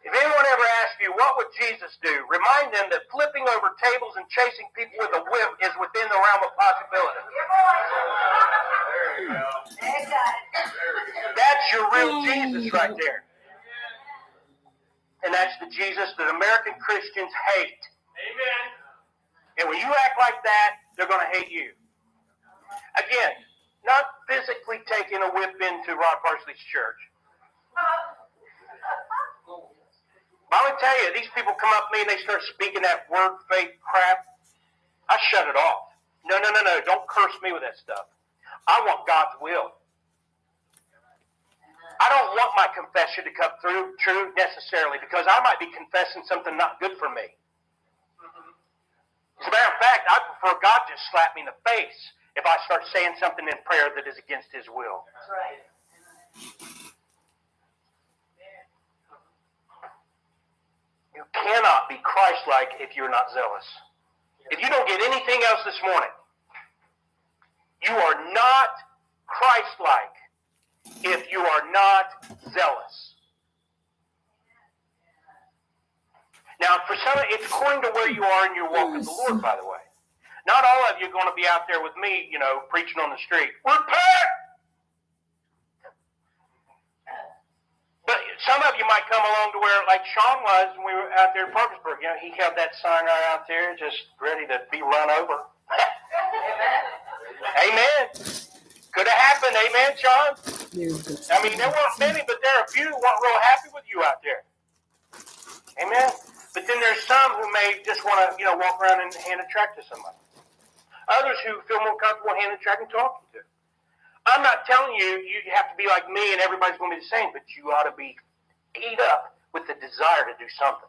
If anyone ever asks you, what would Jesus do? Remind them that flipping over tables and chasing people with a whip is within the realm of possibility. There you go. That's your real Jesus right there. And that's the Jesus that American Christians hate. Amen. And when you act like that, they're going to hate you. Again, not physically taking a whip into Ron Parsley's church. But I would tell you, these people come up to me and they start speaking that word faith crap. I shut it off. No. Don't curse me with that stuff. I want God's will. I don't want my confession to come through true necessarily because I might be confessing something not good for me. As a matter of fact, I prefer God just slap me in the face if I start saying something in prayer that is against His will. That's right. You cannot be Christ-like if you're not zealous. If you don't get anything else this morning, you are not Christ-like if you are not zealous. Now, for some, it's according to where you are in your walk with the Lord, by the way. Not all of you are going to be out there with me, preaching on the street. Repent! But some of you might come along to where, like Sean was when we were out there in Parkersburg, he held that sign right out there, just ready to be run over. Amen. Could have happened. Amen, Sean? I mean, there weren't many, but there are a few who weren't real happy with you out there. Amen. But then there's some who may just want to, walk around and hand a tract to somebody. Others who feel more comfortable handing a tract and talking to. I'm not telling you have to be like me and everybody's going to be the same, but you ought to be eat up with the desire to do something.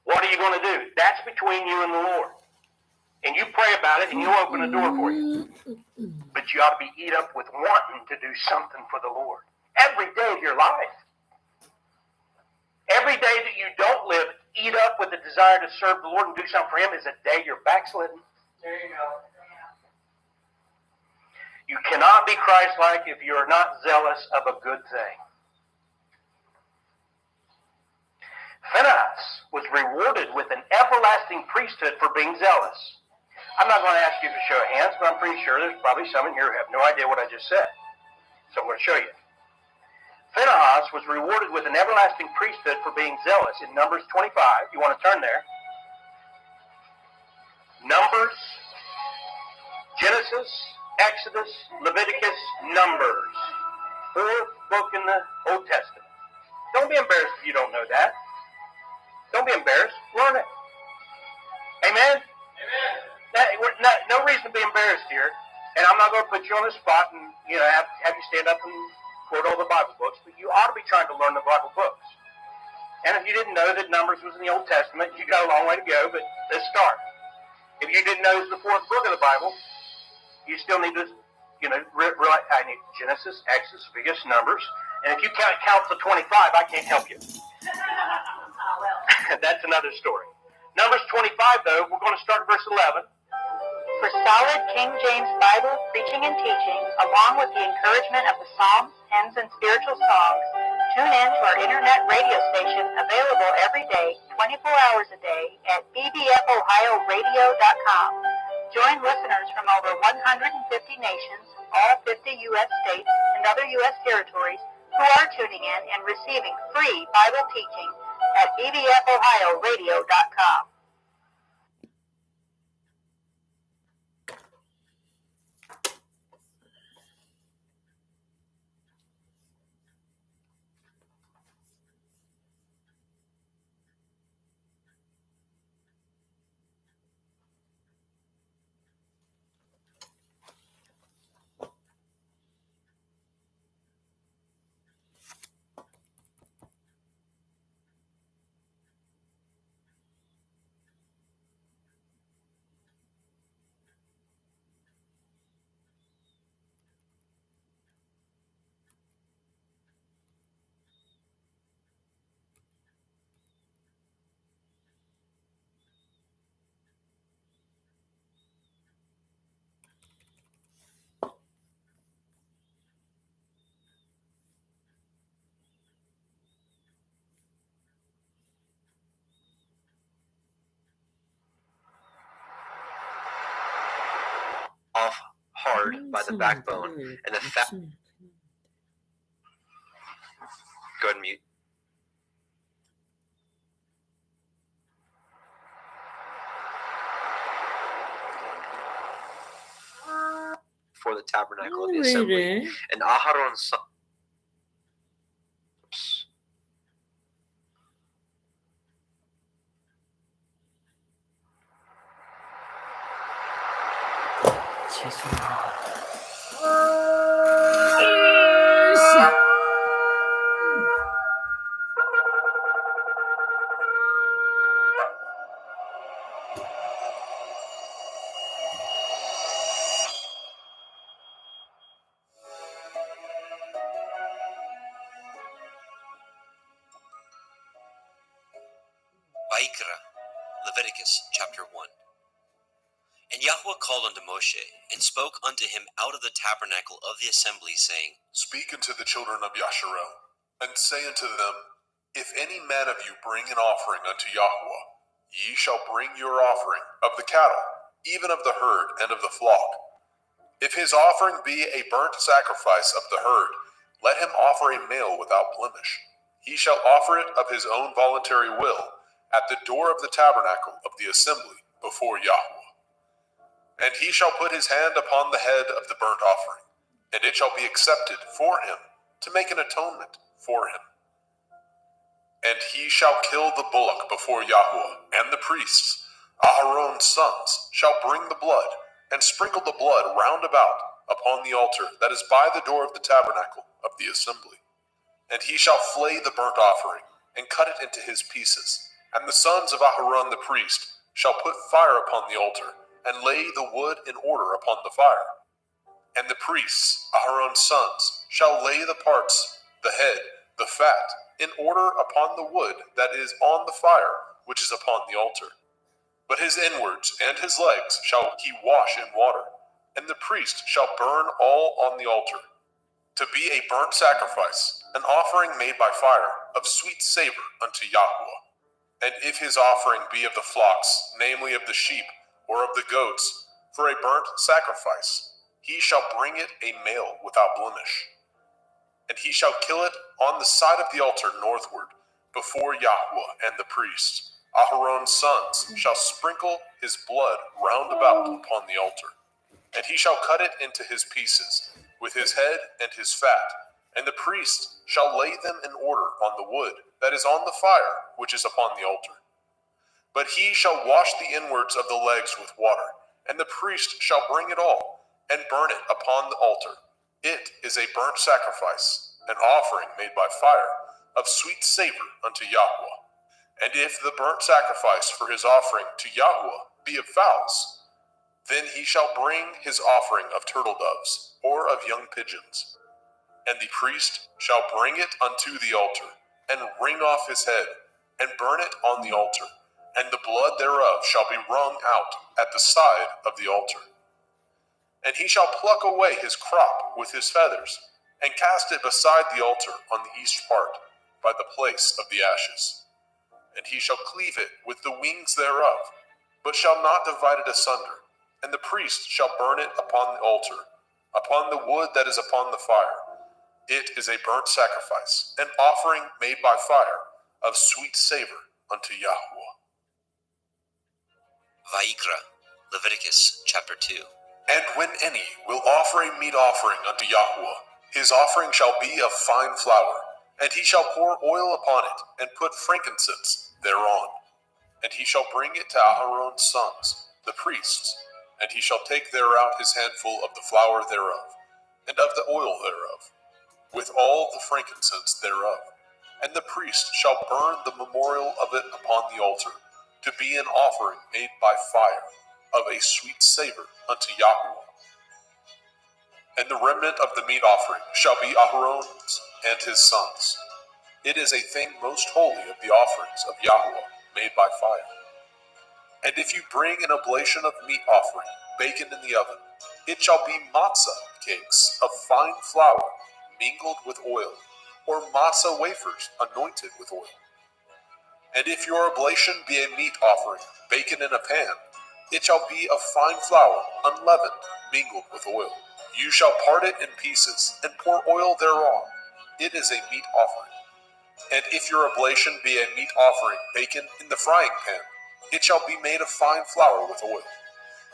What are you going to do? That's between you and the Lord. And you pray about it and He'll open a door for you. But you ought to be eat up with wanting to do something for the Lord. Every day of your life. Every day that you don't live, eat up with the desire to serve the Lord and do something for Him is a day you're backslidden. There you go. You cannot be Christ-like if you are not zealous of a good thing. Phinehas was rewarded with an everlasting priesthood for being zealous. I'm not going to ask you for show of hands, but I'm pretty sure there's probably some in here who have no idea what I just said. So I'm going to show you. Phinehas was rewarded with an everlasting priesthood for being zealous in Numbers 25. You want to turn there. Numbers, Genesis, Exodus, Leviticus, Numbers. Fourth book in the Old Testament. Don't be embarrassed if you don't know that. Don't be embarrassed. Learn it. Amen? Amen. No reason to be embarrassed here. And I'm not going to put you on the spot and have you stand up and quote all the Bible books, but you ought to be trying to learn the Bible books. And if you didn't know that Numbers was in the Old Testament, you got a long way to go, but let's start. If you didn't know it was the fourth book of the Bible, you still need to, realize I need Genesis, Exodus, Leviticus, Numbers. And if you can't count to 25, I can't help you. That's another story. Numbers 25, though, we're going to start verse 11. For solid King James Bible preaching and teaching, along with the encouragement of the Psalms, hymns, and spiritual songs, tune in to our internet radio station available every day, 24 hours a day, at bbfohioradio.com. Join listeners from over 150 nations, all 50 U.S. states, and other U.S. territories who are tuning in and receiving free Bible teaching at bbfohioradio.com. off hard by the backbone, and the fat. Go ahead and mute. For the tabernacle of the assembly, and Aharon's son. Vaikra, Leviticus chapter 1. And Yahweh called unto Moshe, and spoke unto him out of the tabernacle of the assembly, saying, Speak unto the children of Yasharel, and say unto them, If any man of you bring an offering unto Yahweh, ye shall bring your offering of the cattle, even of the herd and of the flock. If his offering be a burnt sacrifice of the herd, let him offer a male without blemish. He shall offer it of his own voluntary will, at the door of the tabernacle of the assembly before Yahweh. And he shall put his hand upon the head of the burnt offering, and it shall be accepted for him to make an atonement for him. And he shall kill the bullock before Yahweh, and the priests, Aharon's sons, shall bring the blood, and sprinkle the blood round about upon the altar that is by the door of the tabernacle of the assembly. And he shall flay the burnt offering, and cut it into his pieces. And the sons of Aharon the priest shall put fire upon the altar, and lay the wood in order upon the fire. And the priests, Aharon's sons, shall lay the parts, the head, the fat, in order upon the wood that is on the fire, which is upon the altar. But his inwards and his legs shall he wash in water, and the priest shall burn all on the altar, to be a burnt sacrifice, an offering made by fire, of sweet savor unto Yahweh. And if his offering be of the flocks, namely of the sheep, or of the goats, for a burnt sacrifice, he shall bring it a male without blemish. And he shall kill it on the side of the altar northward, before Yahweh and the priests. Aharon's sons shall sprinkle his blood round about upon the altar. And he shall cut it into his pieces, with his head and his fat, and the priest shall lay them in order on the wood that is on the fire, which is upon the altar. But he shall wash the inwards of the legs with water, and the priest shall bring it all, and burn it upon the altar. It is a burnt sacrifice, an offering made by fire, of sweet savor unto Yahweh. And if the burnt sacrifice for his offering to Yahweh be of fowls, then he shall bring his offering of turtle doves, or of young pigeons. And the priest shall bring it unto the altar, and wring off his head, and burn it on the altar, and the blood thereof shall be wrung out at the side of the altar. And he shall pluck away his crop with his feathers, and cast it beside the altar on the east part, by the place of the ashes. And he shall cleave it with the wings thereof, but shall not divide it asunder. And the priest shall burn it upon the altar, upon the wood that is upon the fire. It is a burnt sacrifice, an offering made by fire, of sweet savor unto Yahweh. Vaikra, Leviticus chapter 2. And when any will offer a meat offering unto Yahweh, his offering shall be of fine flour, and he shall pour oil upon it, and put frankincense thereon. And he shall bring it to Aharon's sons, the priests, and he shall take thereout his handful of the flour thereof, and of the oil thereof, with all the frankincense thereof. And the priest shall burn the memorial of it upon the altar, to be an offering made by fire, of a sweet savor unto Yahweh. And the remnant of the meat offering shall be Aharon's and his sons. It is a thing most holy of the offerings of Yahweh, made by fire. And if you bring an oblation of meat offering, baken in the oven, it shall be matzah cakes of fine flour, mingled with oil, or matzah wafers anointed with oil. And if your oblation be a meat offering, baken in a pan, It shall be of fine flour, unleavened, mingled with oil. You shall part it in pieces, and pour oil thereon. It is a meat offering. And if your oblation be a meat offering baken in the frying pan, it shall be made of fine flour with oil.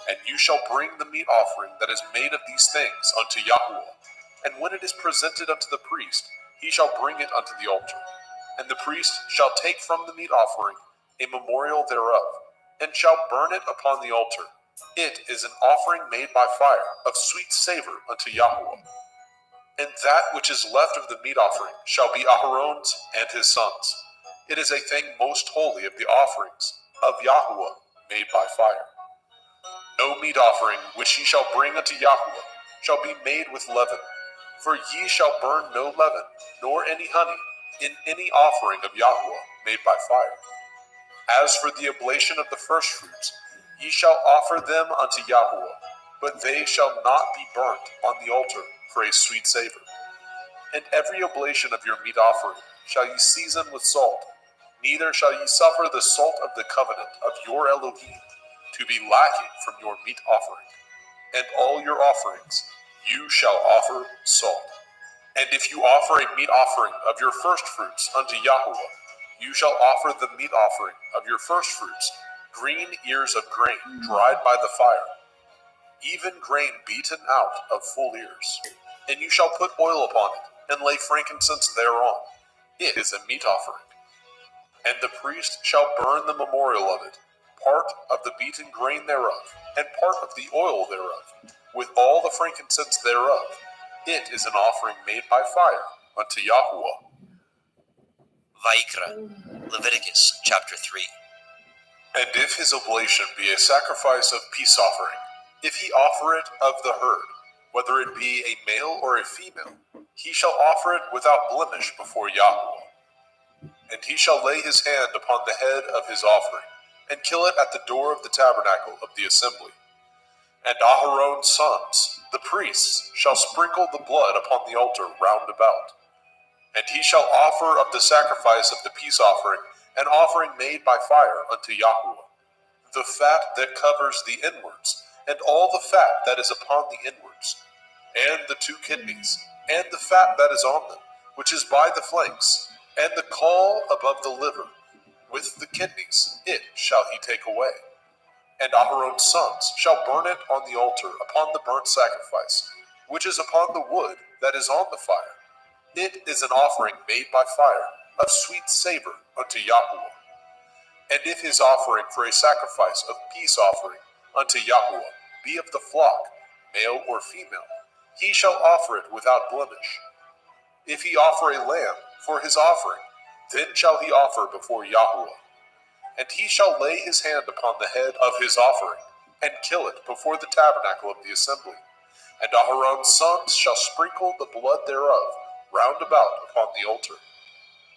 And you shall bring the meat offering that is made of these things unto Yahuwah. And when it is presented unto the priest, he shall bring it unto the altar. And the priest shall take from the meat offering a memorial thereof, and shall burn it upon the altar. It is an offering made by fire, of sweet savor unto Yahuwah. And that which is left of the meat offering shall be Aharon's and his sons. It is a thing most holy of the offerings of Yahuwah made by fire. No meat offering which ye shall bring unto Yahuwah shall be made with leaven, for ye shall burn no leaven, nor any honey, in any offering of Yahuwah made by fire. As for the oblation of the firstfruits, ye shall offer them unto Yahuwah, but they shall not be burnt on the altar for a sweet savor. And every oblation of your meat offering shall ye season with salt, neither shall ye suffer the salt of the covenant of your Elohim to be lacking from your meat offering. And all your offerings you shall offer salt. And if you offer a meat offering of your firstfruits unto Yahuwah, you shall offer the meat offering of your firstfruits, green ears of grain dried by the fire, even grain beaten out of full ears. And you shall put oil upon it, and lay frankincense thereon. It is a meat offering. And the priest shall burn the memorial of it, part of the beaten grain thereof, and part of the oil thereof, with all the frankincense thereof. It is an offering made by fire unto Yahuwah. Vayikra, Leviticus chapter 3. And if his oblation be a sacrifice of peace offering, if he offer it of the herd, whether it be a male or a female, he shall offer it without blemish before Yahuwah. And he shall lay his hand upon the head of his offering, and kill it at the door of the tabernacle of the assembly. And Aharon's sons, the priests, shall sprinkle the blood upon the altar round about. And he shall offer of the sacrifice of the peace offering an offering made by fire unto Yahuwah, the fat that covers the inwards, and all the fat that is upon the inwards, and the 2 kidneys, and the fat that is on them, which is by the flanks, and the caul above the liver, with the kidneys, it shall he take away. And Aharon's sons shall burn it on the altar upon the burnt sacrifice, which is upon the wood that is on the fire. It is an offering made by fire, of sweet savor unto Yahuwah. And if his offering for a sacrifice of peace offering unto Yahuwah be of the flock, male or female, he shall offer it without blemish. If he offer a lamb for his offering, then shall he offer before Yahuwah. And he shall lay his hand upon the head of his offering, and kill it before the tabernacle of the assembly. And Aharon's sons shall sprinkle the blood thereof round about upon the altar.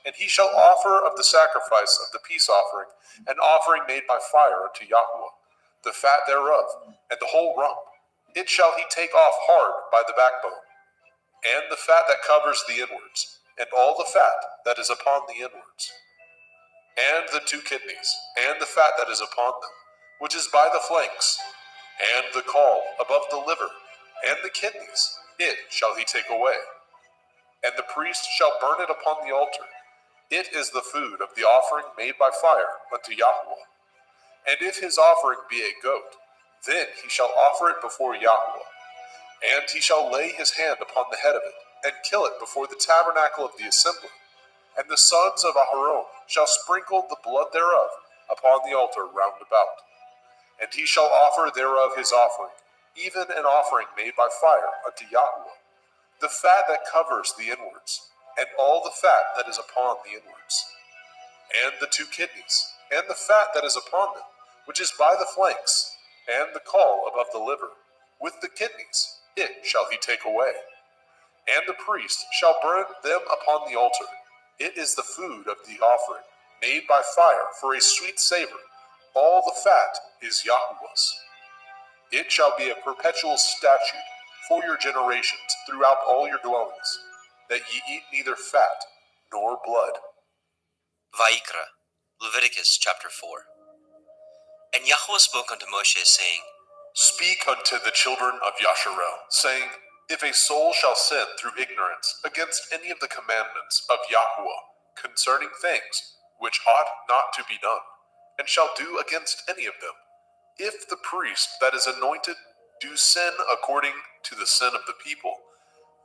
And he shall offer of the sacrifice of the peace offering an offering made by fire unto Yahuwah, the fat thereof, and the whole rump. It shall he take off hard by the backbone, and the fat that covers the inwards, and all the fat that is upon the inwards, and the 2 kidneys, and the fat that is upon them, which is by the flanks, and the caul above the liver, and the kidneys, it shall he take away. And the priest shall burn it upon the altar. It is the food of the offering made by fire unto Yahuwah. And if his offering be a goat, then he shall offer it before Yahuwah. And he shall lay his hand upon the head of it, and kill it before the tabernacle of the assembly. And the sons of Aharon shall sprinkle the blood thereof upon the altar round about. And he shall offer thereof his offering, even an offering made by fire unto Yahuwah, the fat that covers the inwards, and all the fat that is upon the inwards, and the 2 kidneys, and the fat that is upon them, which is by the flanks, and the caul above the liver, with the kidneys, it shall he take away. And the priest shall burn them upon the altar. It is the food of the offering, made by fire for a sweet savor. All the fat is Yahuwah's. It shall be a perpetual statute for your generations throughout all your dwellings, that ye eat neither fat nor blood. Vayikra, Leviticus chapter 4. And Yahweh spoke unto Moshe, saying, Speak unto the children of Yasharel, saying, If a soul shall sin through ignorance against any of the commandments of Yahweh concerning things which ought not to be done, and shall do against any of them, if the priest that is anointed do sin according to the sin of the people,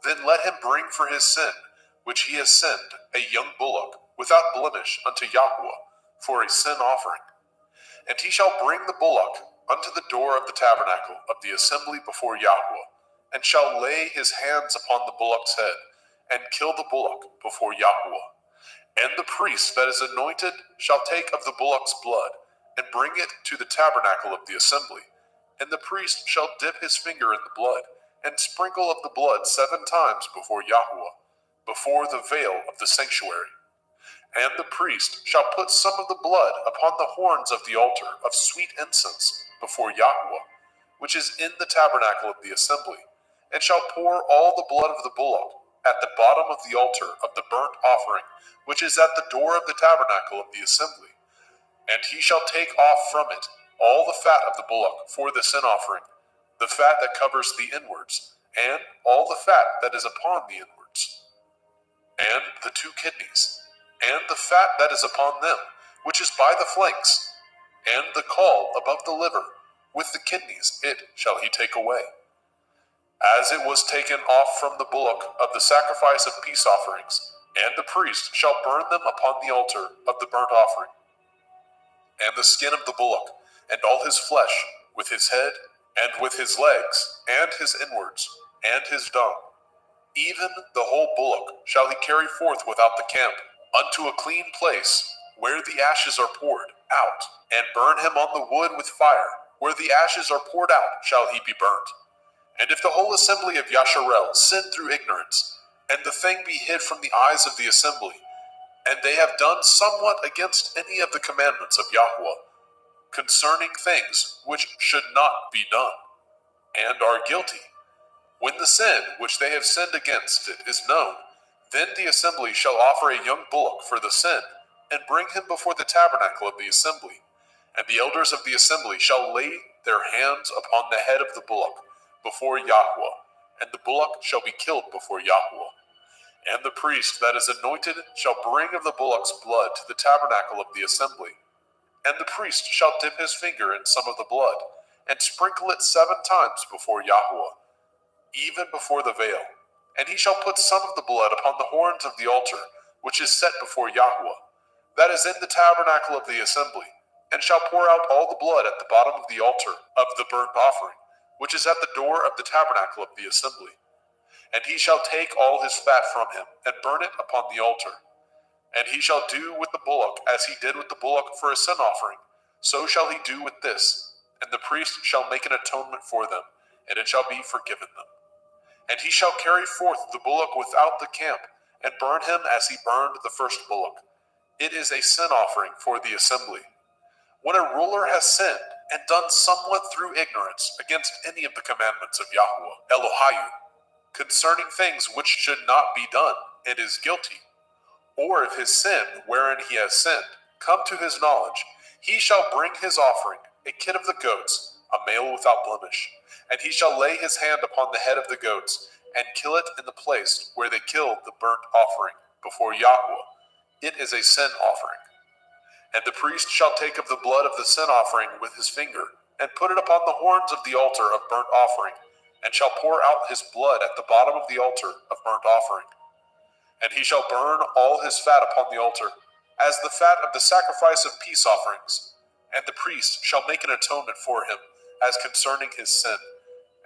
then let him bring for his sin, which he has sinned, a young bullock, without blemish unto Yahweh, for a sin offering. And he shall bring the bullock unto the door of the tabernacle of the assembly before Yahweh, and shall lay his hands upon the bullock's head, and kill the bullock before Yahweh. And the priest that is anointed shall take of the bullock's blood, and bring it to the tabernacle of the assembly. And the priest shall dip his finger in the blood, and sprinkle of the blood 7 times before Yahweh, before the veil of the sanctuary. And the priest shall put some of the blood upon the horns of the altar of sweet incense before Yahweh, which is in the tabernacle of the assembly, and shall pour all the blood of the bullock at the bottom of the altar of the burnt offering, which is at the door of the tabernacle of the assembly. And he shall take off from it all the fat of the bullock for the sin offering, the fat that covers the inwards, and all the fat that is upon the inwards, and the 2 kidneys, and the fat that is upon them, which is by the flanks, and the caul above the liver, with the kidneys it shall he take away. As it was taken off from the bullock of the sacrifice of peace offerings, and the priest shall burn them upon the altar of the burnt offering. And the skin of the bullock, and all his flesh, with his head, and with his legs, and his inwards, and his dung, even the whole bullock shall he carry forth without the camp, unto a clean place, where the ashes are poured out, and burn him on the wood with fire, where the ashes are poured out shall he be burnt. And if the whole assembly of Yasharel sin through ignorance, and the thing be hid from the eyes of the assembly, and they have done somewhat against any of the commandments of Yahweh, concerning things which should not be done, and are guilty, when the sin which they have sinned against it is known, then the assembly shall offer a young bullock for the sin, and bring him before the tabernacle of the assembly. And the elders of the assembly shall lay their hands upon the head of the bullock before Yahweh, and the bullock shall be killed before Yahweh. And the priest that is anointed shall bring of the bullock's blood to the tabernacle of the assembly. And the priest shall dip his finger in some of the blood, and sprinkle it 7 times before Yahweh, even before the veil. And he shall put some of the blood upon the horns of the altar, which is set before Yahweh, that is in the tabernacle of the assembly, and shall pour out all the blood at the bottom of the altar of the burnt offering, which is at the door of the tabernacle of the assembly. And he shall take all his fat from him, and burn it upon the altar. And he shall do with the bullock as he did with the bullock for a sin offering, so shall he do with this. And the priest shall make an atonement for them, and it shall be forgiven them. And he shall carry forth the bullock without the camp, and burn him as he burned the first bullock. It is a sin offering for the assembly. When a ruler has sinned, and done somewhat through ignorance against any of the commandments of Yahweh, Elohiah, concerning things which should not be done, and is guilty, or if his sin, wherein he has sinned, come to his knowledge, he shall bring his offering, a kid of the goats, a male without blemish, and he shall lay his hand upon the head of the goats, and kill it in the place where they killed the burnt offering before Yahweh. It is a sin offering. And the priest shall take of the blood of the sin offering with his finger, and put it upon the horns of the altar of burnt offering, and shall pour out his blood at the bottom of the altar of burnt offering. And he shall burn all his fat upon the altar, as the fat of the sacrifice of peace offerings. And the priest shall make an atonement for him, as concerning his sin,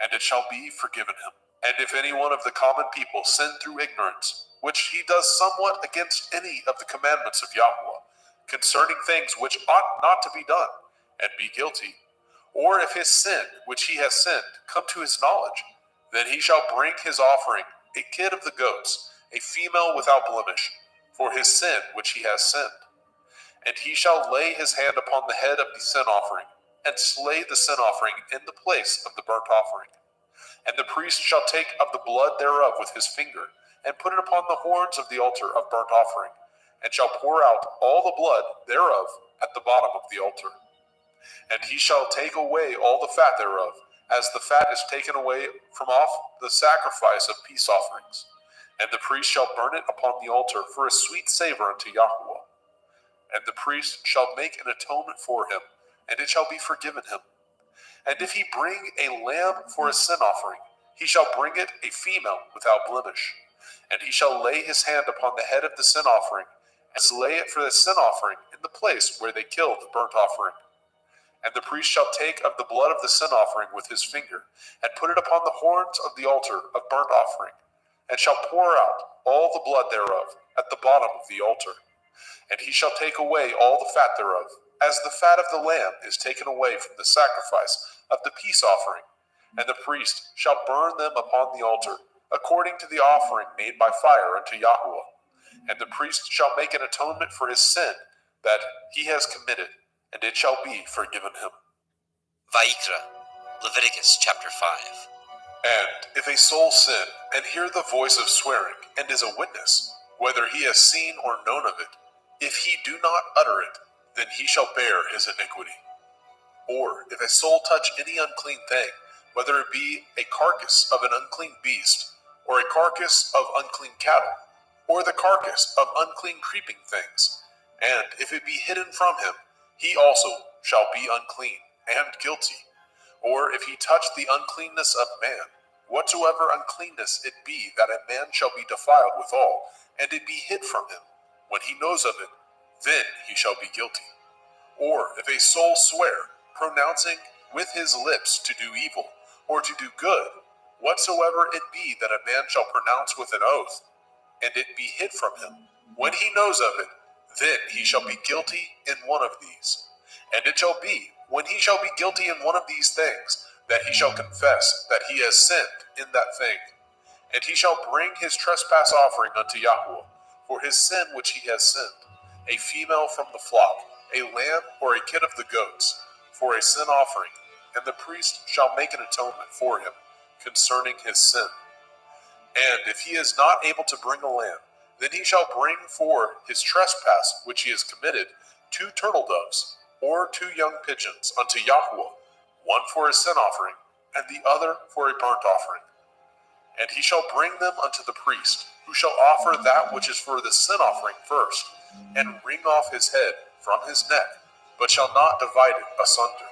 and it shall be forgiven him. And if any one of the common people sin through ignorance, which he does somewhat against any of the commandments of Yahweh, concerning things which ought not to be done, and be guilty, or if his sin, which he has sinned, come to his knowledge, then he shall bring his offering, a kid of the goats, a female without blemish, for his sin which he has sinned. And he shall lay his hand upon the head of the sin offering, and slay the sin offering in the place of the burnt offering. And the priest shall take of the blood thereof with his finger, and put it upon the horns of the altar of burnt offering, and shall pour out all the blood thereof at the bottom of the altar. And he shall take away all the fat thereof, as the fat is taken away from off the sacrifice of peace offerings. And the priest shall burn it upon the altar for a sweet savor unto Yahweh. And the priest shall make an atonement for him, and it shall be forgiven him. And if he bring a lamb for a sin offering, he shall bring it a female without blemish. And he shall lay his hand upon the head of the sin offering, and lay it for the sin offering in the place where they killed the burnt offering. And the priest shall take of the blood of the sin offering with his finger, and put it upon the horns of the altar of burnt offering, and shall pour out all the blood thereof at the bottom of the altar. And he shall take away all the fat thereof, as the fat of the lamb is taken away from the sacrifice of the peace offering. And the priest shall burn them upon the altar, according to the offering made by fire unto Yahweh. And the priest shall make an atonement for his sin that he has committed, and it shall be forgiven him. Vayikra, Leviticus chapter 5. And if a soul sin, and hear the voice of swearing, and is a witness, whether he has seen or known of it, if he do not utter it, then he shall bear his iniquity. Or if a soul touch any unclean thing, whether it be a carcass of an unclean beast, or a carcass of unclean cattle, or the carcass of unclean creeping things, and if it be hidden from him, he also shall be unclean and guilty. Or if he touch the uncleanness of man, whatsoever uncleanness it be, that a man shall be defiled withal, and it be hid from him, when he knows of it, then he shall be guilty. Or if a soul swear, pronouncing with his lips to do evil, or to do good, whatsoever it be that a man shall pronounce with an oath, and it be hid from him, when he knows of it, then he shall be guilty in one of these. And it shall be, when he shall be guilty in one of these things, that he shall confess that he has sinned in that thing. And he shall bring his trespass offering unto Yahweh, for his sin which he has sinned, a female from the flock, a lamb or a kid of the goats, for a sin offering, and the priest shall make an atonement for him concerning his sin. And if he is not able to bring a lamb, then he shall bring for his trespass which he has committed 2 turtle doves, or 2 young pigeons unto Yahweh, one for a sin offering, and the other for a burnt offering. And he shall bring them unto the priest, who shall offer that which is for the sin offering first, and wring off his head from his neck, but shall not divide it asunder.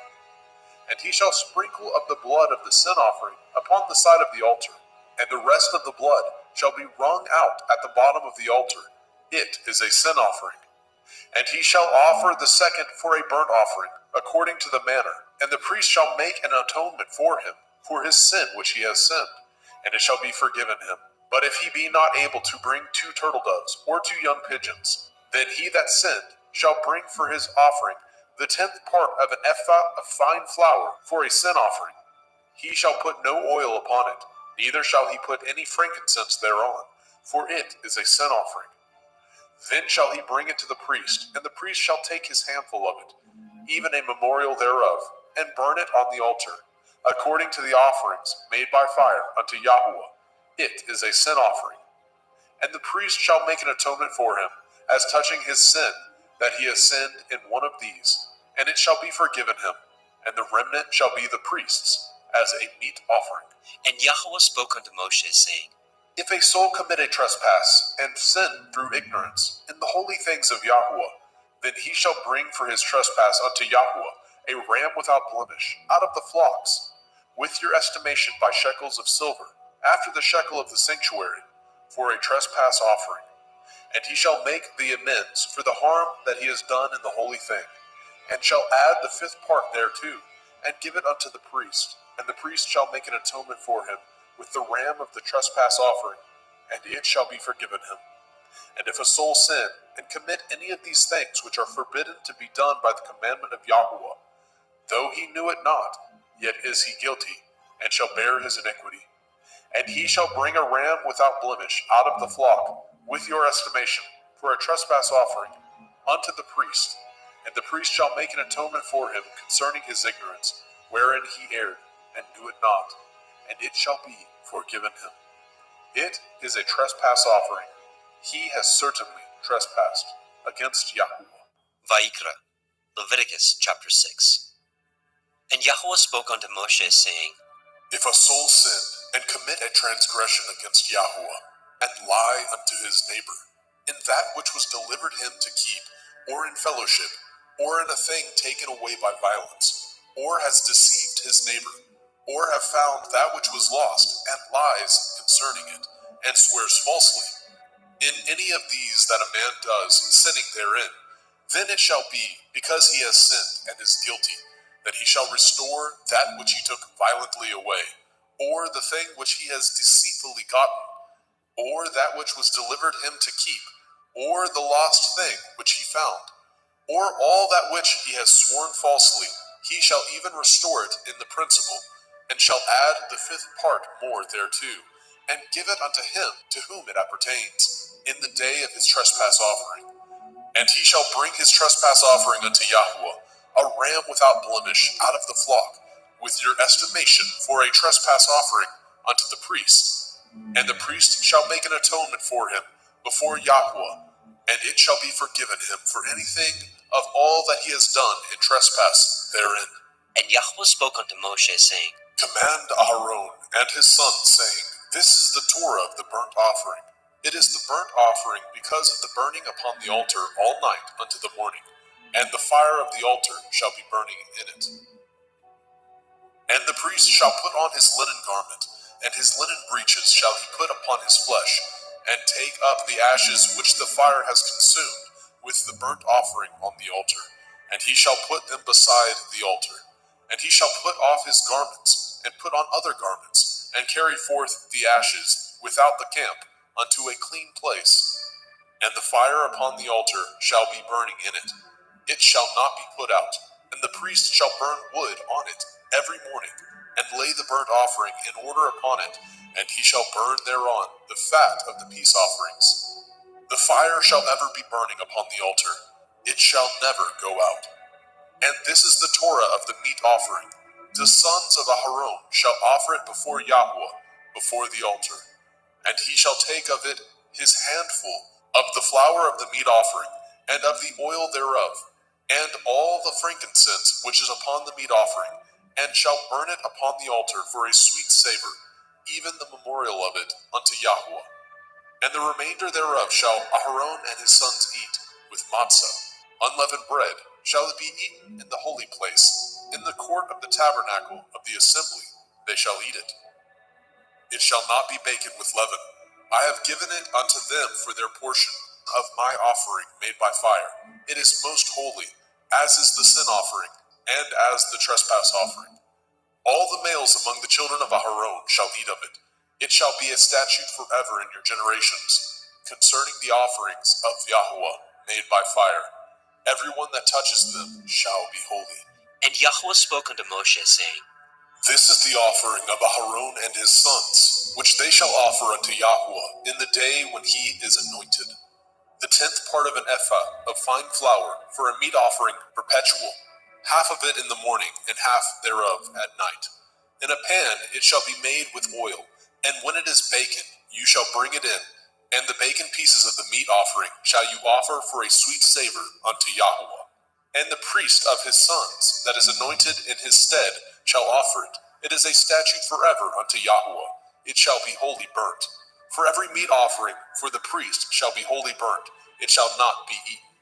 And he shall sprinkle of the blood of the sin offering upon the side of the altar, and the rest of the blood shall be wrung out at the bottom of the altar. It is a sin offering. And he shall offer the second for a burnt offering, according to the manner, and the priest shall make an atonement for him, for his sin which he has sinned, and it shall be forgiven him. But if he be not able to bring 2 turtle doves, or 2 young pigeons, then he that sinned shall bring for his offering the 10th part of an ephah of fine flour for a sin offering. He shall put no oil upon it, neither shall he put any frankincense thereon, for it is a sin offering. Then shall he bring it to the priest, and the priest shall take his handful of it, even a memorial thereof, and burn it on the altar, according to the offerings made by fire unto Yahweh. It is a sin offering. And the priest shall make an atonement for him, as touching his sin, that he has sinned in one of these, and it shall be forgiven him, and the remnant shall be the priest's, as a meat offering. And Yahweh spoke unto Moshe, saying, If a soul commit a trespass, and sin through ignorance, in the holy things of Yahweh, then he shall bring for his trespass unto Yahweh a ram without blemish, out of the flocks, with your estimation by shekels of silver, after the shekel of the sanctuary, for a trespass offering. And he shall make the amends for the harm that he has done in the holy thing, and shall add the 5th part thereto, and give it unto the priest. And the priest shall make an atonement for him with the ram of the trespass offering, and it shall be forgiven him. And if a soul sin, and commit any of these things which are forbidden to be done by the commandment of Yahweh, though he knew it not, yet is he guilty, and shall bear his iniquity. And he shall bring a ram without blemish out of the flock, with your estimation, for a trespass offering, unto the priest. And the priest shall make an atonement for him concerning his ignorance, wherein he erred, and knew it not, and it shall be forgiven him. It is a trespass offering. He has certainly trespassed against Yahweh. Vayikra, Leviticus chapter 6. And Yahweh spoke unto Moshe, saying, If a soul sin and commit a transgression against Yahweh, and lie unto his neighbor, in that which was delivered him to keep, or in fellowship, or in a thing taken away by violence, or has deceived his neighbor, or have found that which was lost, and lies concerning it, and swears falsely, in any of these that a man does, sinning therein, then it shall be, because he has sinned and is guilty, that he shall restore that which he took violently away, or the thing which he has deceitfully gotten, or that which was delivered him to keep, or the lost thing which he found, or all that which he has sworn falsely, he shall even restore it in the principal, and shall add the fifth part more thereto, and give it unto him to whom it appertains, in the day of his trespass offering. And he shall bring his trespass offering unto Yahweh, a ram without blemish out of the flock, with your estimation for a trespass offering unto the priest. And the priest shall make an atonement for him before Yahweh, and it shall be forgiven him for anything of all that he has done in trespass therein. And Yahweh spoke unto Moshe, saying, Command Aharon and his sons, saying, This is the Torah of the burnt offering. It is the burnt offering because of the burning upon the altar all night unto the morning, and the fire of the altar shall be burning in it. And the priest shall put on his linen garment, and his linen breeches shall he put upon his flesh, and take up the ashes which the fire has consumed with the burnt offering on the altar, and he shall put them beside the altar. And he shall put off his garments, and put on other garments, and carry forth the ashes without the camp unto a clean place. And the fire upon the altar shall be burning in it. It shall not be put out. And the priest shall burn wood on it every morning, and lay the burnt offering in order upon it, and he shall burn thereon the fat of the peace offerings. The fire shall ever be burning upon the altar. It shall never go out. And this is the Torah of the meat offering. The sons of Aharon shall offer it before Yahweh, before the altar. And he shall take of it his handful of the flour of the meat offering, and of the oil thereof, and all the frankincense which is upon the meat offering, and shall burn it upon the altar for a sweet savor, even the memorial of it unto Yahweh. And the remainder thereof shall Aharon and his sons eat, with matzah, unleavened bread, shall it be eaten in the holy place, in the court of the tabernacle of the assembly they shall eat it. It shall not be baken with leaven. I have given it unto them for their portion of my offering made by fire. It is most holy, as is the sin offering, and as the trespass offering. All the males among the children of Aharon shall eat of it. It shall be a statute forever in your generations, concerning the offerings of Yahweh made by fire. Everyone that touches them shall be holy. And Yahweh spoke unto Moshe, saying, This is the offering of Aharon and his sons, which they shall offer unto Yahweh in the day when he is anointed. The 10th part of an ephah of fine flour for a meat offering perpetual, half of it in the morning, and half thereof at night. In a pan it shall be made with oil, and when it is baken, you shall bring it in, and the baken pieces of the meat offering shall you offer for a sweet savor unto Yahweh. And the priest of his sons, that is anointed in his stead, shall offer it. It is a statute forever unto Yahweh. It shall be wholly burnt. For every meat offering for the priest shall be wholly burnt. It shall not be eaten.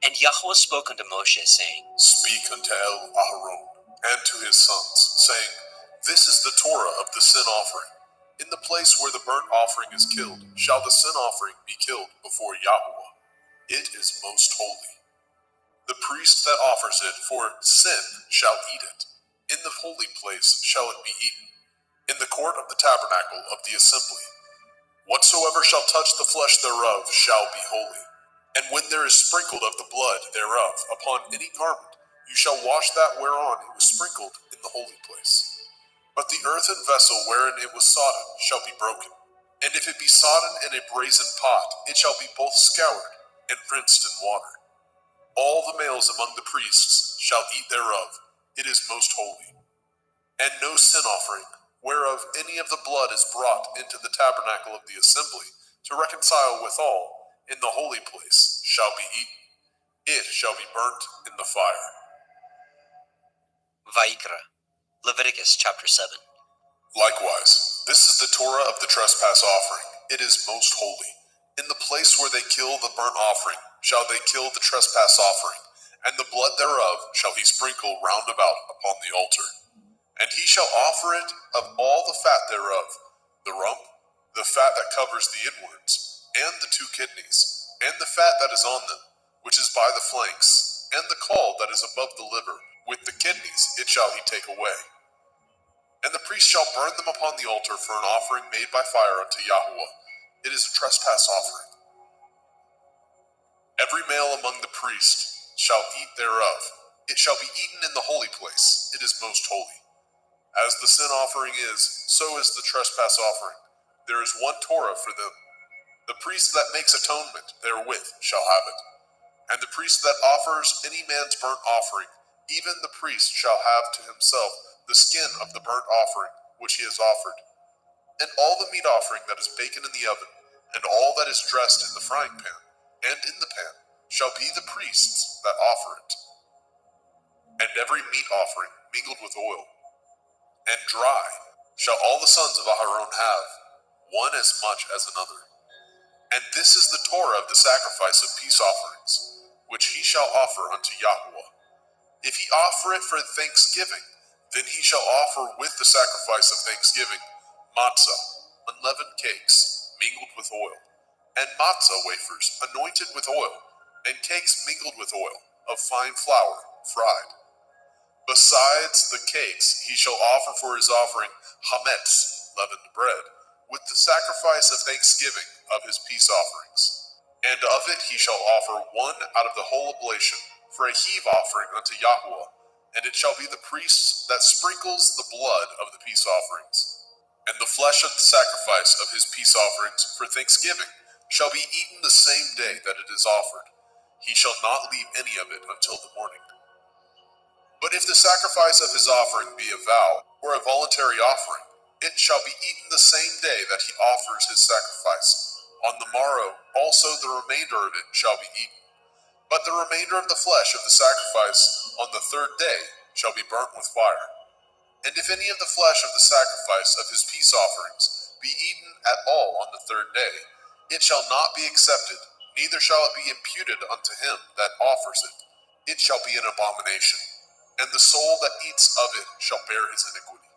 And Yahweh spoke unto Moshe, saying, Speak unto Aharon and to his sons, saying, This is the Torah of the sin offering. In the place where the burnt offering is killed, shall the sin offering be killed before Yahweh. It is most holy. The priest that offers it for sin shall eat it. In the holy place shall it be eaten, in the court of the tabernacle of the assembly. Whatsoever shall touch the flesh thereof shall be holy. And when there is sprinkled of the blood thereof upon any garment, you shall wash that whereon it was sprinkled in the holy place. But the earthen vessel wherein it was sodden shall be broken. And if it be sodden in a brazen pot, it shall be both scoured and rinsed in water. All the males among the priests shall eat thereof. It is most holy. And no sin offering, whereof any of the blood is brought into the tabernacle of the assembly, to reconcile withal in the holy place, shall be eaten. It shall be burnt in the fire. Vaikra, Leviticus chapter 7. Likewise, this is the Torah of the trespass offering. It is most holy. In the place where they kill the burnt offering shall they kill the trespass offering, and the blood thereof shall he sprinkle round about upon the altar. And he shall offer it of all the fat thereof, the rump, the fat that covers the inwards, and the two kidneys, and the fat that is on them, which is by the flanks, and the caul that is above the liver, with the kidneys it shall he take away. And the priest shall burn them upon the altar for an offering made by fire unto Yahweh. It is a trespass offering. Every male among the priests shall eat thereof. It shall be eaten in the holy place. It is most holy. As the sin offering is, so is the trespass offering. There is one Torah for them. The priest that makes atonement therewith shall have it. And the priest that offers any man's burnt offering, even the priest shall have to himself the skin of the burnt offering which he has offered. And all the meat offering that is baken in the oven, and all that is dressed in the frying pan, and in the pan, shall be the priest's that offer it. And every meat offering mingled with oil, and dry, shall all the sons of Aharon have, one as much as another. And this is the Torah of the sacrifice of peace offerings, which he shall offer unto Yahweh. If he offer it for thanksgiving, then he shall offer with the sacrifice of thanksgiving matzah, unleavened cakes, mingled with oil, and matzah wafers, anointed with oil, and cakes mingled with oil, of fine flour, fried. Besides the cakes, he shall offer for his offering hametz, leavened bread, with the sacrifice of thanksgiving of his peace offerings. And of it he shall offer one out of the whole oblation, for a heave offering unto Yahweh, and it shall be the priest that sprinkles the blood of the peace offerings. And the flesh of the sacrifice of his peace offerings for thanksgiving shall be eaten the same day that it is offered. He shall not leave any of it until the morning. But if the sacrifice of his offering be a vow, or a voluntary offering, it shall be eaten the same day that he offers his sacrifice. On the morrow also the remainder of it shall be eaten. But the remainder of the flesh of the sacrifice on the third day shall be burnt with fire. And if any of the flesh of the sacrifice of his peace offerings be eaten at all on the third day, it shall not be accepted, neither shall it be imputed unto him that offers it. It shall be an abomination, and the soul that eats of it shall bear his iniquity.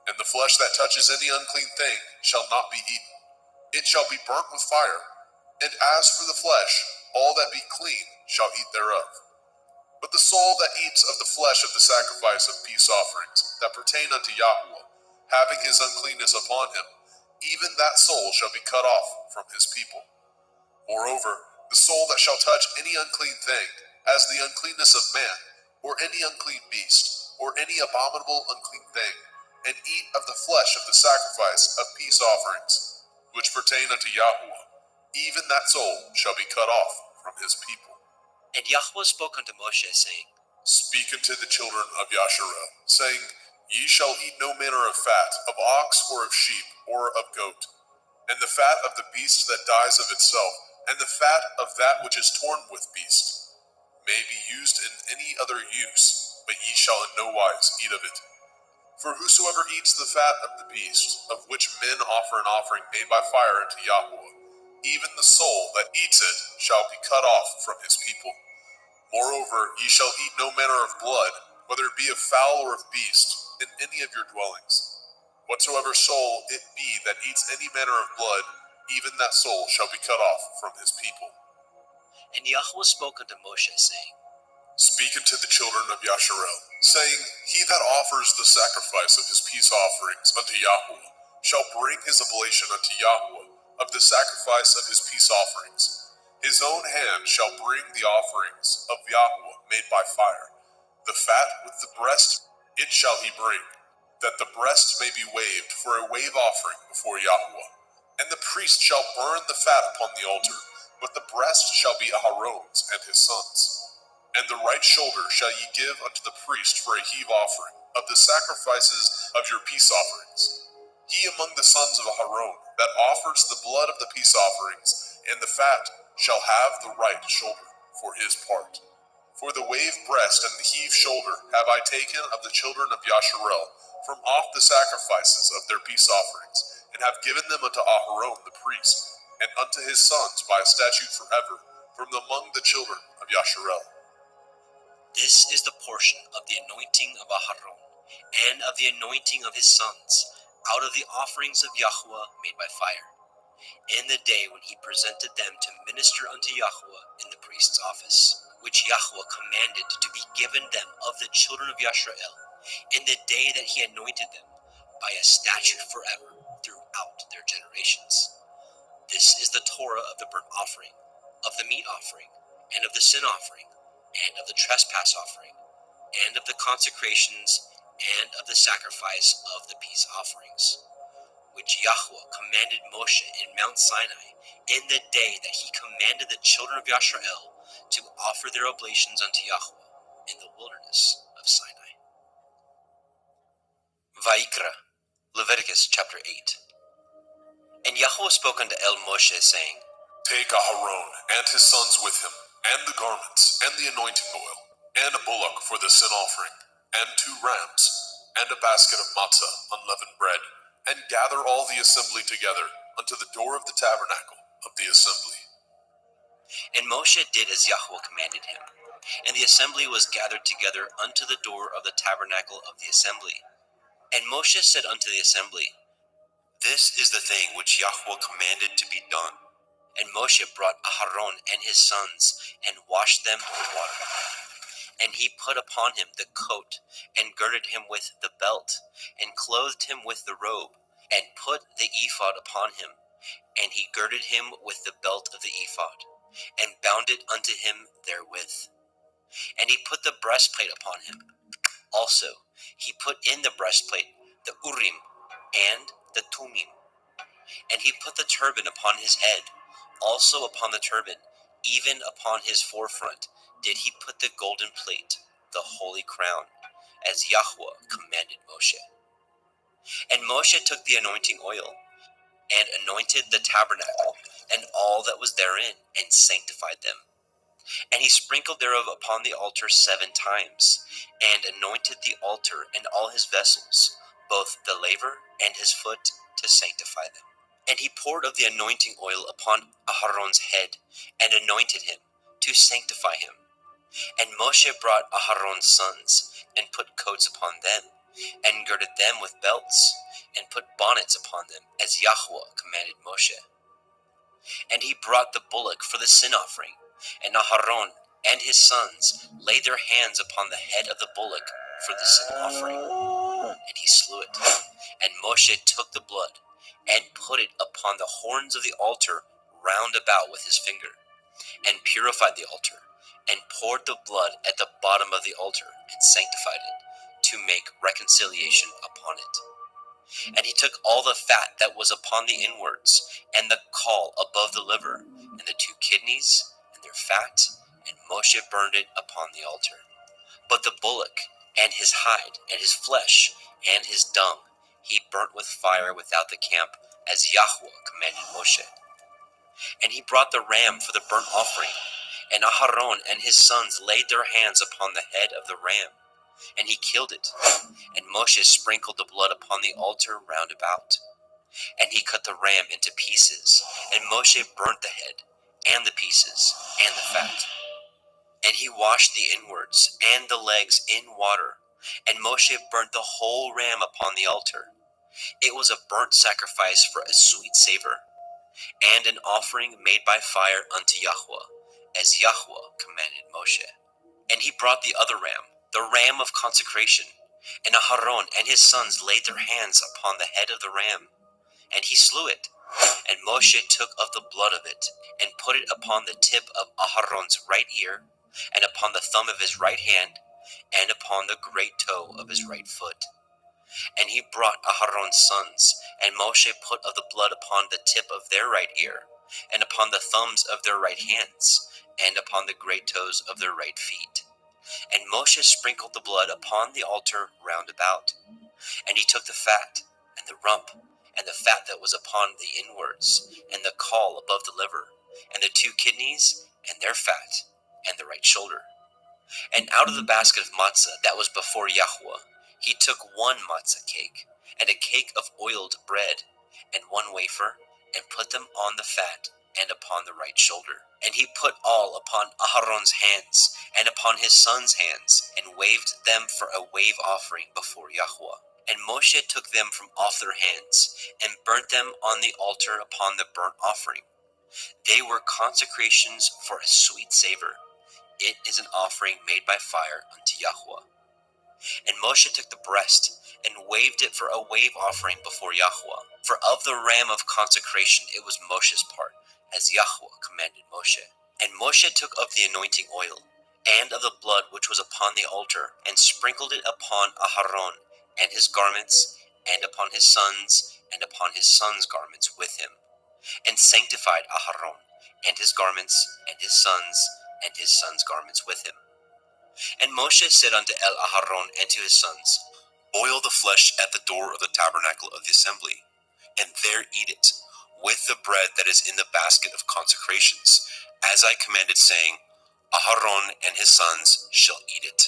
And the flesh that touches any unclean thing shall not be eaten. It shall be burnt with fire. And as for the flesh, all that be clean shall eat thereof. But the soul that eats of the flesh of the sacrifice of peace offerings that pertain unto Yahweh, having his uncleanness upon him, even that soul shall be cut off from his people. Moreover, the soul that shall touch any unclean thing, as the uncleanness of man, or any unclean beast, or any abominable unclean thing, and eat of the flesh of the sacrifice of peace offerings, which pertain unto Yahweh, even that soul shall be cut off from his people. And Yahweh spoke unto Moshe, saying, Speak unto the children of Yasharel, saying, Ye shall eat no manner of fat, of ox, or of sheep, or of goat, and the fat of the beast that dies of itself, and the fat of that which is torn with beast, may be used in any other use, but ye shall in no wise eat of it. For whosoever eats the fat of the beast, of which men offer an offering made by fire unto Yahweh, even the soul that eats it shall be cut off from his people. Moreover, ye shall eat no manner of blood, whether it be of fowl or of beast, in any of your dwellings. Whatsoever soul it be that eats any manner of blood, even that soul shall be cut off from his people. And Yahweh spoke unto Moshe, saying, Speak unto the children of Yasharel, saying, He that offers the sacrifice of his peace offerings unto Yahweh shall bring his oblation unto Yahweh of the sacrifice of his peace offerings. His own hand shall bring the offerings of Yahweh made by fire. The fat with the breast it shall he bring, that the breast may be waved for a wave offering before Yahweh. And the priest shall burn the fat upon the altar, but the breast shall be Aharon's and his sons'. And the right shoulder shall ye give unto the priest for a heave offering of the sacrifices of your peace offerings. He among the sons of Aharon that offers the blood of the peace offerings and the fat shall have the right shoulder for his part. For the wave breast and the heave shoulder have I taken of the children of Yasharel from off the sacrifices of their peace offerings, and have given them unto Aharon the priest, and unto his sons by a statute forever, from among the children of Yasharel. This is the portion of the anointing of Aharon, and of the anointing of his sons, out of the offerings of Yahweh made by fire, in the day when he presented them to minister unto Yahweh in the priest's office, which Yahweh commanded to be given them of the children of Yasharel, in the day that he anointed them, by a statute forever throughout their generations. This is the Torah of the burnt offering, of the meat offering, and of the sin offering, and of the trespass offering, and of the consecrations, and of the sacrifice of the peace offerings, which Yahweh commanded Moshe in Mount Sinai, in the day that he commanded the children of Yasharel to offer their oblations unto Yahweh in the wilderness of Sinai. Vayikra, Leviticus chapter 8. And Yahweh spoke unto Moshe, saying, Take Aharon and his sons with him, and the garments, and the anointing oil, and a bullock for the sin offering, and 2 rams, and a basket of matzah, unleavened bread, and gather all the assembly together unto the door of the tabernacle of the assembly. And Moshe did as Yahweh commanded him, and the assembly was gathered together unto the door of the tabernacle of the assembly. And Moshe said unto the assembly, This is the thing which Yahweh commanded to be done. And Moshe brought Aharon and his sons, and washed them with water. And he put upon him the coat, and girded him with the belt, and clothed him with the robe, and put the ephod upon him. And he girded him with the belt of the ephod, and bound it unto him therewith. And he put the breastplate upon him. Also he put in the breastplate the Urim and the Tumim. And he put the turban upon his head. Also upon the turban, even upon his forefront, did he put the golden plate, the holy crown, as Yahweh commanded Moshe. And Moshe took the anointing oil, and anointed the tabernacle, and all that was therein, and sanctified them. And he sprinkled thereof upon the altar 7 times, and anointed the altar and all his vessels, both the laver and his foot, to sanctify them. And he poured of the anointing oil upon Aharon's head, and anointed him, to sanctify him. And Moshe brought Aharon's sons, and put coats upon them, and girded them with belts, and put bonnets upon them, as Yahweh commanded Moshe. And he brought the bullock for the sin offering, and Aharon and his sons laid their hands upon the head of the bullock for the sin offering, and he slew it. And Moshe took the blood, and put it upon the horns of the altar round about with his finger, and purified the altar, and poured the blood at the bottom of the altar, and sanctified it, to make reconciliation upon it. And he took all the fat that was upon the inwards, and the caul above the liver, and the 2 kidneys, and their fat, and Moshe burned it upon the altar. But the bullock, and his hide, and his flesh, and his dung, he burnt with fire without the camp, as Yahweh commanded Moshe. And he brought the ram for the burnt offering, and Aharon and his sons laid their hands upon the head of the ram, and he killed it. And Moshe sprinkled the blood upon the altar round about. And he cut the ram into pieces, and Moshe burnt the head, and the pieces, and the fat. And he washed the inwards and the legs in water, and Moshe burnt the whole ram upon the altar. It was a burnt sacrifice for a sweet savor, and an offering made by fire unto Yahweh, as Yahweh commanded Moshe. And he brought the other ram, the ram of consecration, and Aharon and his sons laid their hands upon the head of the ram, and he slew it. And Moshe took of the blood of it, and put it upon the tip of Aharon's right ear, and upon the thumb of his right hand, and upon the great toe of his right foot. And he brought Aharon's sons, and Moshe put of the blood upon the tip of their right ear, and upon the thumbs of their right hands, and upon the great toes of their right feet. And Moshe sprinkled the blood upon the altar round about. And he took the fat, and the rump, and the fat that was upon the inwards, and the caul above the liver, and the 2 kidneys, and their fat, and the right shoulder. And out of the basket of matzah that was before Yahweh, he took one matzah cake, and a cake of oiled bread, and one wafer, and put them on the fat, and upon the right shoulder. And he put all upon Aharon's hands, and upon his son's hands, and waved them for a wave offering before Yahweh. And Moshe took them from off their hands, and burnt them on the altar upon the burnt offering. They were consecrations for a sweet savor. It is an offering made by fire unto Yahweh. And Moshe took the breast, and waved it for a wave offering before Yahweh. For of the ram of consecration it was Moshe's part, as Yahweh commanded Moshe. And Moshe took of the anointing oil, and of the blood which was upon the altar, and sprinkled it upon Aharon, and his garments, and upon his sons, and upon his sons' garments with him, and sanctified Aharon, and his garments, and his sons' garments with him. And Moshe said unto Aharon and to his sons, Boil the flesh at the door of the tabernacle of the assembly, and there eat it, with the bread that is in the basket of consecrations, as I commanded, saying, Aharon and his sons shall eat it.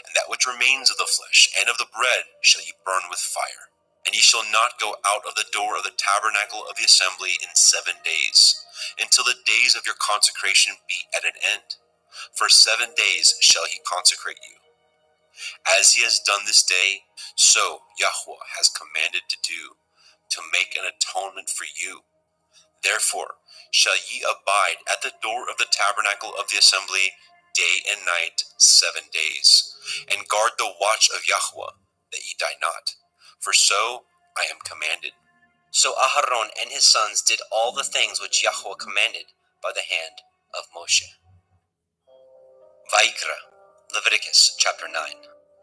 And that which remains of the flesh and of the bread shall ye burn with fire. And ye shall not go out of the door of the tabernacle of the assembly in 7 days, until the days of your consecration be at an end. For 7 days shall he consecrate you. As he has done this day, so Yahweh has commanded to do, to make an atonement for you. Therefore shall ye abide at the door of the tabernacle of the assembly day and night 7 days, and guard the watch of Yahweh, that ye die not, for so I am commanded. So Aharon and his sons did all the things which Yahweh commanded by the hand of Moshe. Vayikra, Leviticus chapter 9.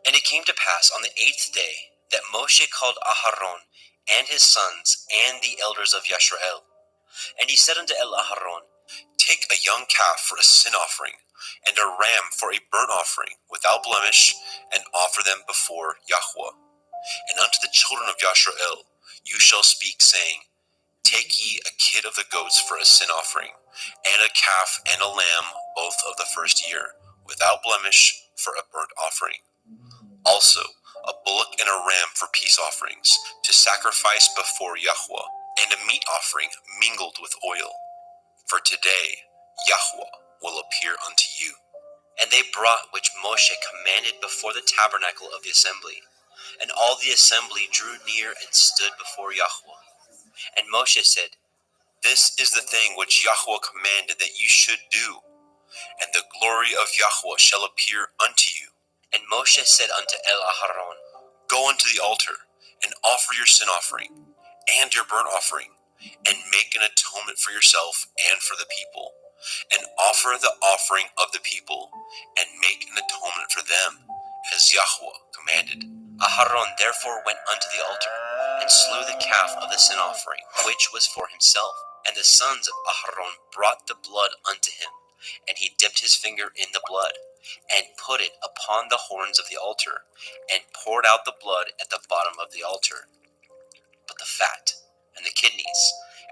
And it came to pass on the 8th day that Moshe called Aharon and his sons and the elders of Yisrael. And he said unto Aharon, Take a young calf for a sin offering, and a ram for a burnt offering, without blemish, and offer them before Yahweh. And unto the children of Yisrael you shall speak, saying, Take ye a kid of the goats for a sin offering, and a calf and a lamb, both of the first year, without blemish, for a burnt offering. Also a bullock and a ram for peace offerings, to sacrifice before Yahweh, and a meat offering mingled with oil. For today Yahweh will appear unto you. And they brought which Moshe commanded before the tabernacle of the assembly. And all the assembly drew near and stood before Yahweh. And Moshe said, This is the thing which Yahweh commanded that you should do, and the glory of Yahweh shall appear unto you. And Moshe said unto Aharon, Go unto the altar, and offer your sin offering, and your burnt offering, and make an atonement for yourself and for the people, and offer the offering of the people, and make an atonement for them, as Yahweh commanded. Aharon therefore went unto the altar, and slew the calf of the sin offering, which was for himself. And the sons of Aharon brought the blood unto him, and he dipped his finger in the blood, and put it upon the horns of the altar, and poured out the blood at the bottom of the altar. But the fat, and the kidneys,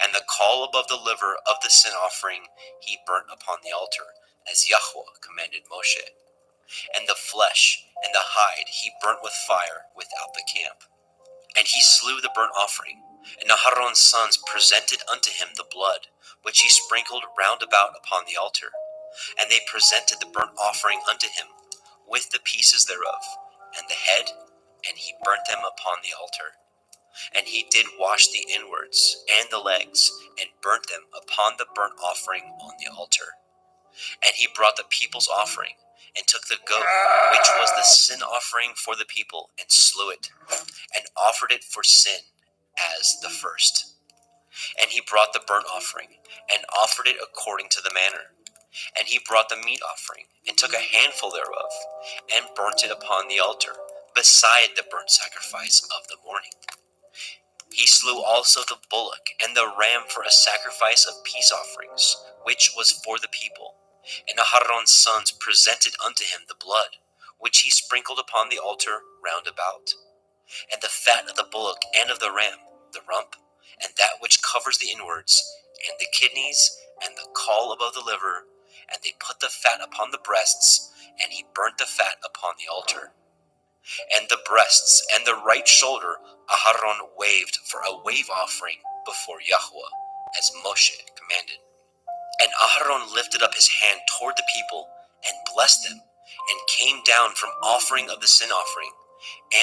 and the caul above the liver of the sin offering he burnt upon the altar, as Yahweh commanded Moshe. And the flesh and the hide he burnt with fire without the camp. And he slew the burnt offering, and Aharon's sons presented unto him the blood, which he sprinkled round about upon the altar. And they presented the burnt offering unto him, with the pieces thereof, and the head, and he burnt them upon the altar. And he did wash the inwards and the legs, and burnt them upon the burnt offering on the altar. And he brought the people's offering, and took the goat, which was the sin offering for the people, and slew it, and offered it for sin as the first. And he brought the burnt offering, and offered it according to the manner. And he brought the meat offering, and took a handful thereof, and burnt it upon the altar, beside the burnt sacrifice of the morning. He slew also the bullock and the ram for a sacrifice of peace offerings, which was for the people. And Aharon's sons presented unto him the blood, which he sprinkled upon the altar round about. And the fat of the bullock and of the ram, the rump, and that which covers the inwards, and the kidneys, and the caul above the liver. And they put the fat upon the breasts, and he burnt the fat upon the altar. And the breasts and the right shoulder Aharon waved for a wave offering before Yahweh, as Moshe commanded. And Aharon lifted up his hand toward the people and blessed them, and came down from offering of the sin offering,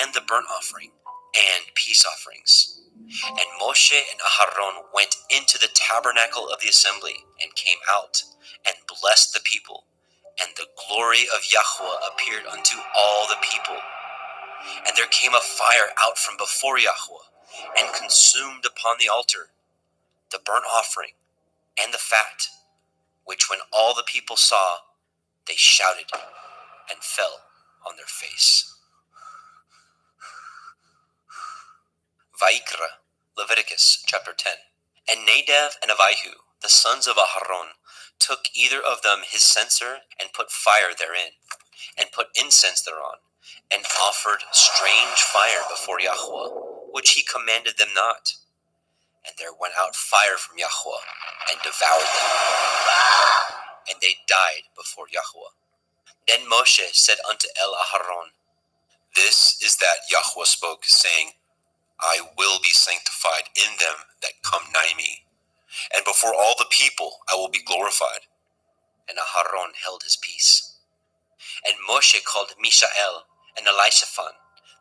and the burnt offering, and peace offerings. And Moshe and Aharon went into the tabernacle of the assembly, and came out, and blessed the people. And the glory of Yahweh appeared unto all the people. And there came a fire out from before Yahweh, and consumed upon the altar the burnt offering and the fat, which when all the people saw, they shouted and fell on their face. Vaikra, Leviticus chapter 10. And Nadab and Abihu, the sons of Aharon, took either of them his censer, and put fire therein, and put incense thereon, and offered strange fire before Yahweh, which he commanded them not. And there went out fire from Yahweh, and devoured them, and they died before Yahweh. Then Moshe said unto Aharon, This is that Yahweh spoke, saying, I will be sanctified in them that come nigh me, and before all the people I will be glorified. And Aharon held his peace. And Moshe called Mishael and Elishaphan,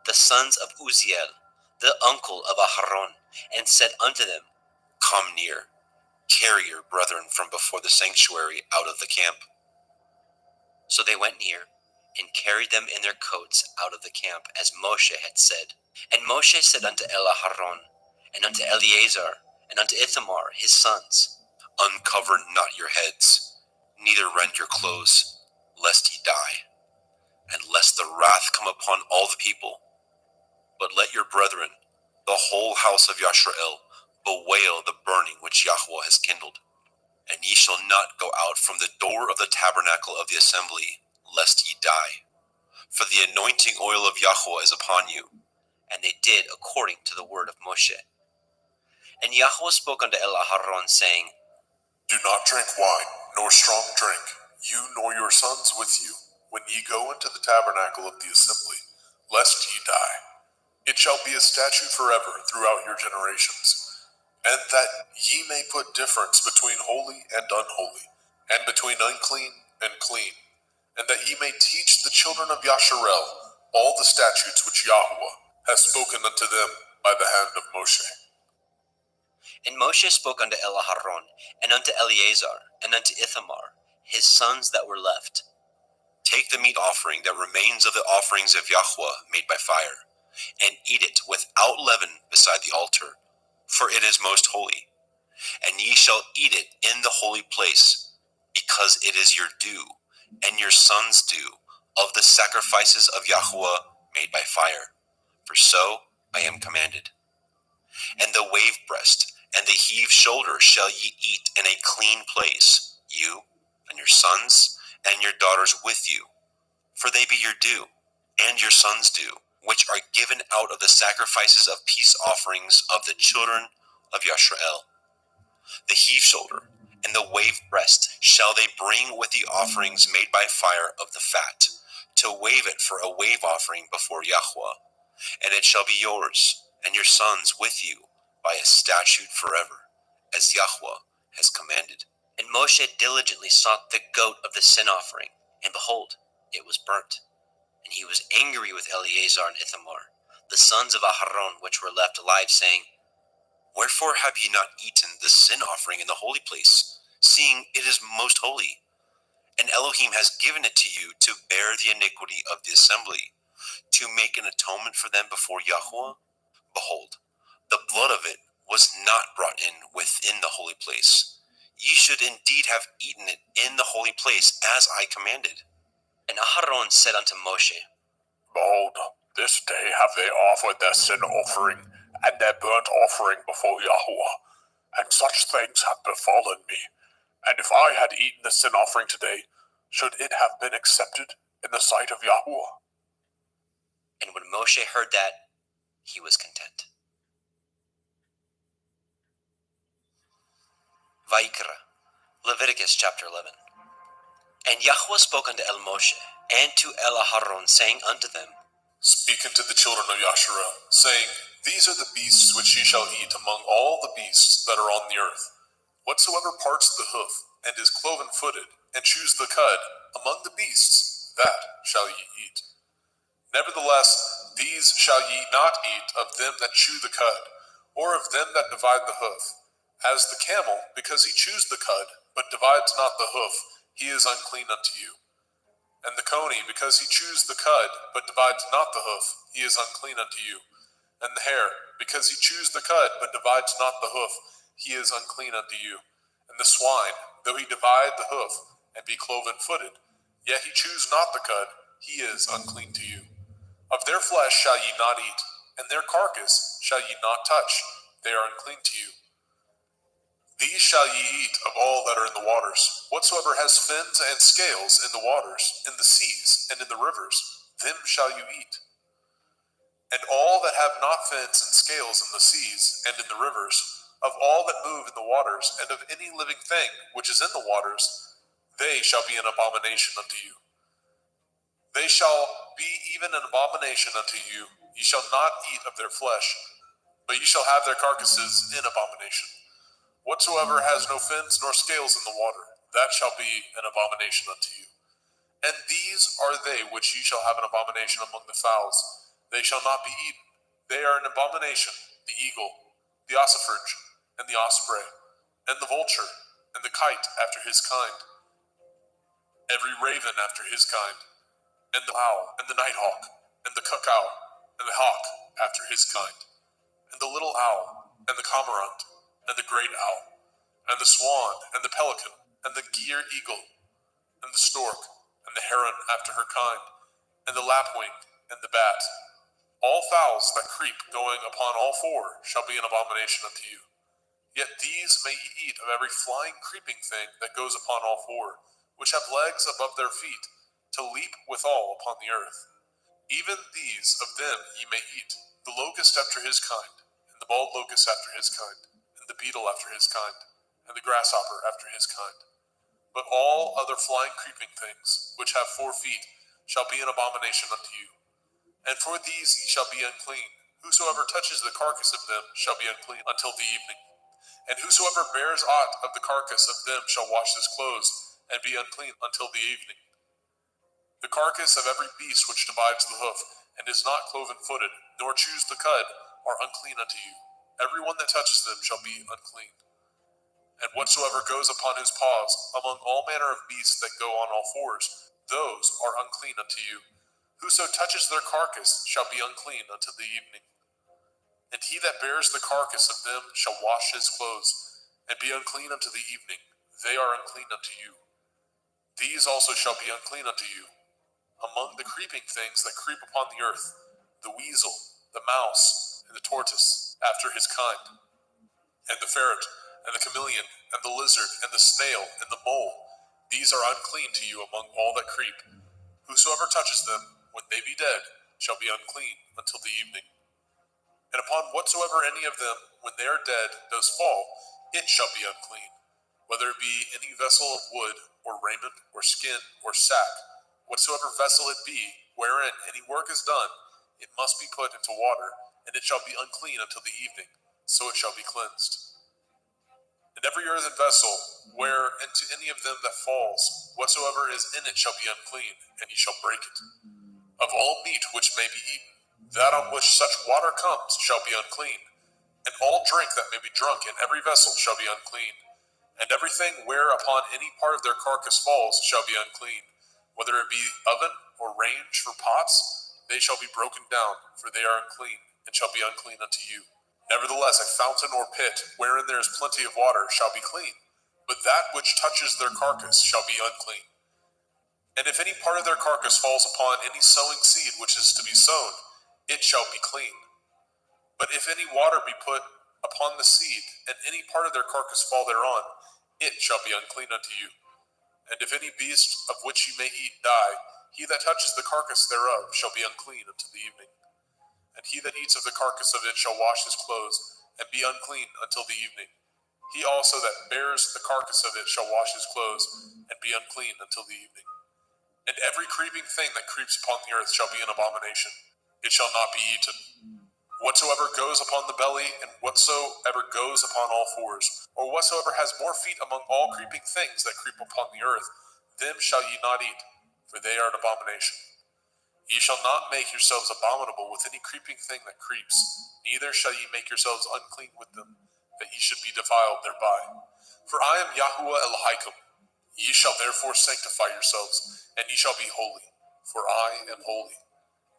the sons of Uzziel, the uncle of Aharon, and said unto them, Come near, carry your brethren from before the sanctuary out of the camp. So they went near, and carried them in their coats out of the camp, as Moshe had said. And Moshe said unto Aharon, and unto Eleazar, and unto Ithamar his sons, Uncover not your heads, neither rend your clothes, lest ye die, and lest the wrath come upon all the people. But let your brethren, the whole house of Yashrael, bewail the burning which Yahweh has kindled. And ye shall not go out from the door of the tabernacle of the assembly, lest ye die. For the anointing oil of Yahweh is upon you. And they did according to the word of Moshe. And Yahweh spoke unto Aharon, saying, Do not drink wine, nor strong drink, you nor your sons with you, when ye go into the tabernacle of the assembly, lest ye die. It shall be a statute forever throughout your generations, and that ye may put difference between holy and unholy, and between unclean and clean, and that ye may teach the children of Yasharel all the statutes which Yahweh has spoken unto them by the hand of Moshe. And Moshe spoke unto Aharon, and unto Eleazar, and unto Ithamar, his sons that were left, Take the meat offering that remains of the offerings of Yahweh made by fire, and eat it without leaven beside the altar, for it is most holy. And ye shall eat it in the holy place, because it is your due, and your sons' due, of the sacrifices of Yahweh made by fire, for so I am commanded. And the wave breast and the heave shoulder shall ye eat in a clean place, you and your sons and your daughters with you, for they be your due, and your sons' due, which are given out of the sacrifices of peace offerings of the children of Yashrael. The heave shoulder and the wave breast shall they bring with the offerings made by fire of the fat, to wave it for a wave offering before Yahweh. And it shall be yours, and your sons with you, by a statute forever, as Yahweh has commanded. And Moshe diligently sought the goat of the sin offering, and behold, it was burnt. And he was angry with Eleazar and Ithamar, the sons of Aharon, which were left alive, saying, Wherefore have ye not eaten the sin offering in the holy place, seeing it is most holy? And Elohim has given it to you to bear the iniquity of the assembly, to make an atonement for them before Yahweh? Behold, the blood of it was not brought in within the holy place. Ye should indeed have eaten it in the holy place, as I commanded. And Aharon said unto Moshe, Behold, this day have they offered their sin offering and their burnt offering before Yahweh, and such things have befallen me. And if I had eaten the sin offering today, should it have been accepted in the sight of Yahweh? And when Moshe heard that, he was content. Vaikra, Leviticus chapter 11. And Yahweh spoke unto El Moshe, and to El Aharon, saying unto them, Speak unto the children of Yasharel, saying, These are the beasts which ye shall eat among all the beasts that are on the earth. Whatsoever parts the hoof, and is cloven-footed, and chews the cud, among the beasts, that shall ye eat. Nevertheless, these shall ye not eat of them that chew the cud, or of them that divide the hoof. As the camel, because he chews the cud, but divides not the hoof, he is unclean unto you. And the coney, because he chews the cud, but divides not the hoof, he is unclean unto you. And the hare, because he chews the cud, but divides not the hoof, he is unclean unto you. And the swine, though he divide the hoof, and be cloven-footed, yet he chews not the cud, he is unclean to you. Of their flesh shall ye not eat, and their carcass shall ye not touch, they are unclean to you. These shall ye eat of all that are in the waters. Whatsoever has fins and scales in the waters, in the seas, and in the rivers, them shall you eat. And all that have not fins and scales in the seas, and in the rivers, of all that move in the waters, and of any living thing which is in the waters, they shall be an abomination unto you. They shall be even an abomination unto you. Ye shall not eat of their flesh, but ye shall have their carcasses in abomination. Whatsoever has no fins nor scales in the water, that shall be an abomination unto you. And these are they which ye shall have an abomination among the fowls. They shall not be eaten. They are an abomination, the eagle, the ossifrage, and the osprey, and the vulture, and the kite after his kind, every raven after his kind, and the owl, and the nighthawk, and the cuckoo, and the hawk after his kind, and the little owl, and the cormorant, and the great owl, and the swan, and the pelican, and the gier eagle, and the stork, and the heron after her kind, and the lapwing, and the bat. All fowls that creep going upon all four shall be an abomination unto you. Yet these may ye eat of every flying creeping thing that goes upon all four, which have legs above their feet, to leap withal upon the earth. Even these of them ye may eat, the locust after his kind, and the bald locust after his kind, and the beetle after his kind, and the grasshopper after his kind. But all other flying creeping things, which have 4 feet, shall be an abomination unto you. And for these ye shall be unclean. Whosoever touches the carcass of them shall be unclean until the evening. And whosoever bears aught of the carcass of them shall wash his clothes, and be unclean until the evening. The carcass of every beast which divides the hoof, and is not cloven-footed, nor chews the cud, are unclean unto you. Every one that touches them shall be unclean. And whatsoever goes upon his paws, among all manner of beasts that go on all fours, those are unclean unto you. Whoso touches their carcass shall be unclean until the evening. And he that bears the carcass of them shall wash his clothes, and be unclean unto the evening. They are unclean unto you. These also shall be unclean unto you. Among the creeping things that creep upon the earth, the weasel, the mouse, and the tortoise, after his kind, and the ferret, and the chameleon, and the lizard, and the snail, and the mole, these are unclean to you among all that creep. Whosoever touches them, when they be dead, shall be unclean until the evening. And upon whatsoever any of them, when they are dead, does fall, it shall be unclean, whether it be any vessel of wood, or raiment, or skin, or sack, whatsoever vessel it be, wherein any work is done, it must be put into water, and it shall be unclean until the evening, so it shall be cleansed. And every earthen vessel, where into any of them that falls, whatsoever is in it shall be unclean, and ye shall break it. Of all meat which may be eaten, that on which such water comes shall be unclean, and all drink that may be drunk in every vessel shall be unclean. And everything whereupon any part of their carcass falls shall be unclean, whether it be oven or range for pots, they shall be broken down, for they are unclean, and shall be unclean unto you. Nevertheless, a fountain or pit, wherein there is plenty of water, shall be clean, but that which touches their carcass shall be unclean. And if any part of their carcass falls upon any sowing seed which is to be sown, it shall be clean. But if any water be put upon the seed, and any part of their carcass fall thereon, it shall be unclean unto you. And if any beast of which ye may eat die, he that touches the carcass thereof shall be unclean until the evening. And he that eats of the carcass of it shall wash his clothes, and be unclean until the evening. He also that bears the carcass of it shall wash his clothes, and be unclean until the evening. And every creeping thing that creeps upon the earth shall be an abomination. It shall not be eaten. Whatsoever goes upon the belly, and whatsoever goes upon all fours, or whatsoever has more feet among all creeping things that creep upon the earth, them shall ye not eat, for they are an abomination. Ye shall not make yourselves abominable with any creeping thing that creeps, neither shall ye make yourselves unclean with them, that ye should be defiled thereby. For I am Yahuwah Elohim. Ye shall therefore sanctify yourselves, and ye shall be holy, for I am holy.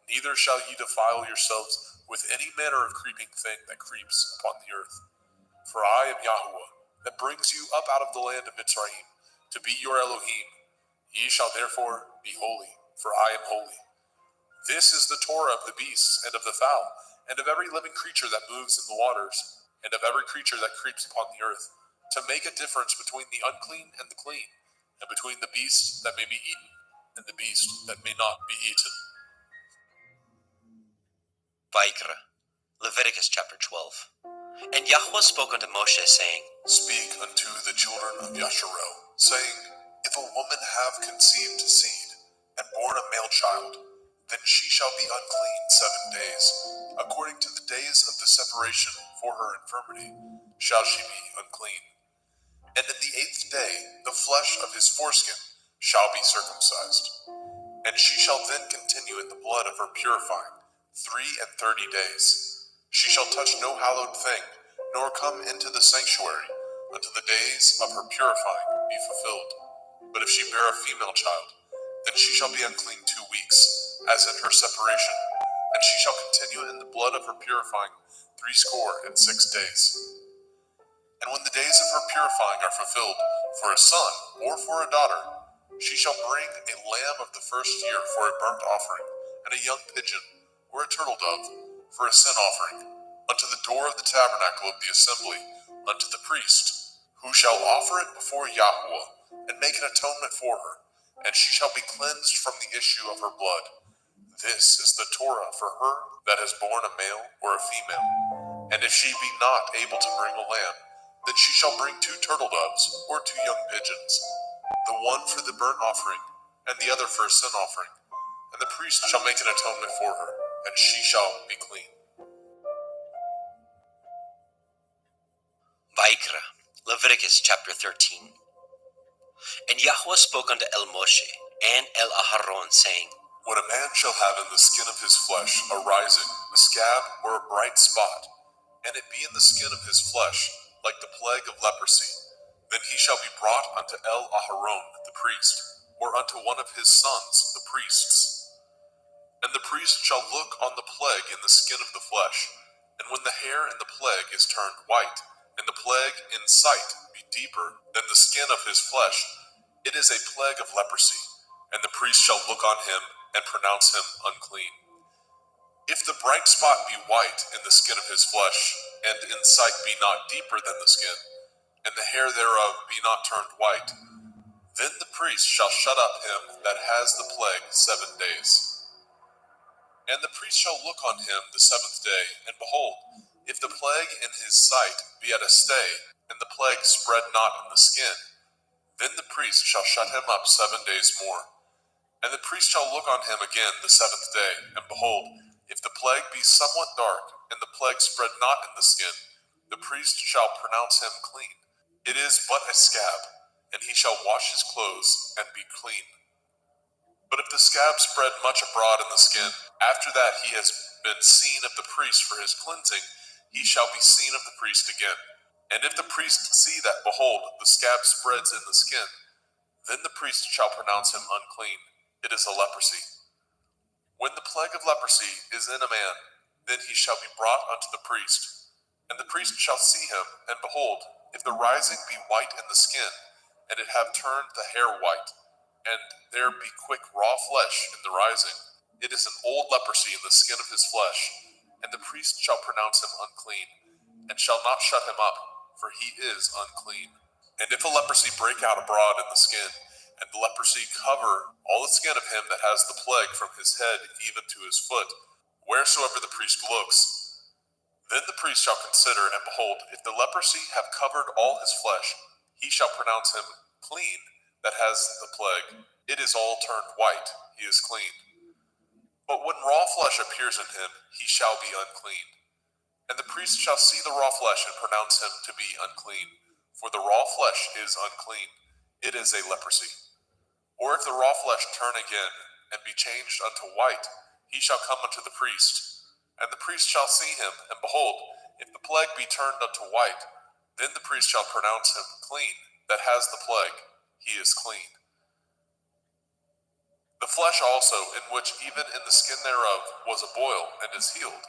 Neither shall ye defile yourselves with any manner of creeping thing that creeps upon the earth. For I am Yahuwah, that brings you up out of the land of Mitzrayim, to be your Elohim. Ye shall therefore be holy, for I am holy. This is the Torah of the beasts, and of the fowl, and of every living creature that moves in the waters, and of every creature that creeps upon the earth, to make a difference between the unclean and the clean, and between the beast that may be eaten, and the beast that may not be eaten. Vaikra, Leviticus chapter 12. And Yahweh spoke unto Moshe, saying, Speak unto the children of Yasharel, saying, If a woman have conceived seed, and born a male child, then she shall be unclean 7 days. According to the days of the separation for her infirmity, shall she be unclean. And in the 8th day, the flesh of his foreskin shall be circumcised. And she shall then continue in the blood of her purifying 33 days. She shall touch no hallowed thing, nor come into the sanctuary, until the days of her purifying be fulfilled. But if she bear a female child, then she shall be unclean 2 weeks, as in her separation, and she shall continue in the blood of her purifying 66 days. And when the days of her purifying are fulfilled, for a son or for a daughter, she shall bring a lamb of the first year for a burnt offering, and a young pigeon or a turtle dove for a sin offering, unto the door of the tabernacle of the assembly, unto the priest, who shall offer it before Yahuwah, and make an atonement for her, and she shall be cleansed from the issue of her blood. This is the Torah for her that has borne a male or a female. And if she be not able to bring a lamb, then she shall bring 2 turtle doves or 2 young pigeons, the one for the burnt offering, and the other for a sin offering. And the priest shall make an atonement for her, and she shall be clean. Vaikra, Leviticus chapter 13. And Yahweh spoke unto El Moshe and El Aharon, saying, When a man shall have in the skin of his flesh a rising, a scab, or a bright spot, and it be in the skin of his flesh, like the plague of leprosy, then he shall be brought unto El Aharon the priest, or unto one of his sons the priests. And the priest shall look on the plague in the skin of the flesh, and when the hair in the plague is turned white, and the plague in sight be deeper than the skin of his flesh, it is a plague of leprosy, and the priest shall look on him and pronounce him unclean. If the bright spot be white in the skin of his flesh, and in sight be not deeper than the skin, and the hair thereof be not turned white, then the priest shall shut up him that has the plague 7 days. And the priest shall look on him the 7th day, and behold, if the plague in his sight be at a stay, and the plague spread not in the skin, then the priest shall shut him up 7 days more. And the priest shall look on him again the 7th day, and behold, if the plague be somewhat dark, and the plague spread not in the skin, the priest shall pronounce him clean. It is but a scab, and he shall wash his clothes, and be clean. But if the scab spread much abroad in the skin, after that he has been seen of the priest for his cleansing, he shall be seen of the priest again. And if the priest see that, behold, the scab spreads in the skin, then the priest shall pronounce him unclean. It is a leprosy. When the plague of leprosy is in a man, then he shall be brought unto the priest. And the priest shall see him, and behold, if the rising be white in the skin, and it have turned the hair white, and there be quick raw flesh in the rising, it is an old leprosy in the skin of his flesh, and the priest shall pronounce him unclean, and shall not shut him up, for he is unclean. And if a leprosy break out abroad in the skin, and the leprosy cover all the skin of him that has the plague from his head even to his foot, wheresoever the priest looks, Then the priest shall consider, and behold, if the leprosy have covered all his flesh, he shall pronounce him clean that has the plague. It is all turned white, he is clean. But when raw flesh appears in him, he shall be unclean. And the priest shall see the raw flesh and pronounce him to be unclean. For the raw flesh is unclean, it is a leprosy. Or if the raw flesh turn again, and be changed unto white, he shall come unto the priest. And the priest shall see him, and behold, if the plague be turned unto white, then the priest shall pronounce him clean that has the plague, he is clean. The flesh also, in which even in the skin thereof was a boil, and is healed.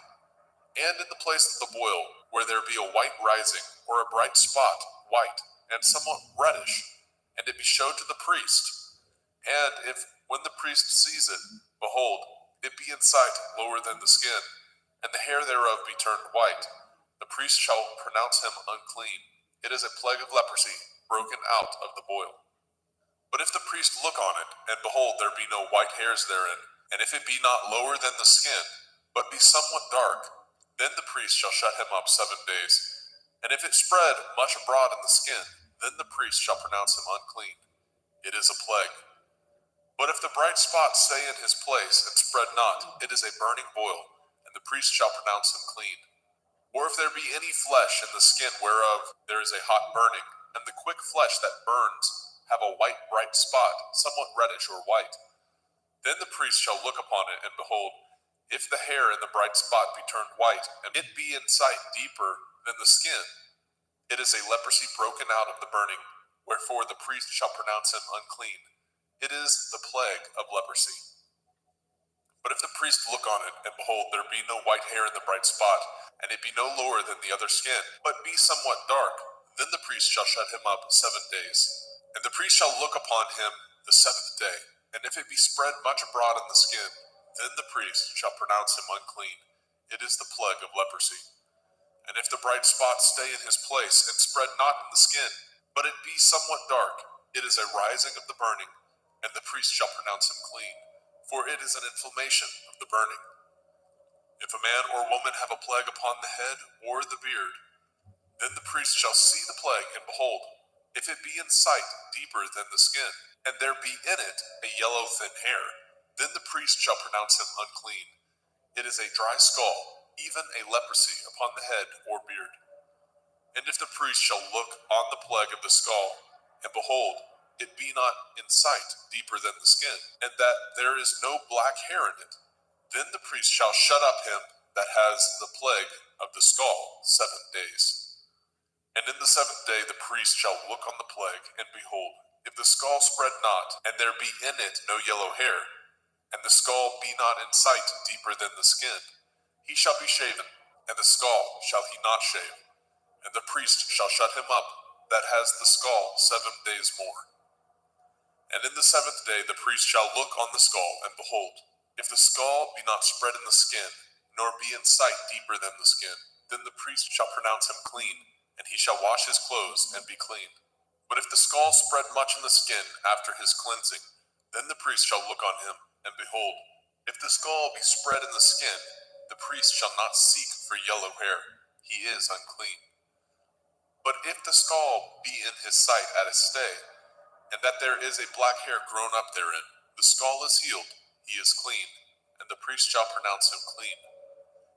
And in the place of the boil, where there be a white rising, or a bright spot, white, and somewhat reddish, and it be showed to the priest. And if, when the priest sees it, behold, it be in sight lower than the skin, and the hair thereof be turned white, the priest shall pronounce him unclean. It is a plague of leprosy, broken out of the boil. But if the priest look on it, and behold, there be no white hairs therein, and if it be not lower than the skin, but be somewhat dark, then the priest shall shut him up 7 days. And if it spread much abroad in the skin, then the priest shall pronounce him unclean. It is a plague. But if the bright spot stay in his place, and spread not, it is a burning boil, and the priest shall pronounce him clean. Or if there be any flesh in the skin whereof there is a hot burning, and the quick flesh that burns have a white bright spot, somewhat reddish or white, then the priest shall look upon it, and behold, if the hair in the bright spot be turned white, and it be in sight deeper than the skin, it is a leprosy broken out of the burning, wherefore the priest shall pronounce him unclean. It is the plague of leprosy. But if the priest look on it, and behold, there be no white hair in the bright spot, and it be no lower than the other skin, but be somewhat dark, then the priest shall shut him up 7 days. And the priest shall look upon him the 7th day, and if it be spread much abroad in the skin, then the priest shall pronounce him unclean. It is the plague of leprosy. And if the bright spot stay in his place, and spread not in the skin, but it be somewhat dark, it is a rising of the burning, and the priest shall pronounce him clean, for it is an inflammation of the burning. If a man or woman have a plague upon the head or the beard, then the priest shall see the plague, and behold, if it be in sight deeper than the skin, and there be in it a yellow thin hair, then the priest shall pronounce him unclean. It is a dry skull, even a leprosy upon the head or beard. And if the priest shall look on the plague of the skull, and behold, it be not in sight deeper than the skin, and that there is no black hair in it, then the priest shall shut up him that has the plague of the skull 7 days. And in the 7th day the priest shall look on the plague, and behold, if the skull spread not, and there be in it no yellow hair, and the skull be not in sight deeper than the skin, he shall be shaven, and the skull shall he not shave, and the priest shall shut him up that has the skull 7 days more. And in the 7th day the priest shall look on the skull, and behold, if the skull be not spread in the skin, nor be in sight deeper than the skin, then the priest shall pronounce him clean, and he shall wash his clothes and be clean. But if the skull spread much in the skin after his cleansing, then the priest shall look on him, and behold, if the skull be spread in the skin, the priest shall not seek for yellow hair, he is unclean. But if the skull be in his sight at a stay, and that there is a black hair grown up therein, the skull is healed, he is clean, and the priest shall pronounce him clean.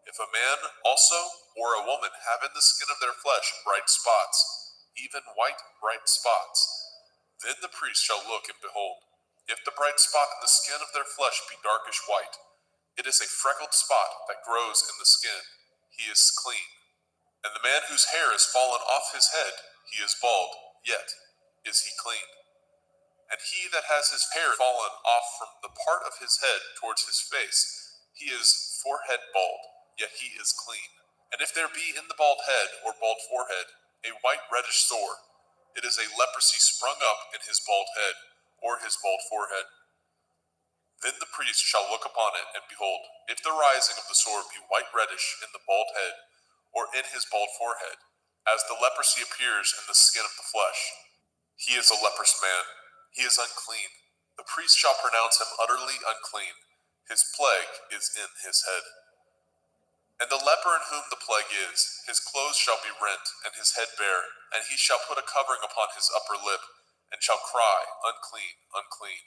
If a man also or a woman have in the skin of their flesh bright spots, even white bright spots, then the priest shall look, and behold, if the bright spot in the skin of their flesh be darkish white, it is a freckled spot that grows in the skin, he is clean. And the man whose hair is fallen off his head, he is bald, yet is he clean. And he that has his hair fallen off from the part of his head towards his face, he is forehead bald, yet he is clean. And if there be in the bald head or bald forehead a white reddish sore, it is a leprosy sprung up in his bald head or his bald forehead. Then the priest shall look upon it, and behold, if the rising of the sore be white reddish in the bald head or in his bald forehead, as the leprosy appears in the skin of the flesh, he is a leprous man, he is unclean. The priest shall pronounce him utterly unclean. His plague is in his head. And the leper in whom the plague is, his clothes shall be rent, and his head bare, and he shall put a covering upon his upper lip, and shall cry, Unclean, unclean.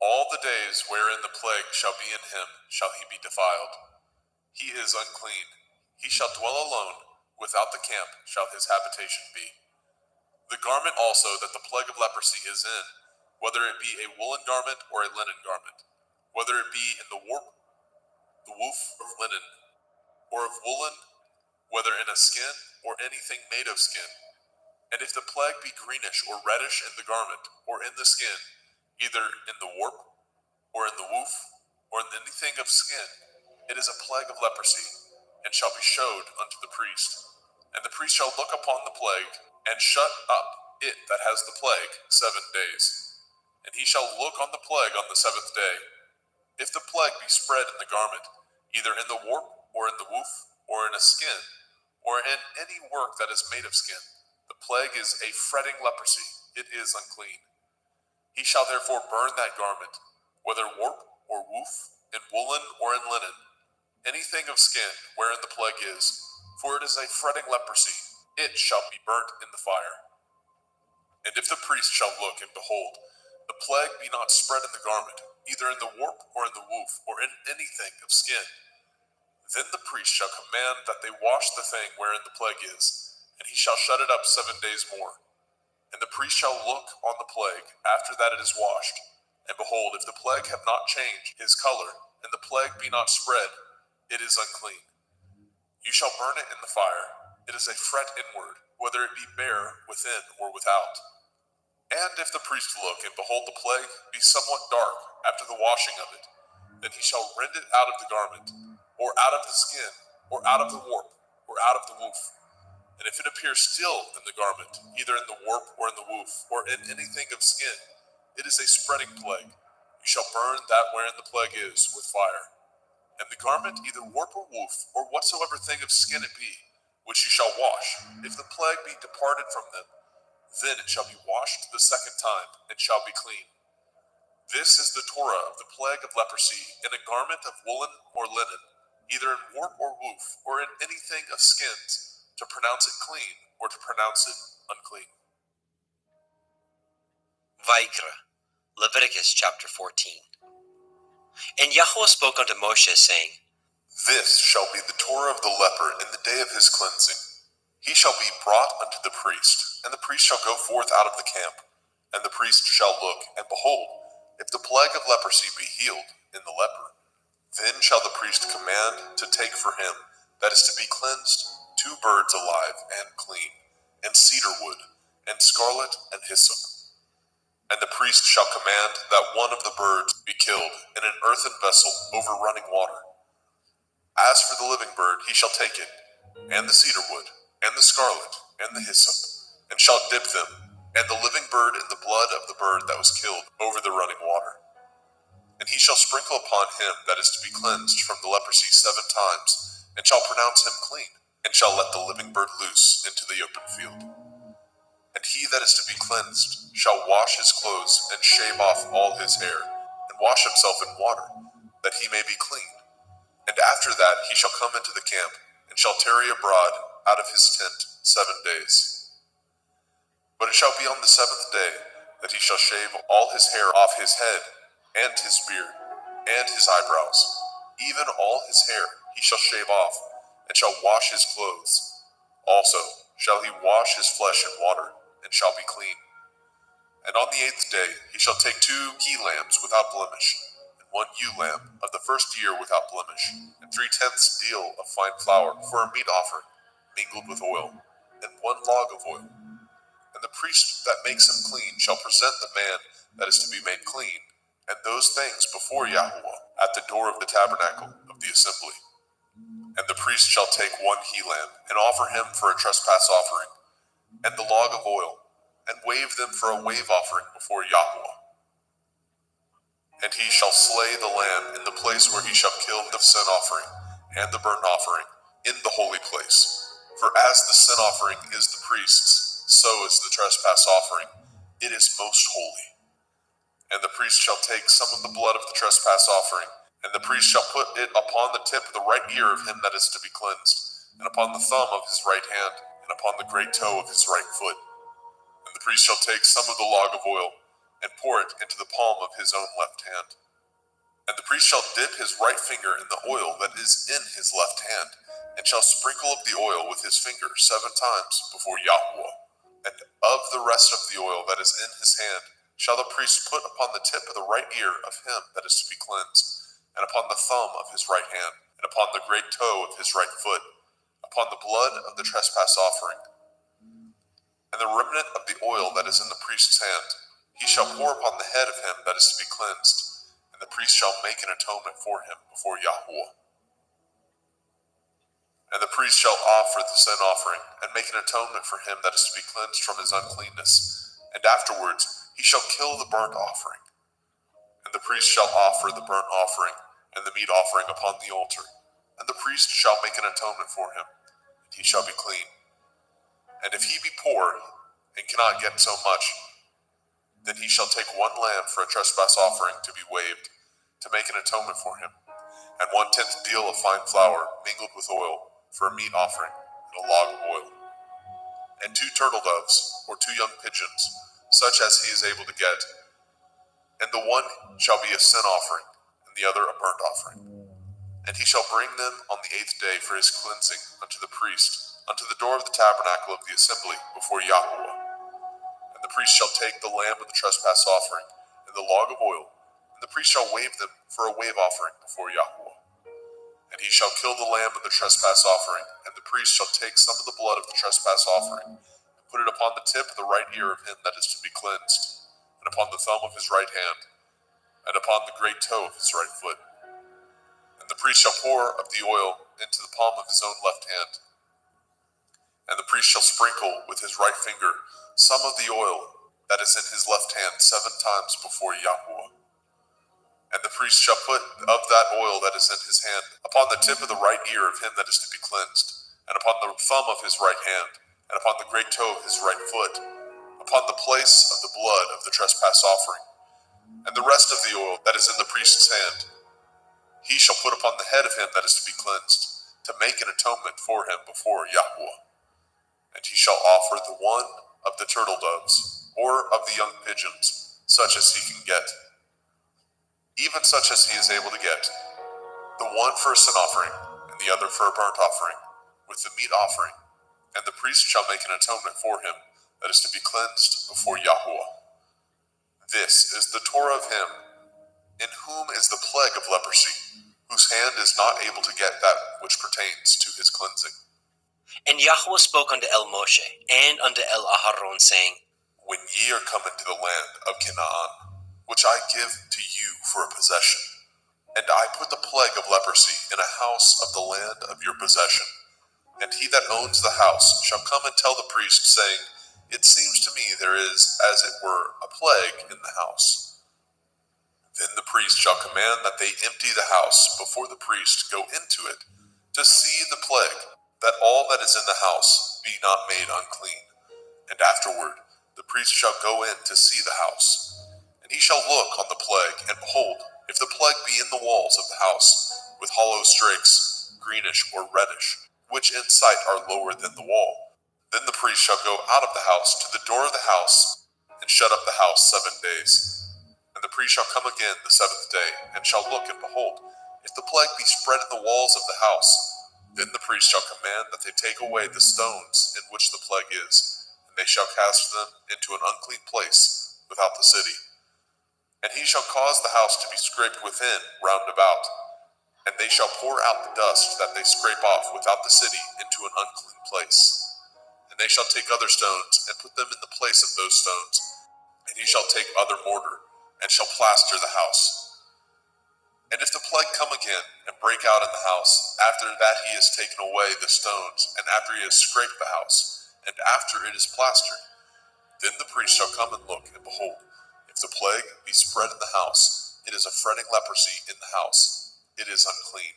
All the days wherein the plague shall be in him shall he be defiled. He is unclean. He shall dwell alone, without the camp shall his habitation be. The garment also that the plague of leprosy is in, whether it be a woolen garment or a linen garment, whether it be in the warp, the woof of linen, or of woolen, whether in a skin or anything made of skin. And if the plague be greenish or reddish in the garment or in the skin, either in the warp or in the woof or in anything of skin, it is a plague of leprosy, and shall be showed unto the priest. And the priest shall look upon the plague, and shut up it that has the plague 7 days. And he shall look on the plague on the 7th day. If the plague be spread in the garment, either in the warp or in the woof or in a skin, or in any work that is made of skin, the plague is a fretting leprosy, it is unclean. He shall therefore burn that garment, whether warp or woof, in woolen or in linen, anything of skin wherein the plague is, for it is a fretting leprosy, it shall be burnt in the fire. And if the priest shall look, and behold, the plague be not spread in the garment, either in the warp or in the woof, or in anything of skin, then the priest shall command that they wash the thing wherein the plague is, and he shall shut it up 7 days more. And the priest shall look on the plague after that it is washed, and behold, if the plague have not changed his color, and the plague be not spread, it is unclean. You shall burn it in the fire. It is a fret inward, whether it be bare within or without. And if the priest look, and behold, the plague be somewhat dark after the washing of it, then he shall rend it out of the garment, or out of the skin, or out of the warp, or out of the woof. And if it appear still in the garment, either in the warp or in the woof, or in anything of skin, it is a spreading plague. You shall burn that wherein the plague is with fire. And the garment, either warp or woof, or whatsoever thing of skin it be, which you shall wash, if the plague be departed from them, then it shall be washed the 2nd time, and shall be clean. This is the Torah of the plague of leprosy, in a garment of woolen or linen, either in warp or woof, or in anything of skins, to pronounce it clean, or to pronounce it unclean. Vaikra, Leviticus chapter 14. And Yahweh spoke unto Moshe, saying, This shall be the Torah of the leper in the day of his cleansing. He shall be brought unto the priest, and the priest shall go forth out of the camp. And the priest shall look, and behold, if the plague of leprosy be healed in the leper, then shall the priest command to take for him that is to be cleansed 2 birds alive and clean, and cedar wood, and scarlet and hyssop. And the priest shall command that one of the birds be killed in an earthen vessel over running water. As for the living bird, he shall take it, and the cedar wood, and the scarlet, and the hyssop, and shall dip them, and the living bird in the blood of the bird that was killed over the running water. And he shall sprinkle upon him that is to be cleansed from the leprosy 7 times, and shall pronounce him clean, and shall let the living bird loose into the open field. And he that is to be cleansed shall wash his clothes, and shave off all his hair, and wash himself in water, that he may be clean. And after that he shall come into the camp, and shall tarry abroad out of his tent 7 days. But it shall be on the 7th day that he shall shave all his hair off his head, and his beard, and his eyebrows, even all his hair he shall shave off, and shall wash his clothes. Also shall he wash his flesh in water, and shall be clean. And on the 8th day he shall take 2 he-lambs without blemish, and 1 ewe lamb of the 1st year without blemish, and 3/10 deal of fine flour for a meat offering, mingled with oil, and 1 log of oil. And the priest that makes him clean shall present the man that is to be made clean, and those things before Yahweh at the door of the tabernacle of the assembly. And the priest shall take 1 he-lamb, and offer him for a trespass offering, and the log of oil, and wave them for a wave offering before Yahweh. And he shall slay the lamb in the place where he shall kill the sin offering and the burnt offering in the holy place. For as the sin offering is the priest's, so is the trespass offering. It is most holy. And the priest shall take some of the blood of the trespass offering, And the priest shall put it upon the tip of the right ear of him that is to be cleansed, and upon the thumb of his right hand, and upon the great toe of his right foot. And the priest shall take some of the log of oil, and pour it into the palm of his own left hand. And the priest shall dip his right finger in the oil that is in his left hand, and shall sprinkle of the oil with his finger 7 times before Yahweh. And of the rest of the oil that is in his hand shall the priest put upon the tip of the right ear of him that is to be cleansed, and upon the thumb of his right hand, and upon the great toe of his right foot, upon the blood of the trespass offering. And the remnant of the oil that is in the priest's hand he shall pour upon the head of him that is to be cleansed, and the priest shall make an atonement for him before Yahweh. And the priest shall offer the sin offering, and make an atonement for him that is to be cleansed from his uncleanness, and afterwards he shall kill the burnt offering. And the priest shall offer the burnt offering and the meat offering upon the altar, and the priest shall make an atonement for him, and he shall be clean. And if he be poor, and cannot get so much, then he shall take 1 lamb for a trespass offering to be waved, to make an atonement for him, and 1/10 deal of fine flour mingled with oil for a meat offering, and a log of oil, and 2 turtle doves, or 2 young pigeons, such as he is able to get, and the one shall be a sin offering, and the other a burnt offering. And he shall bring them on the 8th day for his cleansing unto the priest, unto the door of the tabernacle of the assembly before Yahweh. And the priest shall take the lamb of the trespass offering, and the log of oil, and the priest shall wave them for a wave offering before Yahweh. And he shall kill the lamb of the trespass offering, and the priest shall take some of the blood of the trespass offering, and put it upon the tip of the right ear of him that is to be cleansed, and upon the thumb of his right hand, and upon the great toe of his right foot. And the priest shall pour of the oil into the palm of his own left hand. And the priest shall sprinkle with his right finger some of the oil that is in his left hand 7 times before Yahweh. And the priest shall put of that oil that is in his hand upon the tip of the right ear of him that is to be cleansed, and upon the thumb of his right hand, and upon the great toe of his right foot, upon the place of the blood of the trespass offering. And the rest of the oil that is in the priest's hand he shall put upon the head of him that is to be cleansed, to make an atonement for him before Yahweh. And he shall offer the one of the turtle doves, or of the young pigeons, such as he can get, even such as he is able to get, the one for a sin offering, and the other for a burnt offering, with the meat offering. And the priest shall make an atonement for him that is to be cleansed before Yahweh. This is the Torah of him in whom is the plague of leprosy, whose hand is not able to get that which pertains to his cleansing. And Yahweh spoke unto El Moshe, and unto El Aharon, saying, When ye are come into the land of Canaan, which I give to you for a possession, and I put the plague of leprosy in a house of the land of your possession, and he that owns the house shall come and tell the priest, saying, It seems to me there is, as it were, a plague in the house. Then the priest shall command that they empty the house before the priest go into it, to see the plague, that all that is in the house be not made unclean. And afterward the priest shall go in to see the house. And he shall look on the plague, and behold, if the plague be in the walls of the house, with hollow strakes, greenish or reddish, which in sight are lower than the wall, then the priest shall go out of the house to the door of the house, and shut up the house 7 days. And the priest shall come again the 7th day, and shall look, and behold, if the plague be spread in the walls of the house, then the priest shall command that they take away the stones in which the plague is, and they shall cast them into an unclean place without the city. And he shall cause the house to be scraped within round about, and they shall pour out the dust that they scrape off without the city into an unclean place. And they shall take other stones, and put them in the place of those stones. And he shall take other mortar, and shall plaster the house. And if the plague come again, and break out in the house, after that he has taken away the stones, and after he has scraped the house, and after it is plastered, then the priest shall come and look, and behold, if the plague be spread in the house, it is a fretting leprosy in the house, it is unclean.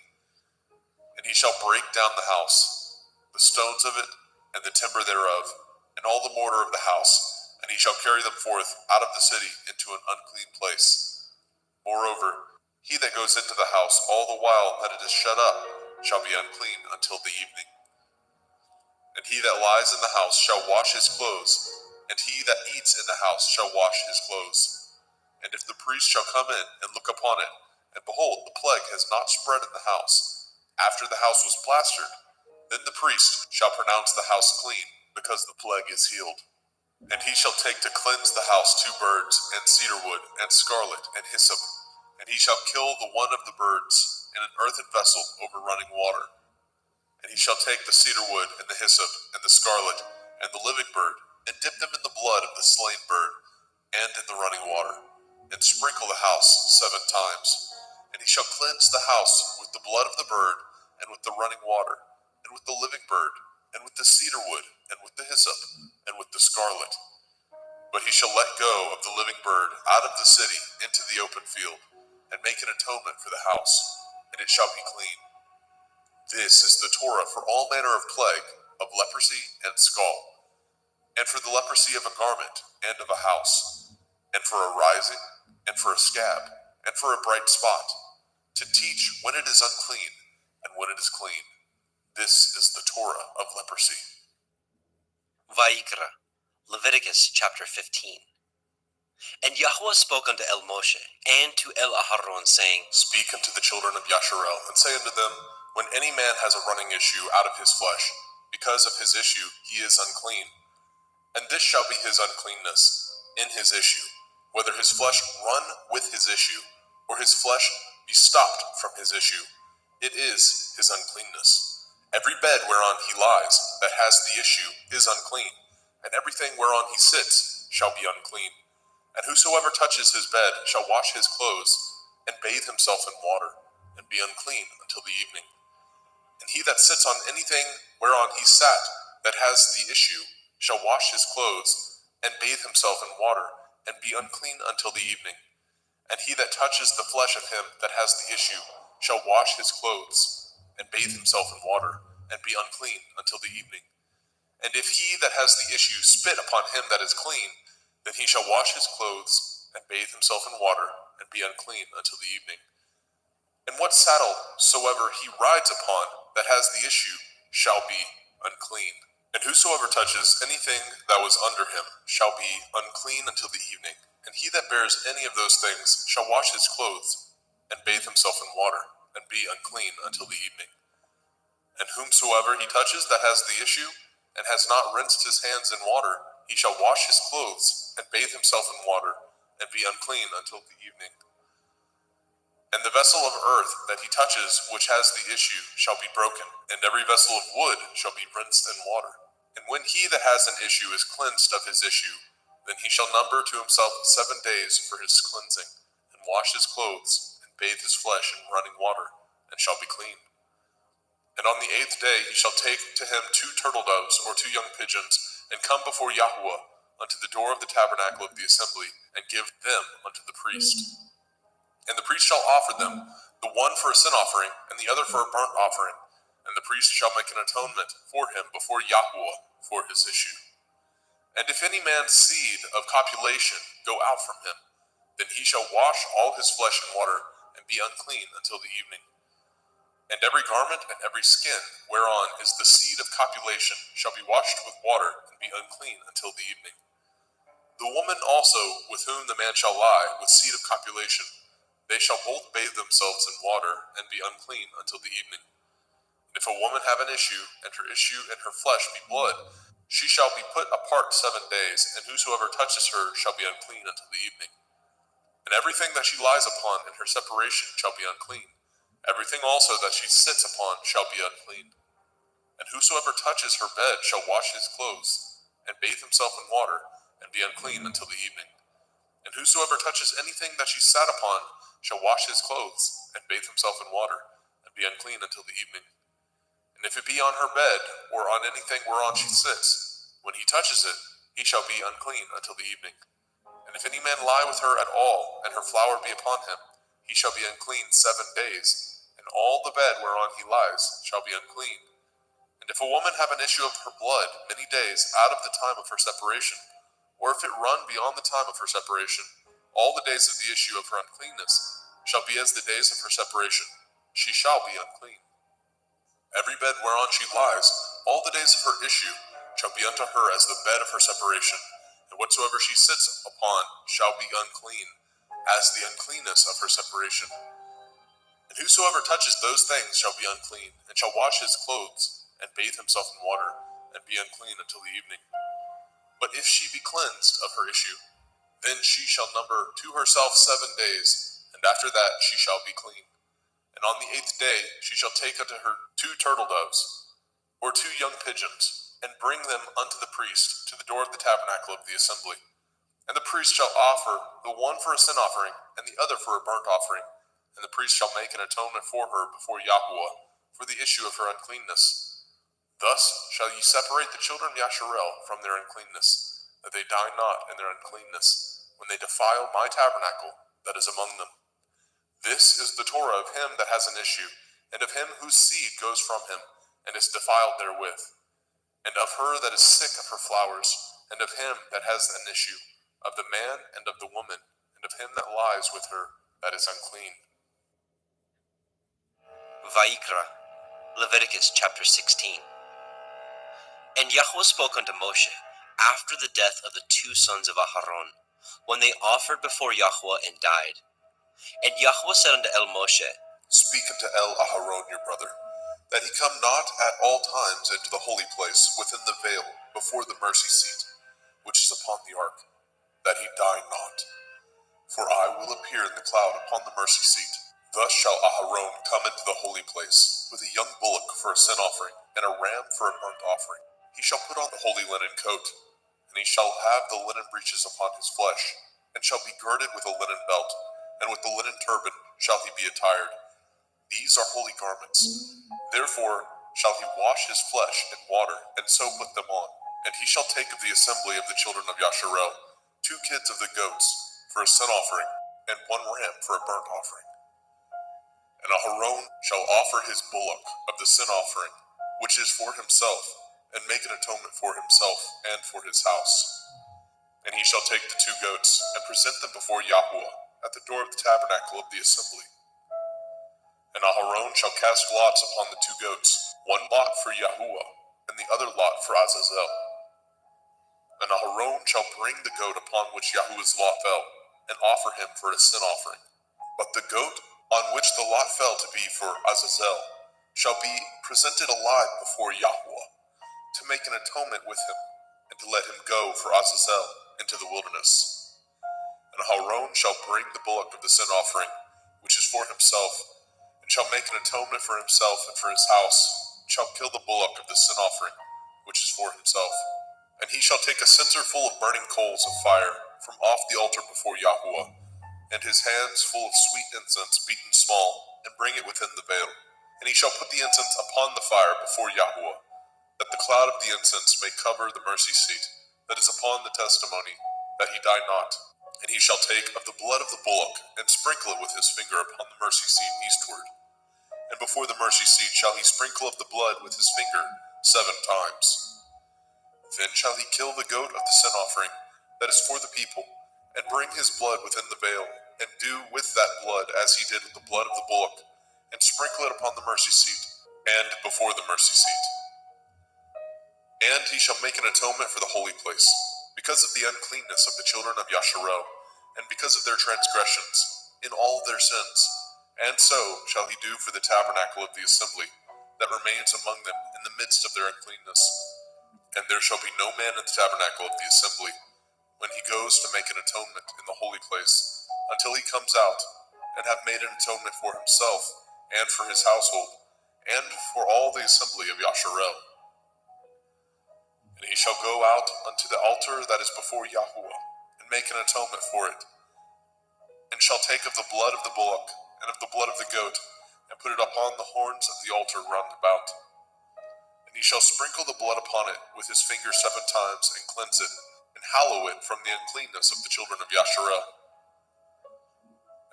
And he shall break down the house, the stones of it, and the timber thereof, and all the mortar of the house, and he shall carry them forth out of the city into an unclean place. Moreover, He that goes into the house all the while that it is shut up shall be unclean until the evening. And he that lies in the house shall wash his clothes, and he that eats in the house shall wash his clothes. And if the priest shall come in and look upon it, and behold, the plague has not spread in the house, after the house was plastered, then the priest shall pronounce the house clean, because the plague is healed. And he shall take to cleanse the house 2 birds, and cedar wood, and scarlet, and hyssop. And he shall kill the one of the birds in an earthen vessel over running water. And he shall take the cedar wood, and the hyssop, and the scarlet, and the living bird, and dip them in the blood of the slain bird, and in the running water, and sprinkle the house 7 times. And he shall cleanse the house with the blood of the bird, and with the running water, and with the living bird, and with the cedar wood, and with the hyssop, and with the scarlet. But he shall let go of the living bird out of the city into the open field, and make an atonement for the house, and it shall be clean. This is the Torah for all manner of plague, of leprosy and scald, and for the leprosy of a garment, and of a house, and for a rising, and for a scab, and for a bright spot, to teach when it is unclean, and when it is clean. This is the Torah of leprosy. Vayikra, Leviticus chapter 15. And Yahweh spoke unto El Moshe, and to El Aharon, saying, Speak unto the children of Yasharel, and say unto them, when any man has a running issue out of his flesh, because of his issue he is unclean. And this shall be his uncleanness in his issue, whether his flesh run with his issue, or his flesh be stopped from his issue. It is his uncleanness. Every bed whereon he lies that has the issue is unclean, and everything whereon he sits shall be unclean. And whosoever touches his bed shall wash his clothes, and bathe himself in water, and be unclean until the evening. And he that sits on anything whereon he sat that has the issue shall wash his clothes, and bathe himself in water, and be unclean until the evening. And he that touches the flesh of him that has the issue shall wash his clothes, and bathe himself in water, and be unclean until the evening. And if he that has the issue spit upon him that is clean, then he shall wash his clothes, and bathe himself in water, and be unclean until the evening. And what saddle soever he rides upon that has the issue shall be unclean. And whosoever touches anything that was under him shall be unclean until the evening. And he that bears any of those things shall wash his clothes, and bathe himself in water, and be unclean until the evening. And whomsoever he touches that has the issue, and has not rinsed his hands in water, he shall wash his clothes, and bathe himself in water, and be unclean until the evening. And the vessel of earth that he touches which has the issue shall be broken, and every vessel of wood shall be rinsed in water. And when he that has an issue is cleansed of his issue, then he shall number to himself 7 days for his cleansing, and wash his clothes, and bathe his flesh in running water, and shall be clean. And on the 8th day he shall take to him 2 turtle doves or 2 young pigeons, and come before Yahweh unto the door of the tabernacle of the assembly, and give them unto the priest. And the priest shall offer them, the one for a sin offering, and the other for a burnt offering. And the priest shall make an atonement for him before Yahweh for his issue. And if any man's seed of copulation go out from him, then he shall wash all his flesh in water, and be unclean until the evening. And every garment and every skin whereon is the seed of copulation shall be washed with water, and be unclean until the evening. The woman also with whom the man shall lie with seed of copulation, they shall both bathe themselves in water, and be unclean until the evening. And if a woman have an issue, and her issue and her flesh be blood, she shall be put apart 7 days, and whosoever touches her shall be unclean until the evening. And everything that she lies upon in her separation shall be unclean. Everything also that she sits upon shall be unclean. And whosoever touches her bed shall wash his clothes, and bathe himself in water, and be unclean until the evening. And whosoever touches anything that she sat upon shall wash his clothes, and bathe himself in water, and be unclean until the evening. And if it be on her bed, or on anything whereon she sits, when he touches it, he shall be unclean until the evening. And if any man lie with her at all, and her flower be upon him, he shall be unclean 7 days, and all the bed whereon he lies shall be unclean. And if a woman have an issue of her blood many days out of the time of her separation, or if it run beyond the time of her separation, all the days of the issue of her uncleanness, shall be as the days of her separation. She shall be unclean. Every bed whereon she lies, all the days of her issue, shall be unto her as the bed of her separation. And whatsoever she sits upon shall be unclean, as the uncleanness of her separation. And whosoever touches those things shall be unclean, and shall wash his clothes, and bathe himself in water, and be unclean until the evening. But if she be cleansed of her issue, then she shall number to herself 7 days, and after that she shall be clean. And on the 8th day she shall take unto her 2 turtle doves, or 2 young pigeons, and bring them unto the priest to the door of the tabernacle of the assembly. And the priest shall offer the one for a sin offering, and the other for a burnt offering. And the priest shall make an atonement for her before Yahweh, for the issue of her uncleanness. Thus shall ye separate the children of Yasharel from their uncleanness, that they die not in their uncleanness, when they defile my tabernacle that is among them. This is the Torah of him that has an issue, and of him whose seed goes from him, and is defiled therewith, and of her that is sick of her flowers, and of him that has an issue, of the man and of the woman, and of him that lies with her that is unclean. Vayikra, Leviticus chapter 16. And Yahweh spoke unto Moshe after the death of the 2 sons of Aharon, when they offered before Yahweh and died. And Yahweh said unto El Moshe, Speak unto El Aharon your brother, that he come not at all times into the holy place within the veil before the mercy seat, which is upon the ark, that he die not. For I will appear in the cloud upon the mercy seat. Thus shall Aharon come into the holy place, with a young bullock for a sin offering, and a ram for a burnt offering. He shall put on the holy linen coat, and he shall have the linen breeches upon his flesh, and shall be girded with a linen belt, and with the linen turban shall he be attired. These are holy garments. Therefore shall he wash his flesh in water, and so put them on. And he shall take of the assembly of the children of Yasharel 2 kids of the goats for a sin offering, and 1 ram for a burnt offering. And Aharon shall offer his bullock of the sin offering, which is for himself, and make an atonement for himself and for his house. And he shall take the 2 goats, and present them before Yahweh at the door of the tabernacle of the assembly. And Aharon shall cast lots upon the 2 goats, 1 lot for Yahuwah, and the other lot for Azazel. And Aharon shall bring the goat upon which Yahuwah's lot fell, and offer him for a sin offering. But the goat on which the lot fell to be for Azazel shall be presented alive before Yahweh, to make an atonement with him, and to let him go for Azazel into the wilderness. And Aharon shall bring the bullock of the sin offering, which is for himself, and shall make an atonement for himself and for his house, and shall kill the bullock of the sin offering, which is for himself. And he shall take a censer full of burning coals of fire from off the altar before Yahweh, and his hands full of sweet incense beaten small, and bring it within the veil. And he shall put the incense upon the fire before Yahweh, that the cloud of the incense may cover the mercy seat that is upon the testimony, that he die not. And he shall take of the blood of the bullock, and sprinkle it with his finger upon the mercy seat eastward. And before the mercy seat shall he sprinkle of the blood with his finger 7 times. Then shall he kill the goat of the sin offering that is for the people, and bring his blood within the veil, and do with that blood as he did with the blood of the bullock, and sprinkle it upon the mercy seat, and before the mercy seat. And he shall make an atonement for the holy place, because of the uncleanness of the children of Yasharel, and because of their transgressions, in all their sins. And so shall he do for the tabernacle of the assembly, that remains among them in the midst of their uncleanness. And there shall be no man in the tabernacle of the assembly, when he goes to make an atonement in the holy place, until he comes out, and have made an atonement for himself, and for his household, and for all the assembly of Yasharel. And he shall go out unto the altar that is before Yahweh, and make an atonement for it, and shall take of the blood of the bullock, and of the blood of the goat, and put it upon the horns of the altar round about. And he shall sprinkle the blood upon it with his finger 7 times, and cleanse it, and hallow it from the uncleanness of the children of Yasharel.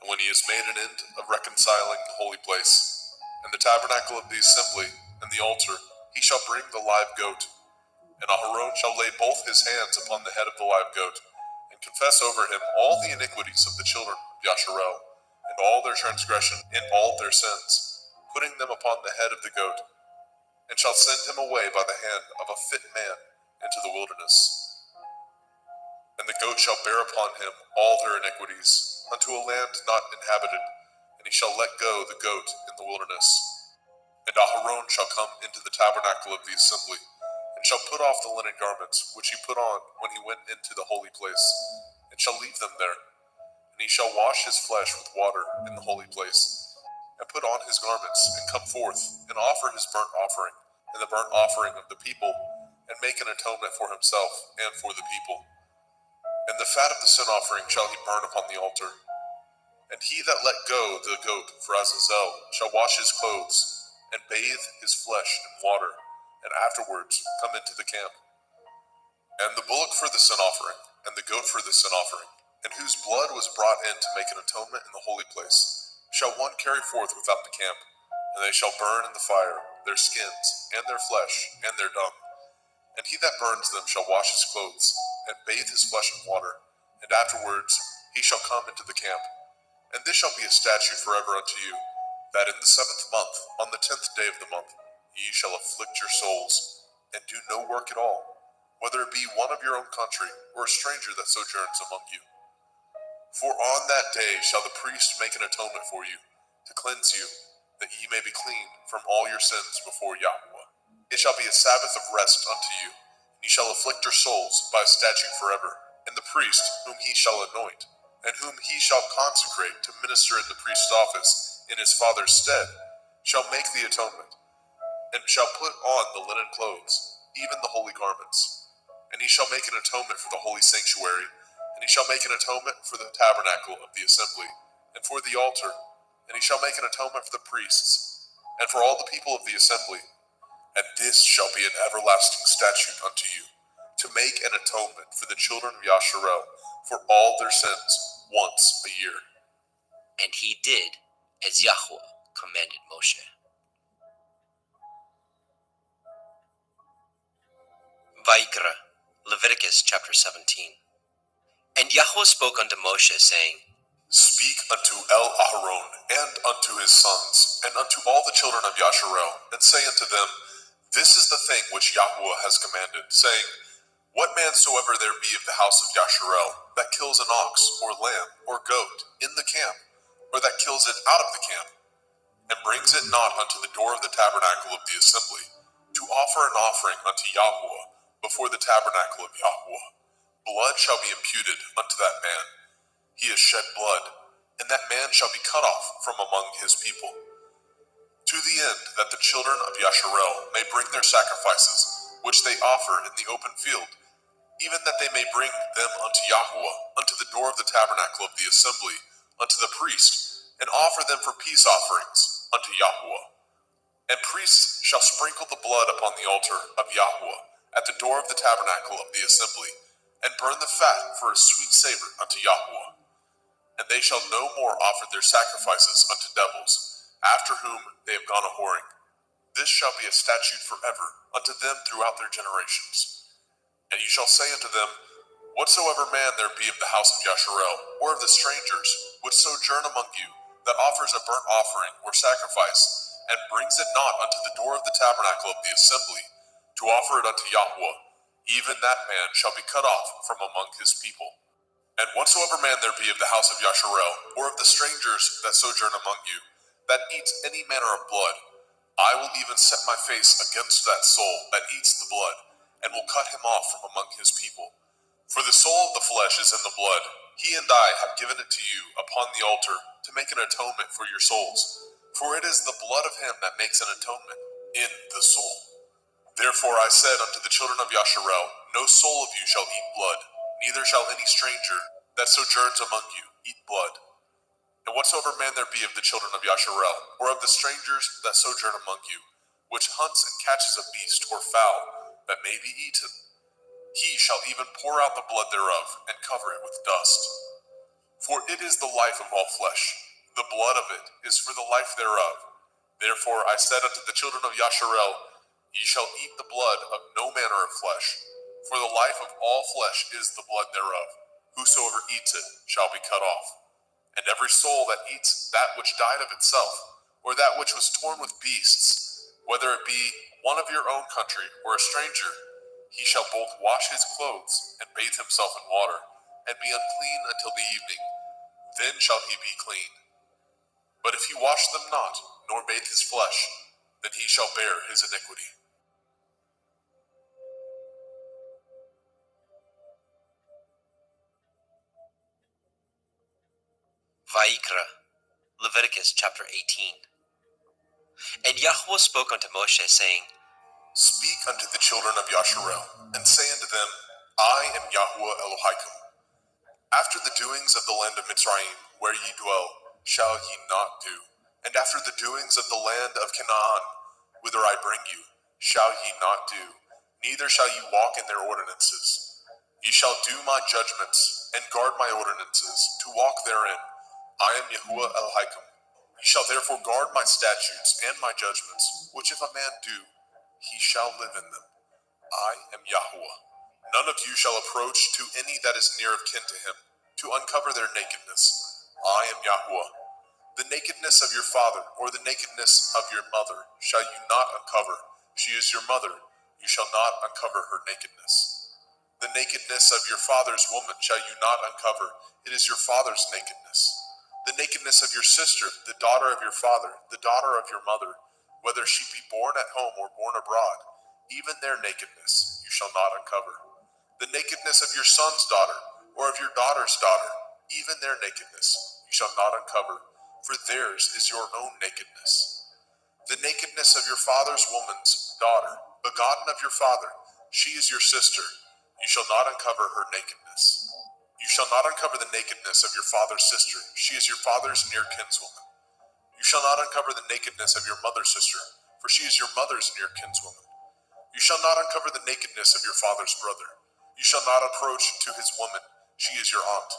And when he has made an end of reconciling the holy place, and the tabernacle of the assembly, and the altar, he shall bring the live goat. And Aharon shall lay both his hands upon the head of the live goat, and confess over him all the iniquities of the children of Yasharel, and all their transgression in all their sins, putting them upon the head of the goat, and shall send him away by the hand of a fit man into the wilderness. And the goat shall bear upon him all their iniquities, unto a land not inhabited, and he shall let go the goat in the wilderness. And Aharon shall come into the tabernacle of the assembly, and shall put off the linen garments which he put on when he went into the holy place, and shall leave them there. And he shall wash his flesh with water in the holy place, and put on his garments, and come forth, and offer his burnt offering, and the burnt offering of the people, and make an atonement for himself and for the people. And the fat of the sin offering shall he burn upon the altar. And he that let go the goat for Azazel shall wash his clothes, and bathe his flesh in water, and afterwards come into the camp. And the bullock for the sin offering, and the goat for the sin offering, and whose blood was brought in to make an atonement in the holy place, shall one carry forth without the camp, and they shall burn in the fire their skins, and their flesh, and their dung. And he that burns them shall wash his clothes, and bathe his flesh in water, and afterwards he shall come into the camp. And this shall be a statute forever unto you, that in the 7th month, on the 10th day of the month, ye shall afflict your souls, and do no work at all, whether it be one of your own country, or a stranger that sojourns among you. For on that day shall the priest make an atonement for you, to cleanse you, that ye may be clean from all your sins before Yahweh. It shall be a Sabbath of rest unto you, and ye shall afflict your souls by a statute forever. And the priest, whom he shall anoint, and whom he shall consecrate to minister in the priest's office in his father's stead, shall make the atonement, and shall put on the linen clothes, even the holy garments. And he shall make an atonement for the holy sanctuary, and he shall make an atonement for the tabernacle of the assembly, and for the altar, and he shall make an atonement for the priests, and for all the people of the assembly. And this shall be an everlasting statute unto you, to make an atonement for the children of Yasharel for all their sins once a year. And he did as Yahweh commanded Moshe. Vayikra, Leviticus chapter 17. And Yahweh spoke unto Moshe, saying, Speak unto Aharon, and unto his sons, and unto all the children of Yasharel, and say unto them, This is the thing which Yahweh has commanded, saying, What man soever there be of the house of Yasharel, that kills an ox, or lamb, or goat, in the camp, or that kills it out of the camp, and brings it not unto the door of the tabernacle of the assembly, to offer an offering unto Yahweh before the tabernacle of Yahweh, blood shall be imputed unto that man. He has shed blood, and that man shall be cut off from among his people. To the end that the children of Yasharel may bring their sacrifices, which they offer in the open field, even that they may bring them unto Yahweh, unto the door of the tabernacle of the assembly, unto the priest, and offer them for peace offerings unto Yahweh. And priests shall sprinkle the blood upon the altar of Yahweh at the door of the tabernacle of the assembly, and burn the fat for a sweet savor unto Yahweh. And they shall no more offer their sacrifices unto devils, after whom they have gone a whoring. This shall be a statute forever unto them throughout their generations. And you shall say unto them, Whatsoever man there be of the house of Yasharel, or of the strangers, which sojourn among you, that offers a burnt offering or sacrifice, and brings it not unto the door of the tabernacle of the assembly, to offer it unto Yahweh, even that man shall be cut off from among his people. And whatsoever man there be of the house of Yasharel, or of the strangers that sojourn among you, that eats any manner of blood, I will even set my face against that soul that eats the blood, and will cut him off from among his people. For the soul of the flesh is in the blood. He and I have given it to you upon the altar to make an atonement for your souls. For it is the blood of him that makes an atonement in the soul. Therefore I said unto the children of Yasharel, No soul of you shall eat blood, neither shall any stranger that sojourns among you eat blood. And whatsoever man there be of the children of Yasharel, or of the strangers that sojourn among you, which hunts and catches a beast or fowl that may be eaten, he shall even pour out the blood thereof, and cover it with dust. For it is the life of all flesh, the blood of it is for the life thereof. Therefore I said unto the children of Yasharel, Ye shall eat the blood of no manner of flesh, for the life of all flesh is the blood thereof. Whosoever eats it shall be cut off. And every soul that eats that which died of itself, or that which was torn with beasts, whether it be one of your own country or a stranger, he shall both wash his clothes and bathe himself in water, and be unclean until the evening. Then shall he be clean. But if he wash them not, nor bathe his flesh, then he shall bear his iniquity. Vaikra, Leviticus chapter 18. And Yahweh spoke unto Moshe, saying, Speak unto the children of Yasharel, and say unto them, I am Yahweh Elohim. After the doings of the land of Mitzrayim, where ye dwell, shall ye not do. And after the doings of the land of Canaan, whither I bring you, shall ye not do. Neither shall ye walk in their ordinances. Ye shall do my judgments, and guard my ordinances, to walk therein. I am Yahuwah Elohim. Ye shall therefore guard my statutes and my judgments, which if a man do, he shall live in them. I am Yahuwah. None of you shall approach to any that is near of kin to him, to uncover their nakedness. I am Yahuwah. The nakedness of your father, or the nakedness of your mother, shall you not uncover. She is your mother. You shall not uncover her nakedness. The nakedness of your father's woman shall you not uncover. It is your father's nakedness. The nakedness of your sister, the daughter of your father, the daughter of your mother, whether she be born at home or born abroad, even their nakedness you shall not uncover. The nakedness of your son's daughter, or of your daughter's daughter, even their nakedness you shall not uncover, for theirs is your own nakedness. The nakedness of your father's woman's daughter, begotten of your father, she is your sister. You shall not uncover her nakedness. You shall not uncover the nakedness of your father's sister. She is your father's near kinswoman. You shall not uncover the nakedness of your mother's sister, for she is your mother's near kinswoman. You shall not uncover the nakedness of your father's brother. You shall not approach to his woman. She is your aunt.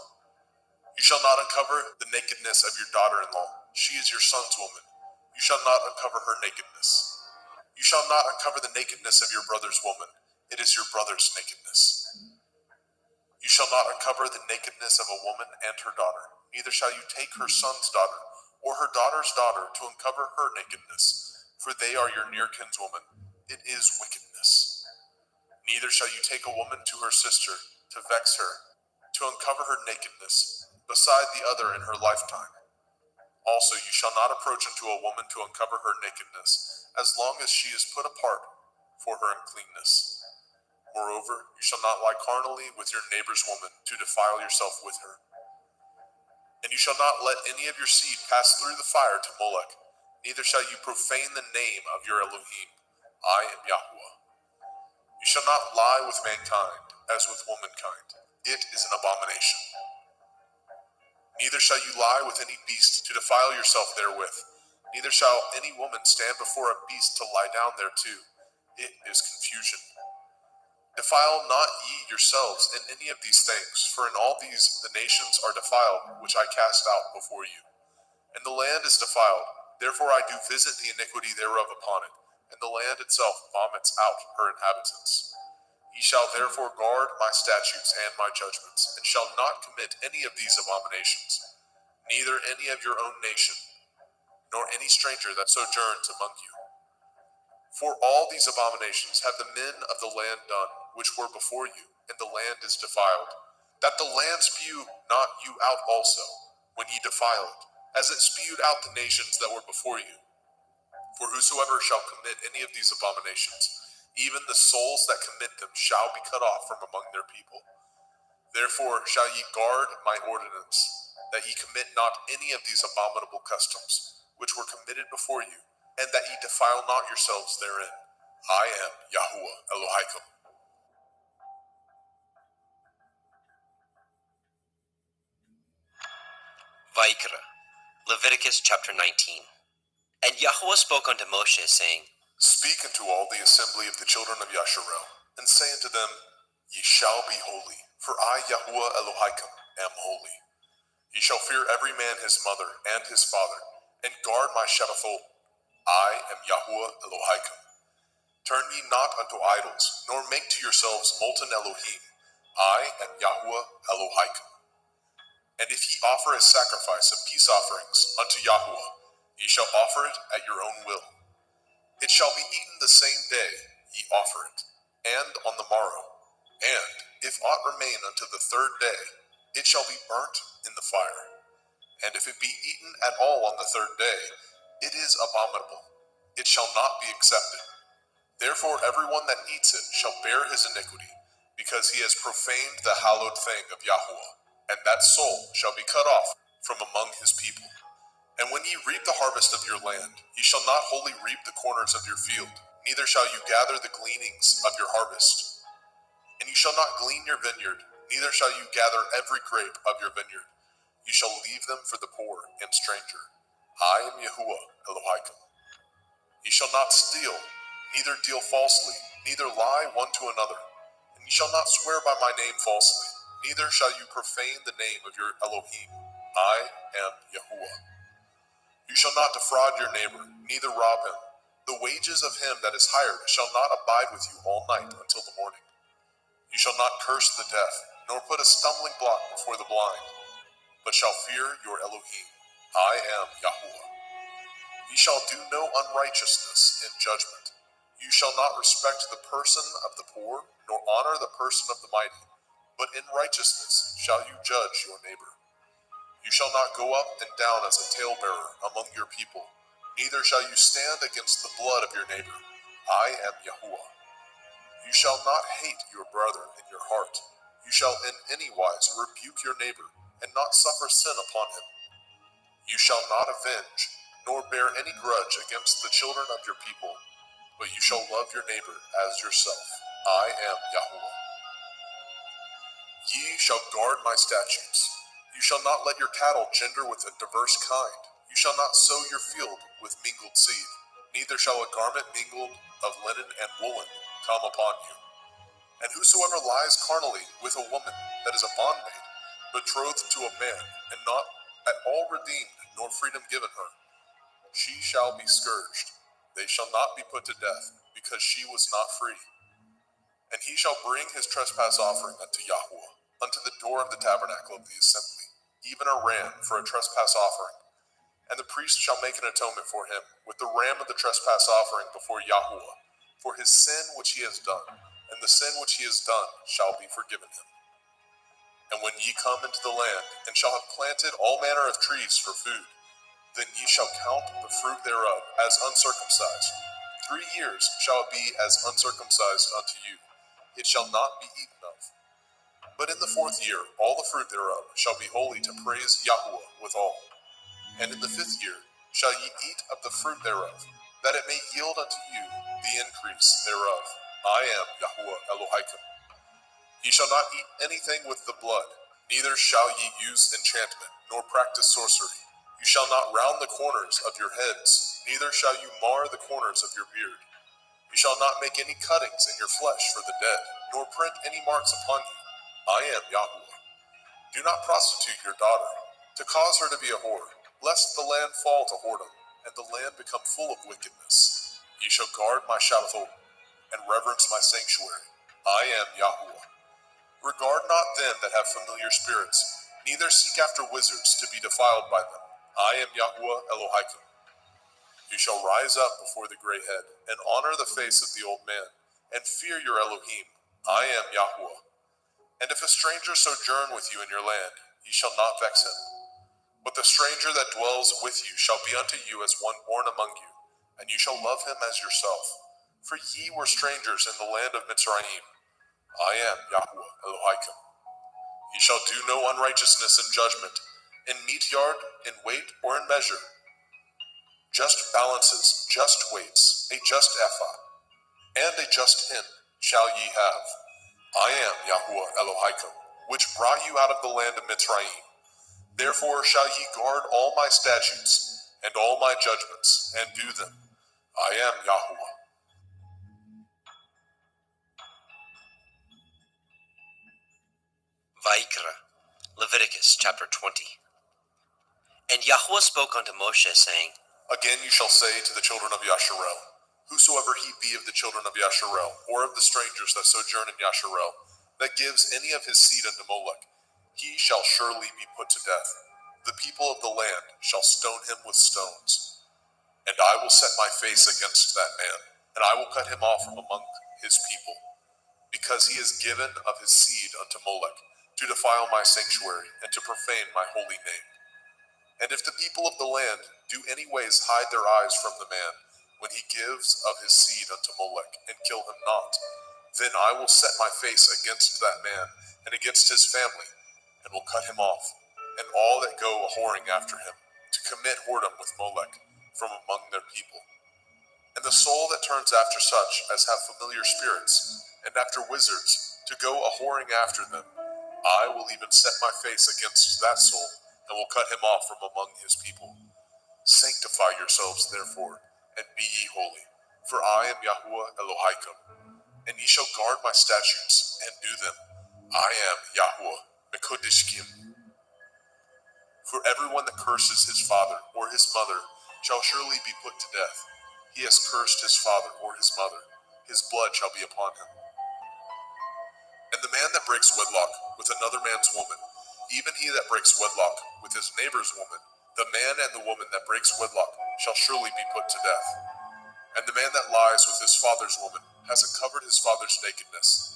You shall not uncover the nakedness of your daughter-in-law. She is your son's woman. You shall not uncover her nakedness. You shall not uncover the nakedness of your brother's woman. It is your brother's nakedness. You shall not uncover the nakedness of a woman and her daughter. Neither shall you take her son's daughter or her daughter's daughter to uncover her nakedness, for they are your near kinswoman. It is wickedness. Neither shall you take a woman to her sister to vex her, to uncover her nakedness, beside the other in her lifetime. Also you shall not approach unto a woman to uncover her nakedness, as long as she is put apart for her uncleanness. Moreover, you shall not lie carnally with your neighbor's woman to defile yourself with her. And you shall not let any of your seed pass through the fire to Molech, neither shall you profane the name of your Elohim. I am Yahuwah. You shall not lie with mankind as with womankind. It is an abomination. Neither shall you lie with any beast to defile yourself therewith. Neither shall any woman stand before a beast to lie down thereto. It is confusion. Defile not ye yourselves in any of these things, for in all these the nations are defiled, which I cast out before you. And the land is defiled, therefore I do visit the iniquity thereof upon it, and the land itself vomits out her inhabitants. Ye shall therefore guard my statutes and my judgments, and shall not commit any of these abominations, neither any of your own nation, nor any stranger that sojourns among you. For all these abominations have the men of the land done, which were before you, and the land is defiled, that the land spew not you out also, when ye defile it, as it spewed out the nations that were before you. For whosoever shall commit any of these abominations, even the souls that commit them shall be cut off from among their people. Therefore shall ye guard my ordinance, that ye commit not any of these abominable customs, which were committed before you, and that ye defile not yourselves therein. I am Yahuwah Elohim. Vaikra, Leviticus chapter 19. And Yahweh spoke unto Moshe, saying, Speak unto all the assembly of the children of Yasharel, and say unto them, Ye shall be holy, for I, Yahuwah Elohim, am holy. Ye shall fear every man his mother and his father, and guard my Shabbathot. I am Yahuwah Elohim. Turn ye not unto idols, nor make to yourselves molten Elohim. I am Yahuwah Elohim. And if ye offer a sacrifice of peace offerings unto Yahuwah, ye shall offer it at your own will. It shall be eaten the same day ye offer it, and on the morrow. And if aught remain unto the third day, it shall be burnt in the fire. And if it be eaten at all on the third day, it is abominable. It shall not be accepted. Therefore everyone that eats it shall bear his iniquity, because he has profaned the hallowed thing of Yahuwah, and that soul shall be cut off from among his people. And when ye reap the harvest of your land, ye shall not wholly reap the corners of your field, neither shall you gather the gleanings of your harvest. And ye shall not glean your vineyard, neither shall you gather every grape of your vineyard. You shall leave them for the poor and stranger. I am Yahuwah Elohim. Ye shall not steal, neither deal falsely, neither lie one to another. And ye shall not swear by my name falsely, neither shall you profane the name of your Elohim. I am Yahuwah. You shall not defraud your neighbor, neither rob him. The wages of him that is hired shall not abide with you all night until the morning. You shall not curse the deaf, nor put a stumbling block before the blind, but shall fear your Elohim. I am Yahuwah. Ye shall do no unrighteousness in judgment. You shall not respect the person of the poor, nor honor the person of the mighty, but in righteousness shall you judge your neighbor. You shall not go up and down as a talebearer among your people, neither shall you stand against the blood of your neighbor. I am Yahuwah. You shall not hate your brother in your heart. You shall in any wise rebuke your neighbor, and not suffer sin upon him. You shall not avenge, nor bear any grudge against the children of your people, but you shall love your neighbor as yourself. I am Yahuwah. Ye shall guard my statutes. You shall not let your cattle gender with a diverse kind. You shall not sow your field with mingled seed, neither shall a garment mingled of linen and woolen come upon you. And whosoever lies carnally with a woman that is a bondmaid, betrothed to a man, and not at all redeemed, nor freedom given her, she shall be scourged. They shall not be put to death, because she was not free. And he shall bring his trespass offering unto Yahuwah, unto the door of the tabernacle of the assembly, even a ram for a trespass offering. And the priest shall make an atonement for him with the ram of the trespass offering before Yahuwah, for his sin which he has done, and the sin which he has done shall be forgiven him. And when ye come into the land, and shall have planted all manner of trees for food, then ye shall count the fruit thereof as uncircumcised. 3 years shall it be as uncircumcised unto you. It shall not be eaten of. But in the 4th year all the fruit thereof shall be holy to praise Yahuwah withal. And in the 5th year shall ye eat of the fruit thereof, that it may yield unto you the increase thereof. I am Yahuwah Elohim. Ye shall not eat anything with the blood, neither shall ye use enchantment, nor practice sorcery. You shall not round the corners of your heads, neither shall you mar the corners of your beard. You shall not make any cuttings in your flesh for the dead, nor print any marks upon you. I am Yahuwah. Do not prostitute your daughter, to cause her to be a whore, lest the land fall to whoredom, and the land become full of wickedness. Ye shall guard my Shabbathot, and reverence my sanctuary. I am Yahuwah. Regard not them that have familiar spirits, neither seek after wizards to be defiled by them. I am Yahuwah Elohim. You shall rise up before the gray head, and honor the face of the old man, and fear your Elohim. I am Yahuwah. And if a stranger sojourn with you in your land, ye shall not vex him. But the stranger that dwells with you shall be unto you as one born among you, and you shall love him as yourself. For ye were strangers in the land of Mitzrayim. I am Yahuwah Elohim. Ye shall do no unrighteousness in judgment, in meat yard, in weight, or in measure. Just balances, just weights, a just ephah, and a just hin shall ye have. I am Yahuwah Elohim, which brought you out of the land of Mitzrayim. Therefore shall ye guard all my statutes, and all my judgments, and do them. I am Yahuwah. Vaikra, Leviticus chapter 20. And Yahuwah spoke unto Moshe, saying, Again you shall say to the children of Yasharel, whosoever he be of the children of Yasharel, or of the strangers that sojourn in Yasharel, that gives any of his seed unto Molech, he shall surely be put to death. The people of the land shall stone him with stones. And I will set my face against that man, and I will cut him off from among his people, because he has given of his seed unto Molech, to defile my sanctuary, and to profane my holy name. And if the people of the land do any ways hide their eyes from the man, when he gives of his seed unto Molech, and kill him not, then I will set my face against that man, and against his family, and will cut him off, and all that go a-whoring after him, to commit whoredom with Molech, from among their people. And the soul that turns after such as have familiar spirits, and after wizards, to go a-whoring after them, I will even set my face against that soul, and will cut him off from among his people. Sanctify yourselves therefore, and be ye holy, for I am Yahuwah Elohaikum, and ye shall guard my statutes, and do them. I am Yahuwah Mekodishkim. For everyone that curses his father or his mother shall surely be put to death. He has cursed his father or his mother. His blood shall be upon him. And the man that breaks wedlock with another man's woman, even he that breaks wedlock with his neighbor's woman, the man and the woman that breaks wedlock shall surely be put to death. And the man that lies with his father's woman has uncovered his father's nakedness.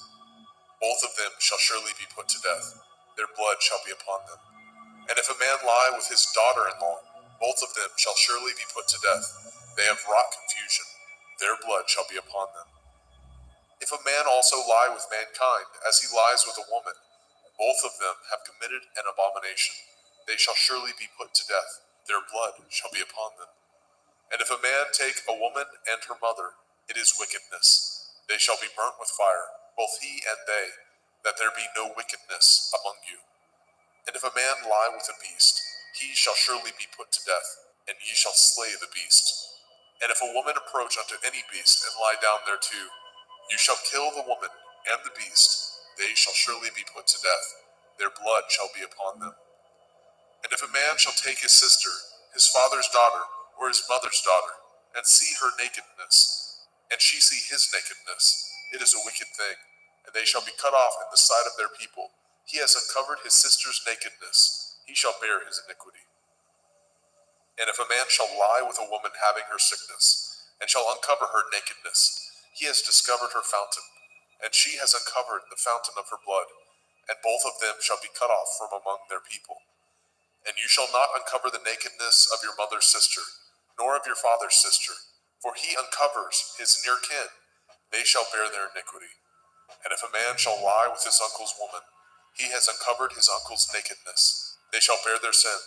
Both of them shall surely be put to death. Their blood shall be upon them. And if a man lie with his daughter-in-law, both of them shall surely be put to death. They have wrought confusion. Their blood shall be upon them. If a man also lie with mankind, as he lies with a woman, both of them have committed an abomination. They shall surely be put to death. Their blood shall be upon them. And if a man take a woman and her mother, it is wickedness. They shall be burnt with fire, both he and they, that there be no wickedness among you. And if a man lie with a beast, he shall surely be put to death, and ye shall slay the beast. And if a woman approach unto any beast, and lie down thereto, you shall kill the woman and the beast. They shall surely be put to death. Their blood shall be upon them. And if a man shall take his sister, his father's daughter, or his mother's daughter, and see her nakedness, and she see his nakedness, it is a wicked thing, and they shall be cut off in the sight of their people. He has uncovered his sister's nakedness. He shall bear his iniquity. And if a man shall lie with a woman having her sickness, and shall uncover her nakedness, he has discovered her fountain, and she has uncovered the fountain of her blood, and both of them shall be cut off from among their people. And you shall not uncover the nakedness of your mother's sister, nor of your father's sister, for he uncovers his near kin. They shall bear their iniquity. And if a man shall lie with his uncle's woman, he has uncovered his uncle's nakedness. They shall bear their sin.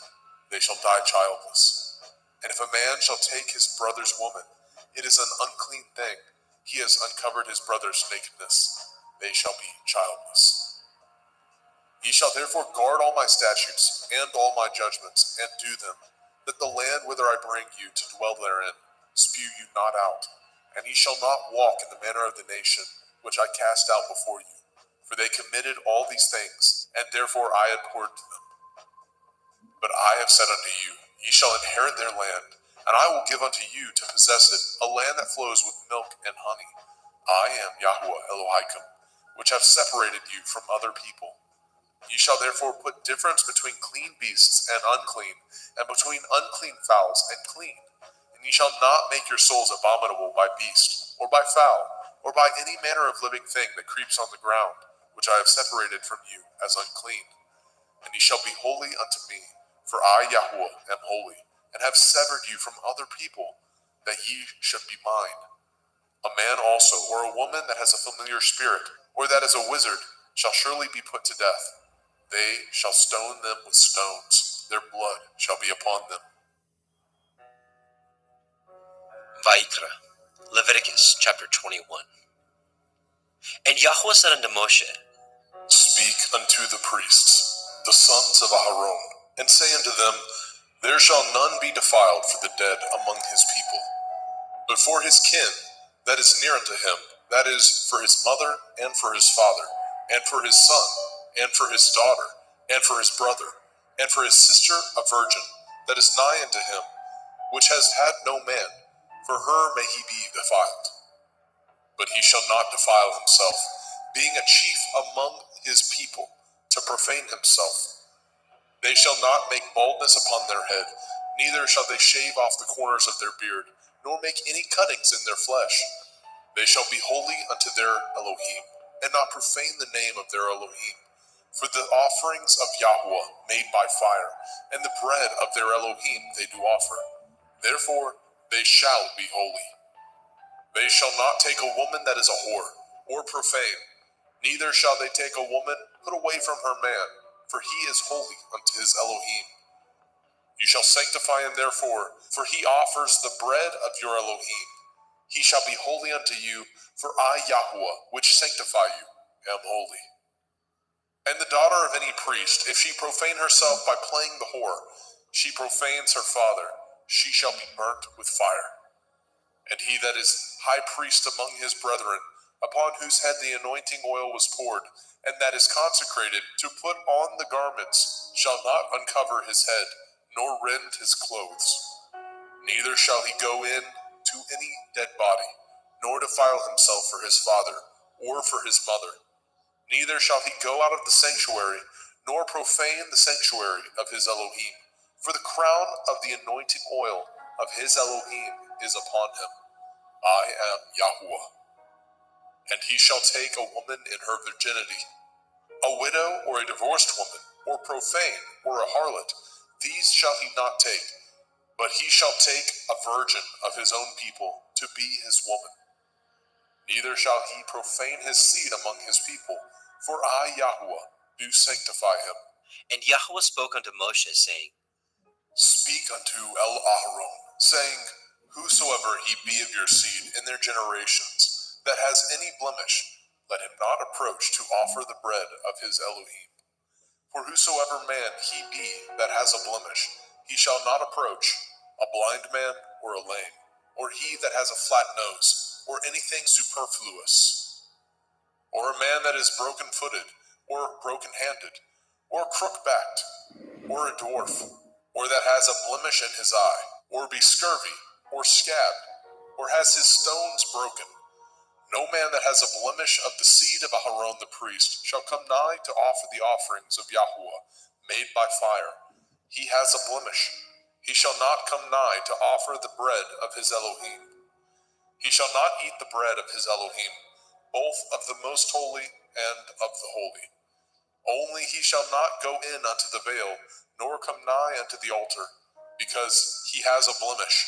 They shall die childless. And if a man shall take his brother's woman, it is an unclean thing. He has uncovered his brother's nakedness. They shall be childless. Ye shall therefore guard all my statutes and all my judgments, and do them, that the land whither I bring you to dwell therein spew you not out. And ye shall not walk in the manner of the nation which I cast out before you. For they committed all these things, and therefore I abhorred them. But I have said unto you, ye shall inherit their land, and I will give unto you to possess it, a land that flows with milk and honey. I am Yahuwah Elohaikum, which have separated you from other people. Ye shall therefore put difference between clean beasts and unclean, and between unclean fowls and clean. And ye shall not make your souls abominable by beast, or by fowl, or by any manner of living thing that creeps on the ground, which I have separated from you as unclean. And ye shall be holy unto me, for I, Yahuwah, am holy, and have severed you from other people, that ye should be mine. A man also, or a woman that has a familiar spirit, or that is a wizard, shall surely be put to death. They shall stone them with stones. Their blood shall be upon them. Vaikra, Leviticus chapter 21. And Yahweh said unto Moshe, Speak unto the priests, the sons of Aharon, and say unto them, There shall none be defiled for the dead among his people, but for his kin that is near unto him, that is, for his mother, and for his father, and for his son, and for his daughter, and for his brother, and for his sister a virgin, that is nigh unto him, which has had no man, for her may he be defiled. But he shall not defile himself, being a chief among his people, to profane profane himself. They shall not make baldness upon their head, neither shall they shave off the corners of their beard, nor make any cuttings in their flesh. They shall be holy unto their Elohim, and not profane the name of their Elohim. For the offerings of Yahweh made by fire, and the bread of their Elohim they do offer. Therefore they shall be holy. They shall not take a woman that is a whore, or profane, neither shall they take a woman put away from her man, for he is holy unto his Elohim. You shall sanctify him therefore, for he offers the bread of your Elohim. He shall be holy unto you, for I, Yahweh, which sanctify you, am holy. And the daughter of any priest, if she profane herself by playing the whore, she profanes her father, she shall be burnt with fire. And he that is high priest among his brethren, upon whose head the anointing oil was poured, and that is consecrated to put on the garments, shall not uncover his head, nor rend his clothes. Neither shall he go in to any dead body, nor defile himself for his father, or for his mother. Neither shall he go out of the sanctuary, nor profane the sanctuary of his Elohim, for the crown of the anointing oil of his Elohim is upon him. I am Yahweh. And he shall take a woman in her virginity, a widow or a divorced woman, or profane, or a harlot, these shall he not take, but he shall take a virgin of his own people to be his woman. Neither shall he profane his seed among his people, for I, Yahweh, do sanctify him. And Yahweh spoke unto Moshe, saying, Speak unto El-Aharon, saying, Whosoever he be of your seed in their generations, that has any blemish, let him not approach to offer the bread of his Elohim. For whosoever man he be that has a blemish, he shall not approach, a blind man or a lame, or he that has a flat nose, or anything superfluous, or a man that is broken-footed, or broken-handed, or crook-backed, or a dwarf, or that has a blemish in his eye, or be scurvy, or scabbed, or has his stones broken. No man that has a blemish of the seed of Aharon the priest shall come nigh to offer the offerings of Yahweh, made by fire. He has a blemish. He shall not come nigh to offer the bread of his Elohim. He shall not eat the bread of his Elohim, both of the most holy and of the holy. Only he shall not go in unto the veil, nor come nigh unto the altar, because he has a blemish,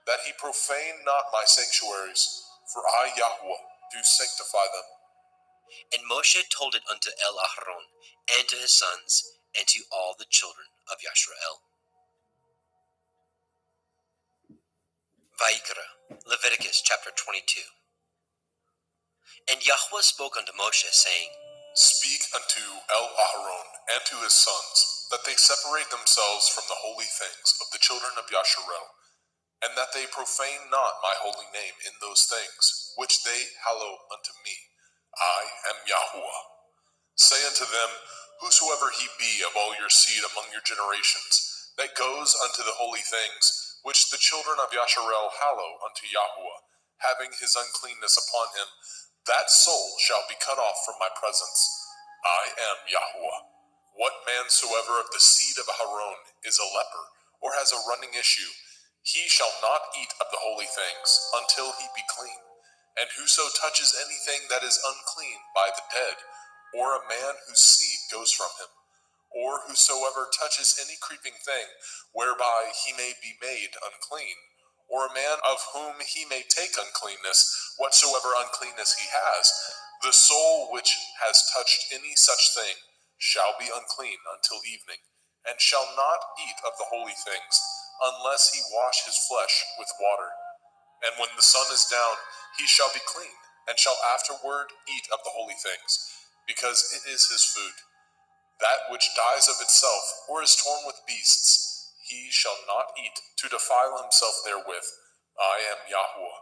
that he profane not my sanctuaries, for I, Yahweh, do sanctify them. And Moshe told it unto El-Aharon, and to his sons, and to all the children of Yashrael. Vayikra, Leviticus chapter 22. And Yahweh spoke unto Moshe, saying, Speak unto El-Aharon and to his sons, that they separate themselves from the holy things of the children of Yasharel, and that they profane not my holy name in those things, which they hallow unto me. I am Yahweh. Say unto them, Whosoever he be of all your seed among your generations, that goes unto the holy things, which the children of Yasharel hallow unto Yahweh, having his uncleanness upon him, that soul shall be cut off from my presence. I am Yahweh. What man soever of the seed of Aharon is a leper, or has a running issue, he shall not eat of the holy things, until he be clean. And whoso touches anything that is unclean by the dead, or a man whose seed goes from him, or whosoever touches any creeping thing, whereby he may be made unclean, or a man of whom he may take uncleanness, whatsoever uncleanness he has, the soul which has touched any such thing shall be unclean until evening, and shall not eat of the holy things, unless he wash his flesh with water. And when the sun is down, he shall be clean, and shall afterward eat of the holy things, because it is his food. That which dies of itself, or is torn with beasts, he shall not eat, to defile himself therewith. I am Yahweh.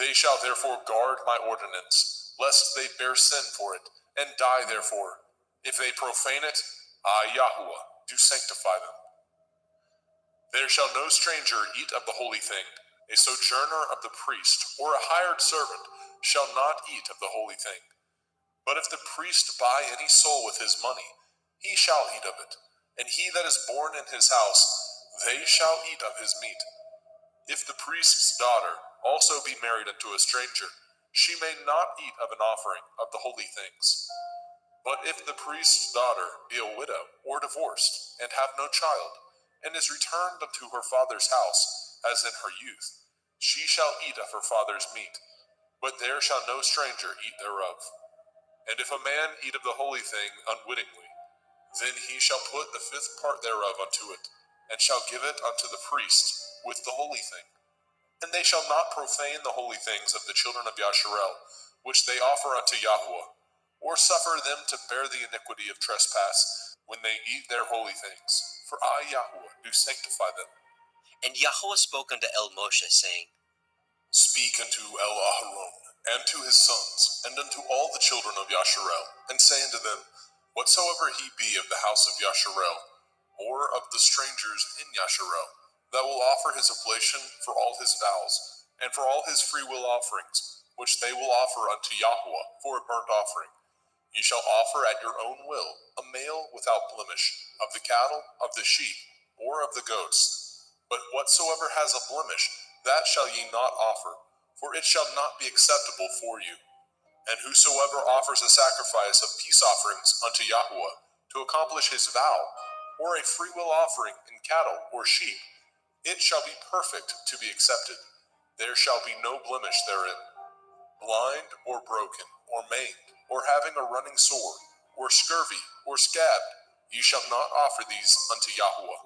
They shall therefore guard my ordinance, lest they bear sin for it, and die therefore. If they profane it, I, Yahweh, do sanctify them. There shall no stranger eat of the holy thing. A sojourner of the priest, or a hired servant, shall not eat of the holy thing. But if the priest buy any soul with his money, he shall eat of it, and he that is born in his house, they shall eat of his meat. If the priest's daughter also be married unto a stranger, she may not eat of an offering of the holy things. But if the priest's daughter be a widow or divorced, and have no child, and is returned unto her father's house, as in her youth, she shall eat of her father's meat, but there shall no stranger eat thereof. And if a man eat of the holy thing unwittingly, then he shall put the fifth part thereof unto it, and shall give it unto the priest with the holy thing. And they shall not profane the holy things of the children of Yasharel, which they offer unto Yahweh, or suffer them to bear the iniquity of trespass when they eat their holy things. For I, Yahweh, do sanctify them. And Yahweh spoke unto El Moshe, saying, Speak unto El Aharon, and to his sons, and unto all the children of Yasharel, and say unto them, Whatsoever he be of the house of Yasharel, or of the strangers in Yasharel, that will offer his oblation for all his vows, and for all his freewill offerings, which they will offer unto Yahweh for a burnt offering. Ye shall offer at your own will a male without blemish, of the cattle, of the sheep, or of the goats. But whatsoever has a blemish, that shall ye not offer, for it shall not be acceptable for you. And whosoever offers a sacrifice of peace offerings unto Yahweh to accomplish his vow, or a freewill offering in cattle or sheep, it shall be perfect to be accepted. There shall be no blemish therein. Blind, or broken, or maimed, or having a running sword, or scurvy, or scabbed, ye shall not offer these unto Yahweh,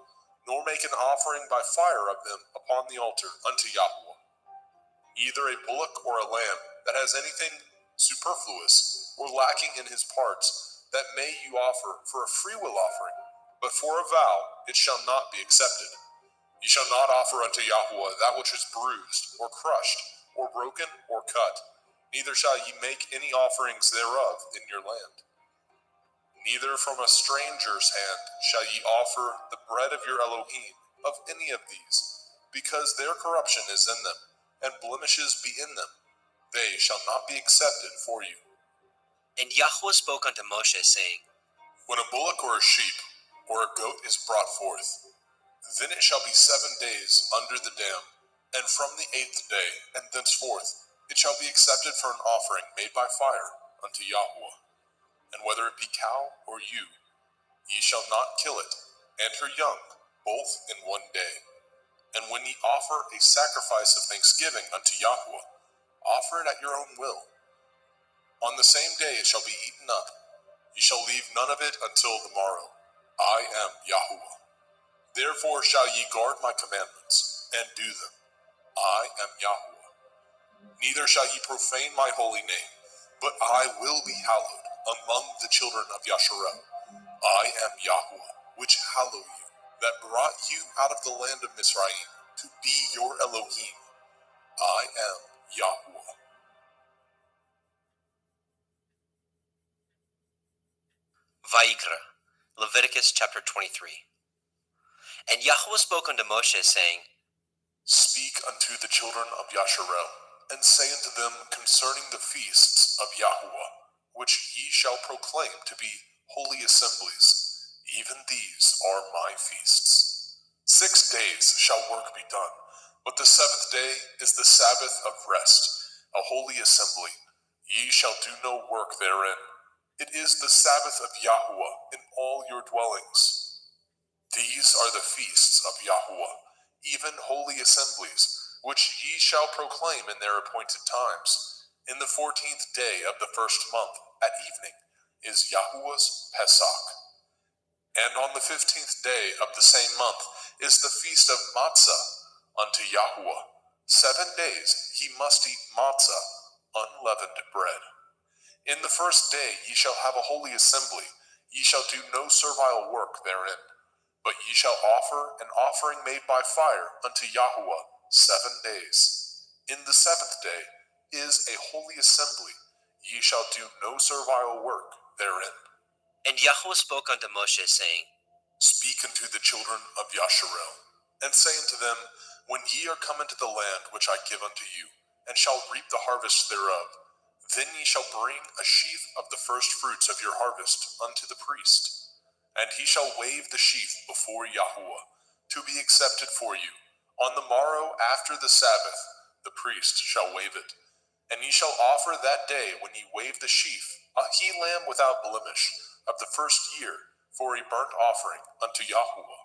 nor make an offering by fire of them upon the altar unto Yahweh. Either a bullock or a lamb that has anything superfluous or lacking in his parts, that may you offer for a freewill offering, but for a vow it shall not be accepted. Ye shall not offer unto Yahweh that which is bruised, or crushed, or broken, or cut, neither shall ye make any offerings thereof in your land. Neither from a stranger's hand shall ye offer the bread of your Elohim, of any of these, because their corruption is in them, and blemishes be in them. They shall not be accepted for you. And Yahweh spoke unto Moshe, saying, When a bullock or a sheep or a goat is brought forth, then it shall be 7 days under the dam, and from the 8th day and thenceforth it shall be accepted for an offering made by fire unto Yahweh. And whether it be cow or ewe, ye shall not kill it, and her young, both in 1 day. And when ye offer a sacrifice of thanksgiving unto Yahweh, offer it at your own will. On the same day it shall be eaten up. Ye shall leave none of it until the morrow. I am Yahweh. Therefore shall ye guard my commandments, and do them. I am Yahweh. Neither shall ye profane my holy name, but I will be hallowed among the children of Yasharel. I am Yahweh, which hallow you, that brought you out of the land of Mizraim, to be your Elohim. I am Yahweh. Vayikra, Leviticus chapter 23. And Yahweh spoke unto Moshe, saying, Speak unto the children of Yasharel, and say unto them concerning the feasts of Yahweh, which ye shall proclaim to be holy assemblies. Even these are my feasts. 6 days shall work be done, but the 7th day is the Sabbath of rest, a holy assembly. Ye shall do no work therein. It is the Sabbath of Yahweh in all your dwellings. These are the feasts of Yahweh, even holy assemblies, which ye shall proclaim in their appointed times. In the 14th day of the 1st month, at evening, is Yahweh's Pesach. And on the 15th day of the same month is the feast of Matzah unto Yahweh. 7 days ye must eat matzah, unleavened bread. In the 1st day ye shall have a holy assembly. Ye shall do no servile work therein. But ye shall offer an offering made by fire unto Yahweh 7 days. In the 7th day is a holy assembly. Ye shall do no servile work therein. And Yahweh spoke unto Moshe, saying, Speak unto the children of Yasharel, and say unto them, When ye are come into the land which I give unto you, and shall reap the harvest thereof, then ye shall bring a sheaf of the first fruits of your harvest unto the priest. And he shall wave the sheaf before Yahuwah, to be accepted for you. On the morrow after the Sabbath, the priest shall wave it. And ye shall offer that day when ye wave the sheaf, a he-lamb without blemish, of the first year, for a burnt offering unto Yahuwah.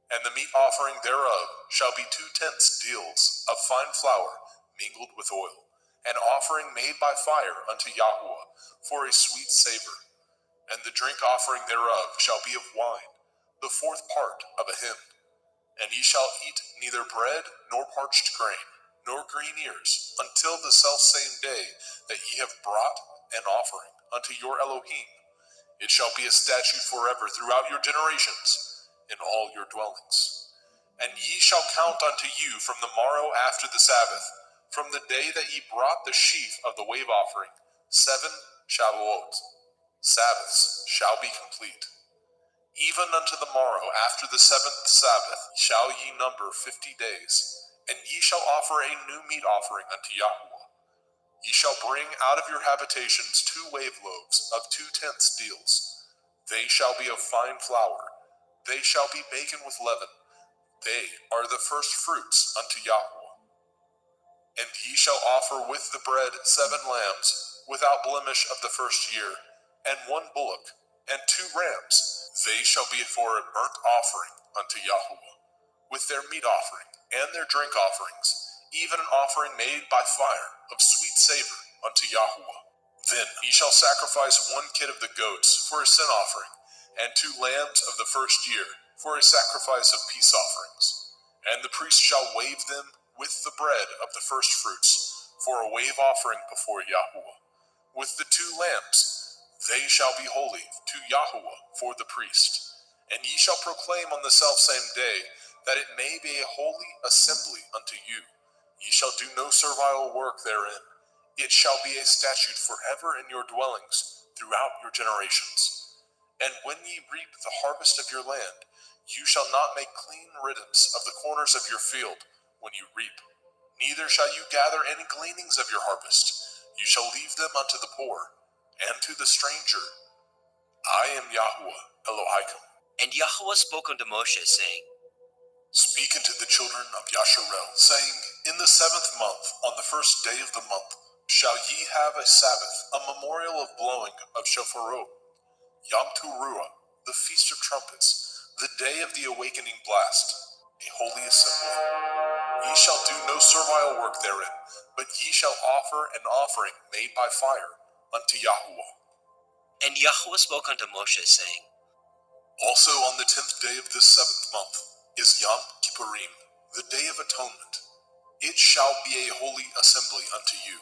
And the meat offering thereof shall be 2/10 deals of fine flour mingled with oil, an offering made by fire unto Yahuwah, for a sweet savor. And the drink offering thereof shall be of wine, the 4th part of a hin. And ye shall eat neither bread nor parched grain, nor green ears, until the selfsame day that ye have brought an offering unto your Elohim. It shall be a statute forever throughout your generations in all your dwellings. And ye shall count unto you from the morrow after the Sabbath, from the day that ye brought the sheaf of the wave offering, 7 Shavuot. Sabbaths shall be complete. Even unto the morrow after the 7th Sabbath shall ye number 50 days, and ye shall offer a new meat offering unto Yahuwah. Ye shall bring out of your habitations 2 wave loaves of 2/10 deals. They shall be of fine flour. They shall be baken with leaven. They are the first fruits unto Yahuwah. And ye shall offer with the bread 7 lambs, without blemish of the first year, and 1 bullock, and 2 rams. They shall be for a burnt offering unto Yahuwah, with their meat offering, and their drink offerings, even an offering made by fire of sweet savor unto Yahuwah. Then ye shall sacrifice 1 kid of the goats for a sin offering, and 2 lambs of the first year for a sacrifice of peace offerings. And the priest shall wave them with the bread of the first fruits for a wave offering before Yahuwah. With the 2 lambs, they shall be holy to Yahuwah for the priest. And ye shall proclaim on the selfsame day that it may be a holy assembly unto you. Ye shall do no servile work therein. It shall be a statute forever in your dwellings throughout your generations. And when ye reap the harvest of your land, you shall not make clean riddance of the corners of your field when you reap. Neither shall you gather any gleanings of your harvest. You shall leave them unto the poor and to the stranger. I am Yahuwah Elohim. And Yahuwah spoke unto Moshe, saying, Speak unto the children of Yasharel, saying, In the 7th month, on the first day of the month, shall ye have a Sabbath, a memorial of blowing of shofarot, Yom Teruah, the feast of trumpets, the day of the awakening blast, a holy assembly. Ye shall do no servile work therein, but ye shall offer an offering made by fire unto Yahuwah. And Yahuwah spoke unto Moshe, saying, Also on the 10th day of this 7th month is Yom Kippurim, the day of atonement. It shall be a holy assembly unto you,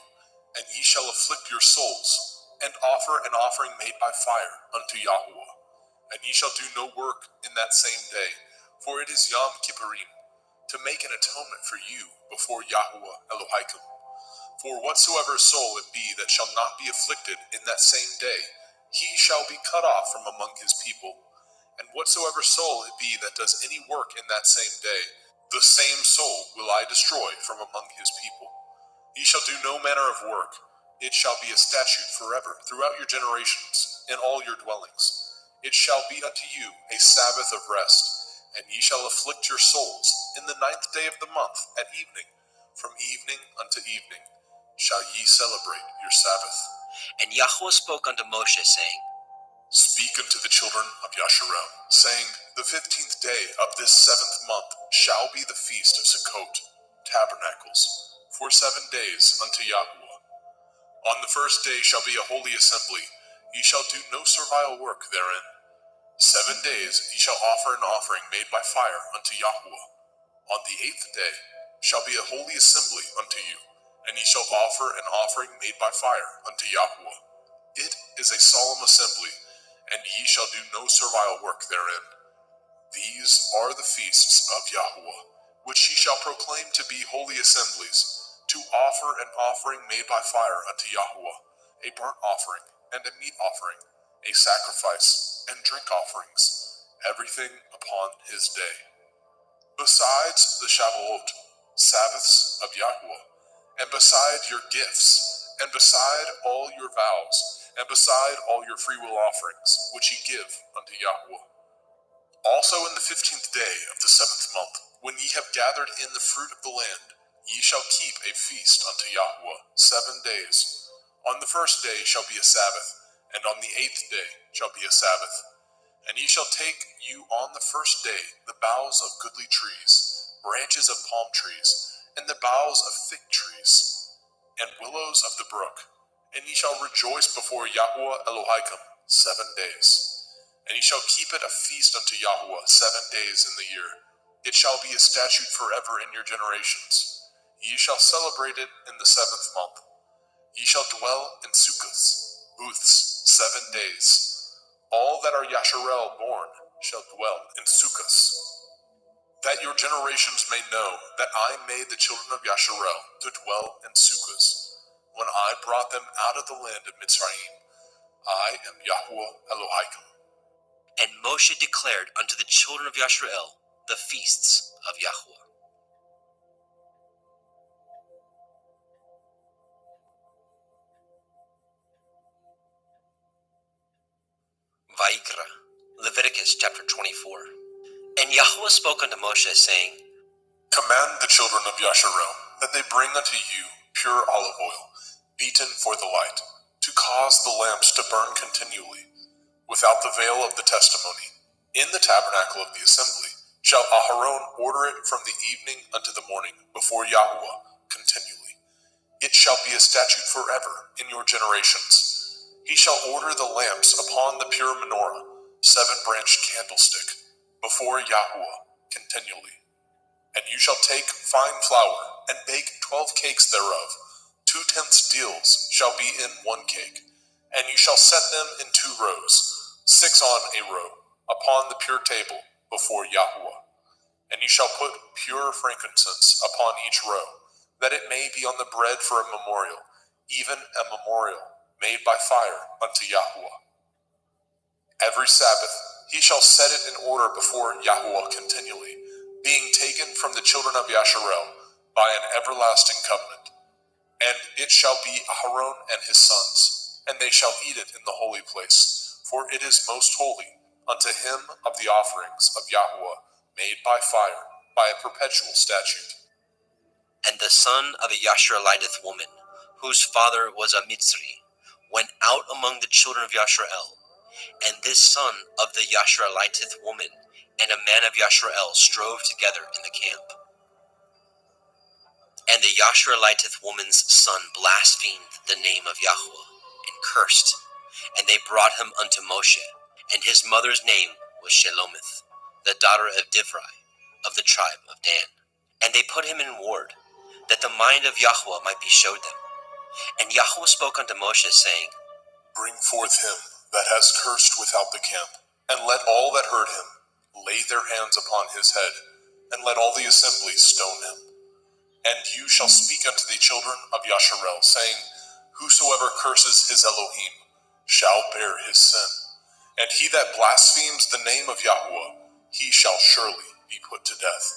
and ye shall afflict your souls, and offer an offering made by fire unto Yahuwah. And ye shall do no work in that same day, for it is Yom Kippurim, to make an atonement for you before Yahuwah Elohim. For whatsoever soul it be that shall not be afflicted in that same day, he shall be cut off from among his people. And whatsoever soul it be that does any work in that same day, the same soul will I destroy from among his people. Ye shall do no manner of work. It shall be a statute forever throughout your generations, in all your dwellings. It shall be unto you a Sabbath of rest, and ye shall afflict your souls in the 9th day of the month at evening. From evening unto evening shall ye celebrate your Sabbath. And Yahuwah spoke unto Moshe, saying, Speak unto the children of Yasharel, saying, The 15th day of this 7th month shall be the feast of Sukkot, tabernacles, for 7 days unto Yahuwah. On the first day shall be a holy assembly. Ye shall do no servile work therein. 7 days ye shall offer an offering made by fire unto Yahuwah. On the 8th day shall be a holy assembly unto you, and ye shall offer an offering made by fire unto Yahuwah. It is a solemn assembly, and ye shall do no servile work therein. These are the feasts of Yahuwah, which ye shall proclaim to be holy assemblies, to offer an offering made by fire unto Yahuwah, a burnt offering and a meat offering, a sacrifice and drink offerings, everything upon his day. Besides the Shavuot, Sabbaths of Yahuwah, and beside your gifts, and beside all your vows, and beside all your freewill offerings, which ye give unto Yahweh. Also in the 15th day of the 7th month, when ye have gathered in the fruit of the land, ye shall keep a feast unto Yahweh 7 days. On the 1st day shall be a Sabbath, and on the 8th day shall be a Sabbath. And ye shall take you on the 1st day the boughs of goodly trees, branches of palm trees, and the boughs of thick trees, and willows of the brook, and ye shall rejoice before Yahweh Elohim 7 days. And ye shall keep it a feast unto Yahweh 7 days in the year. It shall be a statute forever in your generations. Ye shall celebrate it in the 7th month. Ye shall dwell in sukkahs, booths, 7 days. All that are Yasharel born shall dwell in sukkahs. That your generations may know that I made the children of Yasharel to dwell in sukkahs, when I brought them out of the land of Mitzrayim. I am Yahweh Elohim. And Moshe declared unto the children of Yasharel the feasts of Yahweh. Vayikra, Leviticus chapter 24. And Yahweh spoke unto Moshe, saying, Command the children of Yasharel that they bring unto you pure olive oil, beaten for the light, to cause the lamps to burn continually, without the veil of the testimony. In the tabernacle of the assembly shall Aharon order it from the evening unto the morning before Yahweh continually. It shall be a statute forever in your generations. He shall order the lamps upon the pure menorah, 7-branched candlestick, before Yahweh continually. And you shall take fine flour, and bake 12 cakes thereof. 2/10 deals shall be in 1 cake. And you shall set them in 2 rows, 6 on a row, upon the pure table before Yahweh. And you shall put pure frankincense upon each row, that it may be on the bread for a memorial, even a memorial made by fire unto Yahweh. Every Sabbath he shall set it in order before Yahweh continually, being taken from the children of Yasharel by an everlasting covenant. And it shall be Aharon and his sons, and they shall eat it in the holy place, for it is most holy unto him of the offerings of Yahweh made by fire, by a perpetual statute. And the son of a Yashareliteth woman, whose father was a Mitzri, went out among the children of Yasharel. And this son of the Yashareliteth woman and a man of Yasharel strove together in the camp. And the Yashareliteth woman's son blasphemed the name of Yahweh, and cursed. And they brought him unto Moshe, and his mother's name was Shelomith, the daughter of Divri, of the tribe of Dan. And they put him in ward, that the mind of Yahweh might be showed them. And Yahweh spoke unto Moshe, saying, Bring forth him that has cursed without the camp, and let all that heard him lay their hands upon his head, and let all the assembly stone him. And you shall speak unto the children of Yasharel, saying, Whosoever curses his Elohim shall bear his sin. And he that blasphemes the name of Yahweh, he shall surely be put to death.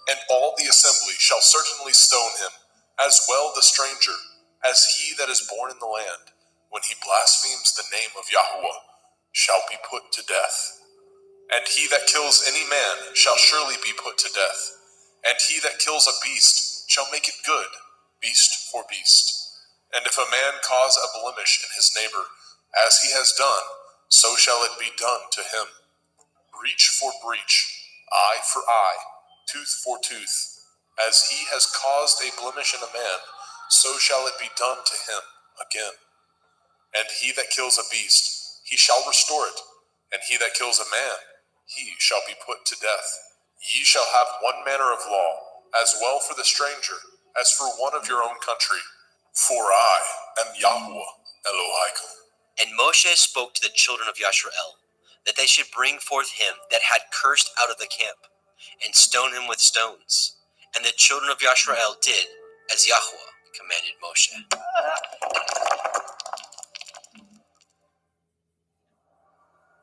And all the assembly shall certainly stone him, as well the stranger, as he that is born in the land, when he blasphemes the name of Yahweh, shall be put to death. And he that kills any man shall surely be put to death. And he that kills a beast shall make it good, beast for beast. And if a man cause a blemish in his neighbor, as he has done, so shall it be done to him. Breach for breach, eye for eye, tooth for tooth. As he has caused a blemish in a man, so shall it be done to him again. And he that kills a beast, he shall restore it. And he that kills a man, he shall be put to death. Ye shall have one manner of law, as well for the stranger, as for one of your own country. For I am Yahweh Elohim. And Moshe spoke to the children of Yasharel, that they should bring forth him that had cursed out of the camp, and stone him with stones. And the children of Yasharel did as Yahweh commanded Moshe.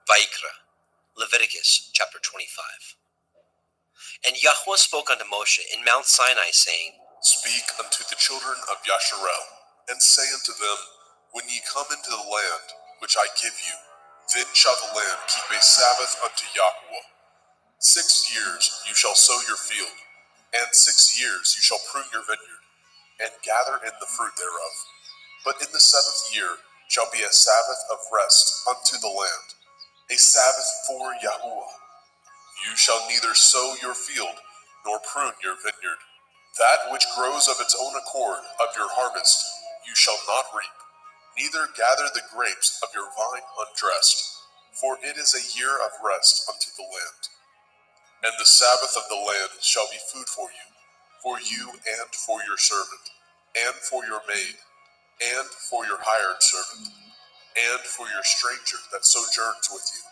Vayikra, Leviticus chapter 25. And Yahweh spoke unto Moshe in Mount Sinai, saying, Speak unto the children of Yasharel, and say unto them, When ye come into the land which I give you, then shall the land keep a Sabbath unto Yahweh. 6 years you shall sow your field, and 6 years you shall prune your vineyard, and gather in the fruit thereof. But in the 7th year shall be a Sabbath of rest unto the land, a Sabbath for Yahuwah. You shall neither sow your field, nor prune your vineyard. That which grows of its own accord of your harvest you shall not reap, neither gather the grapes of your vine undressed, for it is a year of rest unto the land. And the Sabbath of the land shall be food for you and for your servant, and for your maid, and for your hired servant, and for your stranger that sojourns with you,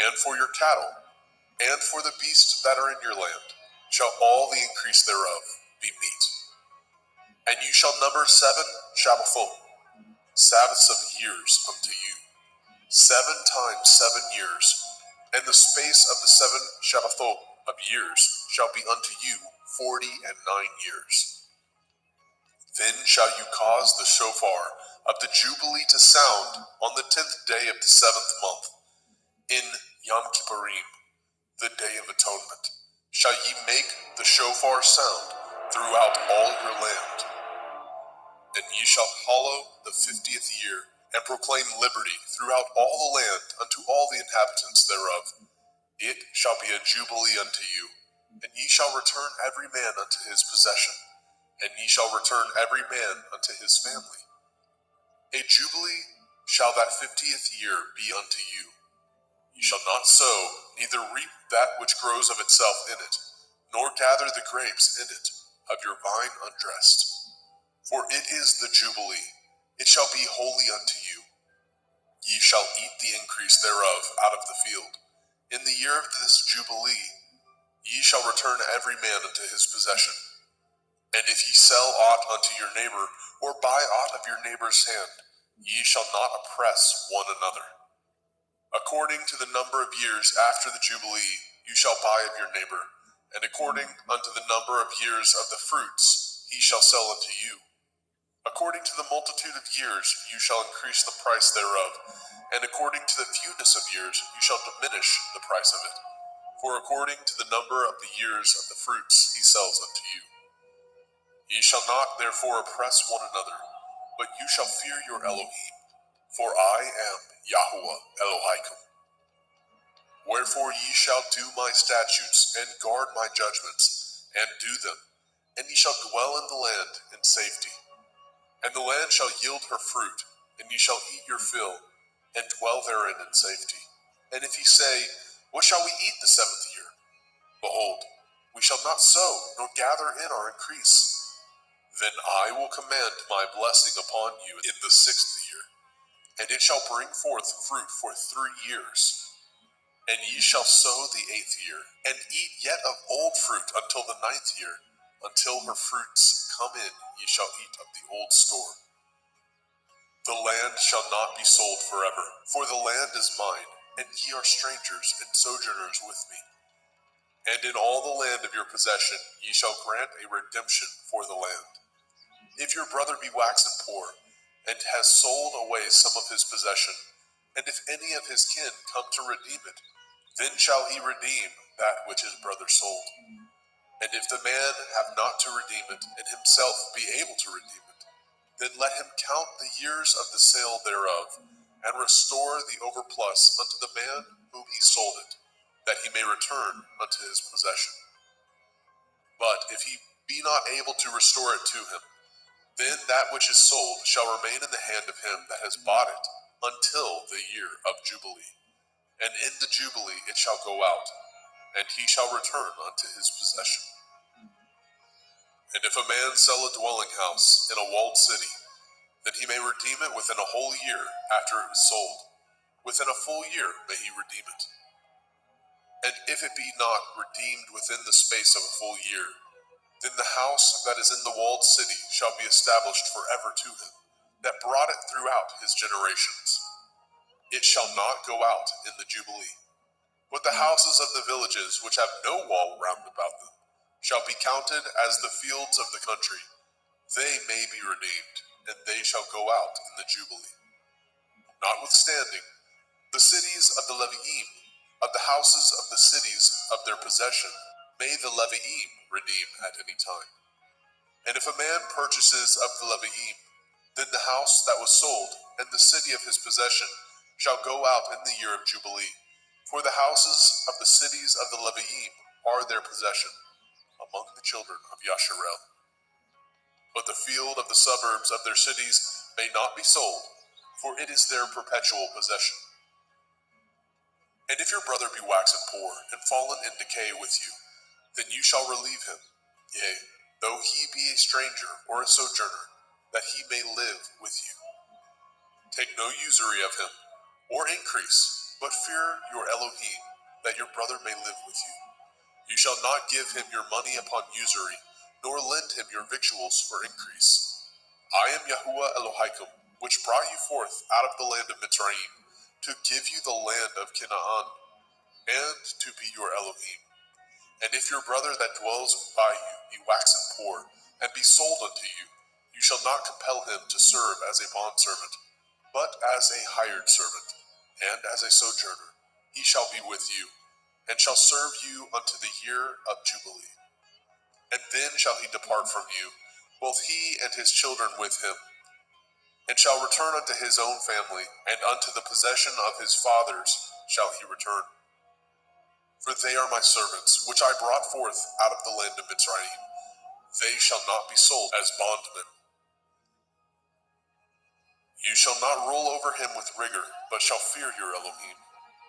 and for your cattle, and for the beasts that are in your land, shall all the increase thereof be meat. And you shall number 7 Shabbathot, Sabbaths of years unto you, 7 times 7 years, and the space of the 7 Shabbathot of years shall be unto you 49 years. Then shall you cause the shofar of the Jubilee to sound on the 10th day of the 7th month, in Yom Kippurim, the Day of Atonement. Shall ye make the shofar sound throughout all your land. And ye shall hallow the 50th year, and proclaim liberty throughout all the land unto all the inhabitants thereof. It shall be a jubilee unto you, and ye shall return every man unto his possession, and ye shall return every man unto his family. A jubilee shall that 50th year be unto you. Ye shall not sow, neither reap that which grows of itself in it, nor gather the grapes in it of your vine undressed. For it is the Jubilee, it shall be holy unto you. Ye shall eat the increase thereof out of the field. In the year of this Jubilee, ye shall return every man unto his possession. And if ye sell aught unto your neighbor, or buy aught of your neighbor's hand, ye shall not oppress one another. According to the number of years after the Jubilee, you shall buy of your neighbor, and according unto the number of years of the fruits, he shall sell unto you. According to the multitude of years, you shall increase the price thereof, and according to the fewness of years, you shall diminish the price of it. For according to the number of the years of the fruits, he sells unto you. Ye shall not therefore oppress one another, but you shall fear your Elohim, for I am Yahuwah Elohaikum. Wherefore ye shall do my statutes, and guard my judgments, and do them, and ye shall dwell in the land in safety. And the land shall yield her fruit, and ye shall eat your fill, and dwell therein in safety. And if ye say, What shall we eat the 7th year? Behold, we shall not sow, nor gather in our increase. Then I will command my blessing upon you in the 6th year, and it shall bring forth fruit for 3 years. And ye shall sow the 8th year, and eat yet of old fruit until the 9th year. Until her fruits come in, ye shall eat of the old store. The land shall not be sold forever, for the land is mine, and ye are strangers and sojourners with me. And in all the land of your possession ye shall grant a redemption for the land. If your brother be waxen poor, and has sold away some of his possession, and if any of his kin come to redeem it, then shall he redeem that which his brother sold. And if the man have not to redeem it, and himself be able to redeem it, then let him count the years of the sale thereof, and restore the overplus unto the man whom he sold it, that he may return unto his possession. But if he be not able to restore it to him, then that which is sold shall remain in the hand of him that has bought it until the year of Jubilee. And in the Jubilee it shall go out, and he shall return unto his possession. And if a man sell a dwelling house in a walled city, then he may redeem it within a whole year after it is sold. Within a full year may he redeem it. And if it be not redeemed within the space of a full year, then the house that is in the walled city shall be established forever to him, that brought it throughout his generations. It shall not go out in the Jubilee. But the houses of the villages which have no wall round about them, shall be counted as the fields of the country. They may be redeemed, and they shall go out in the Jubilee. Notwithstanding, the cities of the Leviim, of the houses of the cities of their possession, may the Leviim redeem at any time. And if a man purchases of the Leviim, then the house that was sold and the city of his possession shall go out in the year of Jubilee. For the houses of the cities of the Leviim are their possession among the children of Yasharel. But the field of the suburbs of their cities may not be sold, for it is their perpetual possession. And if your brother be waxen poor and fallen in decay with you, then you shall relieve him, yea, though he be a stranger or a sojourner, that he may live with you. Take no usury of him, or increase, but fear your Elohim, that your brother may live with you. You shall not give him your money upon usury, nor lend him your victuals for increase. I am Yahuwah Elohaikum, which brought you forth out of the land of Mitzrayim, to give you the land of Canaan, and to be your Elohim. And if your brother that dwells by you be waxen poor, and be sold unto you, you shall not compel him to serve as a bondservant, but as a hired servant, and as a sojourner. He shall be with you, and shall serve you unto the year of Jubilee. And then shall he depart from you, both he and his children with him, and shall return unto his own family, and unto the possession of his fathers shall he return. For they are my servants, which I brought forth out of the land of Mitzrayim. They shall not be sold as bondmen. You shall not rule over him with rigor, but shall fear your Elohim.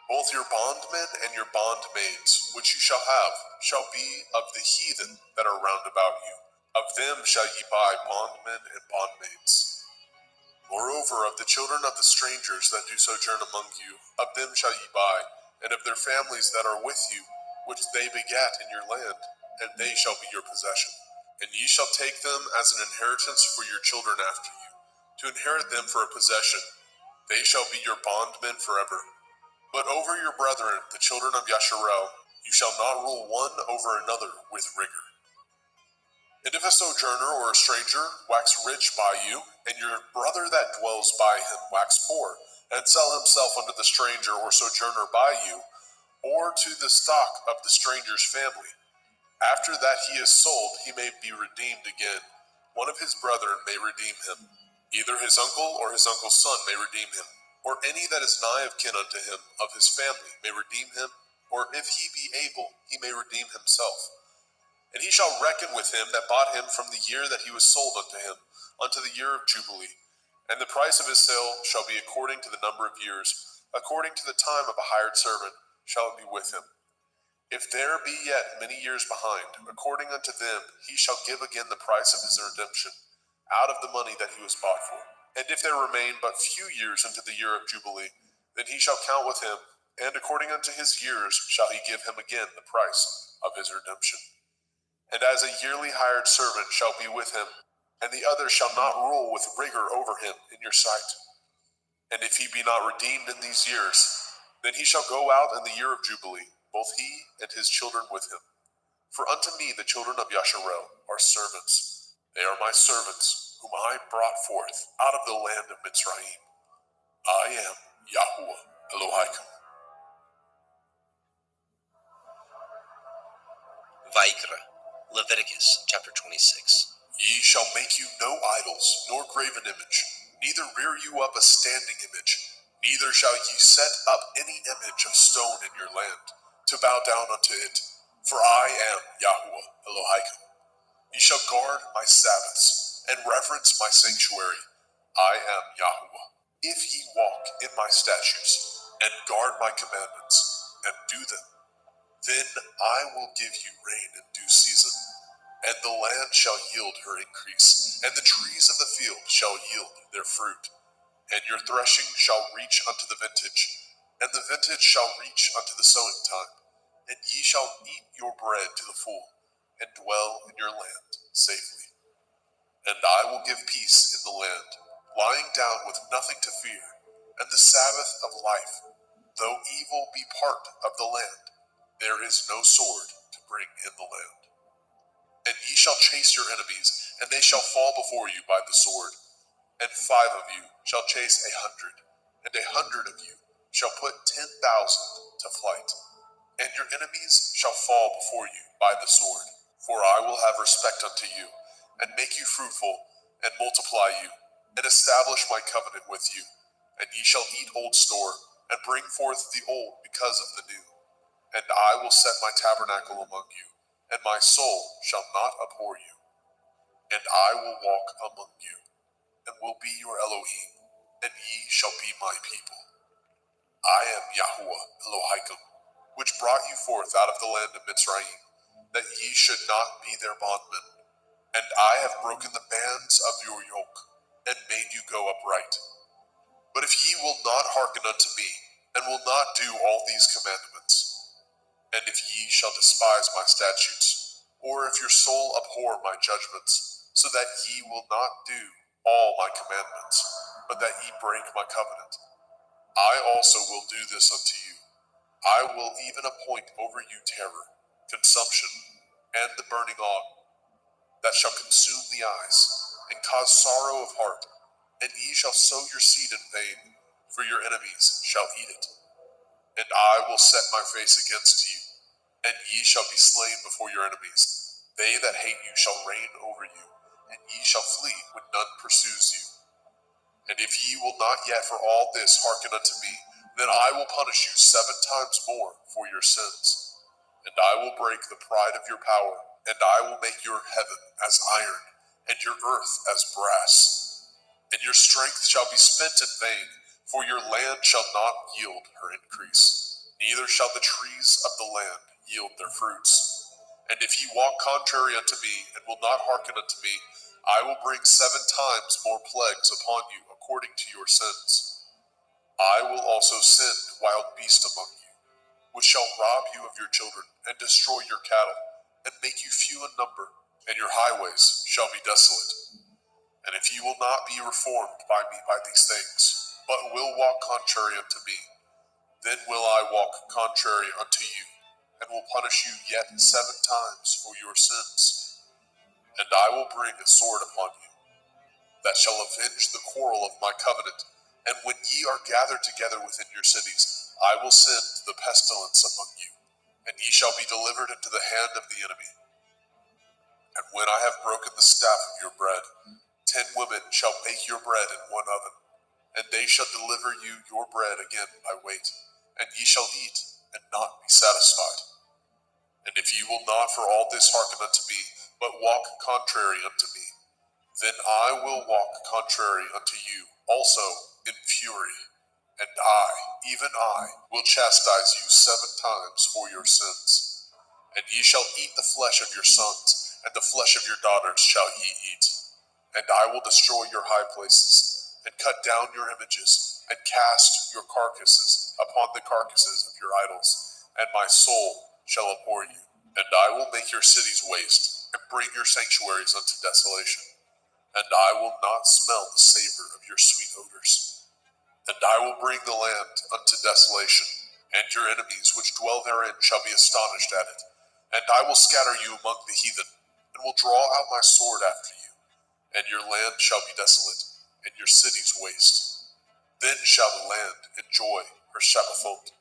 Both your bondmen and your bondmaids, which you shall have, shall be of the heathen that are round about you. Of them shall ye buy bondmen and bondmaids. Moreover, of the children of the strangers that do sojourn among you, of them shall ye buy, and of their families that are with you, which they begat in your land, and they shall be your possession. And ye shall take them as an inheritance for your children after you, to inherit them for a possession. They shall be your bondmen forever. But over your brethren, the children of Yasharel, you shall not rule one over another with rigor. And if a sojourner or a stranger wax rich by you, and your brother that dwells by him wax poor, and sell himself unto the stranger or sojourner by you, or to the stock of the stranger's family, after that he is sold, he may be redeemed again. One of his brethren may redeem him. Either his uncle or his uncle's son may redeem him, or any that is nigh of kin unto him of his family may redeem him, or if he be able, he may redeem himself. And he shall reckon with him that bought him from the year that he was sold unto him, unto the year of Jubilee. And the price of his sale shall be according to the number of years, according to the time of a hired servant shall it be with him. If there be yet many years behind, according unto them he shall give again the price of his redemption, out of the money that he was bought for. And if there remain but few years unto the year of Jubilee, then he shall count with him, and according unto his years shall he give him again the price of his redemption. And as a yearly hired servant shall be with him, and the other shall not rule with rigor over him in your sight. And if he be not redeemed in these years, then he shall go out in the year of Jubilee, both he and his children with him. For unto me the children of Yasharel are servants. They are my servants, whom I brought forth out of the land of Mitzrayim. I am Yahuwah Elohaikum. Vaikra, Leviticus chapter 26. Ye shall make you no idols, nor graven image, neither rear you up a standing image, neither shall ye set up any image of stone in your land, to bow down unto it, for I am Yahuwah Elohaikum. Ye shall guard my Sabbaths, and reverence my sanctuary. I am Yahuwah. If ye walk in my statutes, and guard my commandments, and do them, then I will give you rain in due season, and the land shall yield her increase, and the trees of the field shall yield their fruit. And your threshing shall reach unto the vintage, and the vintage shall reach unto the sowing time, and ye shall eat your bread to the full, and dwell in your land safely. And I will give peace in the land, lying down with nothing to fear, and the Sabbath of life. Though evil be part of the land, there is no sword to bring in the land. And ye shall chase your enemies, and they shall fall before you by the sword. And 5 of you shall chase 100, and 100 of you shall put 10,000 to flight. And your enemies shall fall before you by the sword. For I will have respect unto you, and make you fruitful, and multiply you, and establish my covenant with you. And ye shall eat old store, and bring forth the old because of the new. And I will set my tabernacle among you, and my soul shall not abhor you. And I will walk among you, and will be your Elohim, and ye shall be my people. I am Yahuwah Elohim, which brought you forth out of the land of Mitzrayim, that ye should not be their bondmen. And I have broken the bands of your yoke, and made you go upright. But if ye will not hearken unto me, and will not do all these commandments, and if ye shall despise my statutes, or if your soul abhor my judgments, so that ye will not do all my commandments, but that ye break my covenant, I also will do this unto you. I will even appoint over you terror, consumption, and the burning ague, that shall consume the eyes, and cause sorrow of heart, and ye shall sow your seed in vain, for your enemies shall eat it. And I will set my face against you, and ye shall be slain before your enemies. They that hate you shall reign over you, and ye shall flee when none pursues you. And if ye will not yet for all this hearken unto me, then I will punish you 7 times more for your sins. And I will break the pride of your power, and I will make your heaven as iron, and your earth as brass. And your strength shall be spent in vain, for your land shall not yield her increase, neither shall the trees of the land yield their fruits. And if ye walk contrary unto me, and will not hearken unto me, I will bring 7 times more plagues upon you according to your sins. I will also send wild beasts among you, which shall rob you of your children, and destroy your cattle, and make you few in number, and your highways shall be desolate. And if ye will not be reformed by me by these things, but will walk contrary unto me, then will I walk contrary unto you, and will punish you yet 7 times for your sins. And I will bring a sword upon you, that shall avenge the quarrel of my covenant. And when ye are gathered together within your cities, I will send the pestilence among you, and ye shall be delivered into the hand of the enemy. And when I have broken the staff of your bread, 10 women shall bake your bread in one oven, and they shall deliver you your bread again by weight, and ye shall eat, and not be satisfied. And if ye will not for all this hearken unto me, but walk contrary unto me, then I will walk contrary unto you also in fury, and I, even I, will chastise you 7 times for your sins. And ye shall eat the flesh of your sons, and the flesh of your daughters shall ye eat. And I will destroy your high places, and cut down your images, and cast your carcasses upon the carcasses of your idols, and my soul shall abhor you. And I will make your cities waste, and bring your sanctuaries unto desolation. And I will not smell the savor of your sweet odors. And I will bring the land unto desolation, and your enemies which dwell therein shall be astonished at it. And I will scatter you among the heathen, and will draw out my sword after you, and your land shall be desolate, and your cities waste. Then shall the land enjoy her Shabbathot,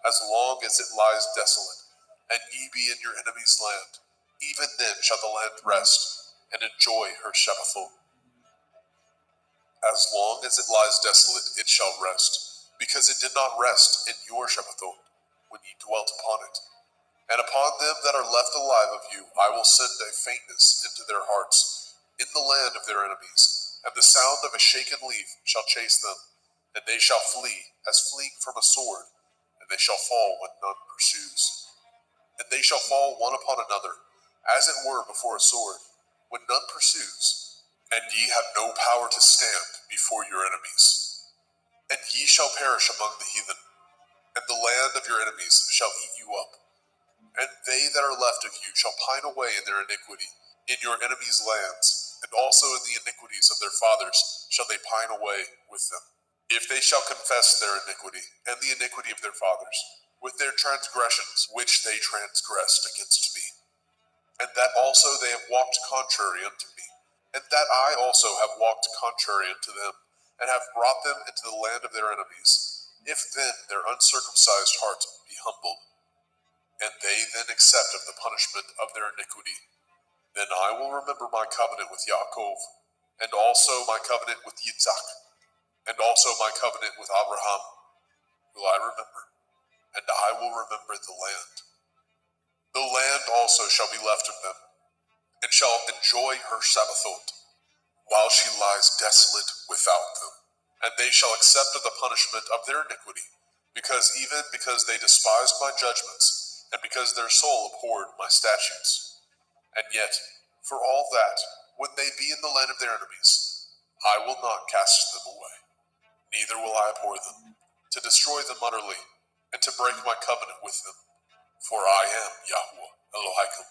as long as it lies desolate, and ye be in your enemy's land. Even then shall the land rest, and enjoy her Shabbathot. As long as it lies desolate, it shall rest, because it did not rest in your Shabbathot, when ye dwelt upon it. And upon them that are left alive of you, I will send a faintness into their hearts, in the land of their enemies, and the sound of a shaken leaf shall chase them, and they shall flee as fleeing from a sword, and they shall fall when none pursues. And they shall fall one upon another, as it were before a sword, when none pursues. And ye have no power to stand before your enemies. And ye shall perish among the heathen, and the land of your enemies shall eat you up. And they that are left of you shall pine away in their iniquity, in your enemies' lands, and also in the iniquities of their fathers shall they pine away with them. If they shall confess their iniquity, and the iniquity of their fathers, with their transgressions which they transgressed against me, and that also they have walked contrary unto me, and that I also have walked contrary unto them, and have brought them into the land of their enemies. If then their uncircumcised heart be humbled, and they then accept of the punishment of their iniquity, then I will remember my covenant with Yaakov, and also my covenant with Yitzhak, and also my covenant with Abraham will I remember, and I will remember the land. The land also shall be left of them, and shall enjoy her Sabbathot, while she lies desolate without them. And they shall accept of the punishment of their iniquity, because they despised my judgments, and because their soul abhorred my statutes. And yet, for all that, when they be in the land of their enemies, I will not cast them away, neither will I abhor them, to destroy them utterly, and to break my covenant with them. For I am Yahweh Elohim.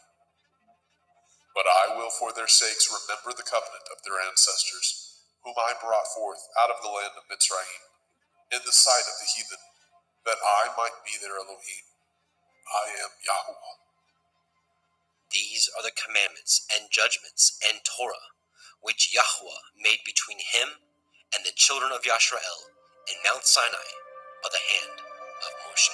But I will for their sakes remember the covenant of their ancestors, whom I brought forth out of the land of Mitzrayim, in the sight of the heathen, that I might be their Elohim. I am Yahweh. These are the commandments and judgments and Torah, which Yahweh made between him and the children of Yisrael in Mount Sinai by the hand of Moshe.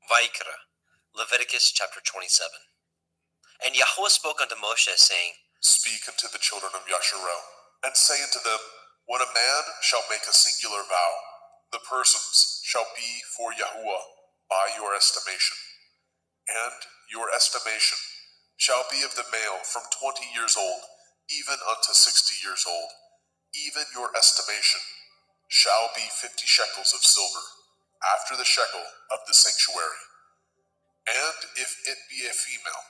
Vayikra, Leviticus chapter 27. And Yahweh spoke unto Moshe, saying, Speak unto the children of Yasharel, and say unto them, when a man shall make a singular vow, the persons shall be for Yahuwah by your estimation. And your estimation shall be of the male from 20 years old, even unto 60 years old. Even your estimation shall be 50 shekels of silver, after the shekel of the sanctuary. And if it be a female,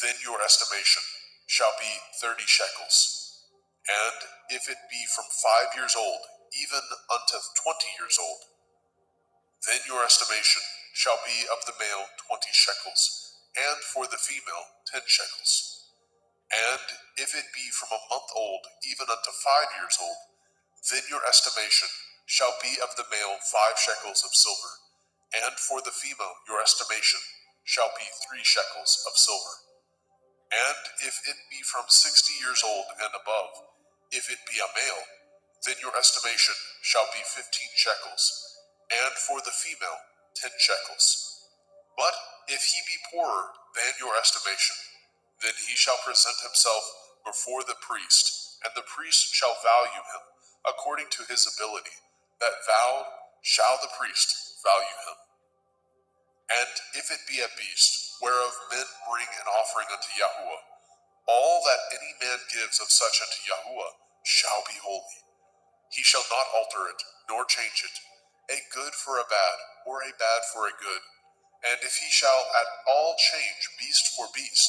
then your estimation shall be 30 shekels. And if it be from 5 years old, even unto 20 years old, then your estimation shall be of the male 20 shekels, and for the female 10 shekels. And if it be from a month old, even unto 5 years old, then your estimation shall be of the male 5 shekels of silver, and for the female your estimation shall be 3 shekels of silver. And if it be from 60 years old and above, if it be a male, then your estimation shall be 15 shekels, and for the female 10 shekels. But if he be poorer than your estimation, then he shall present himself before the priest, and the priest shall value him according to his ability. That vowed shall the priest value him. And if it be a beast, whereof men bring an offering unto Yahuwah, all that any man gives of such unto Yahuwah shall be holy. He shall not alter it, nor change it, a good for a bad, or a bad for a good. And if he shall at all change beast for beast,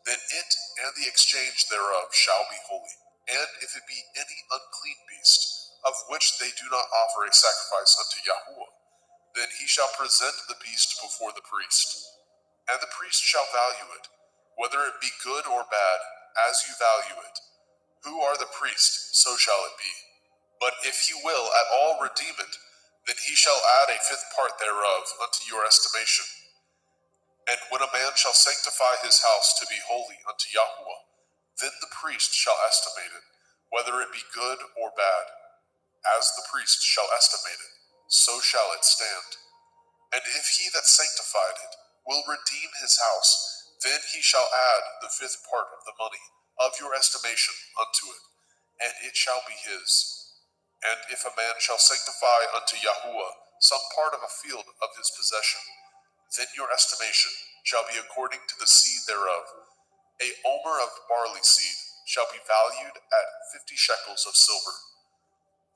then it and the exchange thereof shall be holy. And if it be any unclean beast, of which they do not offer a sacrifice unto Yahuwah, then he shall present the beast before the priest. And the priest shall value it, whether it be good or bad, as you value it. Who are the priest, so shall it be. But if he will at all redeem it, then he shall add a 5th part thereof unto your estimation. And when a man shall sanctify his house to be holy unto Yahuwah, then the priest shall estimate it, whether it be good or bad. As the priest shall estimate it, so shall it stand. And if he that sanctified it will redeem his house, then he shall add the 5th part of the money of your estimation unto it, and it shall be his. And if a man shall sanctify unto Yahuwah some part of a field of his possession, then your estimation shall be according to the seed thereof. A omer of barley seed shall be valued at 50 shekels of silver.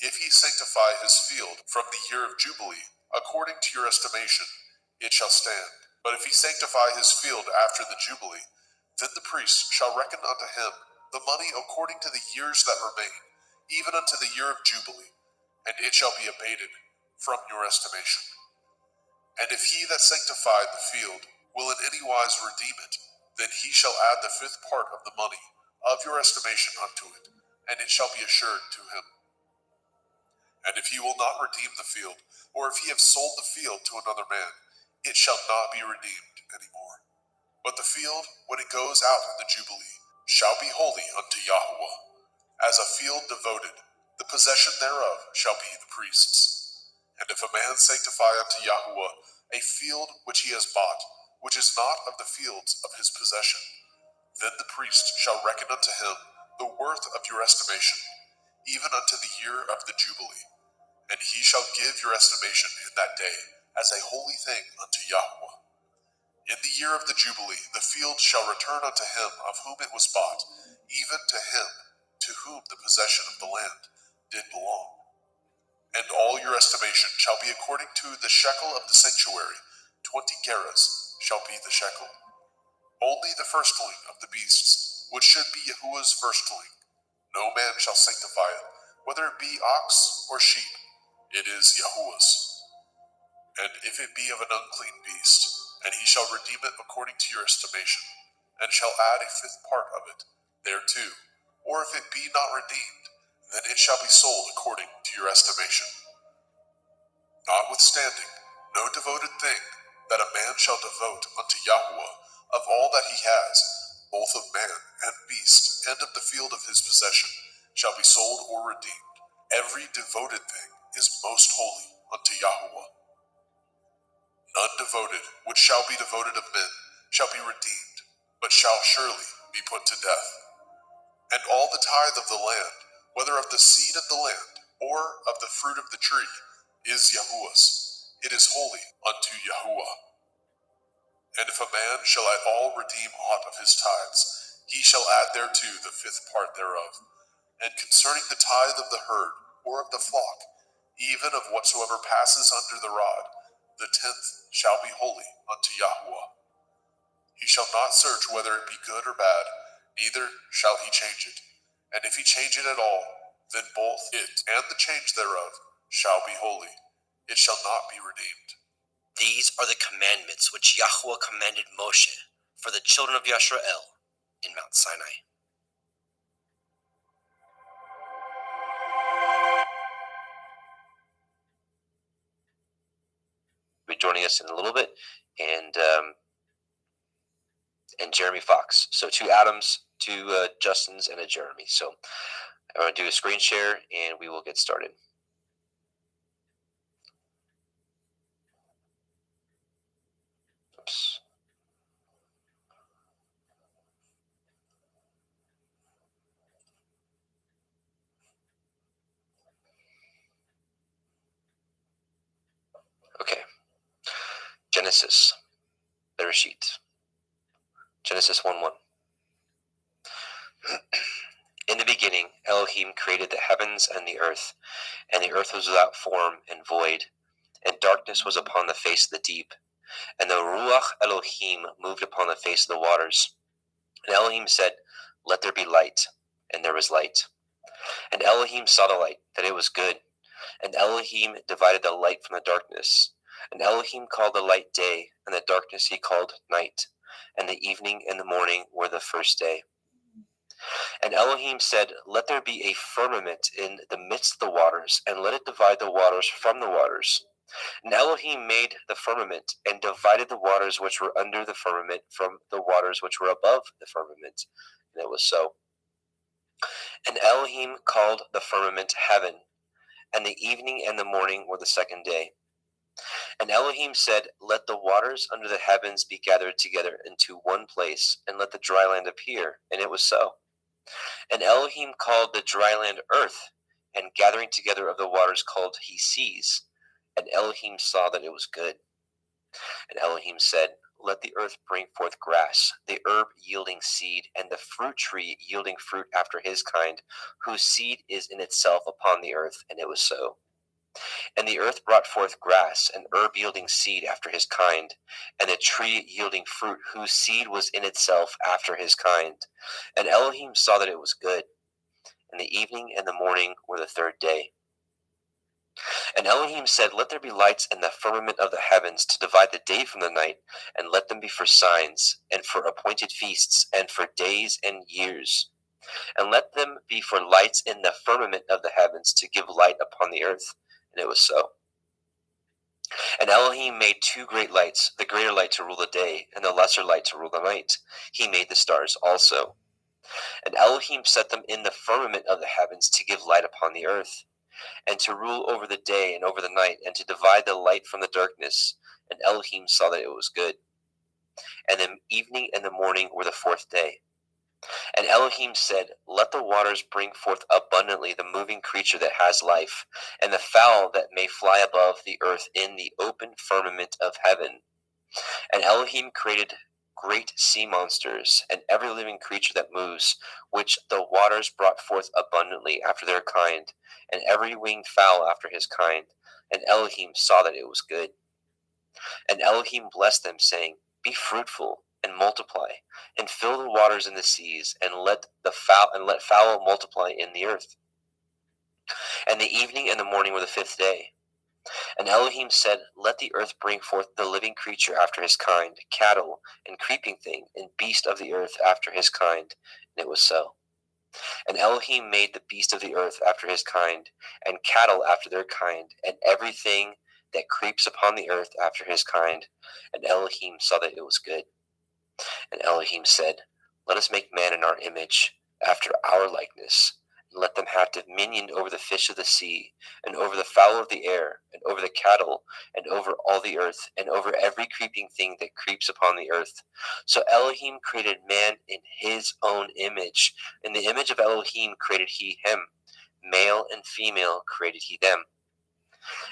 If he sanctify his field from the year of Jubilee, according to your estimation, it shall stand. But if he sanctify his field after the Jubilee, then the priest shall reckon unto him the money according to the years that remain, even unto the year of Jubilee, and it shall be abated from your estimation. And if he that sanctified the field will in any wise redeem it, then he shall add the 5th part of the money of your estimation unto it, and it shall be assured to him. And if he will not redeem the field, or if he have sold the field to another man, it shall not be redeemed any more. But the field, when it goes out in the Jubilee, shall be holy unto Yahuwah. As a field devoted, the possession thereof shall be the priest's. And if a man sanctify unto Yahuwah a field which he has bought, which is not of the fields of his possession, then the priest shall reckon unto him the worth of your estimation, even unto the year of the Jubilee. And he shall give your estimation in that day as a holy thing unto Yahuwah. In the year of the Jubilee, the field shall return unto him of whom it was bought, even to him to whom the possession of the land did belong. And all your estimation shall be according to the shekel of the sanctuary. 20 gerahs shall be the shekel. Only the firstling of the beasts, which should be Yahuwah's firstling, no man shall sanctify it, whether it be ox or sheep, it is Yahuwah's. And if it be of an unclean beast, and he shall redeem it according to your estimation, and shall add a fifth part of it thereto, or if it be not redeemed, then it shall be sold according to your estimation. Notwithstanding, no devoted thing that a man shall devote unto Yahuwah of all that he has, both of man and beast, and of the field of his possession, shall be sold or redeemed. Every devoted thing is most holy unto Yahuwah. None devoted, which shall be devoted of men, shall be redeemed, but shall surely be put to death. And all the tithe of the land, whether of the seed of the land, or of the fruit of the tree, is Yahuwah's. It is holy unto Yahuwah. And if a man shall at all redeem aught of his tithes, he shall add thereto the fifth part thereof. And concerning the tithe of the herd, or of the flock, even of whatsoever passes under the rod, the 10th shall be holy unto Yahuwah. He shall not search whether it be good or bad, neither shall he change it. And if he change it at all, then both it and the change thereof shall be holy. It shall not be redeemed. These are the commandments which Yahuwah commanded Moshe for the children of Yisrael in Mount Sinai. Be joining us in a little bit, and Jeremy Fox. So 2 Adams, 2 Justins, and a Jeremy. So I'm going to do a screen share, and we will get started. Oops. Okay. Genesis. Bereshit. Genesis 1:1. In the beginning, Elohim created the heavens and the earth was without form and void, and darkness was upon the face of the deep, and the Ruach Elohim moved upon the face of the waters. And Elohim said, "Let there be light," and there was light. And Elohim saw the light, that it was good, and Elohim divided the light from the darkness. And Elohim called the light day, and the darkness he called night, and the evening and the morning were the first day. And Elohim said, "Let there be a firmament in the midst of the waters, and let it divide the waters from the waters." And Elohim made the firmament, and divided the waters which were under the firmament from the waters which were above the firmament. And it was so. And Elohim called the firmament heaven, and the evening and the morning were the second day. And Elohim said, "Let the waters under the heavens be gathered together into one place, and let the dry land appear." And it was so. And Elohim called the dry land earth, and gathering together of the waters called he seas. And Elohim saw that it was good. And Elohim said, "Let the earth bring forth grass, the herb yielding seed, and the fruit tree yielding fruit after his kind, whose seed is in itself upon the earth." And it was so. And the earth brought forth grass, and herb yielding seed after his kind, and a tree yielding fruit, whose seed was in itself after his kind. And Elohim saw that it was good. And the evening and the morning were the third day. And Elohim said, "Let there be lights in the firmament of the heavens to divide the day from the night, and let them be for signs, and for appointed feasts, and for days and years. and let them be for lights in the firmament of the heavens to give light upon the earth. And it was so. And Elohim made two great lights, the greater light to rule the day, and the lesser light to rule the night. He made the stars also. And Elohim set them in the firmament of the heavens to give light upon the earth, and to rule over the day and over the night, and to divide the light from the darkness. And Elohim saw that it was good. And the evening and the morning were the fourth day. And Elohim said, let the waters bring forth abundantly the moving creature that has life, and the fowl that may fly above the earth in the open firmament of heaven. And Elohim created great sea monsters, and every living creature that moves, which the waters brought forth abundantly after their kind, and every winged fowl after his kind. And Elohim saw that it was good. And Elohim blessed them, saying, be fruitful and multiply, and fill the waters in the seas, and let fowl multiply in the earth. And the evening and the morning were the fifth day. And Elohim said, let the earth bring forth the living creature after his kind, cattle, and creeping thing, and beast of the earth after his kind. And it was so. And Elohim made the beast of the earth after his kind, and cattle after their kind, and everything that creeps upon the earth after his kind. And Elohim saw that it was good. And Elohim said, let us make man in our image, after our likeness, and let them have dominion over the fish of the sea, and over the fowl of the air, and over the cattle, and over all the earth, and over every creeping thing that creeps upon the earth. So Elohim created man in his own image. In the image of Elohim created he him. Male and female created he them.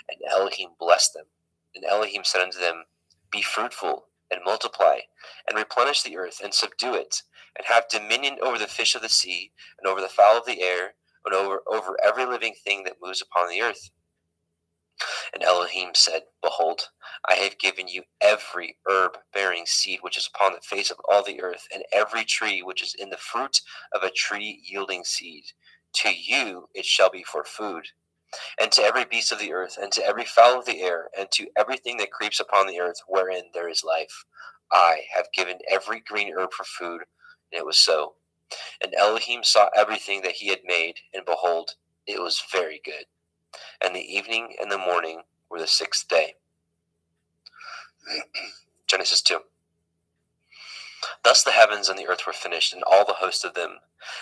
And Elohim blessed them. And Elohim said unto them, be fruitful, and multiply, and replenish the earth, and subdue it, and have dominion over the fish of the sea, and over the fowl of the air, and over every living thing that moves upon the earth. And Elohim said, behold, I have given you every herb bearing seed which is upon the face of all the earth, and every tree which is in the fruit of a tree yielding seed. To you it shall be for food. And to every beast of the earth, and to every fowl of the air, and to everything that creeps upon the earth, wherein there is life, I have given every green herb for food. And it was so. And Elohim saw everything that he had made, and behold, it was very good. And the evening and the morning were the sixth day. Genesis 2. Thus the heavens and the earth were finished, and all the host of them.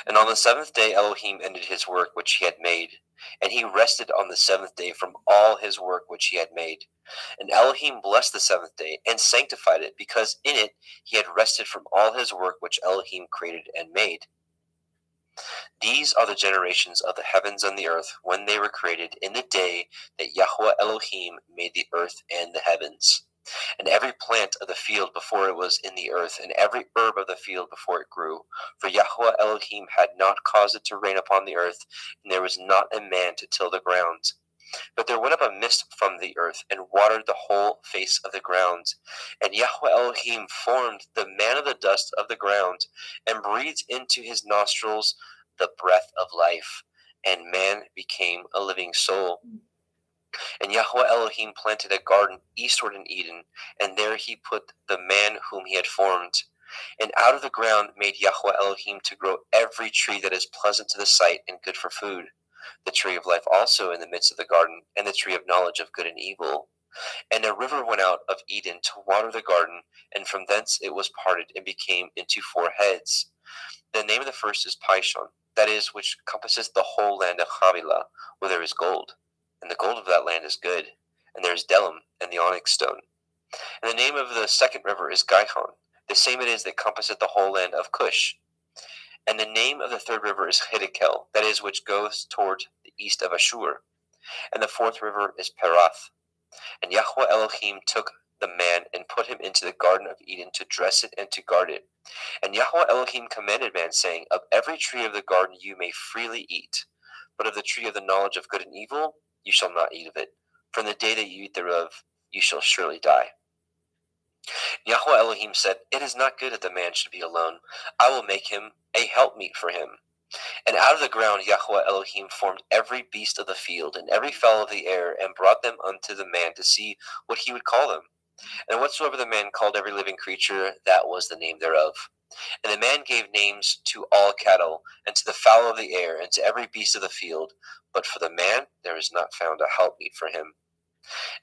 And on the seventh day Elohim ended his work which he had made, and he rested on the seventh day from all his work which he had made. And Elohim blessed the seventh day, and sanctified it, because in it he had rested from all his work which Elohim created and made. These are the generations of the heavens and the earth, when they were created, in the day that Yahweh Elohim made the earth and the heavens. And every plant of the field before it was in the earth, and every herb of the field before it grew. For Yahweh Elohim had not caused it to rain upon the earth, and there was not a man to till the ground. But there went up a mist from the earth, and watered the whole face of the ground. And Yahweh Elohim formed the man of the dust of the ground, and breathed into his nostrils the breath of life, and man became a living soul. And Yahweh Elohim planted a garden eastward in Eden, and there he put the man whom he had formed. And out of the ground made Yahweh Elohim to grow every tree that is pleasant to the sight and good for food, the tree of life also in the midst of the garden, and the tree of knowledge of good and evil. And a river went out of Eden to water the garden, and from thence it was parted and became into four heads. The name of the first is Pishon, that is, which compasseth the whole land of Havilah, where there is gold. And the gold of that land is good, and there is Delim and the onyx stone. And the name of the second river is Gihon, the same it is that compasseth the whole land of Cush. And the name of the third river is Hiddekel, that is, which goes toward the east of Ashur. And the fourth river is Perath. And Yahweh Elohim took the man and put him into the garden of Eden to dress it and to guard it. And Yahweh Elohim commanded man, saying, of every tree of the garden you may freely eat, but of the tree of the knowledge of good and evil you shall not eat of it. From the day that you eat thereof you shall surely die. Yahweh Elohim said, it is not good that the man should be alone. I will make him a helpmeet for him. And out of the ground Yahweh Elohim formed every beast of the field, and every fowl of the air, and brought them unto the man to see what he would call them. And whatsoever the man called every living creature, that was the name thereof. And the man gave names to all cattle, and to the fowl of the air, and to every beast of the field. But for the man there is not found a helpmeet for him.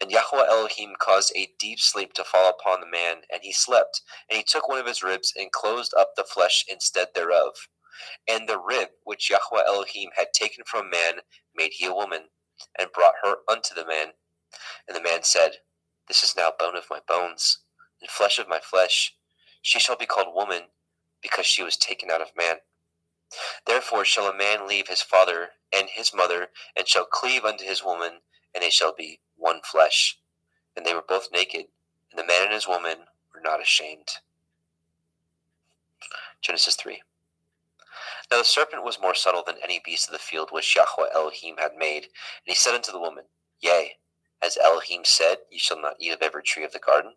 And Yahweh Elohim caused a deep sleep to fall upon the man, and he slept. And he took one of his ribs, and closed up the flesh instead thereof. And the rib which Yahweh Elohim had taken from man made he a woman, and brought her unto the man. And the man said, This is now bone of my bones, and flesh of my flesh. She shall be called woman, because she was taken out of man. Therefore shall a man leave his father and his mother, and shall cleave unto his woman, and they shall be one flesh. And they were both naked, and the man and his woman were not ashamed. Genesis 3. Now the serpent was more subtle than any beast of the field which Yahweh Elohim had made. And he said unto the woman, Yea, as Elohim said, Ye shall not eat of every tree of the garden.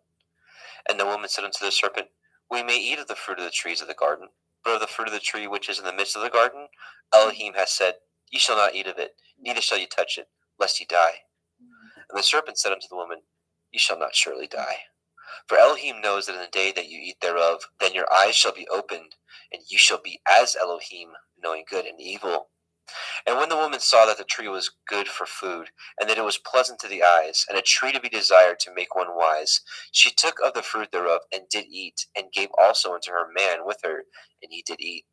And the woman said unto the serpent, We may eat of the fruit of the trees of the garden, but of the fruit of the tree which is in the midst of the garden, Elohim hath said, Ye shall not eat of it, neither shall ye touch it, lest ye die. And the serpent said unto the woman, Ye shall not surely die. For Elohim knows that in the day that you eat thereof, then your eyes shall be opened, and you shall be as Elohim, knowing good and evil. And when the woman saw that the tree was good for food, and that it was pleasant to the eyes, and a tree to be desired to make one wise, she took of the fruit thereof, and did eat, and gave also unto her man with her, and he did eat.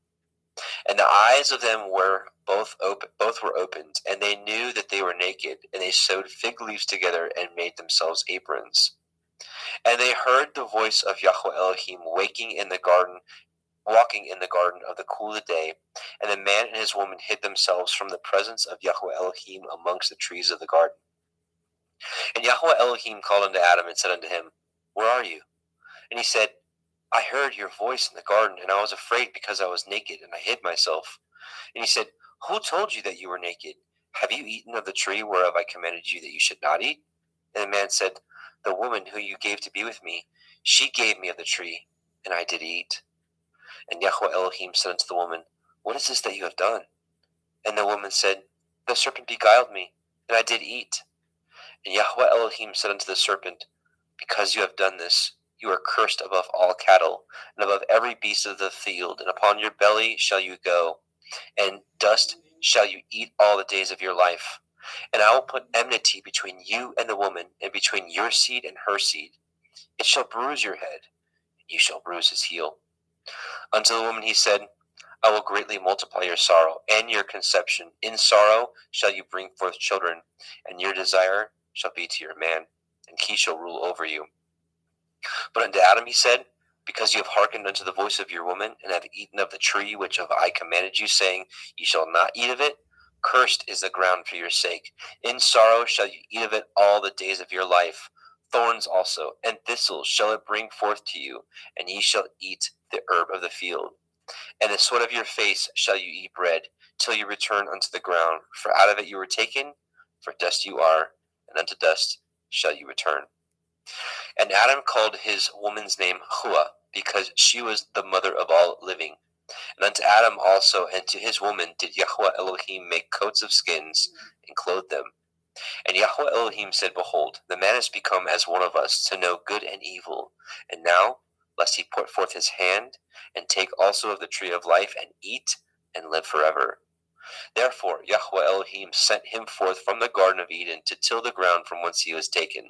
And the eyes of them were both were opened, and they knew that they were naked, and they sewed fig leaves together, and made themselves aprons. And they heard the voice of Yahweh Elohim walking in the garden of the cool of the day, and the man and his woman hid themselves from the presence of Yahweh Elohim amongst the trees of the garden. And Yahweh Elohim called unto Adam, and said unto him, Where are you? And he said, I heard your voice in the garden, and I was afraid because I was naked, and I hid myself. And he said, Who told you that you were naked? Have you eaten of the tree whereof I commanded you that you should not eat? And the man said, The woman who you gave to be with me, she gave me of the tree, and I did eat. And Yahweh Elohim said unto the woman, What is this that you have done? And the woman said, The serpent beguiled me, and I did eat. And Yahweh Elohim said unto the serpent, Because you have done this, you are cursed above all cattle, and above every beast of the field, and upon your belly shall you go, and dust shall you eat all the days of your life. And I will put enmity between you and the woman, and between your seed and her seed. It shall bruise your head, and you shall bruise his heel. Unto the woman he said, I will greatly multiply your sorrow and your conception. In sorrow shall you bring forth children, and your desire shall be to your man, and he shall rule over you. But unto Adam he said, Because you have hearkened unto the voice of your woman, and have eaten of the tree which of I commanded you, saying, Ye shall not eat of it, cursed is the ground for your sake. In sorrow shall you eat of it all the days of your life. Thorns also and thistles shall it bring forth to you, and ye shall eat the herb of the field. And the sweat of your face shall you eat bread, till you return unto the ground. For out of it you were taken, for dust you are, and unto dust shall you return. And Adam called his woman's name Hua, because she was the mother of all living. And unto Adam also and to his woman did Yahweh Elohim make coats of skins, and clothe them. And Yahweh Elohim said, Behold, the man is become as one of us, to know good and evil. And now, lest he put forth his hand, and take also of the tree of life, and eat, and live forever. Therefore Yahweh Elohim sent him forth from the Garden of Eden to till the ground from whence he was taken.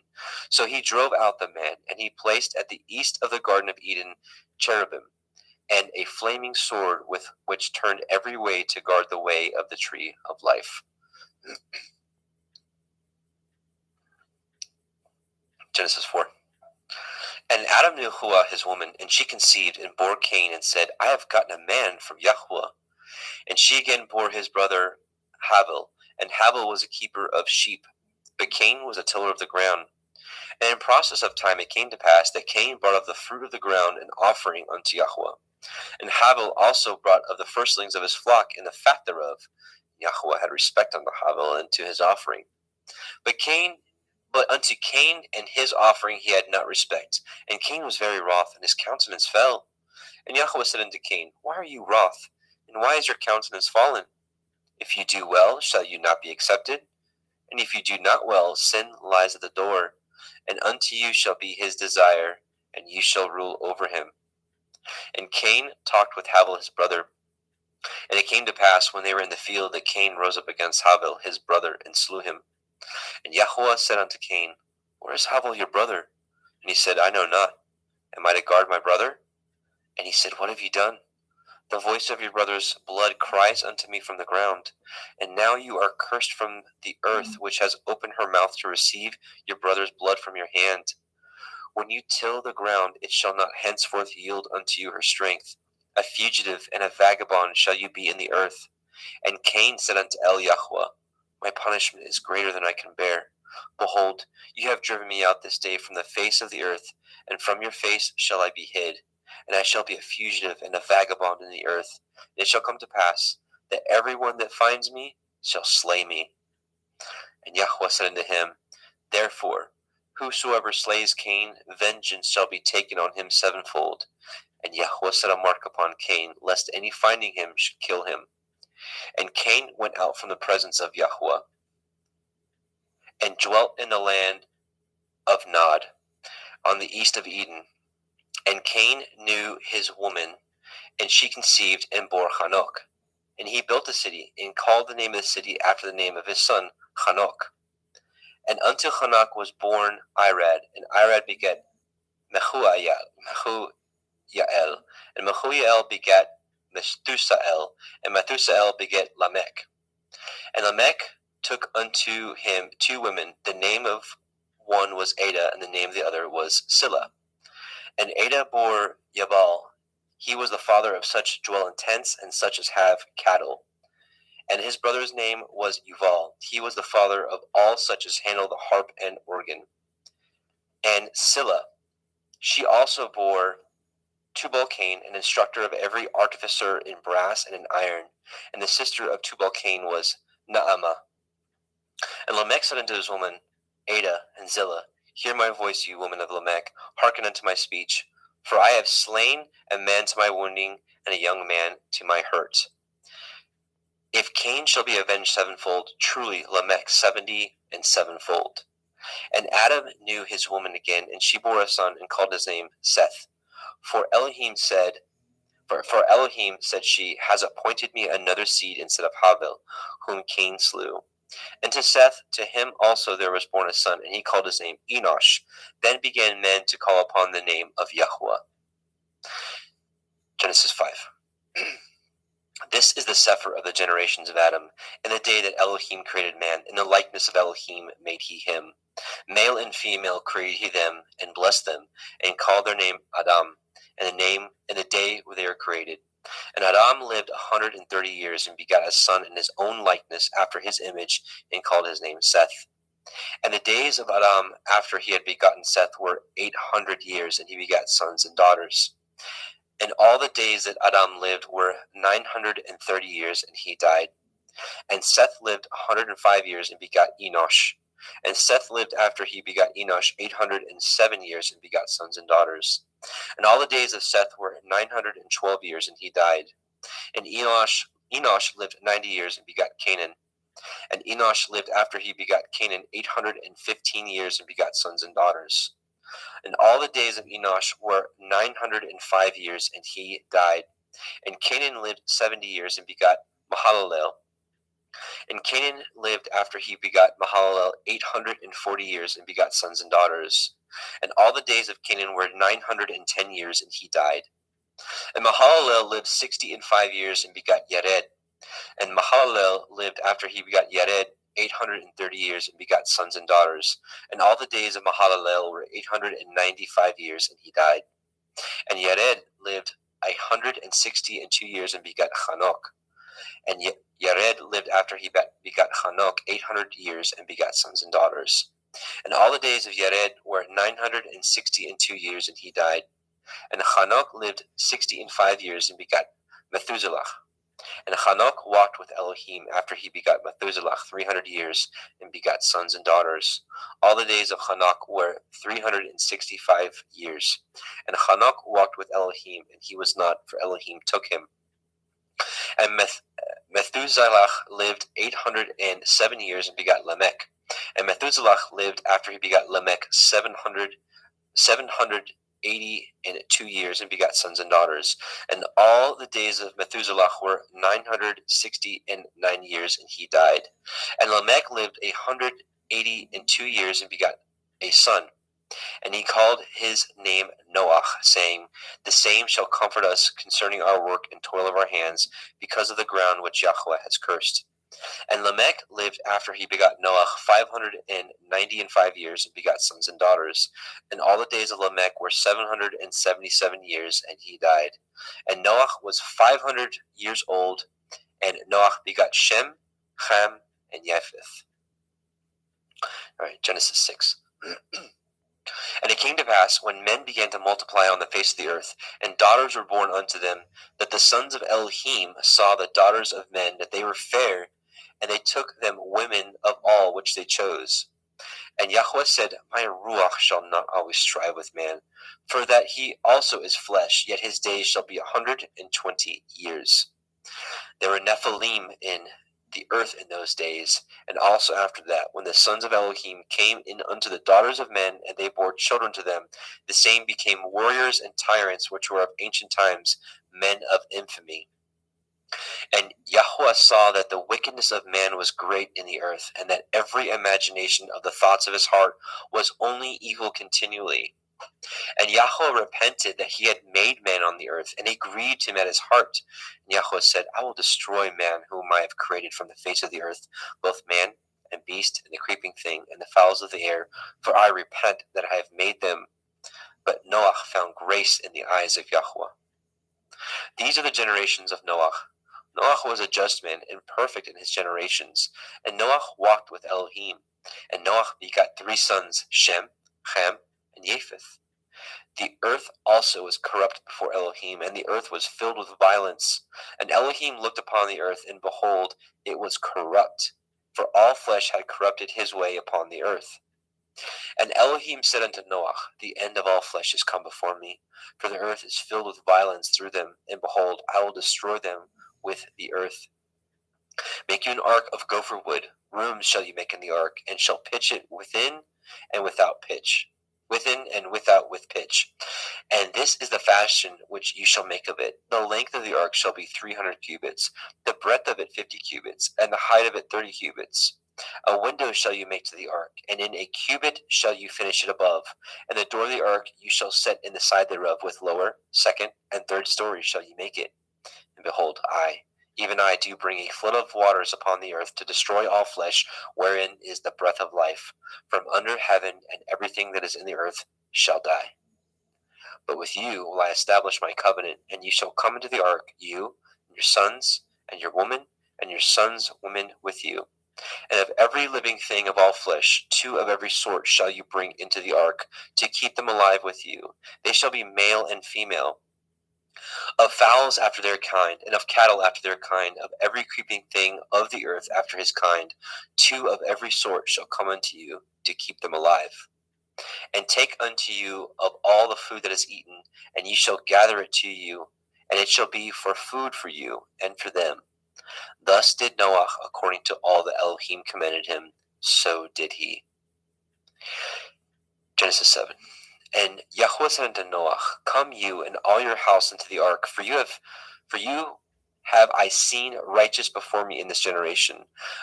So he drove out the man, and he placed at the east of the Garden of Eden cherubim, and a flaming sword with which turned every way to guard the way of the tree of life. Genesis 4. And Adam knew Hua his woman, and she conceived, and bore Cain, and said, I have gotten a man from Yahweh. And she again bore his brother Havel, and Havel was a keeper of sheep, but Cain was a tiller of the ground. And in process of time it came to pass that Cain brought of the fruit of the ground an offering unto Yahweh. And Havel also brought of the firstlings of his flock and the fat thereof. Yahweh had respect unto Havel and to his offering. But unto Cain and his offering he had not respect. And Cain was very wroth, and his countenance fell. And Yahweh said unto Cain, Why are you wroth? And why is your countenance fallen? If you do well, shall you not be accepted? And if you do not well, sin lies at the door. And unto you shall be his desire, and you shall rule over him. And Cain talked with Havel his brother. And it came to pass, when they were in the field, that Cain rose up against Havel his brother, and slew him. And Yahweh said unto Cain, Where is Havel your brother? And he said, I know not. Am I to guard my brother? And he said, What have ye done? The voice of your brother's blood cries unto me from the ground. And now you are cursed from the earth, which has opened her mouth to receive your brother's blood from your hand. When you till the ground, it shall not henceforth yield unto you her strength. A fugitive and a vagabond shall you be in the earth. And Cain said unto Yahweh, My punishment is greater than I can bear. Behold, you have driven me out this day from the face of the earth, and from your face shall I be hid. And I shall be a fugitive and a vagabond in the earth. And it shall come to pass, that every one that finds me shall slay me. And Yahweh said unto him, Therefore, whosoever slays Cain, vengeance shall be taken on him sevenfold. And Yahweh set a mark upon Cain, lest any finding him should kill him. And Cain went out from the presence of Yahweh, and dwelt in the land of Nod, on the east of Eden. And Cain knew his woman, and she conceived and bore Hanok. And he built a city, and called the name of the city after the name of his son, Hanok. And unto Hanok was born Irad, and Irad begat Mehujael, and Mehujael begat Methusael, and Methusael begat Lamech. And Lamech took unto him 2 women. The name of one was Ada, and the name of the other was Silla. And Ada bore Yabal. He was the father of such dwell in tents, and such as have cattle. And his brother's name was Yuval. He was the father of all such as handle the harp and organ. And Silla, she also bore Tubal-Cain, an instructor of every artificer in brass and in iron. And the sister of Tubal-Cain was Naamah. And Lamech said unto his woman, Ada and Zillah, Hear my voice, you woman of Lamech, hearken unto my speech. For I have slain a man to my wounding, and a young man to my hurt. If Cain shall be avenged sevenfold, truly Lamech 70 and sevenfold. And Adam knew his woman again, and she bore a son, and called his name Seth. For Elohim said she, has appointed me another seed instead of Havel, whom Cain slew. And to Seth, to him also there was born a son, and he called his name Enosh. Then began men to call upon the name of Yahweh. Genesis 5. This is the Sefer of the generations of Adam. In the day that Elohim created man, in the likeness of Elohim made he him. Male and female created he them, and blessed them, and called their name Adam, and the day where they were created. And Adam lived 130 years, and begat a son in his own likeness after his image, and called his name Seth. And the days of Adam after he had begotten Seth were 800 years, and he begat sons and daughters. And all the days that Adam lived were 930 years, and he died. And Seth lived 105 years, and begat Enosh. And Seth lived after he begat Enosh 807 years, and begat sons and daughters. And all the days of Seth were 912 years, and he died. And Enosh lived 90 years, and begat Canaan. And Enosh lived after he begat Canaan 815 years, and begat sons and daughters. And all the days of Enosh were 905 years, and he died. And Canaan lived 70 years, and begat Mahalalel. And Canaan lived after he begot Mahalalel 840 years, and begot sons and daughters. And all the days of Canaan were 910 years, and he died. And Mahalalel lived 65 years, and begot Yared. And Mahalalel lived after he begot Yared 830 years, and begot sons and daughters. And all the days of Mahalalel were 895 years, and he died. And Yared lived 162 years, and begot Hanok. And Yared lived after he begot Hanok 800 years, and begot sons and daughters. And all the days of Yared were 962 years, and he died. And Hanok lived 65 years, and begot Methuselah. And Hanok walked with Elohim after he begot Methuselah 300 years, and begot sons and daughters. All the days of Hanok were 365 years. And Hanok walked with Elohim, and he was not, for Elohim took him. And Methuselah lived 807 years, and begot Lamech. And Methuselah lived after he begot Lamech 780 182 years and begot sons and daughters. And all the days of Methuselah were 969 years, and he died. And Lamech lived 182 years and begot a son. And he called his name Noah, saying, The same shall comfort us concerning our work and toil of our hands, because of the ground which Yahweh has cursed. And Lamech lived after he begot Noah 595 years and begot sons and daughters. And all the days of Lamech were 777 years, and he died. And Noah was 500 years old, and Noah begot Shem, Ham, and Japheth. All right, Genesis 6. And it came to pass, when men began to multiply on the face of the earth, and daughters were born unto them, that the sons of Elohim saw the daughters of men, that they were fair, and they took them women of all which they chose. And Yahweh said, My ruach shall not always strive with man, for that he also is flesh, yet his days shall be 120 years. There were Nephilim in the earth in those days, and also after that, when the sons of Elohim came in unto the daughters of men, and they bore children to them, the same became warriors and tyrants, which were of ancient times, men of infamy. And Yahweh saw that the wickedness of man was great in the earth, and that every imagination of the thoughts of his heart was only evil continually. And Yahweh repented that he had made man on the earth, and it grieved him at his heart. And Yahweh said, I will destroy man whom I have created from the face of the earth, both man and beast, and the creeping thing, and the fowls of the air, for I repent that I have made them. But Noah found grace in the eyes of Yahweh. These are the generations of Noah. Noah was a just man and perfect in his generations. And Noah walked with Elohim. And Noah begot 3 sons, Shem, Ham, and Japheth. The earth also was corrupt before Elohim, and the earth was filled with violence. And Elohim looked upon the earth, and behold, it was corrupt, for all flesh had corrupted his way upon the earth. And Elohim said unto Noah, The end of all flesh is come before me, for the earth is filled with violence through them, and behold, I will destroy them with the earth. Make you an ark of gopher wood. Rooms shall you make in the ark, and shall pitch it within and without pitch. Within and without with pitch. And this is the fashion which you shall make of it. The length of the ark shall be 300 cubits, the breadth of it 50 cubits, and the height of it 30 cubits. A window shall you make to the ark, and in a cubit shall you finish it above. And the door of the ark you shall set in the side thereof, with lower, second, and third stories shall you make it. And behold, I, even I, do bring a flood of waters upon the earth to destroy all flesh, wherein is the breath of life. From under heaven, and everything that is in the earth shall die. But with you will I establish my covenant, and you shall come into the ark, you, and your sons, and your woman, and your sons' women with you. And of every living thing of all flesh, 2 of every sort shall you bring into the ark, to keep them alive with you. They shall be male and female. Of fowls after their kind, and of cattle after their kind, of every creeping thing of the earth after his kind, 2 of every sort shall come unto you, to keep them alive. And take unto you of all the food that is eaten, and ye shall gather it to you, and it shall be for food for you and for them. Thus did Noah according to all that Elohim commanded him, so did he. Genesis 7. And Yahweh said unto Noah, Come you and all your house into the ark, for you have I seen righteous before me in this generation.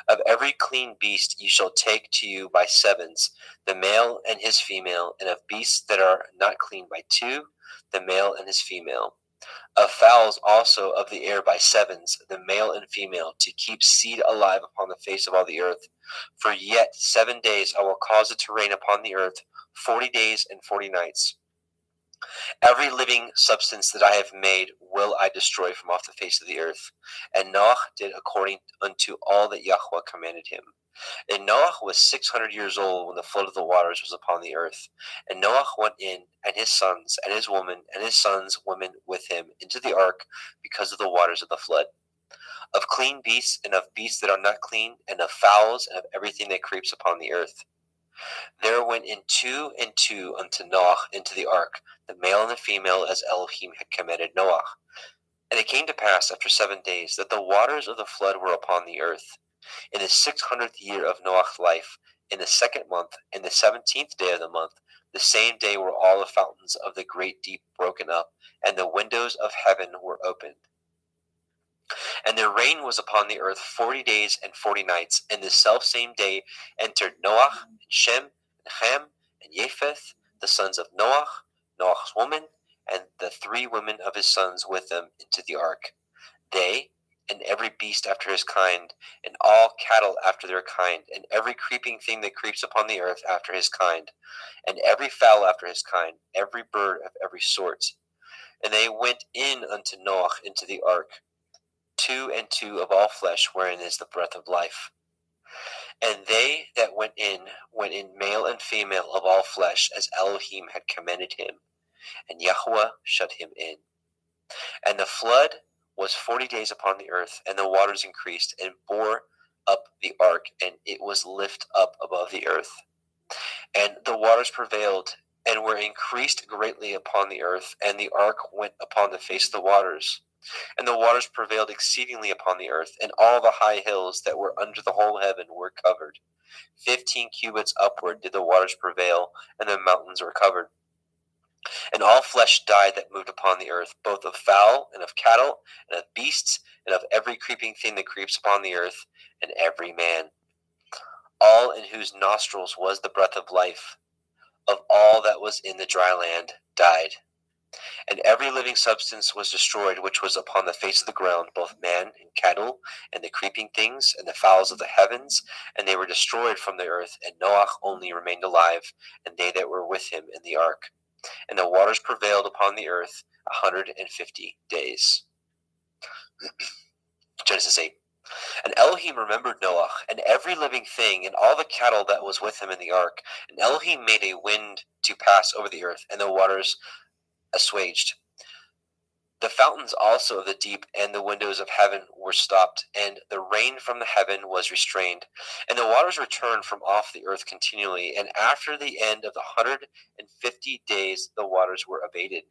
Of every clean beast ye shall take to you by 7s, the male and his female, and of beasts that are not clean by 2, the male and his female. Of fowls also of the air by 7s, the male and female, to keep seed alive upon the face of all the earth. For yet 7 days I will cause it to rain upon the earth, 40 days and 40 nights. Every living substance that I have made will I destroy from off the face of the earth. And Noah did according unto all that Yahweh commanded him. And Noah was 600 years old when the flood of the waters was upon the earth. And Noah went in, and his sons, and his woman, and his sons' women with him, into the ark, because of the waters of the flood. Of clean beasts, and of beasts that are not clean, and of fowls, and of everything that creeps upon the earth. There went in 2 and 2 unto Noah into the ark, the male and the female, as Elohim had commanded Noah. And it came to pass after 7 days that the waters of the flood were upon the earth. In the 600th year of Noah's life, in the 2nd month, in the 17th day of the month, the same day were all the fountains of the great deep broken up, and the windows of heaven were opened. And there rain was upon the earth 40 days and 40 nights, and the selfsame day entered Noach, and Shem, and Ham, and Japheth, the sons of Noach, Noach's woman, and the 3 women of his sons with them into the ark. They, and every beast after his kind, and all cattle after their kind, and every creeping thing that creeps upon the earth after his kind, and every fowl after his kind, every bird of every sort. And they went in unto Noach into the ark, 2 and 2 of all flesh, wherein is the breath of life. And they that went in male and female of all flesh, as Elohim had commanded him, and Yahweh shut him in. And the flood was 40 days upon the earth, and the waters increased, and bore up the ark, and it was lift up above the earth. And the waters prevailed, and were increased greatly upon the earth, and the ark went upon the face of the waters. And the waters prevailed exceedingly upon the earth, and all the high hills that were under the whole heaven were covered. 15 cubits upward did the waters prevail, and the mountains were covered. And all flesh died that moved upon the earth, both of fowl, and of cattle, and of beasts, and of every creeping thing that creeps upon the earth, and every man. All in whose nostrils was the breath of life, of all that was in the dry land, died. And every living substance was destroyed which was upon the face of the ground, both man and cattle, and the creeping things, and the fowls of the heavens, and they were destroyed from the earth, and Noach only remained alive, and they that were with him in the ark. And the waters prevailed upon the earth 150 days. Genesis 8. And Elohim remembered Noach, and every living thing, and all the cattle that was with him in the ark. And Elohim made a wind to pass over the earth, and the waters assuaged. The fountains also of the deep and the windows of heaven were stopped, and the rain from the heaven was restrained. And the waters returned from off the earth continually, and after the end of the 150 days the waters were abated.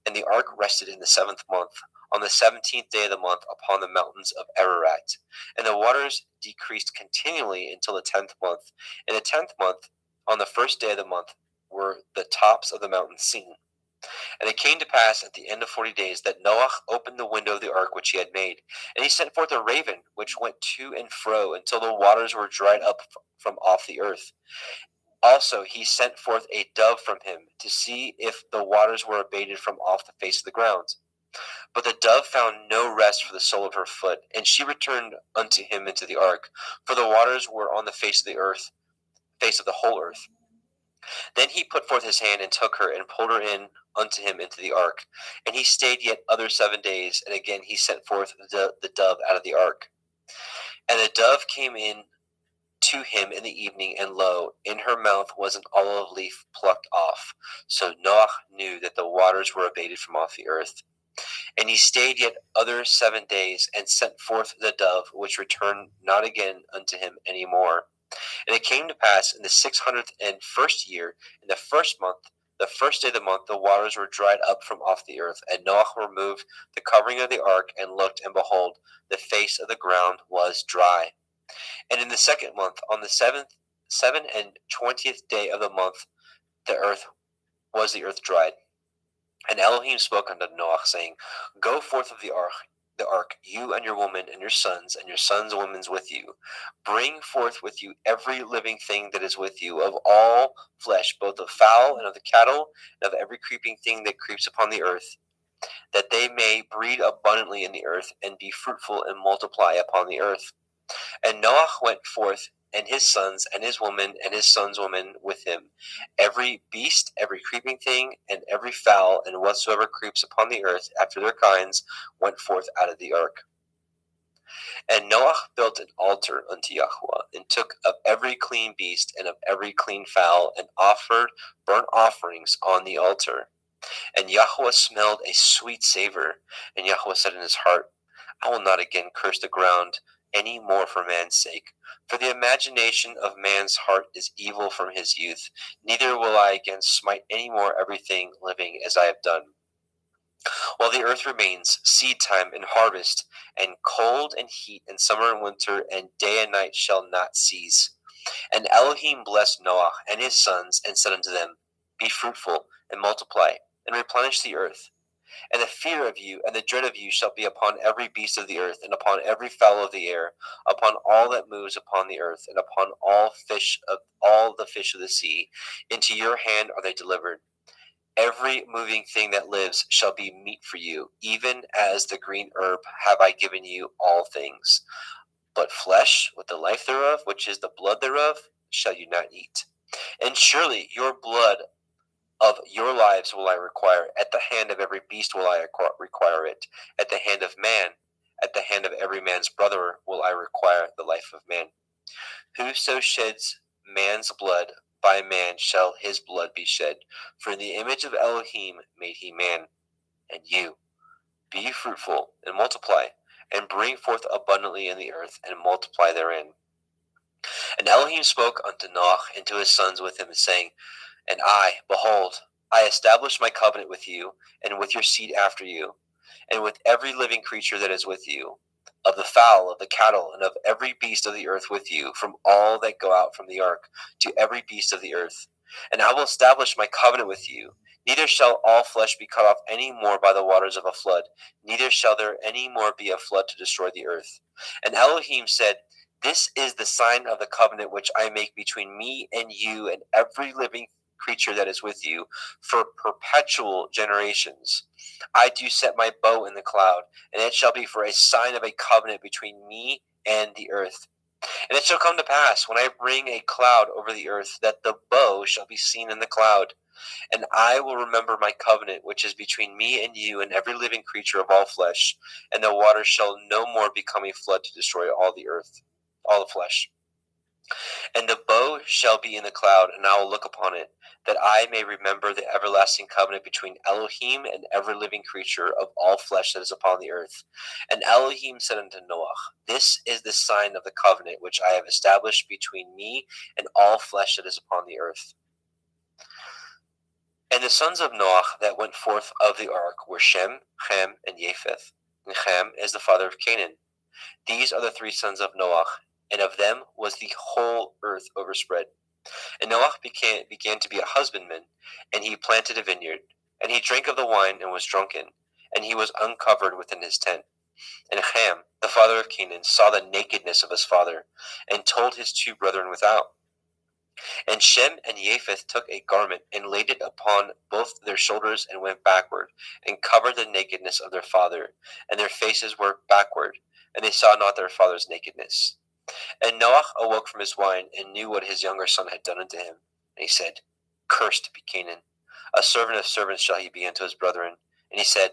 And the ark rested in the 7th month, on the 17th day of the month, upon the mountains of Ararat. And the waters decreased continually until the 10th month. In the 10th month, on the 1st day of the month, were the tops of the mountains seen. And it came to pass at the end of 40 days that Noach opened the window of the ark which he had made. And he sent forth a raven, which went to and fro until the waters were dried up from off the earth. Also he sent forth a dove from him, to see if the waters were abated from off the face of the ground. But the dove found no rest for the sole of her foot, and she returned unto him into the ark, for the waters were on the face of the earth, face of the whole earth. Then he put forth his hand and took her, and pulled her in unto him into the ark. And he stayed yet other 7 days, and again he sent forth the dove out of the ark. And the dove came in to him in the evening, and lo, in her mouth was an olive leaf plucked off. So Noach knew that the waters were abated from off the earth. And he stayed yet other 7 days, and sent forth the dove, which returned not again unto him any more. And it came to pass in the 601st year, in the 1st month, the 1st day of the month, the waters were dried up from off the earth. And Noach removed the covering of the ark, and looked, and behold, the face of the ground was dry. And in the 2nd month, on the 27th day of the month, the earth dried. And Elohim spoke unto Noach, saying, Go forth of the ark, you and your woman, and your sons women with you. Bring forth with you every living thing that is with you, of all flesh, both of fowl and of the cattle, and of every creeping thing that creeps upon the earth, that they may breed abundantly in the earth, and be fruitful and multiply upon the earth. And Noach went forth, and his sons, and his woman, and his sons' women with him. Every beast, every creeping thing, and every fowl, and whatsoever creeps upon the earth after their kinds, went forth out of the ark. And Noach built an altar unto Yahweh, and took of every clean beast, and of every clean fowl, and offered burnt offerings on the altar. And Yahweh smelled a sweet savor. And Yahweh said in his heart, I will not again curse the ground any more for man's sake. For the imagination of man's heart is evil from his youth. Neither will I again smite any more everything living as I have done. While the earth remains, seed time and harvest, and cold and heat, and summer and winter, and day and night shall not cease. And Elohim blessed Noah and his sons, and said unto them, Be fruitful, and multiply, and replenish the earth. And the fear of you and the dread of you shall be upon every beast of the earth, and upon every fowl of the air, upon all that moves upon the earth, and upon all the fish of the sea. Into your hand are they delivered. Every moving thing that lives shall be meat for you, even as the green herb have I given you all things. But flesh, with the life thereof, which is the blood thereof, shall you not eat. And surely your blood of your lives will I require. At the hand of every beast will I require it. At the hand of man, at the hand of every man's brother will I require the life of man. Whoso sheds man's blood, by man shall his blood be shed. For in the image of Elohim made he man. And you, be fruitful, and multiply, and bring forth abundantly in the earth, and multiply therein. And Elohim spoke unto Noah and to his sons with him, saying, And I, behold, I establish my covenant with you, and with your seed after you, and with every living creature that is with you, of the fowl, of the cattle, and of every beast of the earth with you, from all that go out from the ark, to every beast of the earth. And I will establish my covenant with you. Neither shall all flesh be cut off any more by the waters of a flood, neither shall there any more be a flood to destroy the earth. And Elohim said, This is the sign of the covenant which I make between me and you and every living creature that is with you for perpetual generations. I do set my bow in the cloud, and it shall be for a sign of a covenant between me and the earth. And it shall come to pass, when I bring a cloud over the earth, that the bow shall be seen in the cloud. And I will remember my covenant, which is between me and you and every living creature of all flesh, and the water shall no more become a flood to destroy all the earth, all the flesh. And the bow shall be in the cloud, and I will look upon it, that I may remember the everlasting covenant between Elohim and every living creature of all flesh that is upon the earth. And Elohim said unto Noah, This is the sign of the covenant which I have established between me and all flesh that is upon the earth. And the sons of Noah that went forth of the ark were Shem, Ham, and Japheth. And Ham is the father of Canaan. These are the three sons of Noah, and of them was the whole earth overspread. And Noah began to be a husbandman, and he planted a vineyard. And he drank of the wine and was drunken, and he was uncovered within his tent. And Ham, the father of Canaan, saw the nakedness of his father, and told his two brethren without. And Shem and Japheth took a garment, and laid it upon both their shoulders, and went backward, and covered the nakedness of their father. And their faces were backward, and they saw not their father's nakedness. And Noah awoke from his wine, and knew what his younger son had done unto him. And he said, Cursed be Canaan, a servant of servants shall he be unto his brethren. And he said,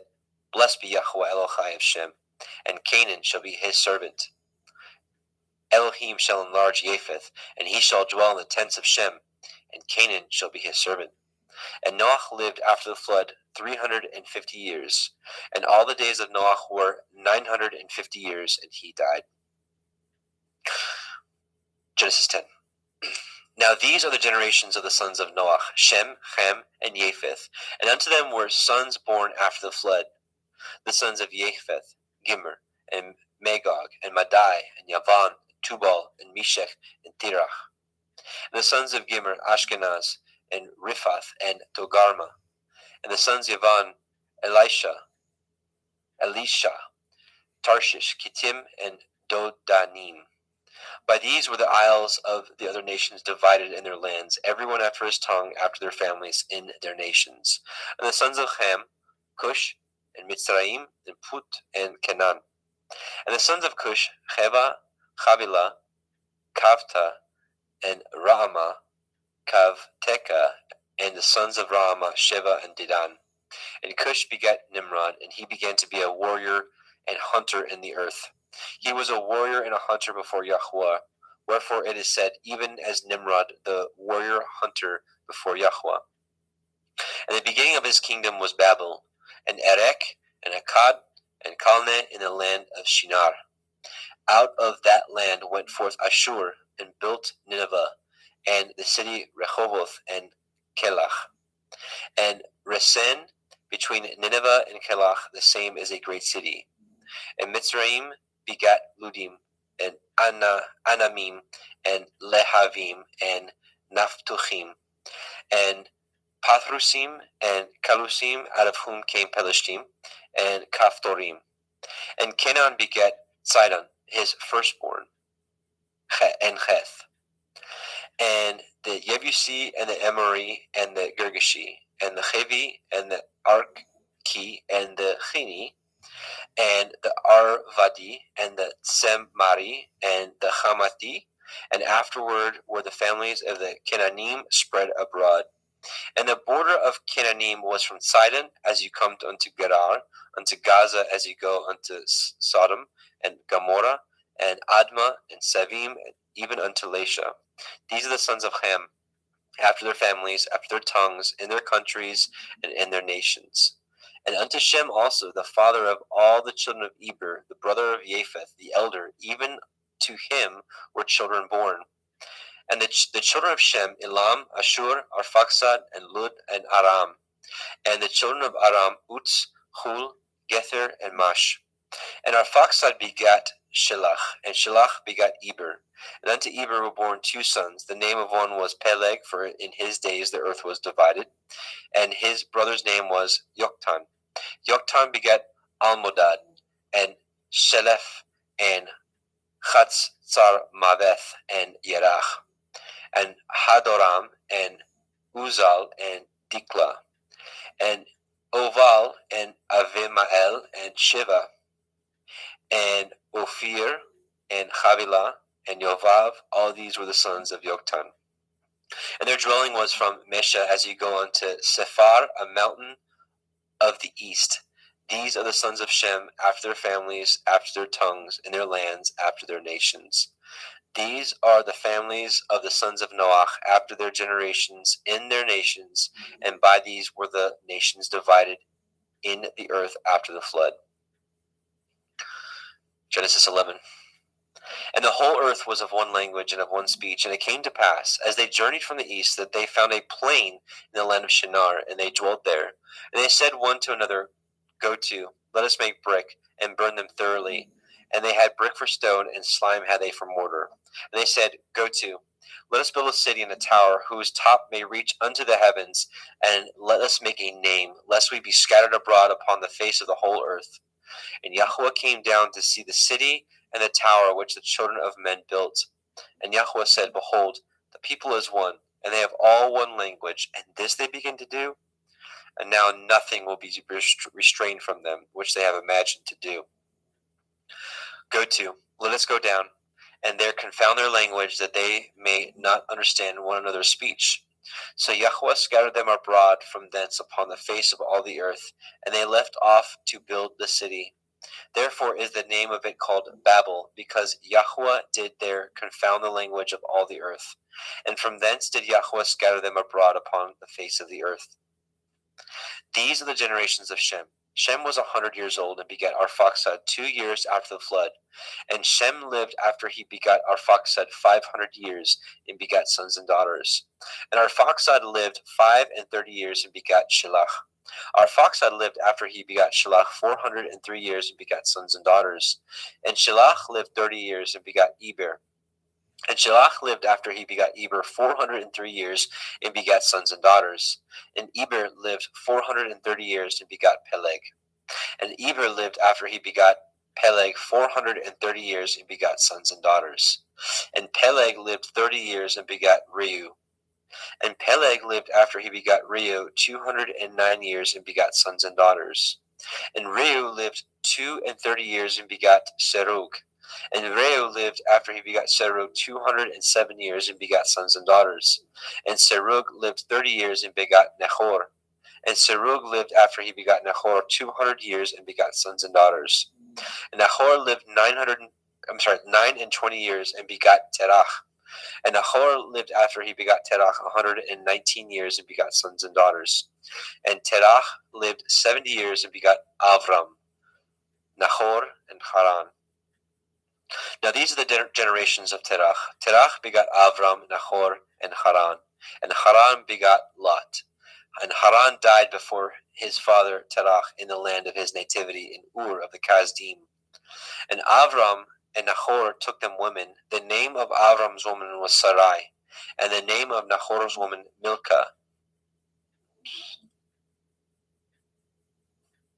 Blessed be Yahweh Elohai of Shem, and Canaan shall be his servant. Elohim shall enlarge Japheth, and he shall dwell in the tents of Shem, and Canaan shall be his servant. And Noah lived after the flood 350 years, and all the days of Noah were 950 years, and he died. Genesis 10. Now these are the generations of the sons of Noah, Shem, Ham, and Japheth. And unto them were sons born after the flood. The sons of Japheth, Gimmer, and Magog, and Madai, and Yavan, and Tubal, and Meshech, and Tirach. And the sons of Gimmer, Ashkenaz, and Riphath, and Togarma. And the sons of Yavan, Elisha, Tarshish, Kittim, and Dodanim. By these were the isles of the other nations divided in their lands, everyone after his tongue, after their families, in their nations. And the sons of Ham, Cush, and Mitzrayim, and Put, and Canaan. And the sons of Cush, Cheva, Chavila, Kavta, and Raama, Kavteka. And the sons of Raama, Sheva, and Dedan. And Cush begat Nimrod, and he began to be a warrior and hunter in the earth. He was a warrior and a hunter before Yahweh. Wherefore it is said, even as Nimrod, the warrior hunter before Yahweh. And the beginning of his kingdom was Babel, and Erech, and Akkad, and Calneh in the land of Shinar. Out of that land went forth Ashur, and built Nineveh, and the city Rehoboth, and Kelach. And Resen, between Nineveh and Kelach, the same is a great city. And Mitzrayim begat Ludim, and Anamim, and Lehavim, and Naphtuchim, and Pathrusim, and Kalusim, out of whom came Pelishtim, and Kaphtorim. And Canaan begat Sidon, his firstborn, and Heth, and the Yebusi, and the Emori, and the Girgashi, and the Chevi, and the Arki, and the Chini, and the Arvadi, and the Tsemari, and the Hamati, and afterward were the families of the Canaanim spread abroad. And the border of Canaanim was from Sidon as you come unto Gerar, unto Gaza as you go unto Sodom, and Gomorrah, and Admah, and Sevim, and even unto Lasha. These are the sons of Ham, after their families, after their tongues, in their countries, and in their nations. And unto Shem also, the father of all the children of Eber, the brother of Japheth, the elder, even to him were children born. And the children of Shem, Elam, Ashur, Arphaxad, and Lud, and Aram. And the children of Aram, Uz, Hul, Gether, and Mash. And Arphaxad begat Shelach, and Shelach begat Eber. And unto Eber were born two sons. The name of one was Peleg, for in his days the earth was divided. And his brother's name was Yoktan. Yoktan begat Almodad, and Shelef, and Chatzar Maveth, and Yerach, and Hadoram, and Uzal, and Dikla, and Oval, and Avimael, and Shiva, and Ophir, and Havilah, and Yovav. All these were the sons of Yoktan. And their dwelling was from Mesha as you go unto Sephar, a mountain of the east. These are the sons of Shem, after their families, after their tongues, in their lands, after their nations. These are the families of the sons of Noach, after their generations, in their nations, and by these were the nations divided in the earth after the flood. Genesis 11. And the whole earth was of one language and of one speech. And it came to pass, as they journeyed from the east, that they found a plain in the land of Shinar, and they dwelt there. And they said one to another, Go to, let us make brick, and burn them thoroughly. And they had brick for stone, and slime had they for mortar. And they said, Go to, let us build a city and a tower, whose top may reach unto the heavens, and let us make a name, lest we be scattered abroad upon the face of the whole earth. And Yahweh came down to see the city and the tower which the children of men built. And Yahweh said, Behold, the people is one, and they have all one language, and this they begin to do. And now nothing will be restrained from them, which they have imagined to do. Go to, let us go down, and there confound their language, that they may not understand one another's speech. So Yahweh scattered them abroad from thence upon the face of all the earth, and they left off to build the city. Therefore is the name of it called Babel, because Yahweh did there confound the language of all the earth. And from thence did Yahweh scatter them abroad upon the face of the earth. These are the generations of Shem. Shem was 100 years old and begat Arphaxad 2 years after the flood. And Shem lived after he begat Arphaxad 500 years and begat sons and daughters. And Arphaxad lived 35 years and begat Shelach. Arphaxad lived after he begat Shelach 403 years and begat sons and daughters. And Shelach lived 30 years and begat Eber. And Shelach lived after he begat Eber 403 years and begat sons and daughters. And Eber lived 430 years and begat Peleg. And Eber lived after he begat Peleg 430 years and begat sons and daughters. And Peleg lived 30 years and begat Reu. And Peleg lived after he begat Reu 209 years and begat sons and daughters. And Reu lived 32 years and begat Serug. And Reu lived after he begat Serug 207 years and begat sons and daughters. And Serug lived 30 years and begat Nahor. And Serug lived after he begat Nahor 200 years and begat sons and daughters. And Nahor lived 920 years and begat Terach. And Nahor lived after he begat Terach 119 years and begat sons and daughters. And Terach lived 70 years and begat Avram, Nahor, and Haran. Now these are the generations of Terach. Terach begat Avram, Nahor, and Haran. And Haran begat Lot. And Haran died before his father Terach in the land of his nativity in Ur of the Kasdim. And Avram and Nahor took them women. The name of Avram's woman was Sarai, and the name of Nahor's woman Milcah.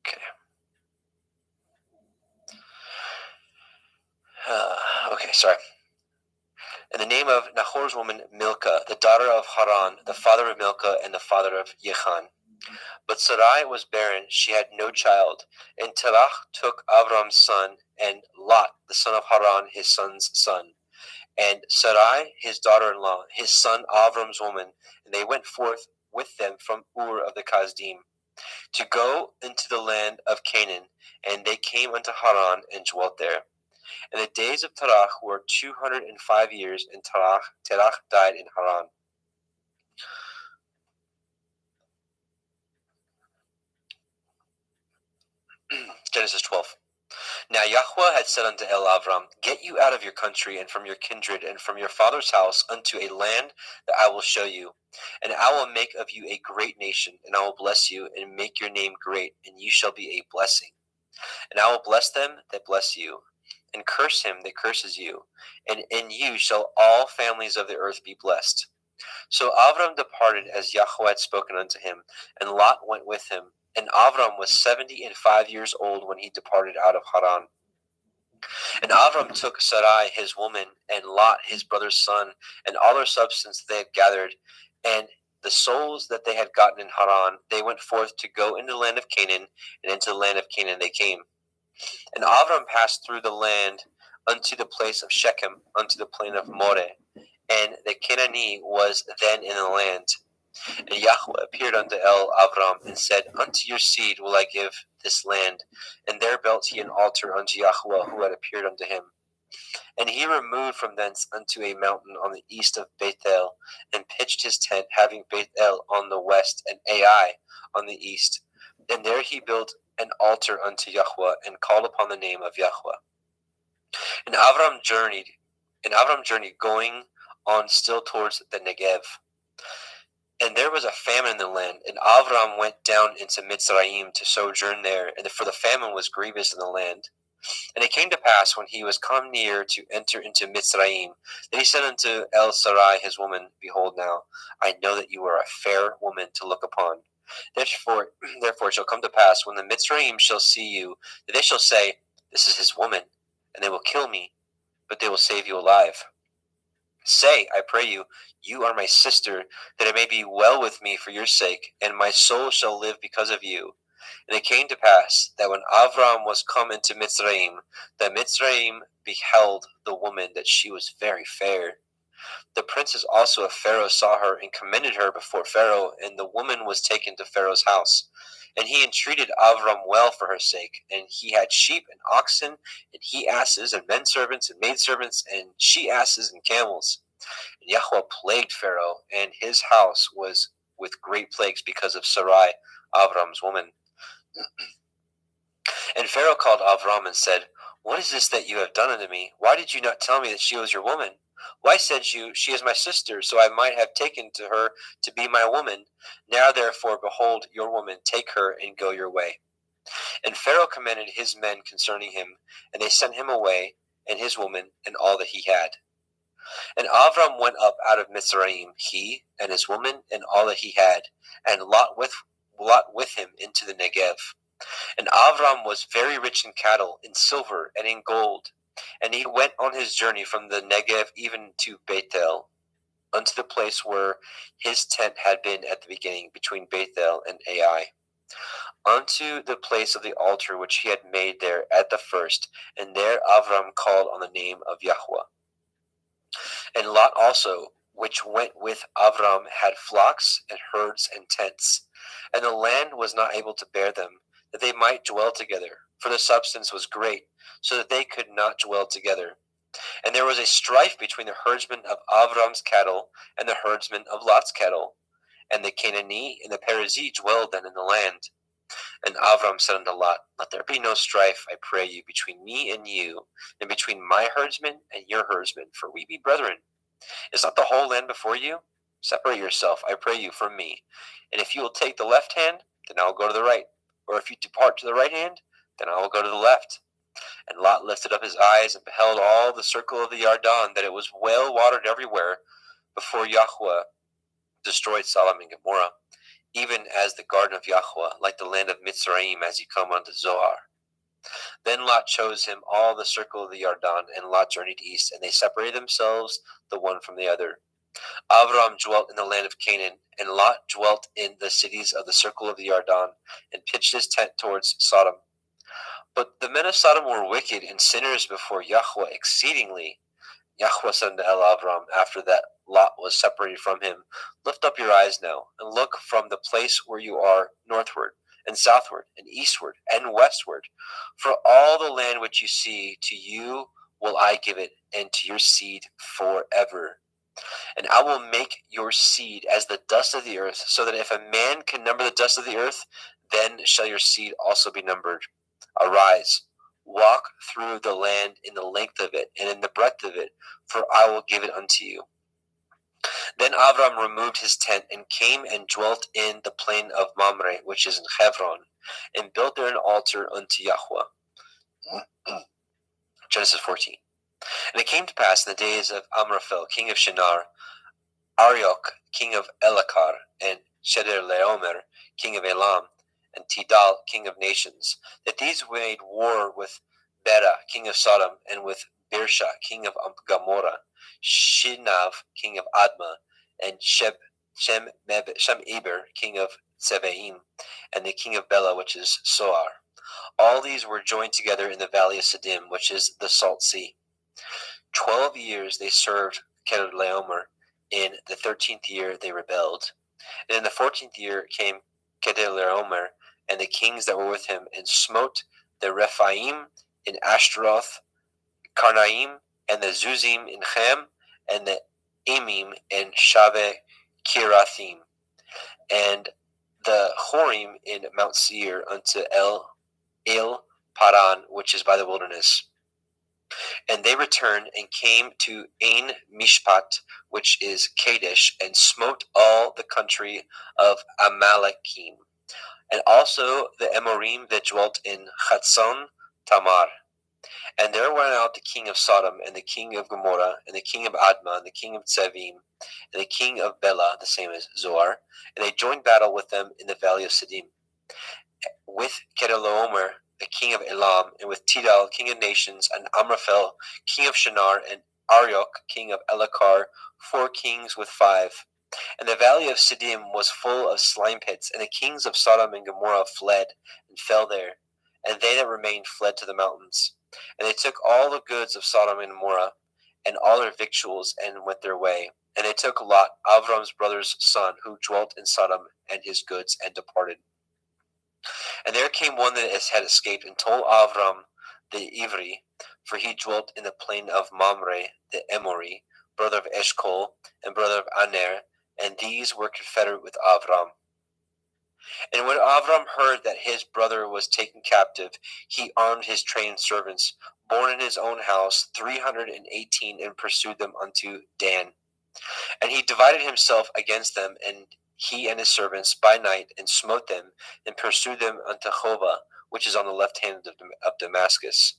Okay. Okay, sorry. And the name of Nahor's woman Milcah, the daughter of Haran, the father of Milcah and the father of Yechan. But Sarai was barren, she had no child. And Terach took Avram's son, and Lot, the son of Haran, his son's son, and Sarai, his daughter-in-law, his son Avram's woman, and they went forth with them from Ur of the Kasdim, to go into the land of Canaan, and they came unto Haran and dwelt there. And the days of Terach were 205 years, and Terach died in Haran. Genesis 12. Now Yahweh had said unto Avram, Get you out of your country, and from your kindred, and from your father's house, unto a land that I will show you. And I will make of you a great nation, and I will bless you, and make your name great, and you shall be a blessing. And I will bless them that bless you, and curse him that curses you, and in you shall all families of the earth be blessed. So Avram departed as Yahweh had spoken unto him, and Lot went with him. And Avram was 75 years old when he departed out of Haran. And Avram took Sarai his woman, and Lot his brother's son, and all their substance they had gathered, and the souls that they had gotten in Haran. They went forth to go into the land of Canaan, and into the land of Canaan they came. And Avram passed through the land unto the place of Shechem, unto the plain of Moreh, and the Canaanite was then in the land. And Yahweh appeared unto Avram, and said, Unto your seed will I give this land. And there built he an altar unto Yahweh, who had appeared unto him. And he removed from thence unto a mountain on the east of Bethel, and pitched his tent, having Bethel on the west, and Ai on the east. And there he built an altar unto Yahweh, and called upon the name of Yahweh. And Avram journeyed, going on still towards the Negev. And there was a famine in the land, and Avram went down into Mitzrayim to sojourn there, and for the famine was grievous in the land. And it came to pass, when he was come near to enter into Mitzrayim, that he said unto Sarai his woman, Behold now, I know that you are a fair woman to look upon. Therefore it shall come to pass, when the Mitzrayim shall see you, that they shall say, This is his woman, and they will kill me, but they will save you alive. Say, I pray you, you are my sister, that it may be well with me for your sake, and my soul shall live because of you. And it came to pass, that when Avram was come into Mitzrayim, that Mitzrayim beheld the woman, that she was very fair. The princes also of Pharaoh saw her, and commended her before Pharaoh, and the woman was taken to Pharaoh's house. And he entreated Avram well for her sake, and he had sheep and oxen, and he asses, and men servants, and maidservants, and she asses, and camels. And Yahweh plagued Pharaoh, and his house was with great plagues because of Sarai, Avram's woman. And Pharaoh called Avram and said, What is this that you have done unto me? Why did you not tell me that she was your woman? Why said you, She is my sister, so I might have taken to her to be my woman? Now therefore, behold, your woman, take her and go your way. And Pharaoh commanded his men concerning him, and they sent him away, and his woman, and all that he had. And Avram went up out of Mitzrayim, he and his woman, and all that he had, and Lot with him into the Negev. And Avram was very rich in cattle, in silver, and in gold. And he went on his journey from the Negev even to Bethel, unto the place where his tent had been at the beginning, between Bethel and Ai, unto the place of the altar which he had made there at the first. And there Avram called on the name of Yahweh. And Lot also, which went with Avram, had flocks and herds and tents. And the land was not able to bear them, that they might dwell together, for the substance was great, so that they could not dwell together. And there was a strife between the herdsmen of Avram's cattle and the herdsmen of Lot's cattle. And the Canaanite and the Perizzite dwelled then in the land. And Avram said unto Lot, Let there be no strife, I pray you, between me and you, and between my herdsmen and your herdsmen, for we be brethren. Is not the whole land before you? Separate yourself, I pray you, from me. And if you will take the left hand, then I will go to the right. Or if you depart to the right hand, then I will go to the left. And Lot lifted up his eyes and beheld all the circle of the Yarden, that it was well watered everywhere, before Yahweh destroyed Sodom and Gomorrah, even as the garden of Yahweh, like the land of Mitzrayim, as you come unto Zoar. Then Lot chose him all the circle of the Yarden, and Lot journeyed east, and they separated themselves the one from the other. Avram dwelt in the land of Canaan, and Lot dwelt in the cities of the circle of the Yarden, and pitched his tent towards Sodom. But the men of Sodom were wicked and sinners before Yahweh exceedingly. Yahweh said unto Avram, after that Lot was separated from him, lift up your eyes now, and look from the place where you are northward, and southward, and eastward, and westward. For all the land which you see, to you will I give it, and to your seed forever. And I will make your seed as the dust of the earth, so that if a man can number the dust of the earth, then shall your seed also be numbered. Arise, walk through the land in the length of it, and in the breadth of it, for I will give it unto you. Then Avram removed his tent, and came and dwelt in the plain of Mamre, which is in Hebron, and built there an altar unto Yahweh. Genesis 14. And it came to pass in the days of Amraphel, king of Shinar, Arioch, king of Elakar, and Chedorlaomer, king of Elam, and Tidal, king of nations, that these made war with Bera, king of Sodom, and with Birsha, king of Gomorrah, Shinav, king of Admah, and Shem-Eber, king of Tsevaim, and the king of Bela, which is Soar. All these were joined together in the valley of Siddim, which is the Salt Sea. 12 years they served Chedorlaomer. In the 13th year they rebelled. And in the 14th year came Chedorlaomer and the kings that were with him, and smote the Rephaim in Ashtaroth, Karnaim, and the Zuzim in Ham, and the Emim in Shaveh Kirathim, and the Horim in Mount Seir unto El Paran, which is by the wilderness. And they returned and came to Ain Mishpat, which is Kadesh, and smote all the country of Amalekim, and also the Amorim that dwelt in Chatzon Tamar. And there went out the king of Sodom, and the king of Gomorrah, and the king of Admah, and the king of Tsevim, and the king of Bela, the same as Zoar, and they joined battle with them in the valley of Siddim, with Chedorlaomer, the king of Elam, and with Tidal, king of nations, and Amraphel, king of Shinar, and Arioch, king of Elakar, 4 kings with 5. And the valley of Siddim was full of slime pits, and the kings of Sodom and Gomorrah fled and fell there, and they that remained fled to the mountains. And they took all the goods of Sodom and Gomorrah, and all their victuals, and went their way. And they took Lot, Avram's brother's son, who dwelt in Sodom, and his goods, and departed. And there came one that had escaped, and told Avram the Ivri, for he dwelt in the plain of Mamre the Emori, brother of Eshcol, and brother of Aner, and these were confederate with Avram. And when Avram heard that his brother was taken captive, he armed his trained servants, born in his own house, 318, and pursued them unto Dan. And he divided himself against them, and he and his servants by night, and smote them, and pursued them unto Hova, which is on the left hand of Damascus.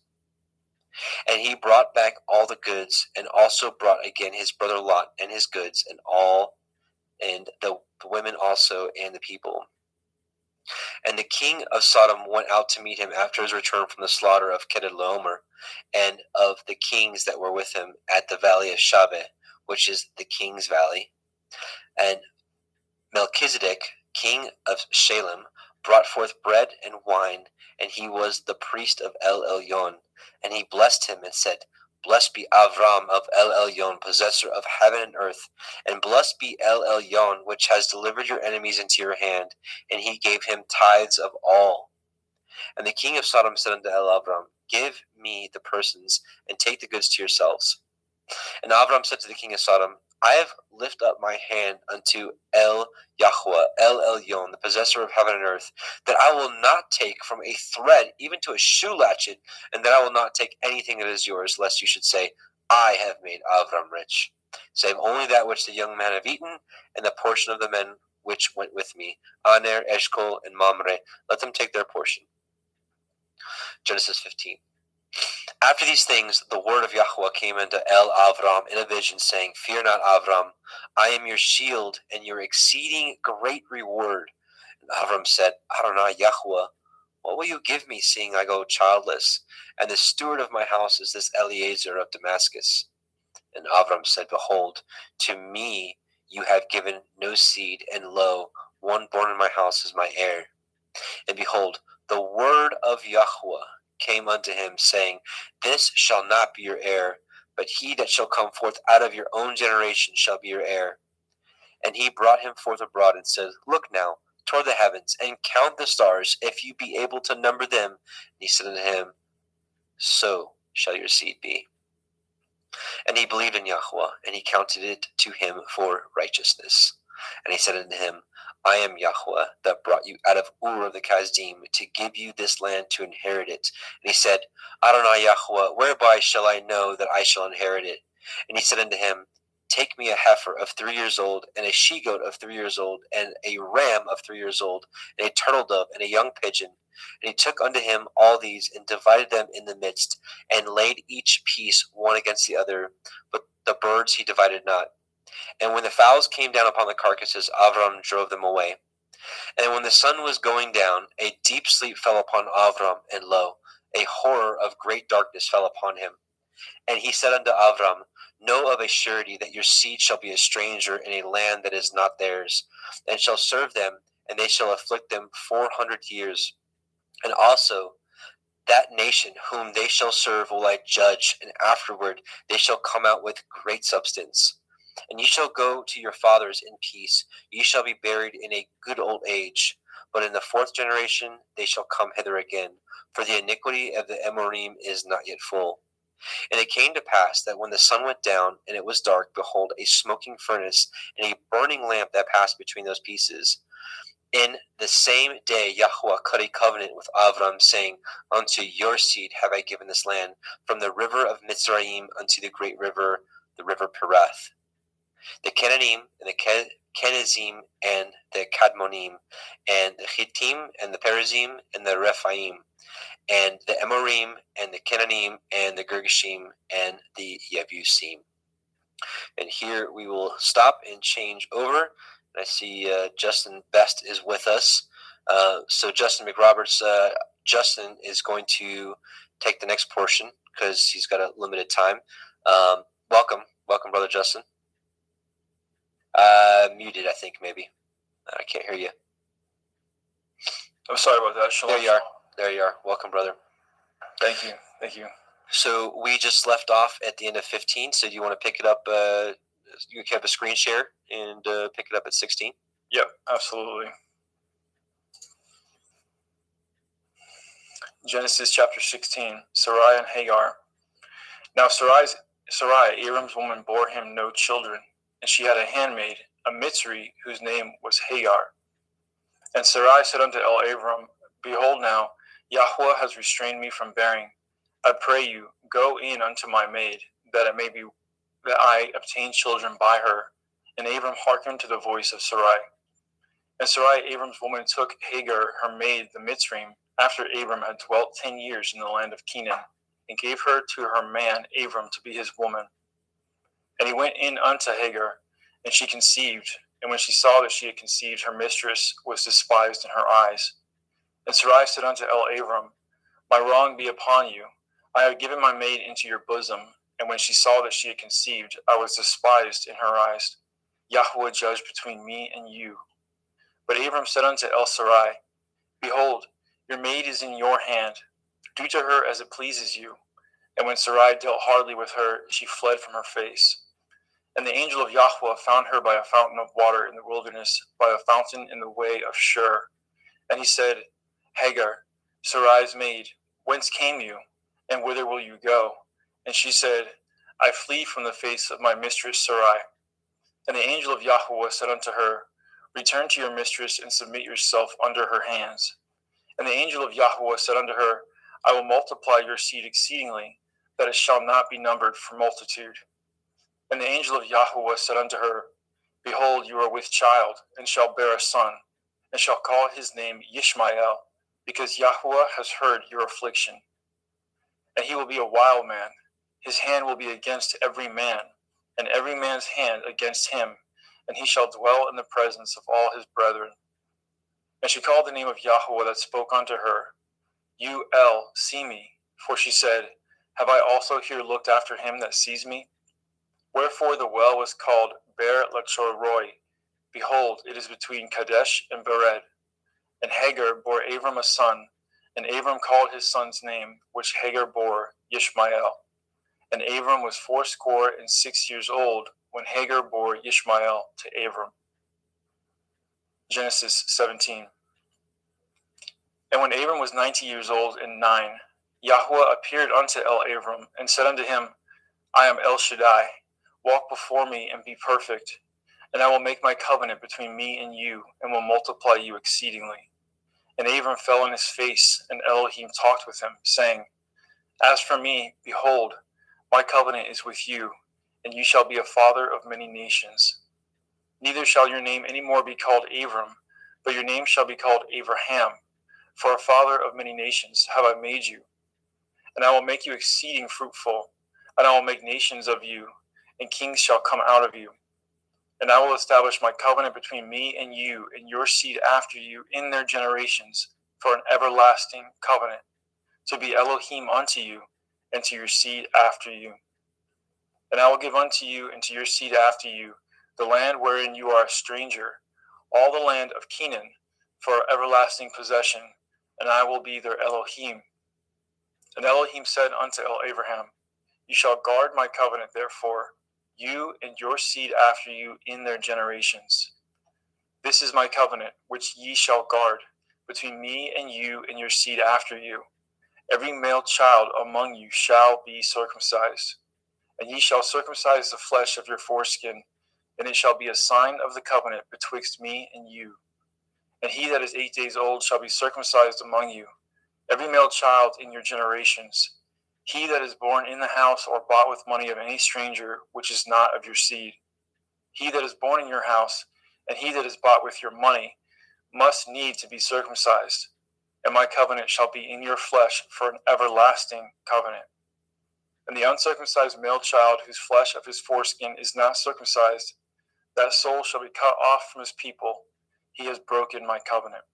And he brought back all the goods, and also brought again his brother Lot and his goods, and the women also, and the people. And the king of Sodom went out to meet him after his return from the slaughter of Chedorlaomer, and of the kings that were with him at the valley of Shaveh, which is the king's valley. And Melchizedek, king of Shalem, brought forth bread and wine, and he was the priest of El Elyon. And he blessed him and said, Blessed be Avram of El Elyon, possessor of heaven and earth, and blessed be El Elyon, which has delivered your enemies into your hand. And he gave him tithes of all. And the king of Sodom said unto El Avram, Give me the persons, and take the goods to yourselves. And Avram said to the king of Sodom, I have lifted up my hand unto El Yahweh, El Elyon, the possessor of heaven and earth, that I will not take from a thread even to a shoe latchet, and that I will not take anything that is yours, lest you should say, I have made Avram rich, save only that which the young men have eaten, and the portion of the men which went with me, Aner, Eshcol, and Mamre, let them take their portion. Genesis 15. After these things, the word of Yahweh came unto El Avram in a vision, saying, Fear not, Avram, I am your shield and your exceeding great reward. And Avram said, Adonai Yahweh, what will you give me, seeing I go childless? And the steward of my house is this Eliezer of Damascus. And Avram said, Behold, to me you have given no seed, and lo, one born in my house is my heir. And behold, the word of Yahweh came unto him, saying, This shall not be your heir, but he that shall come forth out of your own generation shall be your heir. And he brought him forth abroad, and said, Look now toward the heavens, and count the stars, if you be able to number them. And he said unto him, So shall your seed be. And he believed in Yahweh, and he counted it to him for righteousness. And he said unto him, I am Yahweh, that brought you out of Ur of the Kasdim, to give you this land to inherit it. And he said, Adonai Yahweh, whereby shall I know that I shall inherit it? And he said unto him, Take me a heifer of 3 years old, and a she-goat of 3 years old, and a ram of 3 years old, and a turtle dove, and a young pigeon. And he took unto him all these, and divided them in the midst, and laid each piece one against the other, but the birds he divided not. And when the fowls came down upon the carcasses, Avram drove them away. And when the sun was going down, a deep sleep fell upon Avram, and lo, a horror of great darkness fell upon him. And he said unto Avram, Know of a surety that your seed shall be a stranger in a land that is not theirs, and shall serve them, and they shall afflict them 400 years. And also that nation whom they shall serve will I judge, and afterward they shall come out with great substance. And ye shall go to your fathers in peace. Ye shall be buried in a good old age. But in the 4th generation they shall come hither again, for the iniquity of the Amorim is not yet full. And it came to pass that when the sun went down, and it was dark, behold, a smoking furnace, and a burning lamp that passed between those pieces. In the same day Yahweh cut a covenant with Avram, saying, Unto your seed have I given this land, from the river of Mitzrayim unto the great river, the river Perath. The Cananim, and the Kenizim, and the Kadmonim, and the Chittim, and the Perizim, and the Rephaim, and the Amorim, and the Cananim, and the Girgashim, and the Yebusim. And here we will stop and change over. And I see Justin Best is with us. So Justin McRoberts, Justin is going to take the next portion because he's got a limited time. Welcome, Brother Justin. Muted, I think, maybe. I can't hear you. I'm sorry about that. Shalom. There you are. Welcome, brother. Thank you. So we just left off at the end of 15. So do you want to pick it up? You can have a screen share and pick it up at 16. Yep, absolutely. Genesis chapter 16, Sarai and Hagar. Now Sarai, Abram's woman, bore him no children, and she had a handmaid, a Mitzri, whose name was Hagar. And Sarai said unto Abram, Behold now, Yahweh has restrained me from bearing. I pray you, go in unto my maid, that I obtain children by her. And Abram hearkened to the voice of Sarai. And Sarai, Abram's woman, took Hagar, her maid, the Mitzrayim, after Abram had dwelt 10 years in the land of Canaan, and gave her to her man Abram to be his woman. And he went in unto Hagar, and she conceived. And when she saw that she had conceived, her mistress was despised in her eyes. And Sarai said unto Abram, My wrong be upon you. I have given my maid into your bosom. And when she saw that she had conceived, I was despised in her eyes. Yahweh judge between me and you. But Abram said unto Sarai, Behold, your maid is in your hand. Do to her as it pleases you. And when Sarai dealt hardly with her, she fled from her face. And the angel of Yahweh found her by a fountain of water in the wilderness, by a fountain in the way of Shur. And he said, Hagar, Sarai's maid, whence came you, and whither will you go? And she said, I flee from the face of my mistress Sarai. And the angel of Yahweh said unto her, Return to your mistress, and submit yourself under her hands. And the angel of Yahweh said unto her, I will multiply your seed exceedingly, that it shall not be numbered for multitude. And the angel of Yahweh said unto her, Behold, you are with child, and shall bear a son, and shall call his name Yishmael, because Yahweh has heard your affliction. and he will be a wild man. His hand will be against every man, and every man's hand against him, and he shall dwell in the presence of all his brethren. And she called the name of Yahweh that spoke unto her, You, El, see me. For she said, Have I also here looked after him that sees me? Wherefore the well was called Ber Lachoroi. Behold, it is between Kadesh and Bered. And Hagar bore Abram a son, and Abram called his son's name, which Hagar bore, Ishmael. And Abram was 86 old when Hagar bore Ishmael to Abram. Genesis 17. And when Abram was 90 years old and 9, Yahweh appeared unto Abram and said unto him, I am El Shaddai. Walk before me and be perfect, and I will make my covenant between me and you, and will multiply you exceedingly. And Abram fell on his face, and Elohim talked with him, saying, As for me, behold, my covenant is with you, and you shall be a father of many nations. Neither shall your name any more be called Abram, but your name shall be called Abraham, for a father of many nations have I made you. And I will make you exceeding fruitful, and I will make nations of you, and kings shall come out of you. And I will establish my covenant between me and you and your seed after you in their generations for an everlasting covenant, to be Elohim unto you and to your seed after you. And I will give unto you and to your seed after you the land wherein you are a stranger, all the land of Canaan, for everlasting possession, and I will be their Elohim. And Elohim said unto Abraham, You shall guard my covenant, therefore, you and your seed after you in their generations. This is my covenant, which ye shall guard, between me and you and your seed after you. Every male child among you shall be circumcised, and ye shall circumcise the flesh of your foreskin, and it shall be a sign of the covenant betwixt me and you. And he that is 8 days old shall be circumcised among you, every male child in your generations. He that is born in the house or bought with money of any stranger, which is not of your seed. He that is born in your house, and he that is bought with your money, must need to be circumcised. And my covenant shall be in your flesh for an everlasting covenant. And the uncircumcised male child, whose flesh of his foreskin is not circumcised, that soul shall be cut off from his people. He has broken my covenant.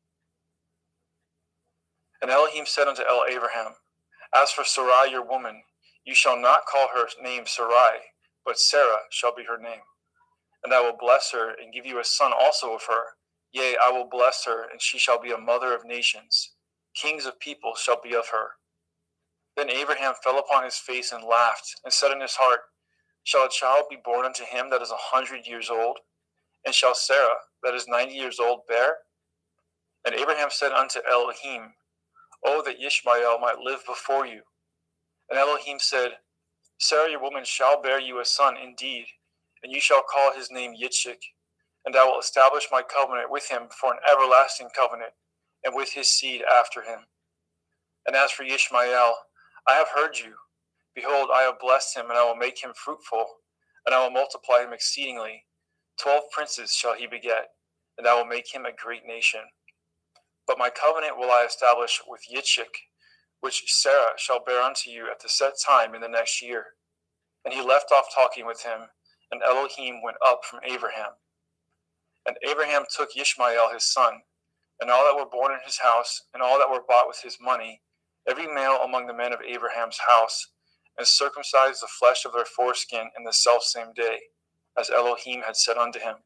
And Elohim said unto Abraham, As for Sarai your woman, you shall not call her name Sarai, but Sarah shall be her name. And I will bless her, and give you a son also of her. Yea, I will bless her, and she shall be a mother of nations. Kings of people shall be of her. Then Abraham fell upon his face and laughed, and said in his heart, Shall a child be born unto him that is 100 years old? And shall Sarah, that is 90 years old, bear? And Abraham said unto Elohim, Oh, that Ishmael might live before you. And Elohim said, Sarah your woman shall bear you a son indeed, and you shall call his name Yitzchak, and I will establish my covenant with him for an everlasting covenant, and with his seed after him. And as for Ishmael, I have heard you. Behold, I have blessed him, and I will make him fruitful, and I will multiply him exceedingly. 12 princes shall he beget, and I will make him a great nation. But my covenant will I establish with Yitzchak, which Sarah shall bear unto you at the set time in the next year. And he left off talking with him, and Elohim went up from Abraham. And Abraham took Ishmael his son, and all that were born in his house, and all that were bought with his money, every male among the men of Abraham's house, and circumcised the flesh of their foreskin in the selfsame day, as Elohim had said unto him.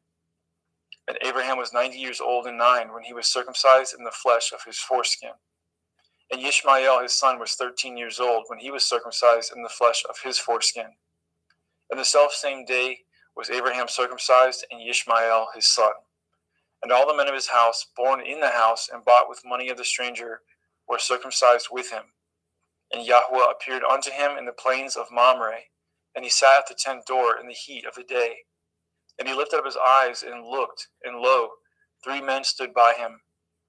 And Abraham was 90 years old and 9 when he was circumcised in the flesh of his foreskin. And Ishmael his son was 13 years old when he was circumcised in the flesh of his foreskin. And the selfsame day was Abraham circumcised, and Ishmael his son. And all the men of his house, born in the house and bought with money of the stranger, were circumcised with him. And Yahweh appeared unto him in the plains of Mamre, and he sat at the tent door in the heat of the day. And he lifted up his eyes and looked, and lo, 3 men stood by him.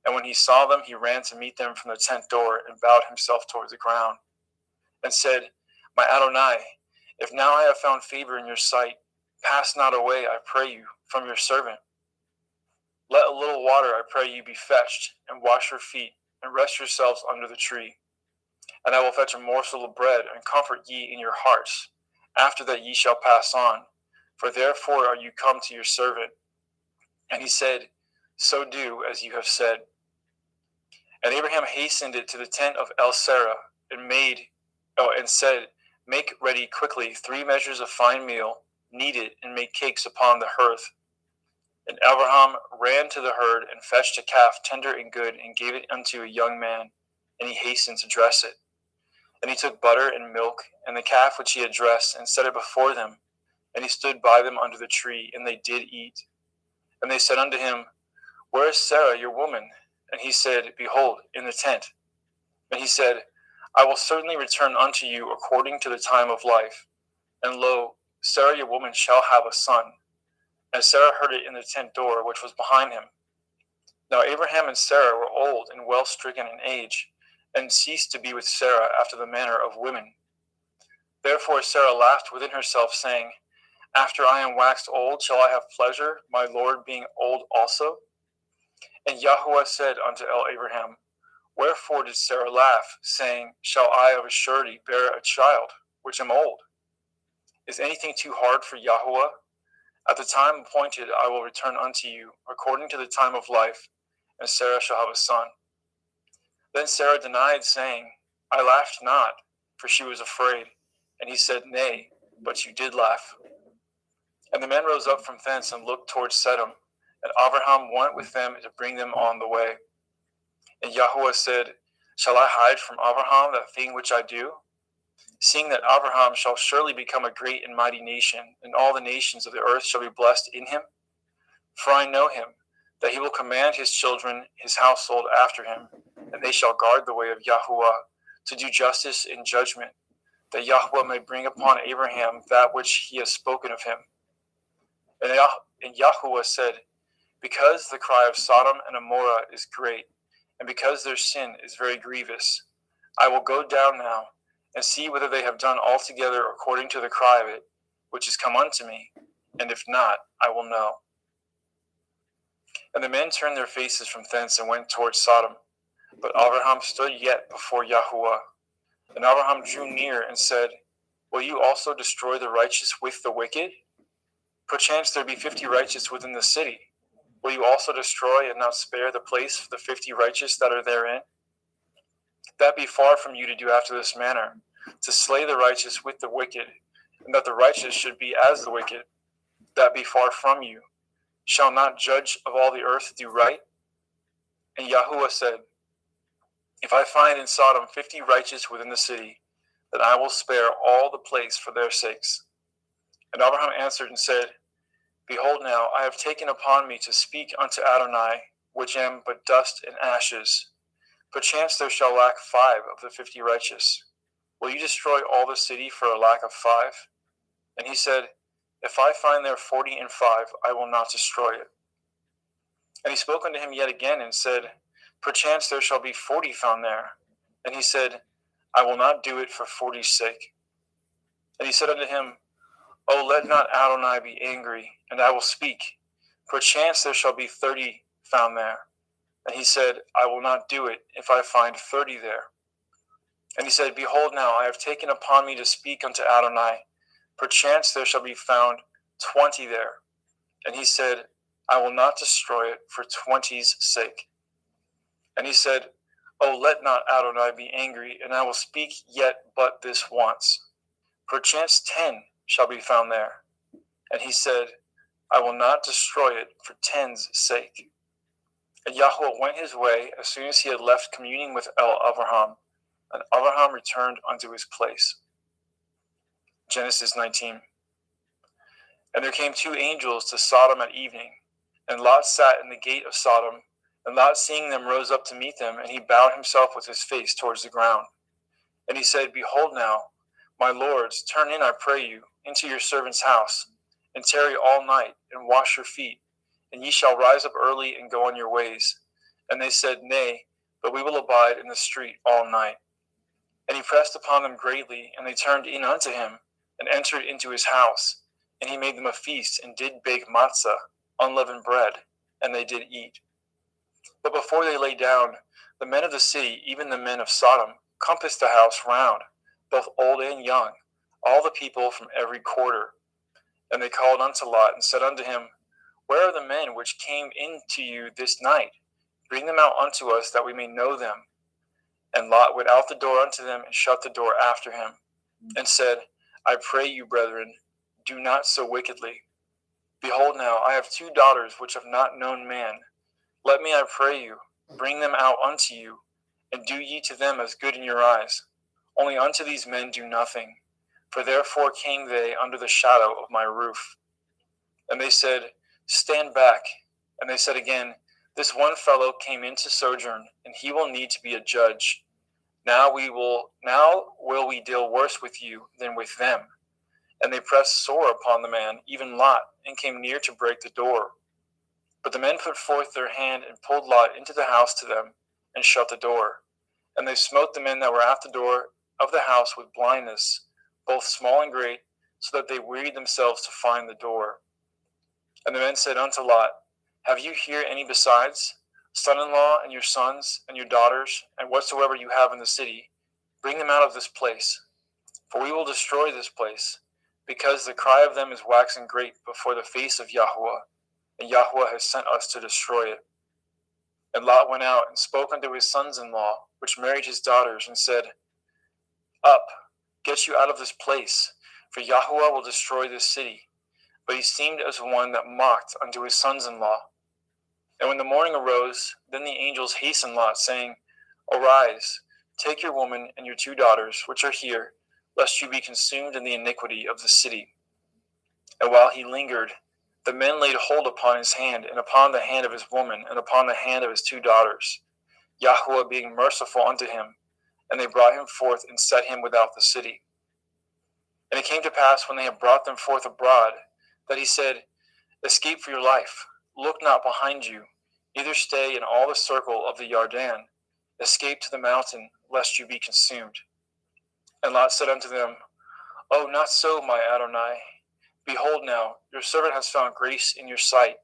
And when he saw them, he ran to meet them from the tent door, and bowed himself toward the ground, and said, My Adonai, if now I have found favor in your sight, pass not away, I pray you, from your servant. Let a little water, I pray you, be fetched, and wash your feet, and rest yourselves under the tree. And I will fetch a morsel of bread, and comfort ye in your hearts. After that ye shall pass on, for therefore are you come to your servant. And he said, So do as you have said. And Abraham hastened it to the tent of El-Sarah, and said, Make ready quickly 3 measures of fine meal, knead it, and make cakes upon the hearth. And Abraham ran to the herd, and fetched a calf tender and good, and gave it unto a young man, and he hastened to dress it. And he took butter and milk, and the calf which he had dressed, and set it before them. And he stood by them under the tree, and they did eat. And they said unto him, Where is Sarah your woman? And he said, Behold, in the tent. And he said, I will certainly return unto you according to the time of life. And lo, Sarah your woman shall have a son. And Sarah heard it in the tent door which was behind him. Now Abraham and Sarah were old and well stricken in age, and ceased to be with Sarah after the manner of women. Therefore Sarah laughed within herself, saying, After I am waxed old, shall I have pleasure, my Lord being old also? And Yahweh said unto Abraham, Wherefore did Sarah laugh, saying, Shall I of a surety bear a child, which am old? Is anything too hard for Yahweh? At the time appointed I will return unto you, according to the time of life, and Sarah shall have a son. Then Sarah denied, saying, I laughed not, for she was afraid. And he said, Nay, but you did laugh. And the men rose up from thence, and looked towards Sedom. And Abraham went with them to bring them on the way. And Yahweh said, Shall I hide from Abraham that thing which I do? Seeing that Abraham shall surely become a great and mighty nation, and all the nations of the earth shall be blessed in him. For I know him, that he will command his children, his household after him, and they shall guard the way of Yahweh, to do justice and judgment, that Yahweh may bring upon Abraham that which he has spoken of him. And Yahweh said, Because the cry of Sodom and Amorah is great, and because their sin is very grievous, I will go down now, and see whether they have done altogether according to the cry of it, which is come unto me, and if not, I will know. And the men turned their faces from thence, and went towards Sodom. But Abraham stood yet before Yahweh. And Abraham drew near, and said, Will you also destroy the righteous with the wicked? Perchance there be 50 righteous within the city. Will you also destroy and not spare the place for the 50 righteous that are therein? That be far from you to do after this manner, to slay the righteous with the wicked, and that the righteous should be as the wicked. That be far from you. Shall not judge of all the earth do right? And Yahweh said, If I find in Sodom 50 righteous within the city, then I will spare all the place for their sakes. And Abraham answered and said, Behold now, I have taken upon me to speak unto Adonai, which am but dust and ashes. Perchance there shall lack 5 of the 50 righteous. Will you destroy all the city for a lack of 5? And he said, If I find there 40 and 5, I will not destroy it. And he spoke unto him yet again, and said, Perchance there shall be 40 found there. And he said, I will not do it for 40's sake. And he said unto him, O let not Adonai be angry, and I will speak. Perchance there shall be 30 found there. And he said, I will not do it if I find 30 there. And he said, Behold now, I have taken upon me to speak unto Adonai. Perchance there shall be found 20 there. And he said, I will not destroy it for 20's sake. And he said, O let not Adonai be angry, and I will speak yet but this once. Perchance 10 shall be found there. And he said, I will not destroy it for 10's sake. And Yahweh went his way as soon as he had left communing with Abraham, and Abraham returned unto his place. Genesis 19. And there came 2 angels to Sodom at evening, and Lot sat in the gate of Sodom. And Lot, seeing them, rose up to meet them, and he bowed himself with his face towards the ground. And he said, Behold now, my lords, turn in, I pray you, into your servant's house, and tarry all night, and wash your feet, and ye shall rise up early and go on your ways. And they said, Nay, but we will abide in the street all night. And he pressed upon them greatly, and they turned in unto him, and entered into his house. And he made them a feast, and did bake matzah, unleavened bread, and they did eat. But before they lay down, the men of the city, even the men of Sodom, compassed the house round, both old and young, all the people from every quarter. And they called unto Lot, and said unto him, Where are the men which came in to you this night? Bring them out unto us, that we may know them. And Lot went out the door unto them, and shut the door after him, and said, I pray you, brethren, do not so wickedly. Behold now, I have 2 daughters which have not known man. Let me, I pray you, bring them out unto you, and do ye to them as good in your eyes. Only unto these men do nothing, for therefore came they under the shadow of my roof. And they said, Stand back. And they said again, This one fellow came in to sojourn, and he will need to be a judge. Now will we deal worse with you than with them. And they pressed sore upon the man, even Lot, and came near to break the door. But the men put forth their hand, and pulled Lot into the house to them, and shut the door. And they smote the men that were at the door of the house with blindness, both small and great, so that they wearied themselves to find the door. And the men said unto Lot, Have you here any besides? Son-in-law, and your sons, and your daughters, and whatsoever you have in the city, bring them out of this place. For we will destroy this place, because the cry of them is waxing great before the face of Yahweh, and Yahweh has sent us to destroy it. And Lot went out and spoke unto his sons-in-law, which married his daughters, and said, Up, get you out of this place, for Yahweh will destroy this city. But he seemed as one that mocked unto his sons-in-law. And when the morning arose, then the angels hastened Lot, saying, Arise, take your woman and your 2 daughters, which are here, lest you be consumed in the iniquity of the city. And while he lingered, the men laid hold upon his hand, and upon the hand of his woman, and upon the hand of his 2 daughters, Yahweh being merciful unto him, and they brought him forth and set him without the city. And it came to pass, when they had brought them forth abroad, that he said, Escape for your life, look not behind you, neither stay in all the circle of the Yarden. Escape to the mountain, lest you be consumed. And Lot said unto them, Oh, not so, my Adonai. Behold now, your servant has found grace in your sight,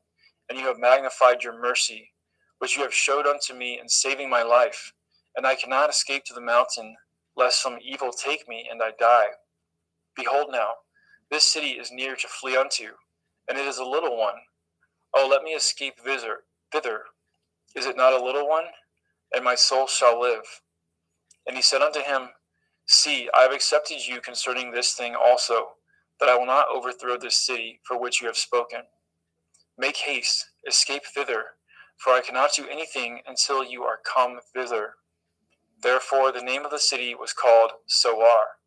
and you have magnified your mercy, which you have showed unto me in saving my life. And I cannot escape to the mountain, lest some evil take me, and I die. Behold now, this city is near to flee unto, and it is a little one. Oh, let me escape thither. Is it not a little one? And my soul shall live. And he said unto him, See, I have accepted you concerning this thing also, that I will not overthrow this city for which you have spoken. Make haste, escape thither, for I cannot do anything until you are come thither. Therefore the name of the city was called Soar.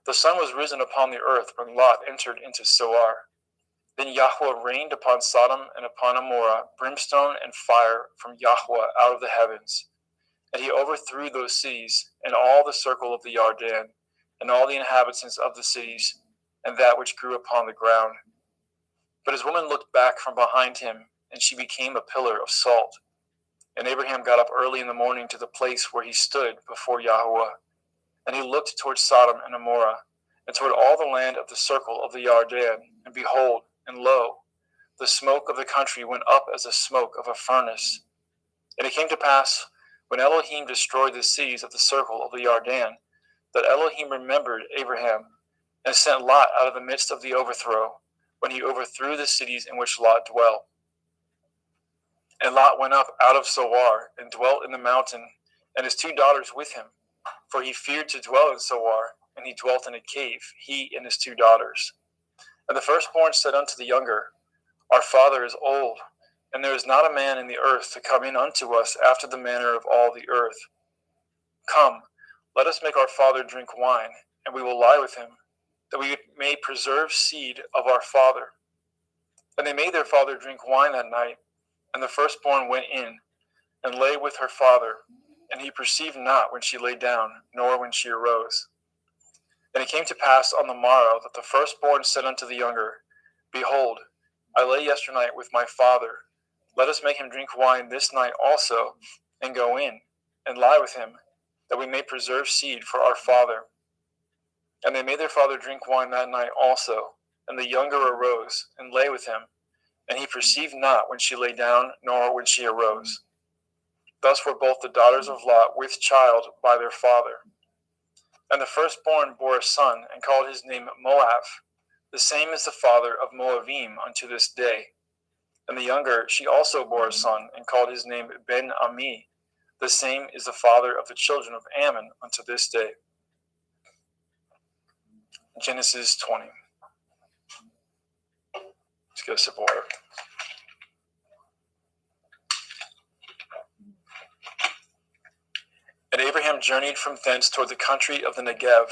The sun was risen upon the earth when Lot entered into Soar. Then Yahweh rained upon Sodom and upon Amorah brimstone and fire from Yahweh out of the heavens. And he overthrew those cities and all the circle of the Yarden, and all the inhabitants of the cities, and that which grew upon the ground. But his woman looked back from behind him, and she became a pillar of salt. And Abraham got up early in the morning to the place where he stood before Yahweh. And he looked toward Sodom and Amorah, and toward all the land of the circle of the Yarden, and behold, and lo, the smoke of the country went up as the smoke of a furnace. And it came to pass, when Elohim destroyed the cities of the circle of the Yarden, that Elohim remembered Abraham, and sent Lot out of the midst of the overthrow, when he overthrew the cities in which Lot dwelt. And Lot went up out of Soar, and dwelt in the mountain, and his 2 daughters with him, for he feared to dwell in Soar, and he dwelt in a cave, he and his 2 daughters. And the firstborn said unto the younger, Our father is old, and there is not a man in the earth to come in unto us after the manner of all the earth. Come, let us make our father drink wine, and we will lie with him, that we may preserve seed of our father. And they made their father drink wine that night, and the firstborn went in, and lay with her father, and he perceived not when she lay down, nor when she arose. And it came to pass on the morrow that the firstborn said unto the younger, Behold, I lay yesternight with my father. Let us make him drink wine this night also, and go in, and lie with him, that we may preserve seed for our father. And they made their father drink wine that night also, and the younger arose, and lay with him, and he perceived not when she lay down, nor when she arose. Thus were both the daughters of Lot with child by their father. And the firstborn bore a son, and called his name Moab. The same is the father of Moabim unto this day. And the younger, she also bore a son, and called his name Ben-Ami. The same is the father of the children of Ammon unto this day. Genesis 20. Let's get a sip of water. And Abraham journeyed from thence toward the country of the Negev,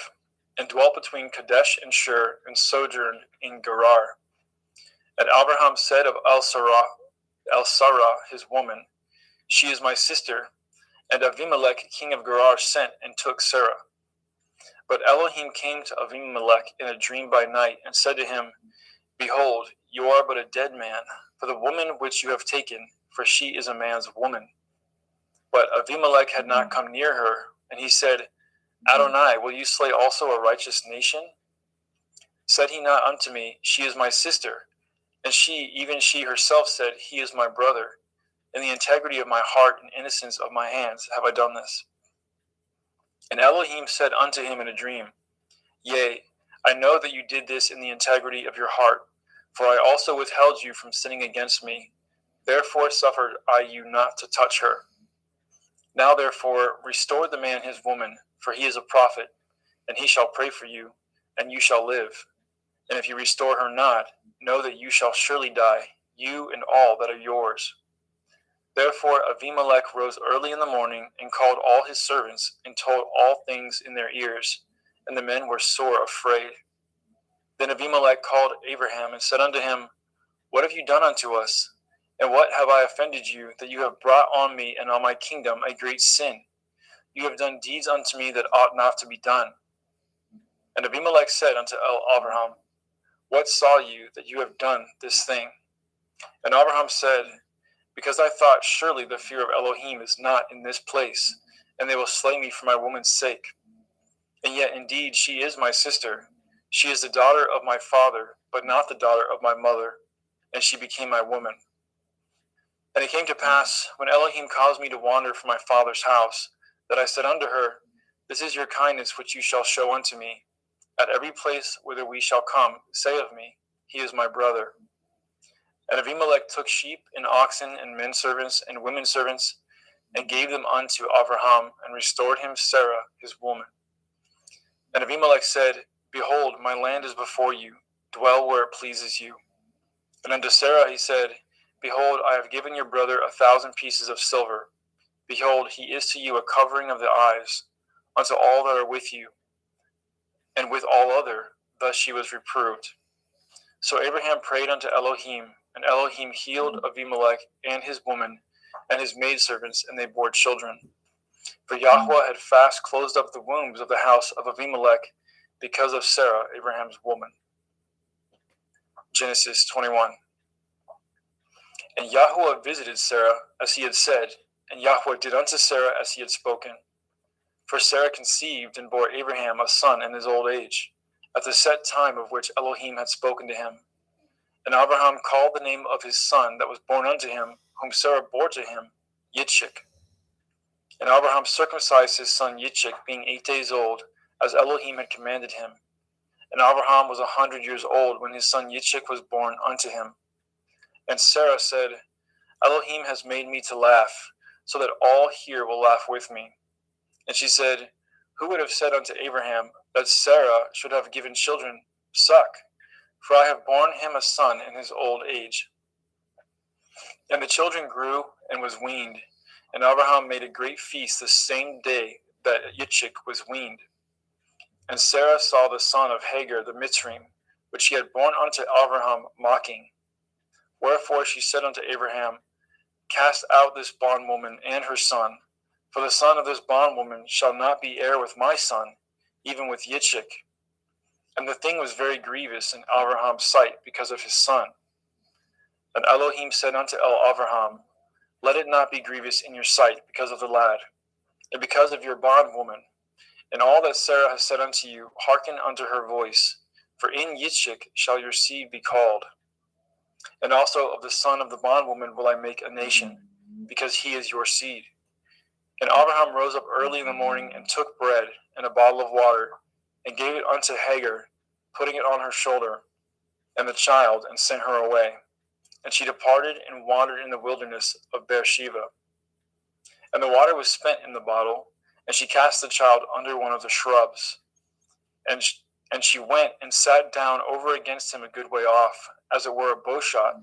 and dwelt between Kadesh and Shur, and sojourned in Gerar. And Abraham said of El-Sarah, his woman, She is my sister. And Avimelech, king of Gerar, sent and took Sarah. But Elohim came to Avimelech in a dream by night, and said to him, Behold, you are but a dead man, for the woman which you have taken, for she is a man's woman. But Avimelech had not come near her, and he said, Adonai, will you slay also a righteous nation? Said he not unto me, She is my sister? And she, even she herself, said, He is my brother. In the integrity of my heart and innocence of my hands have I done this. And Elohim said unto him in a dream, Yea, I know that you did this in the integrity of your heart, for I also withheld you from sinning against me. Therefore suffered I you not to touch her. Now therefore restore the man his woman, for he is a prophet, and he shall pray for you, and you shall live. And if you restore her not, know that you shall surely die, you and all that are yours. Therefore Avimelech rose early in the morning, and called all his servants, and told all things in their ears, and the men were sore afraid. Then Avimelech called Abraham, and said unto him, What have you done unto us? And what have I offended you, that you have brought on me and on my kingdom a great sin? You have done deeds unto me that ought not to be done. And Abimelech said unto Abraham, What saw you that you have done this thing? And Abraham said, Because I thought, surely the fear of Elohim is not in this place, and they will slay me for my woman's sake. And yet indeed she is my sister. She is the daughter of my father, but not the daughter of my mother, and she became my woman. And it came to pass, when Elohim caused me to wander from my father's house, that I said unto her, This is your kindness which you shall show unto me. At every place whither we shall come, say of me, He is my brother. And Abimelech took sheep and oxen and men servants and women servants, and gave them unto Abraham, and restored him Sarah his woman. And Abimelech said, Behold, my land is before you, dwell where it pleases you. And unto Sarah he said, Behold, I have given your brother 1,000 pieces of silver. Behold, he is to you a covering of the eyes, unto all that are with you. And with all other, thus she was reproved. So Abraham prayed unto Elohim, and Elohim healed Abimelech and his woman, and his maidservants, and they bore children. For Yahweh had fast closed up the wombs of the house of Abimelech, because of Sarah, Abraham's woman. Genesis 21. And Yahweh visited Sarah, as he had said, and Yahweh did unto Sarah as he had spoken. For Sarah conceived and bore Abraham a son in his old age, at the set time of which Elohim had spoken to him. And Abraham called the name of his son that was born unto him, whom Sarah bore to him, Yitzchak. And Abraham circumcised his son Yitzchak, being 8 days old, as Elohim had commanded him. And Abraham was 100 years old when his son Yitzchak was born unto him. And Sarah said, Elohim has made me to laugh, so that all here will laugh with me. And she said, Who would have said unto Abraham that Sarah should have given children suck? For I have borne him a son in his old age. And the children grew and was weaned. And Abraham made a great feast the same day that Yitzchak was weaned. And Sarah saw the son of Hagar the Mitzrayim, which she had borne unto Abraham, mocking. Wherefore she said unto Abraham, Cast out this bondwoman and her son, for the son of this bondwoman shall not be heir with my son, even with Yitzchak. And the thing was very grievous in Abraham's sight because of his son. And Elohim said unto Abraham, Let it not be grievous in your sight because of the lad, and because of your bondwoman. And all that Sarah has said unto you, hearken unto her voice, for in Yitzchak shall your seed be called. And also of the son of the bondwoman will I make a nation, because he is your seed. And Abraham rose up early in the morning and took bread and a bottle of water and gave it unto Hagar, putting it on her shoulder, and the child, and sent her away. And she departed and wandered in the wilderness of Beersheba. And the water was spent in the bottle, and she cast the child under one of the shrubs. And she went and sat down over against him a good way off, as it were a bowshot.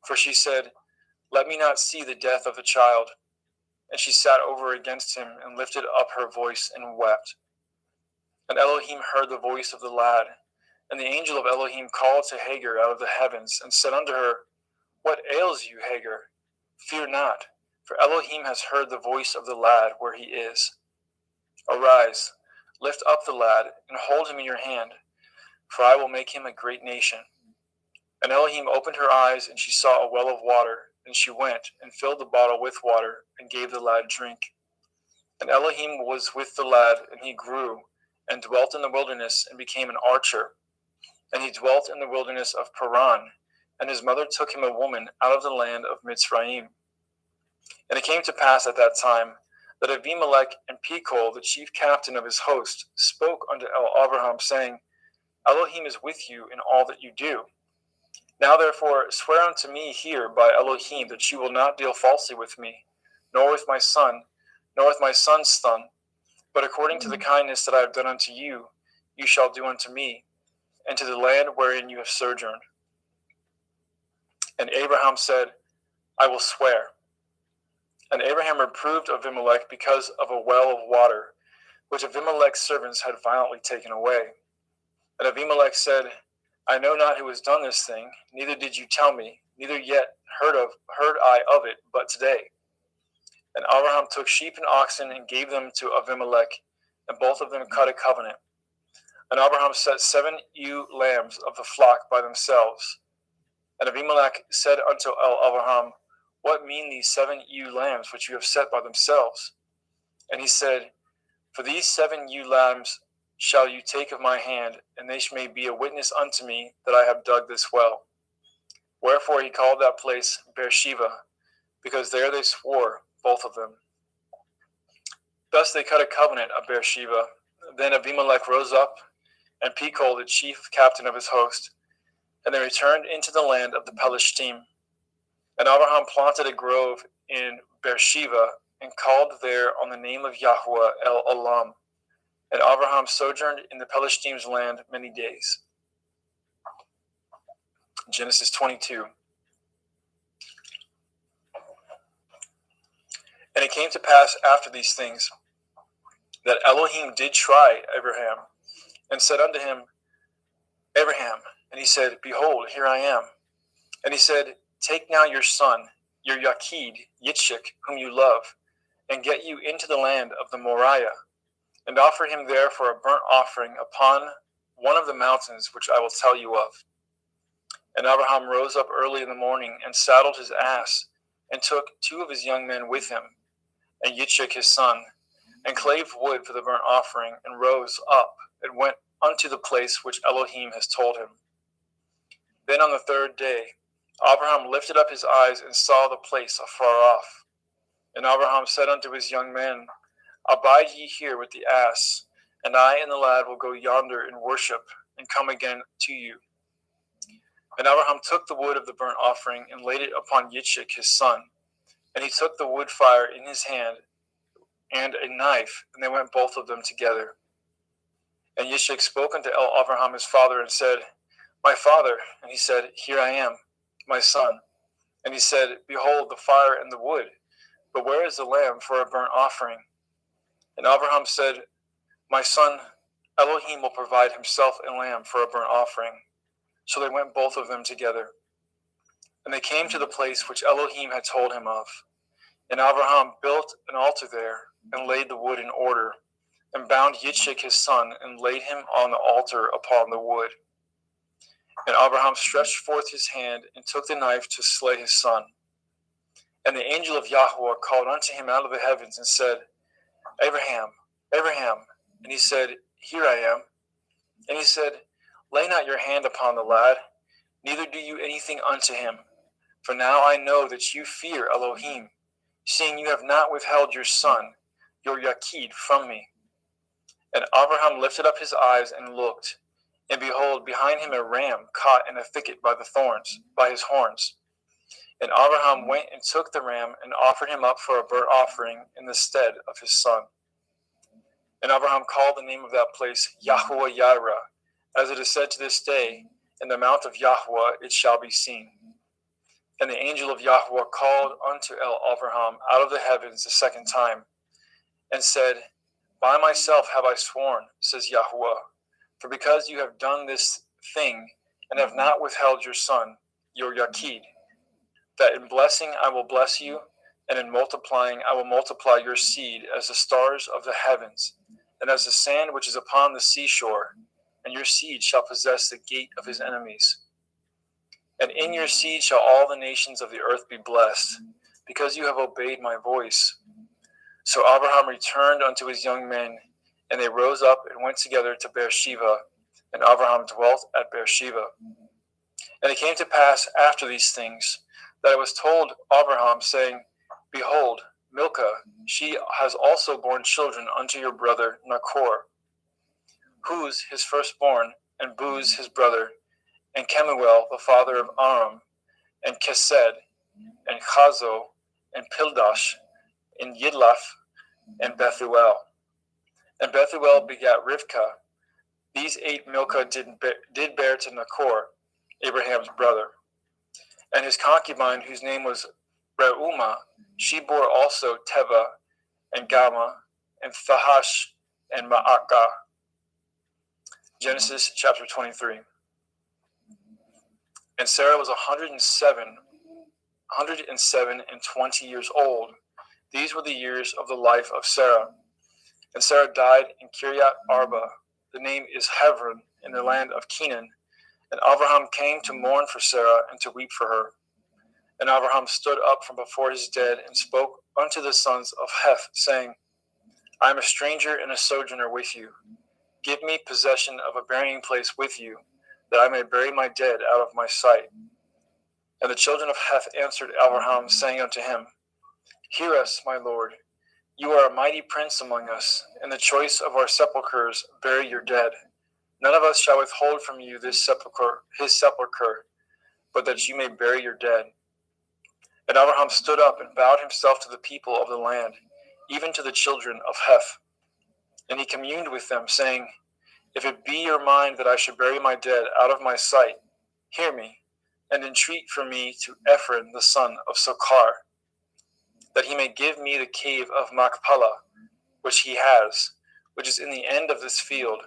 For she said, Let me not see the death of the child. And she sat over against him and lifted up her voice and wept. And Elohim heard the voice of the lad. And the angel of Elohim called to Hagar out of the heavens and said unto her, What ails you, Hagar? Fear not, for Elohim has heard the voice of the lad where he is. Arise, lift up the lad, and hold him in your hand, for I will make him a great nation. And Elohim opened her eyes, and she saw a well of water. And she went and filled the bottle with water, and gave the lad drink. And Elohim was with the lad, and he grew, and dwelt in the wilderness, and became an archer. And he dwelt in the wilderness of Paran, and his mother took him a woman out of the land of Mitzrayim. And it came to pass at that time, that Abimelech and Pekol, the chief captain of his host, spoke unto Abraham, saying, Elohim is with you in all that you do. Now therefore swear unto me here by Elohim that you will not deal falsely with me, nor with my son, nor with my son's son, but according to the kindness that I have done unto you, you shall do unto me, and to the land wherein you have sojourned. And Abraham said, I will swear. And Abraham reproved Abimelech because of a well of water, which Abimelech's servants had violently taken away. And Abimelech said, I know not who has done this thing, neither did you tell me, neither yet heard I of it, but today. And Abraham took sheep and oxen and gave them to Abimelech, and both of them cut a covenant. And Abraham set 7 ewe lambs of the flock by themselves. And Abimelech said unto Abraham, What mean these 7 ewe lambs which you have set by themselves? And he said, For these 7 ewe lambs shall you take of my hand, and they may be a witness unto me that I have dug this well. Wherefore he called that place Beersheba, because there they swore, both of them. Thus they cut a covenant of Beersheba. Then Abimelech rose up, and Pekol, the chief captain of his host, and they returned into the land of the Pelishtim. And Abraham planted a grove in Beersheba, and called there on the name of Yahweh El Olam. And Abraham sojourned in the Pelishtim's land many days. Genesis 22. And it came to pass after these things, that Elohim did try Abraham, and said unto him, Abraham. And he said, Behold, here I am. And he said, Take now your son, your Yachid, Yitzchak, whom you love, and get you into the land of the Moriah, and offer him there for a burnt offering upon one of the mountains which I will tell you of. And Abraham rose up early in the morning, and saddled his ass, and took 2 of his young men with him, and Yitzchak his son, and clave wood for the burnt offering, and rose up, and went unto the place which Elohim has told him. Then on the 3rd day, Abraham lifted up his eyes, and saw the place afar off. And Abraham said unto his young men, Abide ye here with the ass, and I and the lad will go yonder and worship, and come again to you. And Abraham took the wood of the burnt offering, and laid it upon Yitzchak his son. And he took the wood fire in his hand, and a knife, and they went both of them together. And Yitzchak spoke unto Abraham his father, and said, My father. And he said, Here I am, my son. And he said, Behold the fire and the wood, but where is the lamb for a burnt offering? And Abraham said, My son, Elohim will provide himself a lamb for a burnt offering. So they went both of them together. And they came to the place which Elohim had told him of. And Abraham built an altar there, and laid the wood in order, and bound Yitzchak his son, and laid him on the altar upon the wood. And Abraham stretched forth his hand, and took the knife to slay his son. And the angel of Yahweh called unto him out of the heavens, and said, Abraham, Abraham. And he said, Here I am. And he said, Lay not your hand upon the lad, neither do you anything unto him. For now I know that you fear Elohim, seeing you have not withheld your son, your Yakid from me. And Abraham lifted up his eyes and looked, and behold, behind him a ram caught in a thicket by the thorns, by his horns. And Abraham went and took the ram and offered him up for a burnt offering in the stead of his son. And Abraham called the name of that place Yahweh Yireh, as it is said to this day, in the mount of Yahweh it shall be seen. And the angel of Yahweh called unto Abraham out of the heavens the second time, and said, By myself have I sworn, says Yahweh, for because you have done this thing, and have not withheld your son, your Yakid, that in blessing I will bless you, and in multiplying I will multiply your seed as the stars of the heavens, and as the sand which is upon the seashore, and your seed shall possess the gate of his enemies. And in your seed shall all the nations of the earth be blessed, because you have obeyed my voice. So Abraham returned unto his young men, and they rose up and went together to Beersheba, and Abraham dwelt at Beersheba. And it came to pass after these things, that it was told Abraham, saying, Behold, Milcah, she has also borne children unto your brother Nachor, Huz his firstborn, and Buz his brother, and Kemuel the father of Aram, and Kesed, and Chazo, and Pildash, and Yidlaph, and Bethuel. And Bethuel begat Rivkah. These 8 Milcah did bear to Nachor, Abraham's brother. And his concubine, whose name was Reumah, she bore also Teva, and Gama, and Thahash, and Ma'akah. Genesis chapter 23. And Sarah was 107 and 20 years old. These were the years of the life of Sarah. And Sarah died in Kiryat Arba. The name is Hebron, in the land of Canaan. And Abraham came to mourn for Sarah and to weep for her. And Abraham stood up from before his dead and spoke unto the sons of Heth, saying, I am a stranger and a sojourner with you. Give me possession of a burying place with you, that I may bury my dead out of my sight. And the children of Heth answered Abraham, saying unto him, Hear us, my lord. You are a mighty prince among us. In the choice of our sepulchres bury your dead. None of us shall withhold from you his sepulchre, but that you may bury your dead. And Abraham stood up and bowed himself to the people of the land, even to the children of Heth. And he communed with them, saying, If it be your mind that I should bury my dead out of my sight, hear me, and entreat for me to Ephron the son of Sochar, that he may give me the cave of Machpelah, which he has, which is in the end of this field.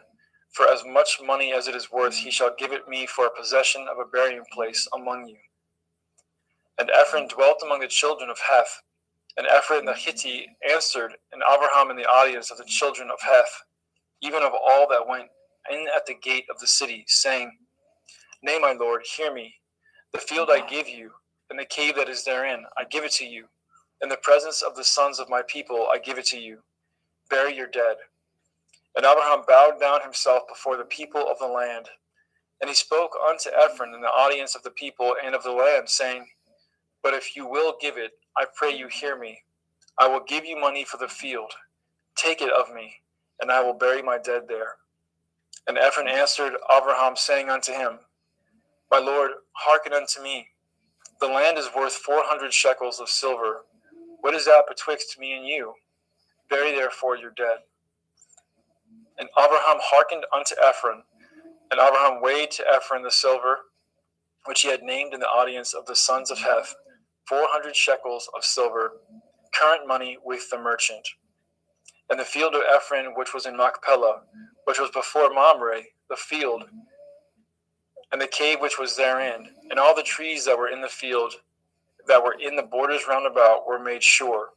For as much money as it is worth, he shall give it me for a possession of a burying place among you. And Ephron dwelt among the children of Heth. And Ephron the Hittite answered, and Abraham in the audience of the children of Heth, even of all that went in at the gate of the city, saying, Nay, my lord, hear me. The field I give you, and the cave that is therein, I give it to you. In the presence of the sons of my people, I give it to you. Bury your dead. And Abraham bowed down himself before the people of the land. And he spoke unto Ephron in the audience of the people and of the land, saying, But if you will give it, I pray you hear me. I will give you money for the field. Take it of me, and I will bury my dead there. And Ephron answered Abraham, saying unto him, My lord, hearken unto me. The land is worth 400 shekels of silver. What is that betwixt me and you? Bury therefore your dead. And Abraham hearkened unto Ephron, and Abraham weighed to Ephron the silver, which he had named in the audience of the sons of Heth, 400 shekels of silver, current money with the merchant. And the field of Ephron, which was in Machpelah, which was before Mamre, the field, and the cave which was therein, and all the trees that were in the field, that were in the borders round about, were made sure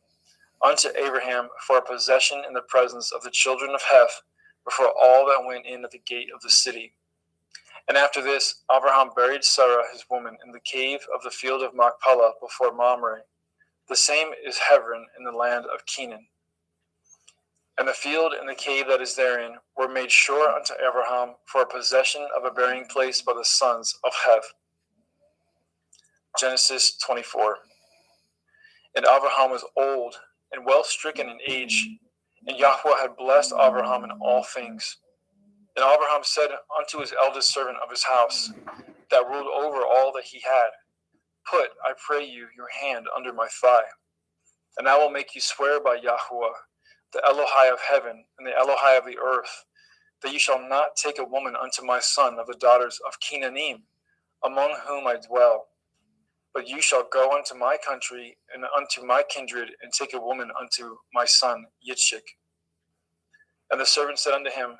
unto Abraham for a possession in the presence of the children of Heth, before all that went in at the gate of the city. And after this, Abraham buried Sarah his woman in the cave of the field of Machpelah before Mamre. The same is Hebron in the land of Canaan. And the field and the cave that is therein were made sure unto Abraham for a possession of a burying place by the sons of Heth. Genesis 24. And Abraham was old and well stricken in age, And Yahweh had blessed Abraham in all things. And Abraham said unto his eldest servant of his house, that ruled over all that he had, Put, I pray you, your hand under my thigh, and I will make you swear by Yahweh, the Elohai of heaven and the Elohai of the earth, that you shall not take a woman unto my son of the daughters of Canaanim, among whom I dwell. But you shall go unto my country and unto my kindred, and take a woman unto my son Yitzchak. And the servant said unto him,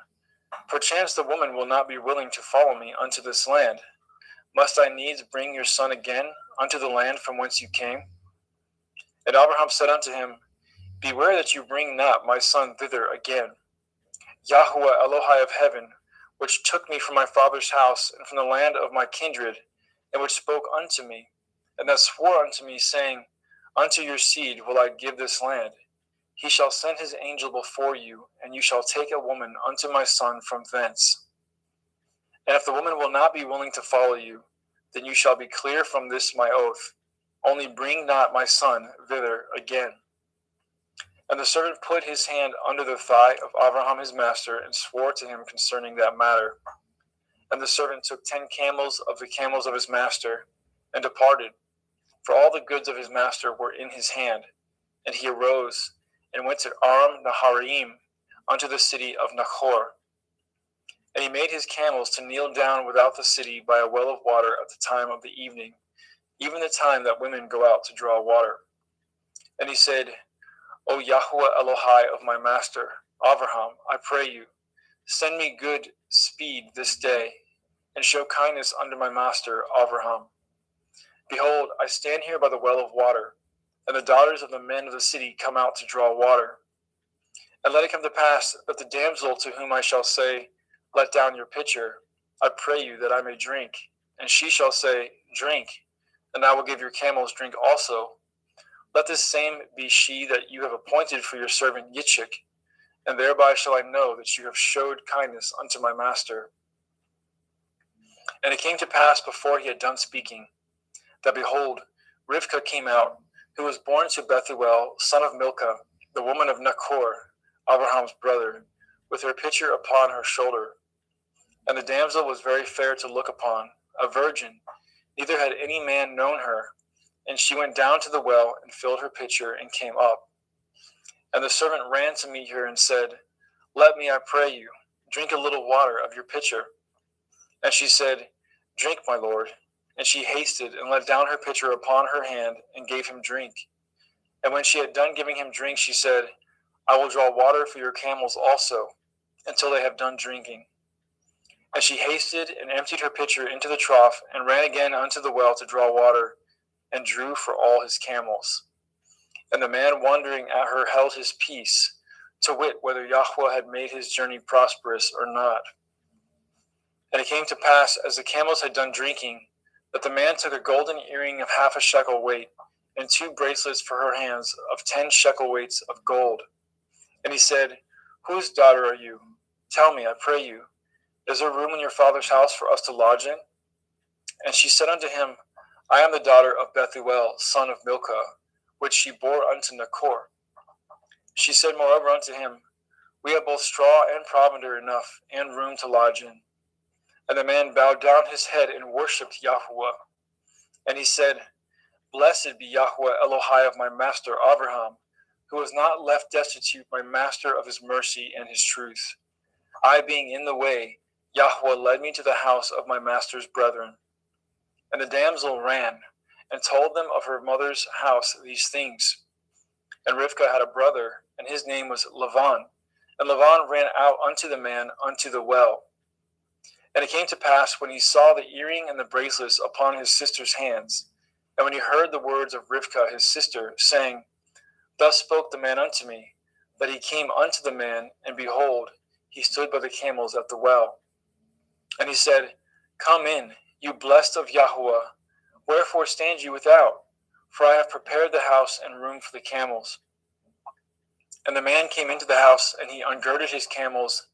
Perchance the woman will not be willing to follow me unto this land. Must I needs bring your son again unto the land from whence you came? And Abraham said unto him, Beware that you bring not my son thither again. Yahweh Elohai of heaven, which took me from my father's house and from the land of my kindred, and which spoke unto me, and that swore unto me, saying, Unto your seed will I give this land. He shall send his angel before you, and you shall take a woman unto my son from thence. And if the woman will not be willing to follow you, then you shall be clear from this my oath. Only bring not my son thither again. And the servant put his hand under the thigh of Abraham his master, and swore to him concerning that matter. And the servant took 10 camels of the camels of his master, and departed, for all the goods of his master were in his hand. And he arose, and went to Aram Naharaim, unto the city of Nachor. And he made his camels to kneel down without the city by a well of water at the time of the evening, even the time that women go out to draw water. And he said, O Yahweh Elohai of my master, Abraham, I pray you, send me good speed this day, and show kindness unto my master, Abraham. Behold, I stand here by the well of water, and the daughters of the men of the city come out to draw water. And let it come to pass that the damsel to whom I shall say, Let down your pitcher, I pray you that I may drink, and she shall say, Drink, and I will give your camels drink also. Let this same be she that you have appointed for your servant Yitzchak, and thereby shall I know that you have showed kindness unto my master. And it came to pass before he had done speaking, that behold, Rivkah came out, who was born to Bethuel, son of Milcah, the woman of Nachor, Abraham's brother, with her pitcher upon her shoulder. And the damsel was very fair to look upon, a virgin, neither had any man known her. And she went down to the well, and filled her pitcher, and came up. And the servant ran to meet her, and said, Let me, I pray you, drink a little water of your pitcher. And she said, Drink, my lord. And she hasted, and let down her pitcher upon her hand, and gave him drink. And when she had done giving him drink, she said, I will draw water for your camels also, until they have done drinking. And she hasted, and emptied her pitcher into the trough, and ran again unto the well to draw water, and drew for all his camels. And the man wondering at her held his peace, to wit whether Yahweh had made his journey prosperous or not. And it came to pass, as the camels had done drinking, that the man took a golden earring of half a shekel weight, and 2 bracelets for her hands of 10 shekel weights of gold. And he said, Whose daughter are you? Tell me, I pray you, is there room in your father's house for us to lodge in? And she said unto him, I am the daughter of Bethuel, son of Milcah, which she bore unto Nachor. She said moreover unto him, We have both straw and provender enough, and room to lodge in. And the man bowed down his head and worshipped Yahweh. And he said, Blessed be Yahweh Elohai of my master Abraham, who has not left destitute my master of his mercy and his truth. I being in the way, Yahweh led me to the house of my master's brethren. And the damsel ran, and told them of her mother's house these things. And Rivkah had a brother, and his name was Lavan. And Lavan ran out unto the man unto the well. And it came to pass, when he saw the earring and the bracelets upon his sister's hands, and when he heard the words of Rivkah his sister, saying, Thus spoke the man unto me, that he came unto the man, and behold, he stood by the camels at the well. And he said, Come in, you blessed of Yahweh. Wherefore stand you without? For I have prepared the house and room for the camels. And the man came into the house, and he ungirded his camels,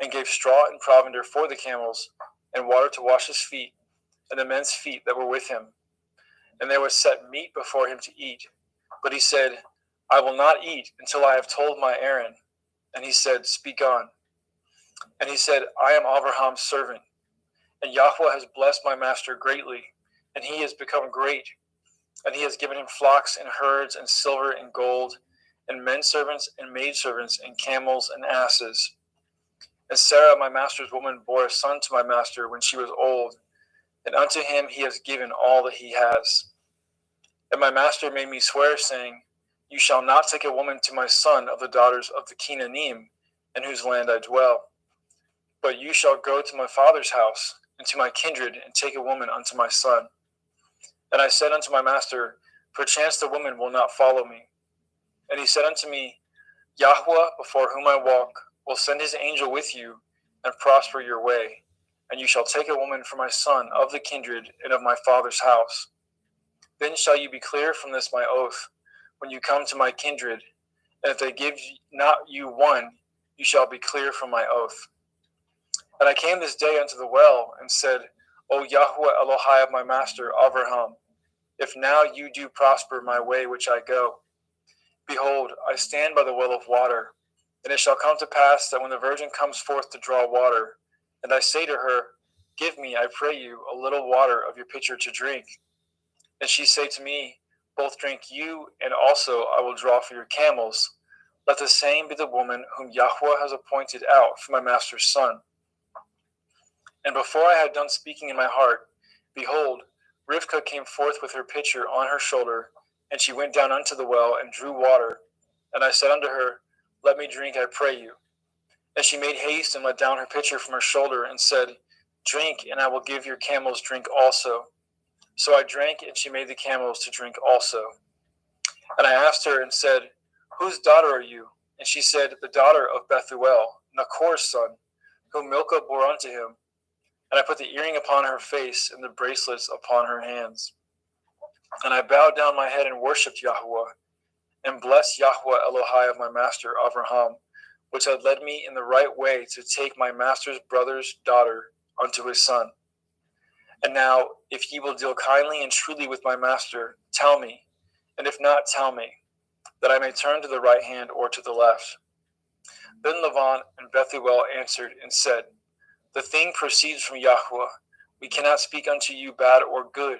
and gave straw and provender for the camels, and water to wash his feet, and the men's feet that were with him. And there was set meat before him to eat. But he said, I will not eat until I have told my errand. And he said, Speak on. And he said, I am Abraham's servant, and Yahweh has blessed my master greatly, and he has become great. And he has given him flocks and herds and silver and gold, and men servants and maidservants and camels and asses. And Sarah, my master's woman, bore a son to my master when she was old, and unto him he has given all that he has. And my master made me swear, saying, You shall not take a woman to my son of the daughters of the Canaanim, in whose land I dwell. But you shall go to my father's house, and to my kindred, and take a woman unto my son. And I said unto my master, Perchance the woman will not follow me. And he said unto me, Yahweh, before whom I walk, will send his angel with you, and prosper your way. And you shall take a woman for my son of the kindred and of my father's house. Then shall you be clear from this my oath, when you come to my kindred. And if they give not you one, you shall be clear from my oath. And I came this day unto the well, and said, O Yahweh Elohai of my master Abraham, if now you do prosper my way which I go. Behold, I stand by the well of water, and it shall come to pass that when the virgin comes forth to draw water, and I say to her, Give me, I pray you, a little water of your pitcher to drink. And she say to me, Both drink you, and also I will draw for your camels. Let the same be the woman whom Yahweh has appointed out for my master's son. And before I had done speaking in my heart, behold, Rivkah came forth with her pitcher on her shoulder, and she went down unto the well and drew water. And I said unto her, Let me drink, I pray you. And she made haste and let down her pitcher from her shoulder, and said, Drink, and I will give your camels drink also. So I drank, and she made the camels to drink also. And I asked her and said, Whose daughter are you? And she said, The daughter of Bethuel, Nachor's son, whom Milcah bore unto him. And I put the earring upon her face and the bracelets upon her hands. And I bowed down my head and worshipped Yahweh, and blessed Yahweh Elohai of my master Abraham, which had led me in the right way to take my master's brother's daughter unto his son. And now, if ye will deal kindly and truly with my master, tell me, and if not, tell me, that I may turn to the right hand or to the left. Then Lavan and Bethuel answered and said, The thing proceeds from Yahweh. We cannot speak unto you bad or good.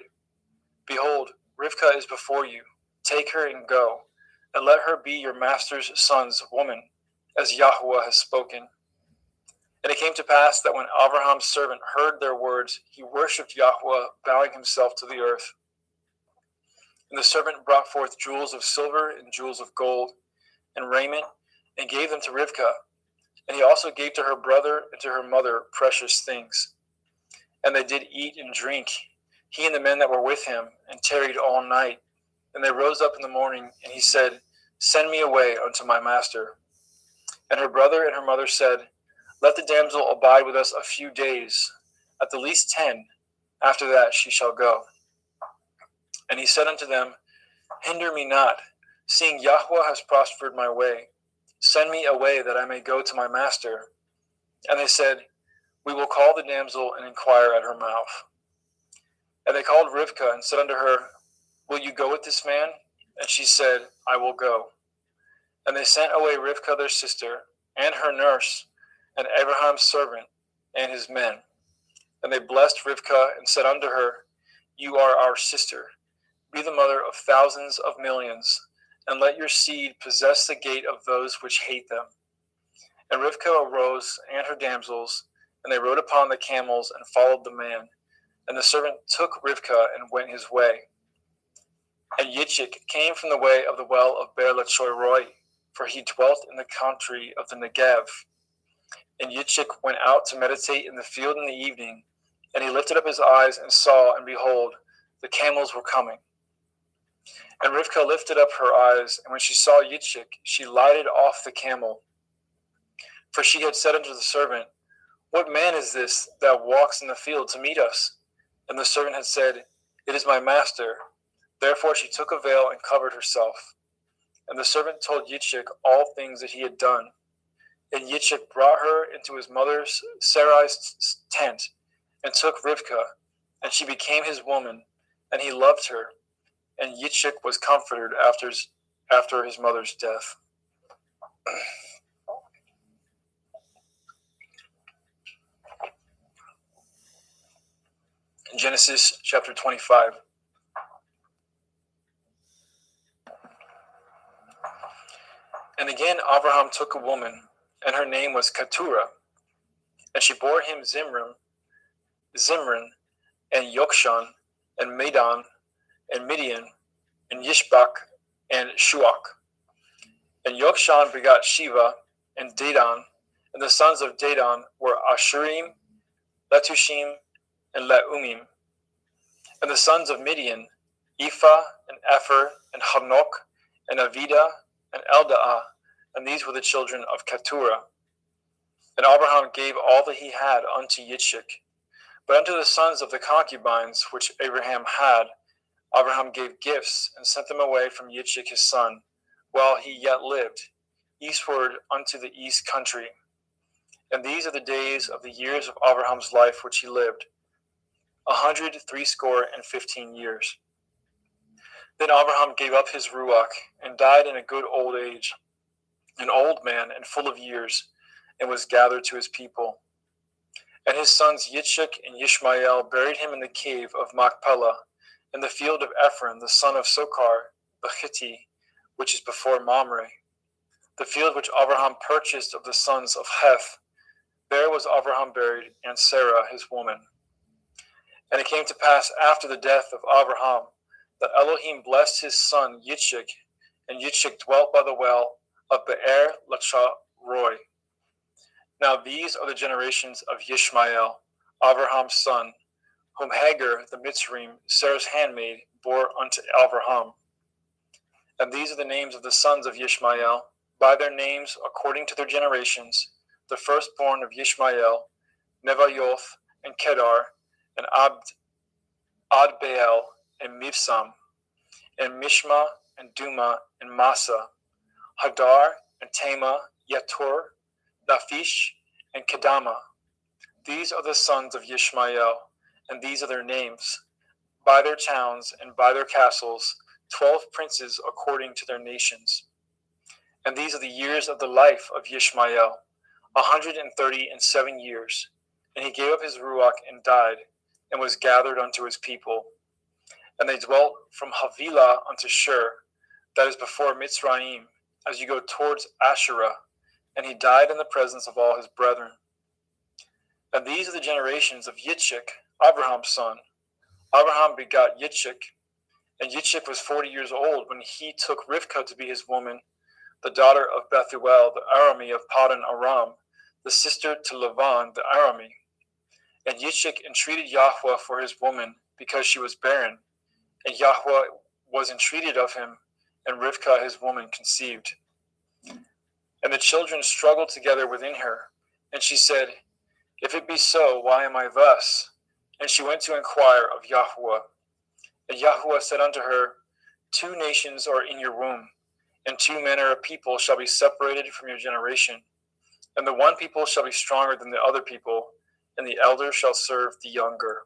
Behold, Rivkah is before you. Take her and go, and let her be your master's son's woman, as Yahweh has spoken. And it came to pass that when Abraham's servant heard their words, he worshipped Yahweh, bowing himself to the earth. And the servant brought forth jewels of silver and jewels of gold, and raiment, and gave them to Rivkah. And he also gave to her brother and to her mother precious things. And they did eat and drink, he and the men that were with him, and tarried all night. And they rose up in the morning, and he said, Send me away unto my master. And her brother and her mother said, Let the damsel abide with us a few days, at the least 10. After that she shall go. And he said unto them, Hinder me not, seeing Yahweh has prospered my way. Send me away that I may go to my master. And they said, We will call the damsel and inquire at her mouth. And they called Rivkah and said unto her, Will you go with this man? And she said, I will go. And they sent away Rivkah their sister, and her nurse, and Abraham's servant, and his men. And they blessed Rivkah and said unto her, You are our sister. Be the mother of thousands of millions, and let your seed possess the gate of those which hate them. And Rivkah arose, and her damsels, and they rode upon the camels and followed the man. And the servant took Rivkah and went his way. And Yitzchak came from the way of the well of Beer-Lachoi-roi, for he dwelt in the country of the Negev. And Yitzchak went out to meditate in the field in the evening, and he lifted up his eyes and saw, and behold, the camels were coming. And Rivkah lifted up her eyes, and when she saw Yitzchak, she lighted off the camel. For she had said unto the servant, What man is this that walks in the field to meet us? And the servant had said, It is my master. Therefore she took a veil and covered herself. And the servant told Yitzchak all things that he had done. And Yitzchak brought her into his mother Sarai's tent, and took Rivkah, and she became his woman, and he loved her. And Yitzchak was comforted after his mother's death. Genesis chapter 25. And again Abraham took a woman, and her name was Keturah, and she bore him Zimran, and Yokshan, and Medan, and Midian, and Yishbak, and Shuach. And Yokshan begot Shiva, and Dedan, and the sons of Dedan were Ashurim, Letushim, and Leumim. And the sons of Midian, Ephah, and Epher, and Hanok, and Avida, and Eldaah, and these were the children of Keturah. And Abraham gave all that he had unto Yitzchak. But unto the sons of the concubines which Abraham had, Abraham gave gifts, and sent them away from Yitzchak his son, while he yet lived, eastward unto the east country. And these are the days of the years of Abraham's life which he lived, 160 years. Then Abraham gave up his ruach, and died in a good old age, an old man and full of years, and was gathered to his people. And his sons Yitzchak and Yishmael buried him in the cave of Machpelah, in the field of Ephron, the son of Sochar, the Hittite, which is before Mamre. The field which Abraham purchased of the sons of Heth, there was Abraham buried, and Sarah his woman. And it came to pass after the death of Abraham, that Elohim blessed his son Yitzchak, and Yitzchak dwelt by the well of Be'er Lachai-roi. Now these are the generations of Yishmael, Abraham's son, whom Hagar the Mitzrayim, Sarah's handmaid, bore unto Abraham. And these are the names of the sons of Yishmael, by their names according to their generations: the firstborn of Yishmael, Nebayoth, and Kedar, and Adbeel, and Mibsam, and Mishma, and Duma, and Massa, Hadar, and Tema, Yatur, Naphish, and Kedama. These are the sons of Yishmael, and these are their names, by their towns and by their castles, 12 princes according to their nations. And these are the years of the life of Yishmael, 137 years. And he gave up his ruach and died, and was gathered unto his people. And they dwelt from Havilah unto Shur, that is before Mitzrayim, as you go towards Asherah. And he died in the presence of all his brethren. And these are the generations of Yitzchak, Abraham's son. Abraham begot Yitzchak, and Yitzchak was 40 years old when he took Rivkah to be his woman, the daughter of Bethuel, the Arami of Paddan Aram, the sister to Lavan, the Arami. And Yitzchak entreated Yahweh for his woman, because she was barren. And Yahweh was entreated of him, and Rivkah his woman conceived. And the children struggled together within her. And she said, If it be so, why am I thus? And she went to inquire of Yahweh. And Yahweh said unto her, 2 nations are in your womb, and 2 manner of people shall be separated from your generation. And the one people shall be stronger than the other people, and the elder shall serve the younger.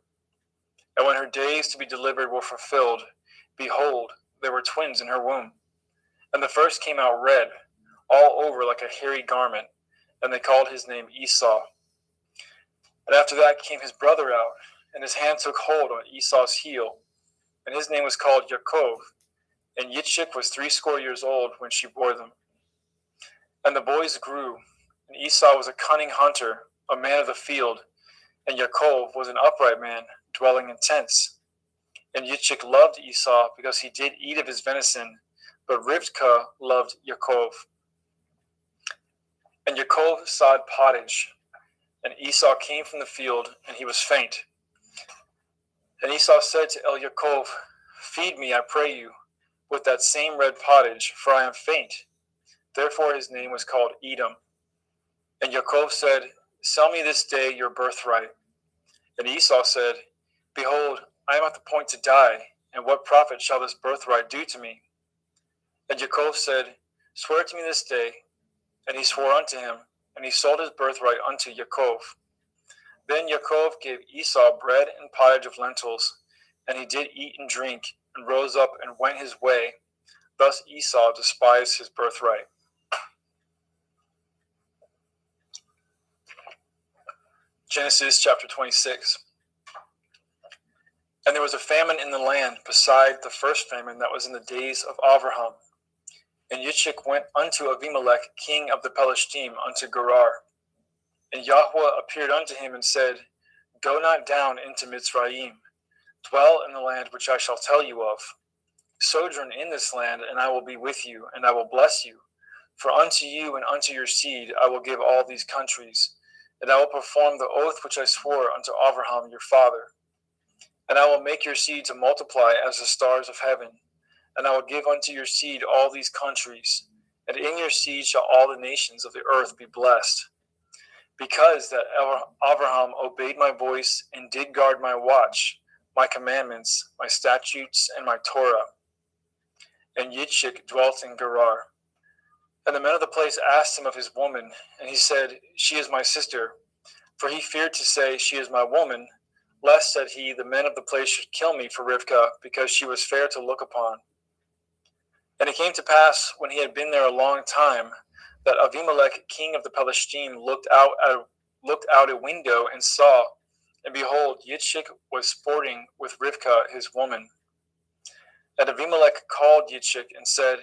And when her days to be delivered were fulfilled, behold, there were twins in her womb. And the first came out red, all over like a hairy garment, and they called his name Esau. And after that came his brother out, and his hand took hold on Esau's heel, and his name was called Yaakov. And Yitzchak was 80 years old when she bore them. And the boys grew, and Esau was a cunning hunter, a man of the field, and Yaakov was an upright man, dwelling in tents. And Yitzchak loved Esau because he did eat of his venison, but Rivkah loved Yaakov. And Yaakov sawed pottage, and Esau came from the field, and he was faint. And Esau said to Yaakov, Feed me, I pray you, with that same red pottage, for I am faint. Therefore his name was called Edom. And Yaakov said, Sell me this day your birthright. And Esau said, Behold, I am at the point to die, and what profit shall this birthright do to me? And Yaakov said, Swear to me this day. And he swore unto him, and he sold his birthright unto Yaakov. Then Yaakov gave Esau bread and pottage of lentils, and he did eat and drink, and rose up and went his way. Thus Esau despised his birthright. Genesis chapter 26. And there was a famine in the land beside the first famine that was in the days of Abraham. And Yitzchak went unto Abimelech, king of the Palestine, unto Gerar. And Yahweh appeared unto him and said, Go not down into Mitzrayim, dwell in the land which I shall tell you of. Sojourn in this land, and I will be with you, and I will bless you. For unto you and unto your seed I will give all these countries, and I will perform the oath which I swore unto Abraham your father. And I will make your seed to multiply as the stars of heaven, and I will give unto your seed all these countries, and in your seed shall all the nations of the earth be blessed. Because that Abraham obeyed my voice and did guard my watch, my commandments, my statutes, and my Torah. And Yitzchak dwelt in Gerar. And the men of the place asked him of his woman, and he said, She is my sister. For he feared to say, She is my woman, lest, said he, the men of the place should kill me for Rivkah, because she was fair to look upon. And it came to pass, when he had been there a long time, that Abimelech, king of the Palestine, looked out a window and saw, and behold, Yitzchak was sporting with Rivkah his woman. And Abimelech called Yitzchak and said,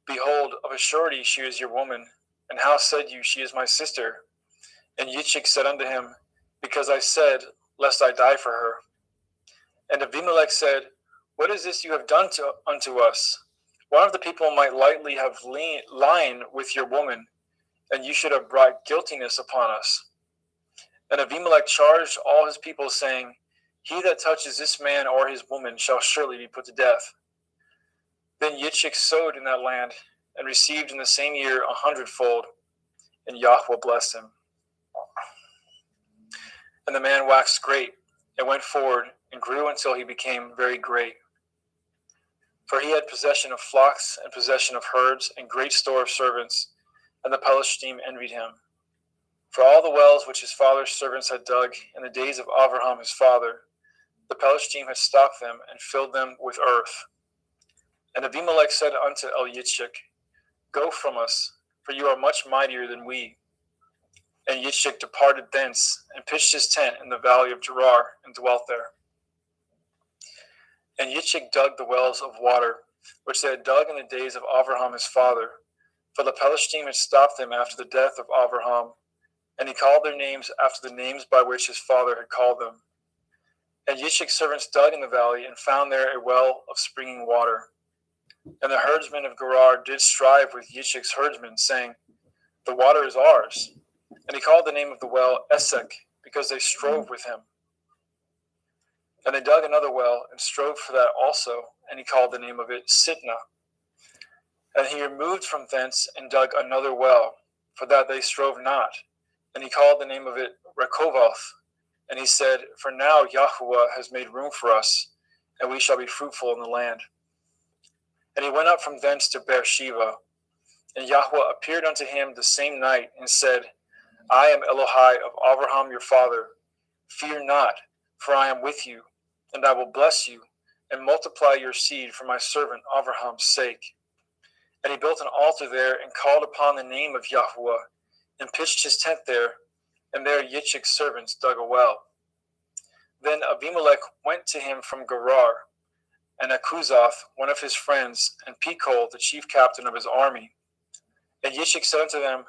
Behold, of a surety she is your woman, and how said you, She is my sister? And Yitzchak said unto him, Because I said, Lest I die for her. And Abimelech said, What is this you have done unto us? One of the people might lightly have lain with your woman, and you should have brought guiltiness upon us. And Abimelech charged all his people, saying, He that touches this man or his woman shall surely be put to death. Then Yitzchak sowed in that land, and received in the same year 100-fold, and Yahweh blessed him. And the man waxed great, and went forward, and grew until he became very great. For he had possession of flocks, and possession of herds, and great store of servants, and the Palestine envied him. For all the wells which his father's servants had dug in the days of Abraham his father, the Palestine had stopped them, and filled them with earth. And Abimelech said unto Yitzchak, Go from us, for you are much mightier than we. And Yitzchak departed thence, and pitched his tent in the valley of Gerar, and dwelt there. And Yitzchak dug the wells of water, which they had dug in the days of Abraham his father, for the Palestine had stopped them after the death of Abraham, and he called their names after the names by which his father had called them. And Yitzchak's servants dug in the valley, and found there a well of springing water. And the herdsmen of Gerar did strive with Yitzchak's herdsmen, saying, The water is ours. And he called the name of the well Esek, because they strove with him. And they dug another well, and strove for that also, and he called the name of it Sitnah. And he removed from thence, and dug another well, for that they strove not, and he called the name of it Rechoboth. And he said, For now Yahweh has made room for us, and we shall be fruitful in the land. And he went up from thence to Beersheba. And Yahweh appeared unto him the same night, and said, I am Elohai of Abraham your father. Fear not, for I am with you, and I will bless you, and multiply your seed for my servant Abraham's sake. And he built an altar there, and called upon the name of Yahweh, and pitched his tent there, and there Yitzchak's servants dug a well. Then Abimelech went to him from Gerar, and Akuzoth, one of his friends, and Pekol, the chief captain of his army. And Yitzchak said unto them,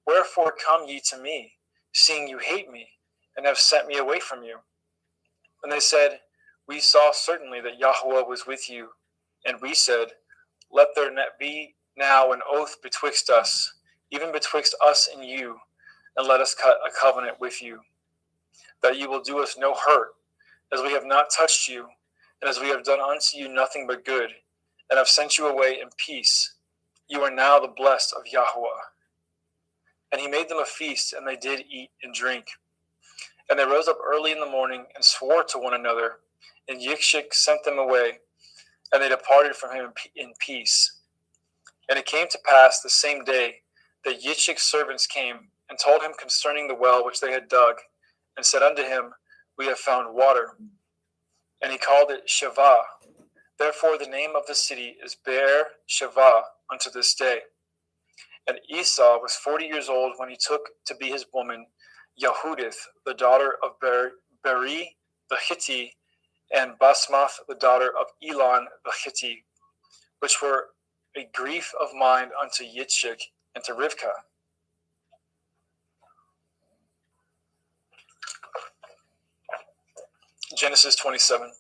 Wherefore come ye to me, seeing you hate me, and have sent me away from you? And they said, We saw certainly that Yahweh was with you. And we said, Let there be now an oath betwixt us, even betwixt us and you, and let us cut a covenant with you, that ye will do us no hurt, as we have not touched you, and as we have done unto you nothing but good, and have sent you away in peace. You are now the blessed of Yahweh. And he made them a feast, and they did eat and drink. And they rose up early in the morning, and swore to one another, and Yitzchak sent them away, and they departed from him in peace. And it came to pass the same day that Yitzchak's servants came, and told him concerning the well which they had dug, and said unto him, We have found water. And he called it Shavah. Therefore the name of the city is Beer Shavah unto this day. And Esau was 40 years old when he took to be his woman Yehudith, the daughter of Beri the Hittite, and Basmath, the daughter of Elon the Hittite, which were a grief of mind unto Yitzchak and to Rivkah. Genesis 27.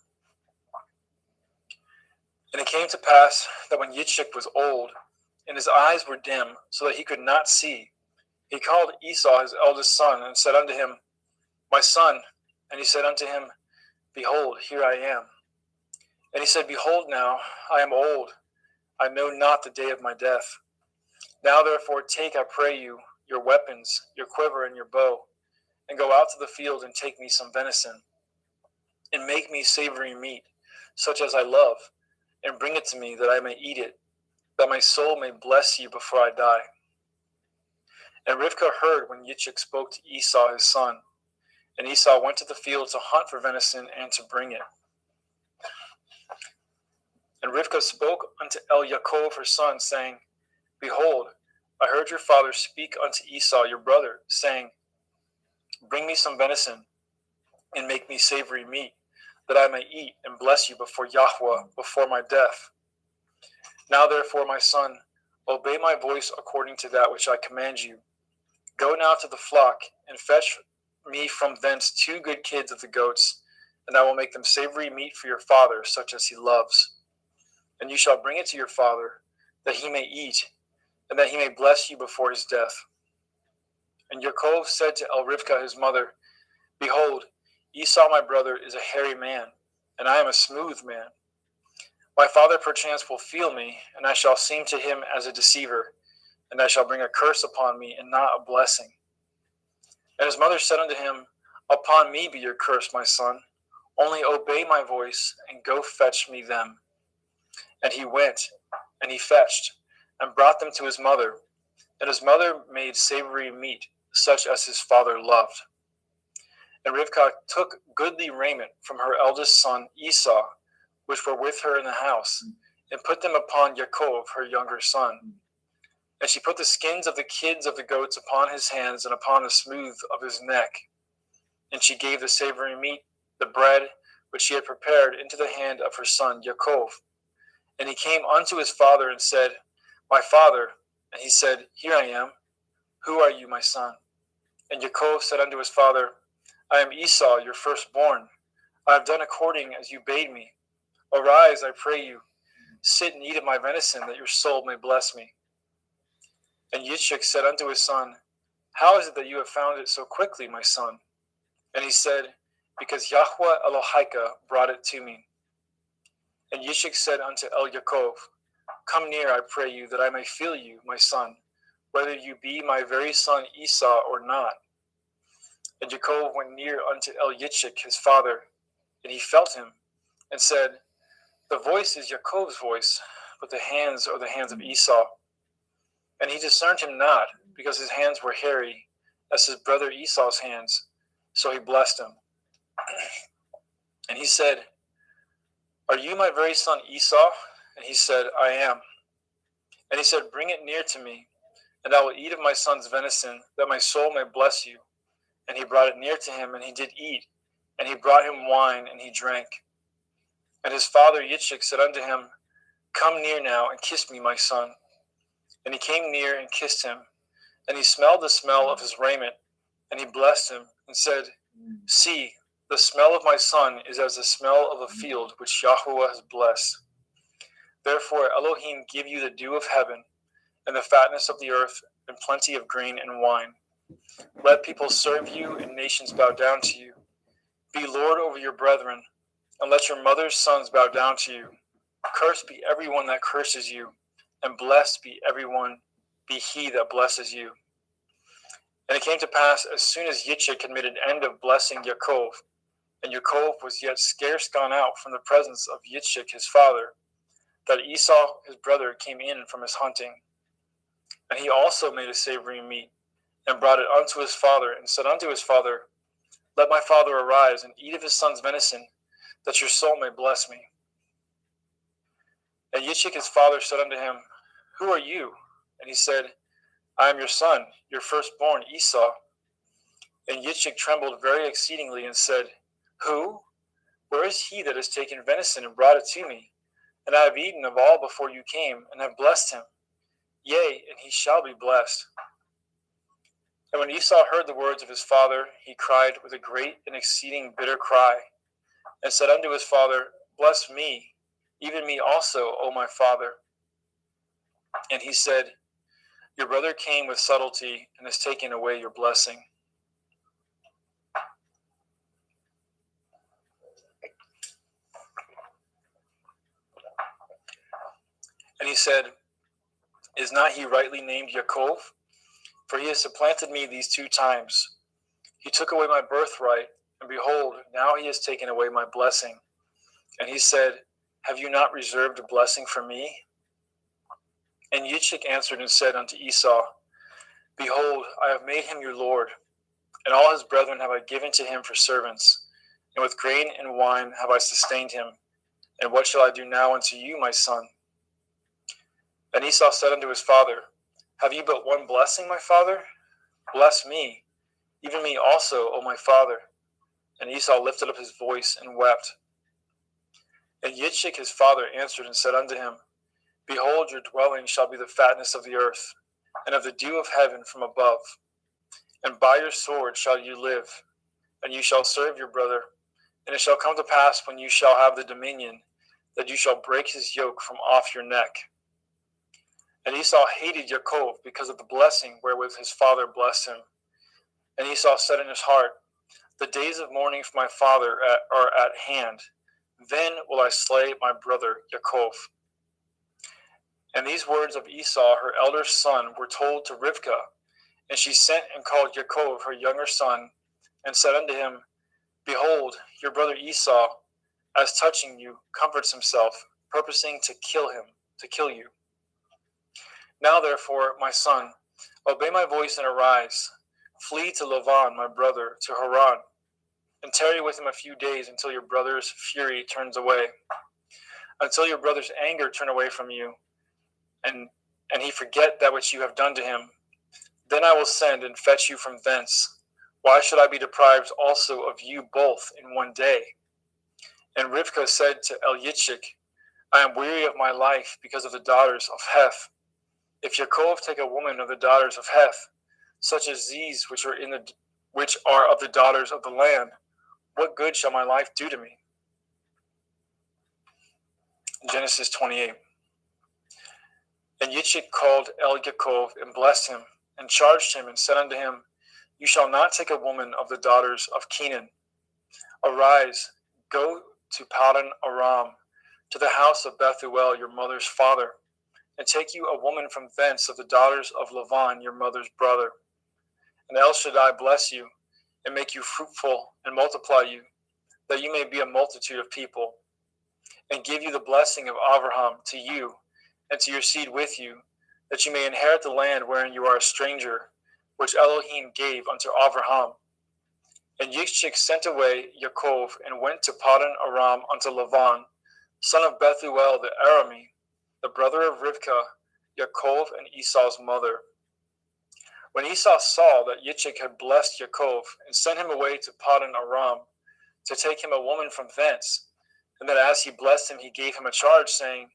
And it came to pass that when Yitzchak was old, and his eyes were dim, so that he could not see, he called Esau his eldest son, and said unto him, My son. And he said unto him, Behold, here I am. And he said, Behold now, I am old, I know not the day of my death. Now therefore take, I pray you, your weapons, your quiver and your bow, and go out to the field and take me some venison, and make me savory meat, such as I love, and bring it to me, that I may eat it, that my soul may bless you before I die. And Rivkah heard when Yitzchak spoke to Esau his son, and Esau went to the field to hunt for venison and to bring it. And Rivkah spoke unto Yaakov her son, saying, Behold, I heard your father speak unto Esau your brother, saying, Bring me some venison, and make me savory meat, that I may eat and bless you before Yahweh, before my death. Now therefore, my son, obey my voice according to that which I command you. Go now to the flock, and fetch me from thence 2 good kids of the goats, and I will make them savory meat for your father, such as he loves. And you shall bring it to your father, that he may eat, and that he may bless you before his death. And Yaakov said to Rivkah his mother, Behold, Esau my brother is a hairy man, and I am a smooth man. My father perchance will feel me, and I shall seem to him as a deceiver, and I shall bring a curse upon me, and not a blessing. And his mother said unto him, Upon me be your curse, my son. Only obey my voice, and go fetch me them. And he went, and he fetched, and brought them to his mother. And his mother made savory meat, such as his father loved. And Rivkah took goodly raiment from her eldest son Esau, which were with her in the house, and put them upon Yaakov her younger son. And she put the skins of the kids of the goats upon his hands, and upon the smooth of his neck. And she gave the savory meat, the bread, which she had prepared, into the hand of her son Yaakov. And he came unto his father, and said, My father. And he said, Here I am. Who are you, my son? And Yaakov said unto his father, I am Esau, your firstborn. I have done according as you bade me. Arise, I pray you, sit and eat of my venison, that your soul may bless me. And Yitzchak said unto his son, How is it that you have found it so quickly, my son? And he said, Because Yahweh Elohika brought it to me. And Yitzchak said unto Yaakov, Come near, I pray you, that I may feel you, my son, whether you be my very son Esau or not. And Yaakov went near unto Yitzchak his father, and he felt him, and said, The voice is Yaakov's voice, but the hands are the hands of Esau. And he discerned him not, because his hands were hairy, as his brother Esau's hands. So he blessed him. And he said, Are you my very son Esau? And he said, I am. And he said, Bring it near to me, and I will eat of my son's venison, that my soul may bless you. And he brought it near to him, and he did eat. And he brought him wine, and he drank. And his father Yitzchak said unto him, Come near now, and kiss me, my son. And he came near and kissed him. And he smelled the smell of his raiment. And he blessed him, and said, See, the smell of my son is as the smell of a field which Yahweh has blessed. Therefore Elohim give you the dew of heaven, and the fatness of the earth, and plenty of grain and wine. Let people serve you, and nations bow down to you. Be Lord over your brethren, and let your mother's sons bow down to you. Cursed be everyone that curses you, and blessed be he that blesses you. And it came to pass, as soon as Yitzchak had made an end of blessing Yaakov, and Yaakov was yet scarce gone out from the presence of Yitzchak his father, that Esau his brother came in from his hunting. And he also made a savory meat, and brought it unto his father, and said unto his father, Let my father arise, and eat of his son's venison, that your soul may bless me. And Yitzchak his father said unto him, Who are you? And he said, I am your son, your firstborn Esau. And Yitzchak trembled very exceedingly, and said, Who? Where is he that has taken venison and brought it to me? And I have eaten of all before you came, and have blessed him. Yea, and he shall be blessed. And when Esau heard the words of his father, he cried with a great and exceeding bitter cry, and said unto his father, Bless me, even me also, O my father. And he said, Your brother came with subtlety, and has taken away your blessing. And he said, Is not he rightly named Yaakov? For he has supplanted me these 2 times. He took away my birthright, and behold, now he has taken away my blessing. And he said, Have you not reserved a blessing for me? And Yitzchak answered and said unto Esau, Behold, I have made him your lord, and all his brethren have I given to him for servants, and with grain and wine have I sustained him. And what shall I do now unto you, my son? And Esau said unto his father, Have ye but one blessing, my father? Bless me, even me also, O my father. And Esau lifted up his voice and wept. And Yitzchak his father answered and said unto him, Behold, your dwelling shall be the fatness of the earth, and of the dew of heaven from above. And by your sword shall you live, and you shall serve your brother. And it shall come to pass, when you shall have the dominion, that you shall break his yoke from off your neck. And Esau hated Yaakov because of the blessing wherewith his father blessed him. And Esau said in his heart, The days of mourning for my father are at hand. Then will I slay my brother Yaakov. And these words of Esau, her elder son, were told to Rivkah. And she sent and called Yaakov, her younger son, and said unto him, Behold, your brother Esau, as touching you, comforts himself, purposing to kill you. Now therefore, my son, obey my voice and arise. Flee to Lavan, my brother, to Haran, and tarry with him a few days until your brother's fury turns away, until your brother's anger turn away from you, and he forget that which you have done to him. Then I will send and fetch you from thence. Why should I be deprived also of you both in one day? And Rivkah said to Yitzchak, I am weary of my life because of the daughters of Heth. If Yaakov take a woman of the daughters of Heth, such as these which are of the daughters of the land, what good shall my life do to me? Genesis 28. And Yitzchak called Yaakov and blessed him, and charged him, and said unto him, You shall not take a woman of the daughters of Canaan. Arise, go to Paddan Aram, to the house of Bethuel your mother's father, and take you a woman from thence of the daughters of Lavan your mother's brother. And El Shaddai bless you, and make you fruitful, and multiply you, that you may be a multitude of people, and give you the blessing of Abraham to you, and to your seed with you, that you may inherit the land wherein you are a stranger, which Elohim gave unto Abraham. And Yitzchak sent away Yaakov, and went to Paddan Aram unto Lavan, son of Bethuel the Arami, the brother of Rivkah, Yaakov and Esau's mother. When Esau saw that Yitzchak had blessed Yaakov, and sent him away to Paddan Aram, to take him a woman from thence, and that as he blessed him, he gave him a charge, saying,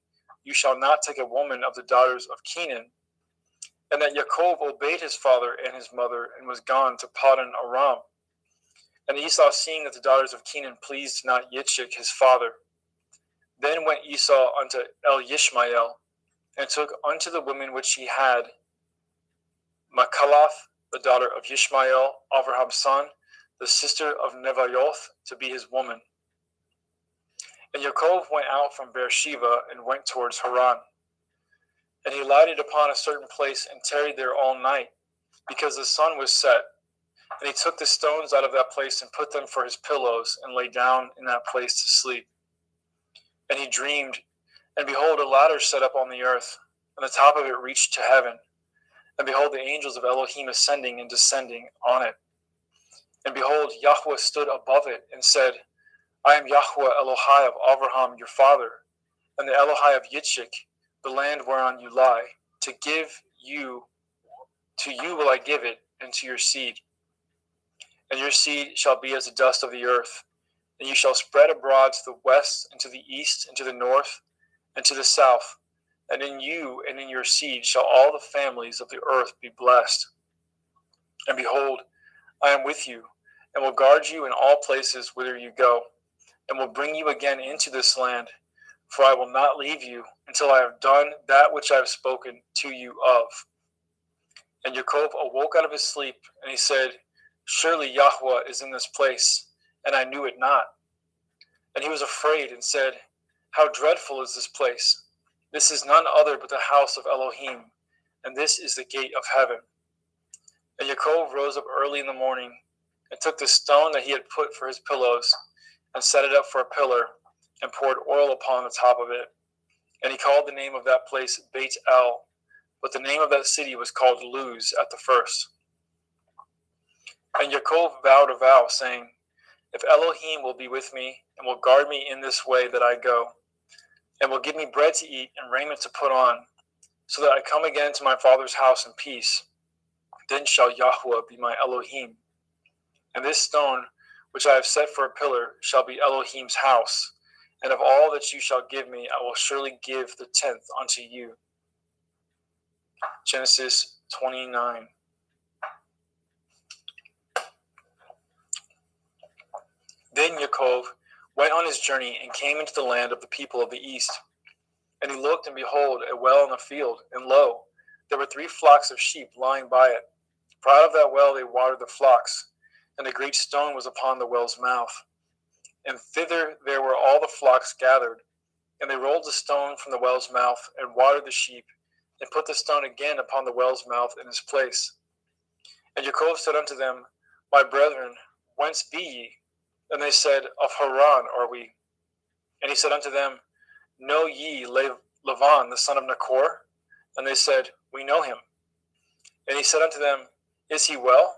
You shall not take a woman of the daughters of Canaan, and that Yaakov obeyed his father and his mother, and was gone to Paddan Aram. And Esau, seeing that the daughters of Canaan pleased not Yitzchak his father, then went Esau unto Yishmael, and took unto the women which he had Machalath, the daughter of Yishmael, Abraham's son, the sister of Nevaioth, to be his woman. And Yaakov went out from Beersheba, and went towards Haran. And he lighted upon a certain place, and tarried there all night, because the sun was set. And he took the stones out of that place, and put them for his pillows, and lay down in that place to sleep. And he dreamed, and behold, a ladder set up on the earth, and the top of it reached to heaven. And behold, the angels of Elohim ascending and descending on it. And behold, Yahweh stood above it, and said, I am Yahweh Elohai of Abraham your father, and the Elohai of Yitzchak, the land whereon you lie. To you will I give it, and to your seed. And your seed shall be as the dust of the earth, and you shall spread abroad to the west, and to the east, and to the north, and to the south. And in you and in your seed shall all the families of the earth be blessed. And behold, I am with you, and will guard you in all places whither you go, and will bring you again into this land. For I will not leave you until I have done that which I have spoken to you of. And Yaakov awoke out of his sleep, and he said, Surely Yahweh is in this place, and I knew it not. And he was afraid and said, How dreadful is this place! This is none other but the house of Elohim, and this is the gate of heaven. And Yaakov rose up early in the morning, and took the stone that he had put for his pillows, and set it up for a pillar, and poured oil upon the top of it. And he called the name of that place Beit El, but the name of that city was called Luz at the first. And Yaakov vowed a vow, saying, If Elohim will be with me, and will guard me in this way that I go, and will give me bread to eat and raiment to put on, so that I come again to my father's house in peace, then shall Yahweh be my Elohim. And this stone, which I have set for a pillar, shall be Elohim's house. And of all that you shall give me, I will surely give the 10th unto you. Genesis 29. Then Yaakov went on his journey and came into the land of the people of the east. And he looked, and behold, a well in the field, and lo, there were 3 flocks of sheep lying by it. For out of that well they watered the flocks, and a great stone was upon the well's mouth. And thither there were all the flocks gathered. And they rolled the stone from the well's mouth, and watered the sheep, and put the stone again upon the well's mouth in his place. And Yaakov said unto them, My brethren, whence be ye? And they said, Of Haran are we. And he said unto them, Know ye Lavan the son of Nachor? And they said, We know him. And he said unto them, Is he well?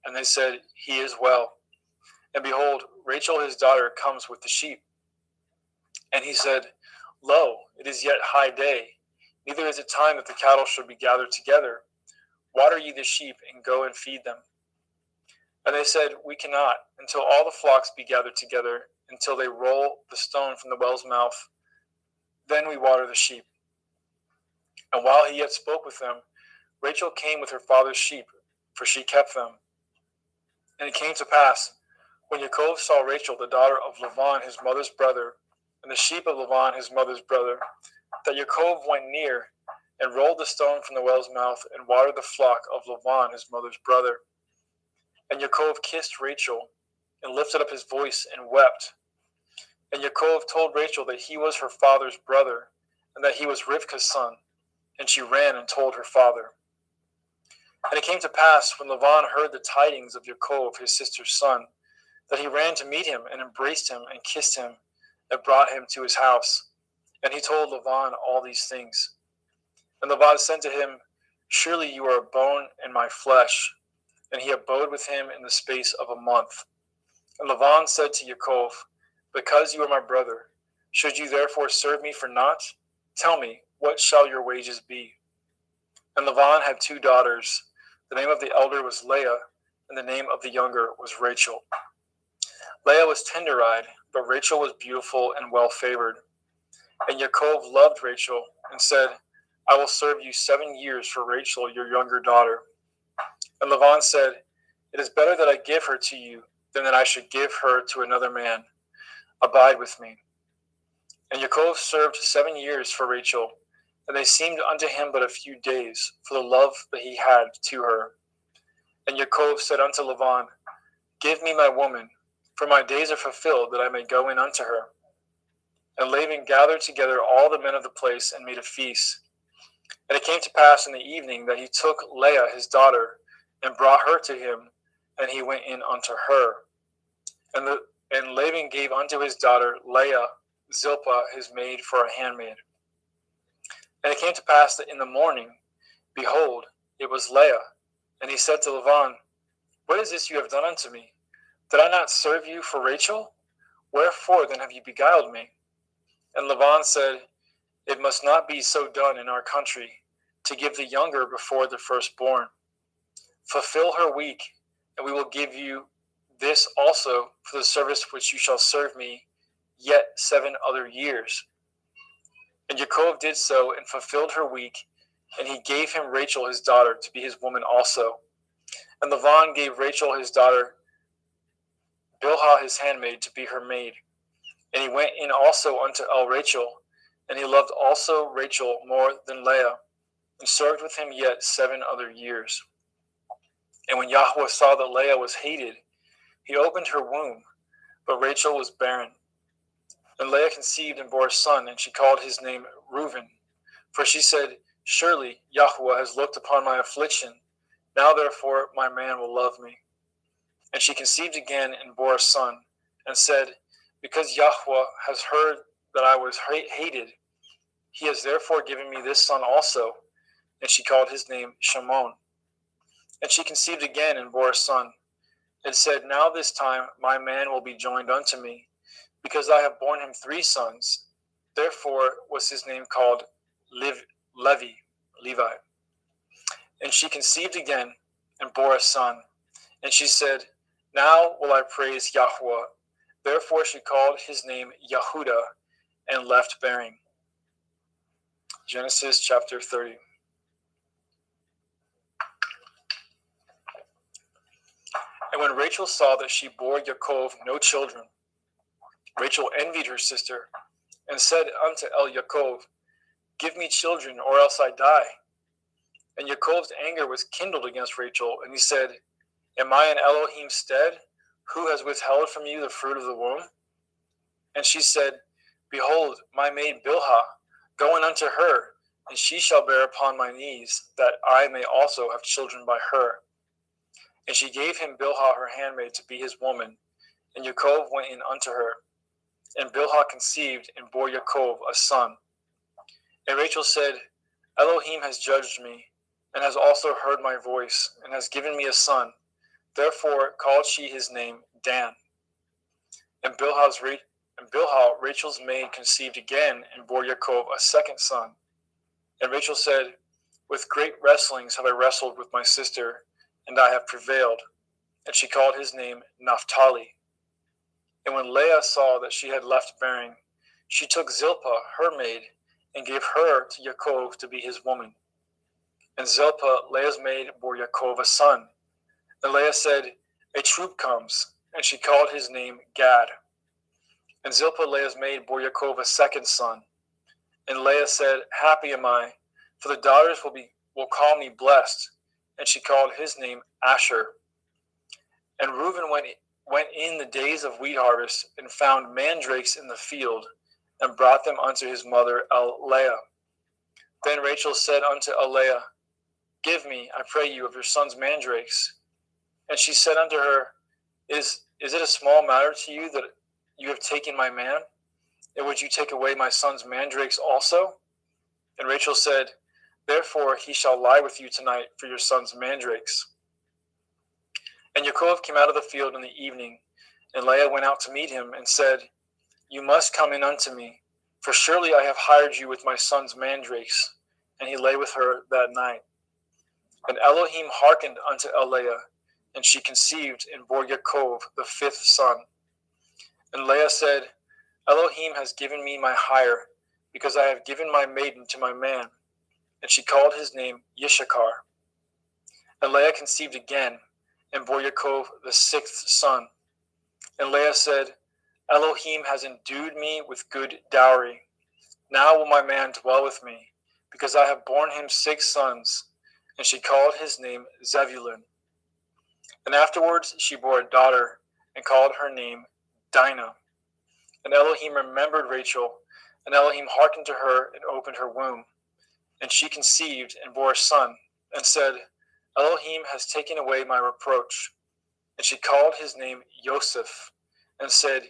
And they said, He is well. And behold, Rachel his daughter comes with the sheep. And he said, Lo, it is yet high day, neither is it time that the cattle should be gathered together. Water ye the sheep, and go and feed them. And they said, We cannot, until all the flocks be gathered together, until they roll the stone from the well's mouth. Then we water the sheep. And while he yet spoke with them, Rachel came with her father's sheep, for she kept them. And it came to pass, when Yaakov saw Rachel, the daughter of Lavan his mother's brother, and the sheep of Lavan his mother's brother, that Yaakov went near, and rolled the stone from the well's mouth, and watered the flock of Lavan his mother's brother. And Yaakov kissed Rachel, and lifted up his voice, and wept. And Yaakov told Rachel that he was her father's brother, and that he was Rivka's son. And she ran and told her father. And it came to pass, when Lavan heard the tidings of Yaakov his sister's son, that he ran to meet him, and embraced him, and kissed him, and brought him to his house. And he told Lavan all these things. And Lavan said to him, Surely you are a bone and my flesh. And he abode with him in the space of a month. And Lavan said to Yaakov, Because you are my brother, should you therefore serve me for naught? Tell me, what shall your wages be? And Lavan had 2 daughters. The name of the elder was Leah, and the name of the younger was Rachel. Leah was tender-eyed, but Rachel was beautiful and well-favored. And Yaakov loved Rachel, and said, I will serve you 7 years for Rachel, your younger daughter. And Lavan said, It is better that I give her to you, than that I should give her to another man. Abide with me. And Yaakov served 7 years for Rachel, and they seemed unto him but a few days, for the love that he had to her. And Yaakov said unto Lavan, Give me my woman, for my days are fulfilled, that I may go in unto her. And Laban gathered together all the men of the place, and made a feast. And it came to pass in the evening that he took Leah his daughter, and brought her to him, and he went in unto her. And Laban gave unto his daughter Leah Zilpah his maid for a handmaid. And it came to pass that in the morning, behold, it was Leah. And he said to Lavan, What is this you have done unto me? Did I not serve you for Rachel? Wherefore then have you beguiled me? And Lavan said, It must not be so done in our country, to give the younger before the firstborn. Fulfill her week, and we will give you this also for the service which you shall serve me yet 7 other years. And Yaakov did so and fulfilled her week, and he gave him Rachel his daughter to be his woman also. And Laban gave Rachel his daughter Bilhah his handmaid to be her maid. And he went in also unto Rachel, and he loved also Rachel more than Leah, and served with him yet 7 other years. And when Yahweh saw that Leah was hated, he opened her womb, but Rachel was barren. And Leah conceived and bore a son, and she called his name Reuben. For she said, Surely Yahweh has looked upon my affliction. Now therefore my man will love me. And she conceived again and bore a son, and said, Because Yahweh has heard that I was hated, he has therefore given me this son also. And she called his name Shimon. And she conceived again and bore a son, and said, Now this time my man will be joined unto me, because I have borne him 3 sons. Therefore was his name called Levi. And she conceived again and bore a son. And she said, Now will I praise Yahweh. Therefore she called his name Yehudah, and left bearing. Genesis chapter 30. And when Rachel saw that she bore Yaakov no children, Rachel envied her sister, and said unto Yaakov, Give me children, or else I die. And Yaakov's anger was kindled against Rachel, and he said, Am I in Elohim's stead, who has withheld from you the fruit of the womb? And she said, Behold, my maid Bilhah, go in unto her, and she shall bear upon my knees, that I may also have children by her. And she gave him Bilhah her handmaid to be his woman, and Yaakov went in unto her. And Bilhah conceived and bore Yaakov a son. And Rachel said, Elohim has judged me, and has also heard my voice, and has given me a son. Therefore called she his name Dan. And Bilhah, Rachel's maid, conceived again, and bore Yaakov a second son. And Rachel said, With great wrestlings have I wrestled with my sister, and I have prevailed. And she called his name Naphtali. And when Leah saw that she had left bearing, she took Zilpah, her maid, and gave her to Yaakov to be his woman. And Zilpah, Leah's maid, bore Yaakov a son. And Leah said, A troop comes, and she called his name Gad. And Zilpah, Leah's maid, bore Yaakov a second son. And Leah said, Happy am I, for the daughters will call me blessed. And she called his name Asher. And Reuben went in the days of wheat harvest, and found mandrakes in the field, and brought them unto his mother Leah. Then Rachel said unto Leah, Give me, I pray you, of your son's mandrakes. And she said unto her, Is it a small matter to you that you have taken my man? And would you take away my son's mandrakes also? And Rachel said, Therefore he shall lie with you tonight for your son's mandrakes. And Yaakov came out of the field in the evening, and Leah went out to meet him, and said, You must come in unto me, for surely I have hired you with my son's mandrakes. And he lay with her that night. And Elohim hearkened unto Leah, and she conceived and bore Yaakov the 5th son. And Leah said, Elohim has given me my hire, because I have given my maiden to my man. And she called his name Yishakar. And Leah conceived again, and bore Yaakov the 6th son. And Leah said, Elohim has endued me with good dowry. Now will my man dwell with me, because I have borne him 6 sons. And she called his name Zebulun. And afterwards she bore a daughter, and called her name Dinah. And Elohim remembered Rachel, and Elohim hearkened to her, and opened her womb. And she conceived and bore a son, and said, Elohim has taken away my reproach. And she called his name Joseph, and said,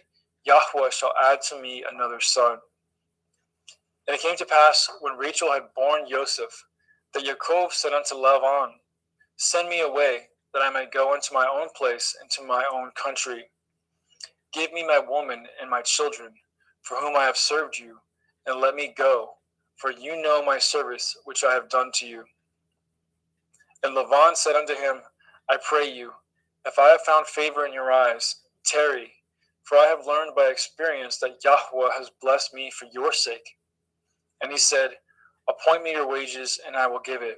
Yahweh shall add to me another son. And it came to pass, when Rachel had borne Joseph, that Yaakov said unto Laban, Send me away, that I may go into my own place, and to my own country. Give me my woman and my children, for whom I have served you, and let me go, for you know my service which I have done to you. And Laban said unto him, I pray you, If I have found favor in your eyes, tarry, for I have learned by experience that Yahweh has blessed me for your sake. And he said, appoint me your wages, and I will give it.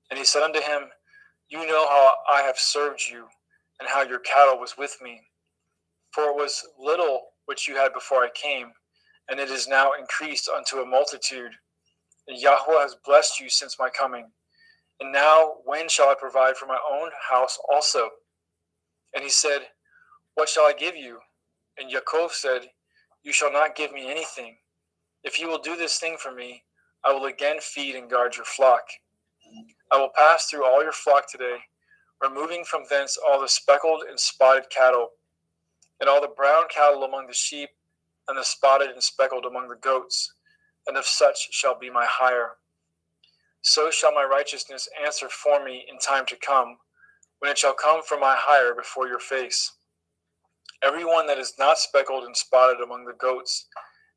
And he said unto him, you know how I have served you, and how your cattle was with me. For it was little which you had before I came, and it is now increased unto a multitude. And Yahweh has blessed you since my coming. And now when shall I provide for my own house also? And he said, what shall I give you? And Yaakov said, you shall not give me anything. If you will do this thing for me, I will again feed and guard your flock. I will pass through all your flock today, removing from thence all the speckled and spotted cattle, and all the brown cattle among the sheep, and the spotted and speckled among the goats, and of such shall be my hire. So shall my righteousness answer for me in time to come, when it shall come for my hire before your face. Every one that is not speckled and spotted among the goats,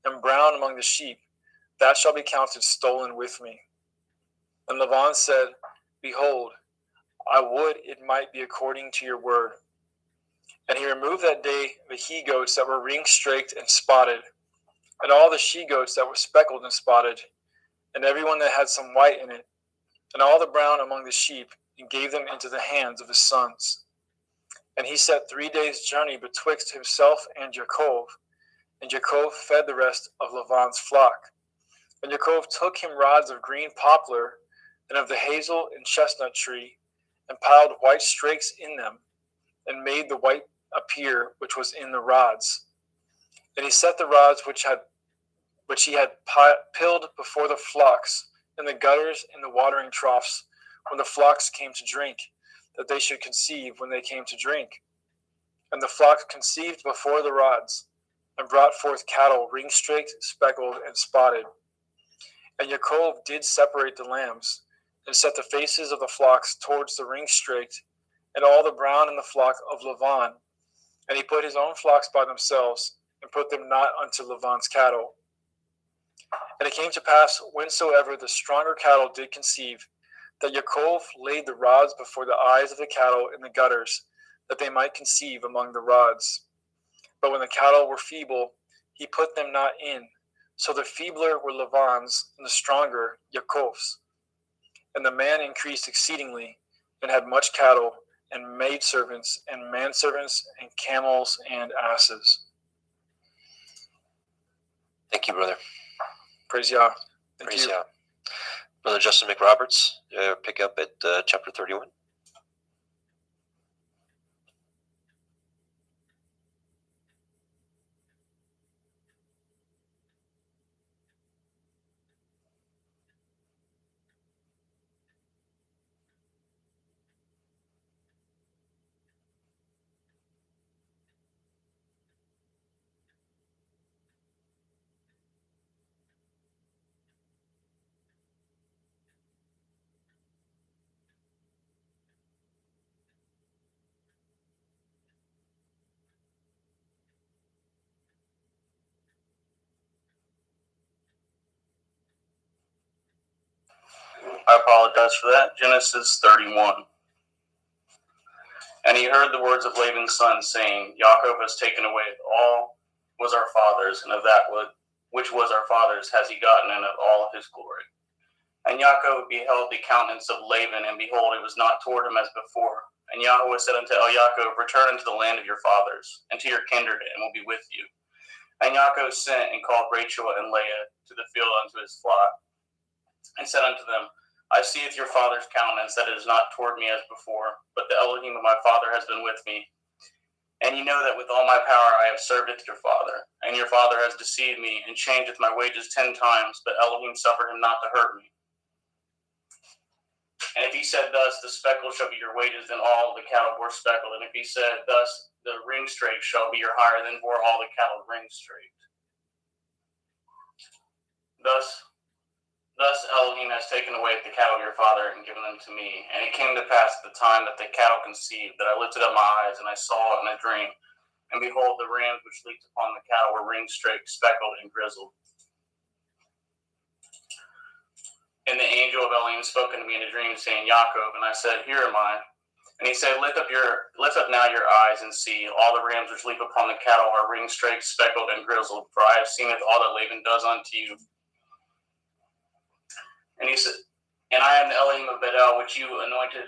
and brown among the sheep, that shall be counted stolen with me. And Laban said, behold, I would it might be according to your word. And he removed that day the he-goats that were ring-straked and spotted, and all the she-goats that were speckled and spotted, and every one that had some white in it, and all the brown among the sheep, and gave them into the hands of his sons. And he set 3 days' journey betwixt himself and Yaakov, and Yaakov fed the rest of Laban's flock. And Yaakov took him rods of green poplar, and of the hazel and chestnut tree, and piled white strakes in them, and made the white appear which was in the rods. And he set the rods which he had pilled before the flocks in the gutters and the watering troughs, when the flocks came to drink, that they should conceive when they came to drink. And the flocks conceived before the rods, and brought forth cattle ring-straked, speckled, and spotted. And Yaakov did separate the lambs, and set the faces of the flocks towards the ring-straked, and all the brown in the flock of Laban. And he put his own flocks by themselves, and put them not unto Laban's cattle. And it came to pass, whensoever the stronger cattle did conceive, that Yaakov laid the rods before the eyes of the cattle in the gutters, that they might conceive among the rods. But when the cattle were feeble, he put them not in. So the feebler were Laban's, and the stronger Yaakov's. And the man increased exceedingly, and had much cattle, and maidservants, and manservants, and camels, and asses. Thank you, brother. Praise Yah. Praise Yah. Brother Justin McRoberts, pick up at chapter 31. I apologize for that. Genesis 31. And he heard the words of Laban's son, saying, Yaakov has taken away all was our father's, and of that which was our father's has he gotten, and of all of his glory. And Yaakov beheld the countenance of Laban, and behold, it was not toward him as before. And Yahweh said unto Yaakov, return unto the land of your fathers, and to your kindred, and will be with you. And Yaakov sent and called Rachel and Leah to the field unto his flock, and said unto them, I seeth your father's countenance, that it is not toward me as before, but the Elohim of my father has been with me. And ye know that with all my power I have served your father. And your father has deceived me, and changeth my wages 10 times, but Elohim suffered him not to hurt me. And if he said thus, the speckle shall be your wages, then all the cattle bore speckled. And if he said thus, the ring-straked shall be your hire, then bore all the cattle ring-straked. Thus Elohim has taken away the cattle of your father and given them to me. And it came to pass at the time that the cattle conceived, that I lifted up my eyes, and I saw in a dream. And behold, the rams which leaped upon the cattle were ring-straked, speckled, and grizzled. And the angel of Elohim spoke unto me in a dream, saying, Yaakov. And I said, Here am I. And he said, lift up now your eyes and see. All the rams which leap upon the cattle are ring-streaked, speckled, and grizzled. For I have seen all that Laban does unto you. And he said, and I am the Elohim of Bedel, which you anointed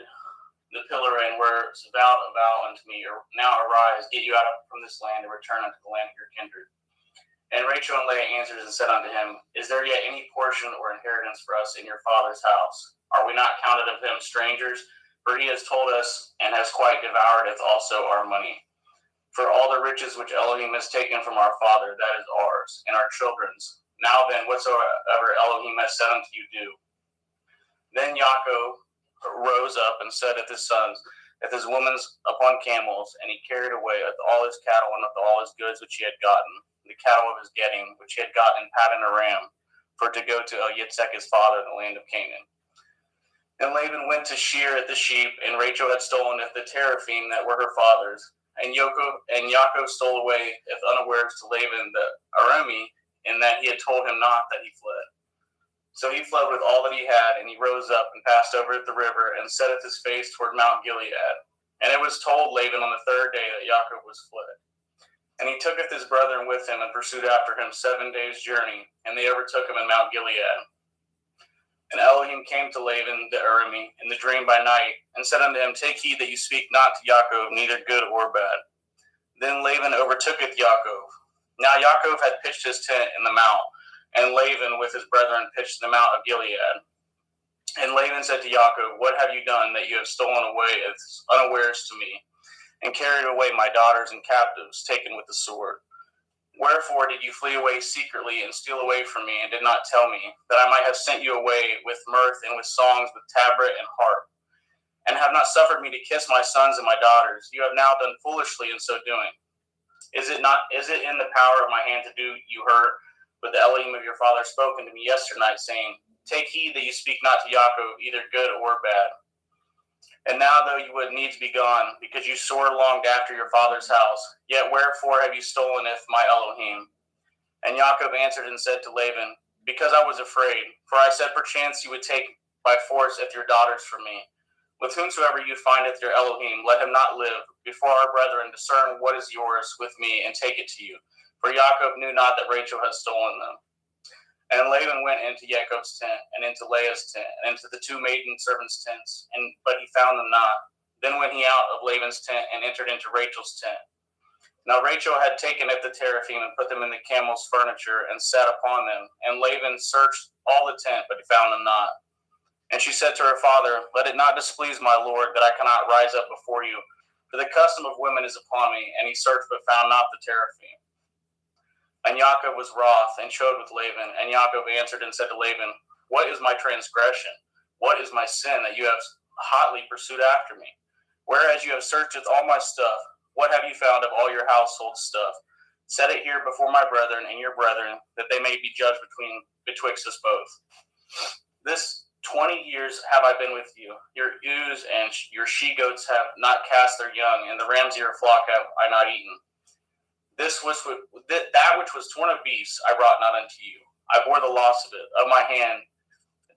the pillar and were vowed a vow unto me. Now arise, get you out from this land, and return unto the land of your kindred. And Rachel and Leah answered and said unto him, is there yet any portion or inheritance for us in your father's house? Are we not counted of him strangers? For he has told us, and has quite devoured also our money. For all the riches which Elohim has taken from our father, that is ours, and our children's. Now then, whatsoever Elohim has said unto you, do. Then Yaakov rose up and set at his sons, at his women upon camels, and he carried away all his cattle and all his goods which he had gotten, the cattle of his getting, which he had gotten in Paddan Aram, for to go to Yitzhak his father in the land of Canaan. And Laban went to shear at the sheep, and Rachel had stolen at the teraphim that were her father's. And Yaakov stole away at unawares to Laban the Aramean, in that he had told him not that he fled. So he fled with all that he had, and he rose up and passed over at the river, and set his face toward Mount Gilead. And it was told Laban on the third day that Yaakov was fled. And he tooketh his brethren with him, and pursued after him 7 days' journey, and they overtook him in Mount Gilead. And Elohim came to Laban the Aramean in the dream by night, and said unto him, take heed that you speak not to Yaakov, neither good or bad. Then Laban overtooketh Yaakov. Now Yaakov had pitched his tent in the mount, and Laban with his brethren pitched in the mount of Gilead. And Laban said to Yaakov, what have you done that you have stolen away as unawares to me, and carried away my daughters and captives, taken with the sword? Wherefore did you flee away secretly and steal away from me, and did not tell me, that I might have sent you away with mirth and with songs, with tabret and harp, and have not suffered me to kiss my sons and my daughters? You have now done foolishly in so doing. Is it in the power of my hand to do you hurt? But the Elohim of your father spoke unto me yesternight, saying, take heed that you speak not to Yaakov, either good or bad. And now, though you would needs be gone, because you sore longed after your father's house, yet wherefore have you stolen my Elohim? And Yaakov answered and said to Laban, because I was afraid, for I said, perchance you would take by force your daughters from me. With whomsoever you findeth your Elohim, let him not live. Before our brethren discern what is yours with me, and take it to you. For Yaakov knew not that Rachel had stolen them. And Laban went into Yaakov's tent, and into Leah's tent, and into the 2 maiden servants' tents, but he found them not. Then went he out of Laban's tent, and entered into Rachel's tent. Now Rachel had taken at the teraphim, and put them in the camel's furniture, and sat upon them. And Laban searched all the tent, but he found them not. And she said to her father, let it not displease my lord, that I cannot rise up before you, for the custom of women is upon me. And he searched, but found not the teraphim. And Yaakov was wroth, and showed with Laban. And Yaakov answered and said to Laban, what is my transgression? What is my sin, that you have hotly pursued after me? Whereas you have searched all my stuff, what have you found of all your household stuff? Set it here before my brethren and your brethren, that they may be judged betwixt us both. This 20 years have I been with you. Your ewes and your she-goats have not cast their young, and the rams of your flock have I not eaten. That which was torn of beasts I brought not unto you. I bore the loss of it. Of my hand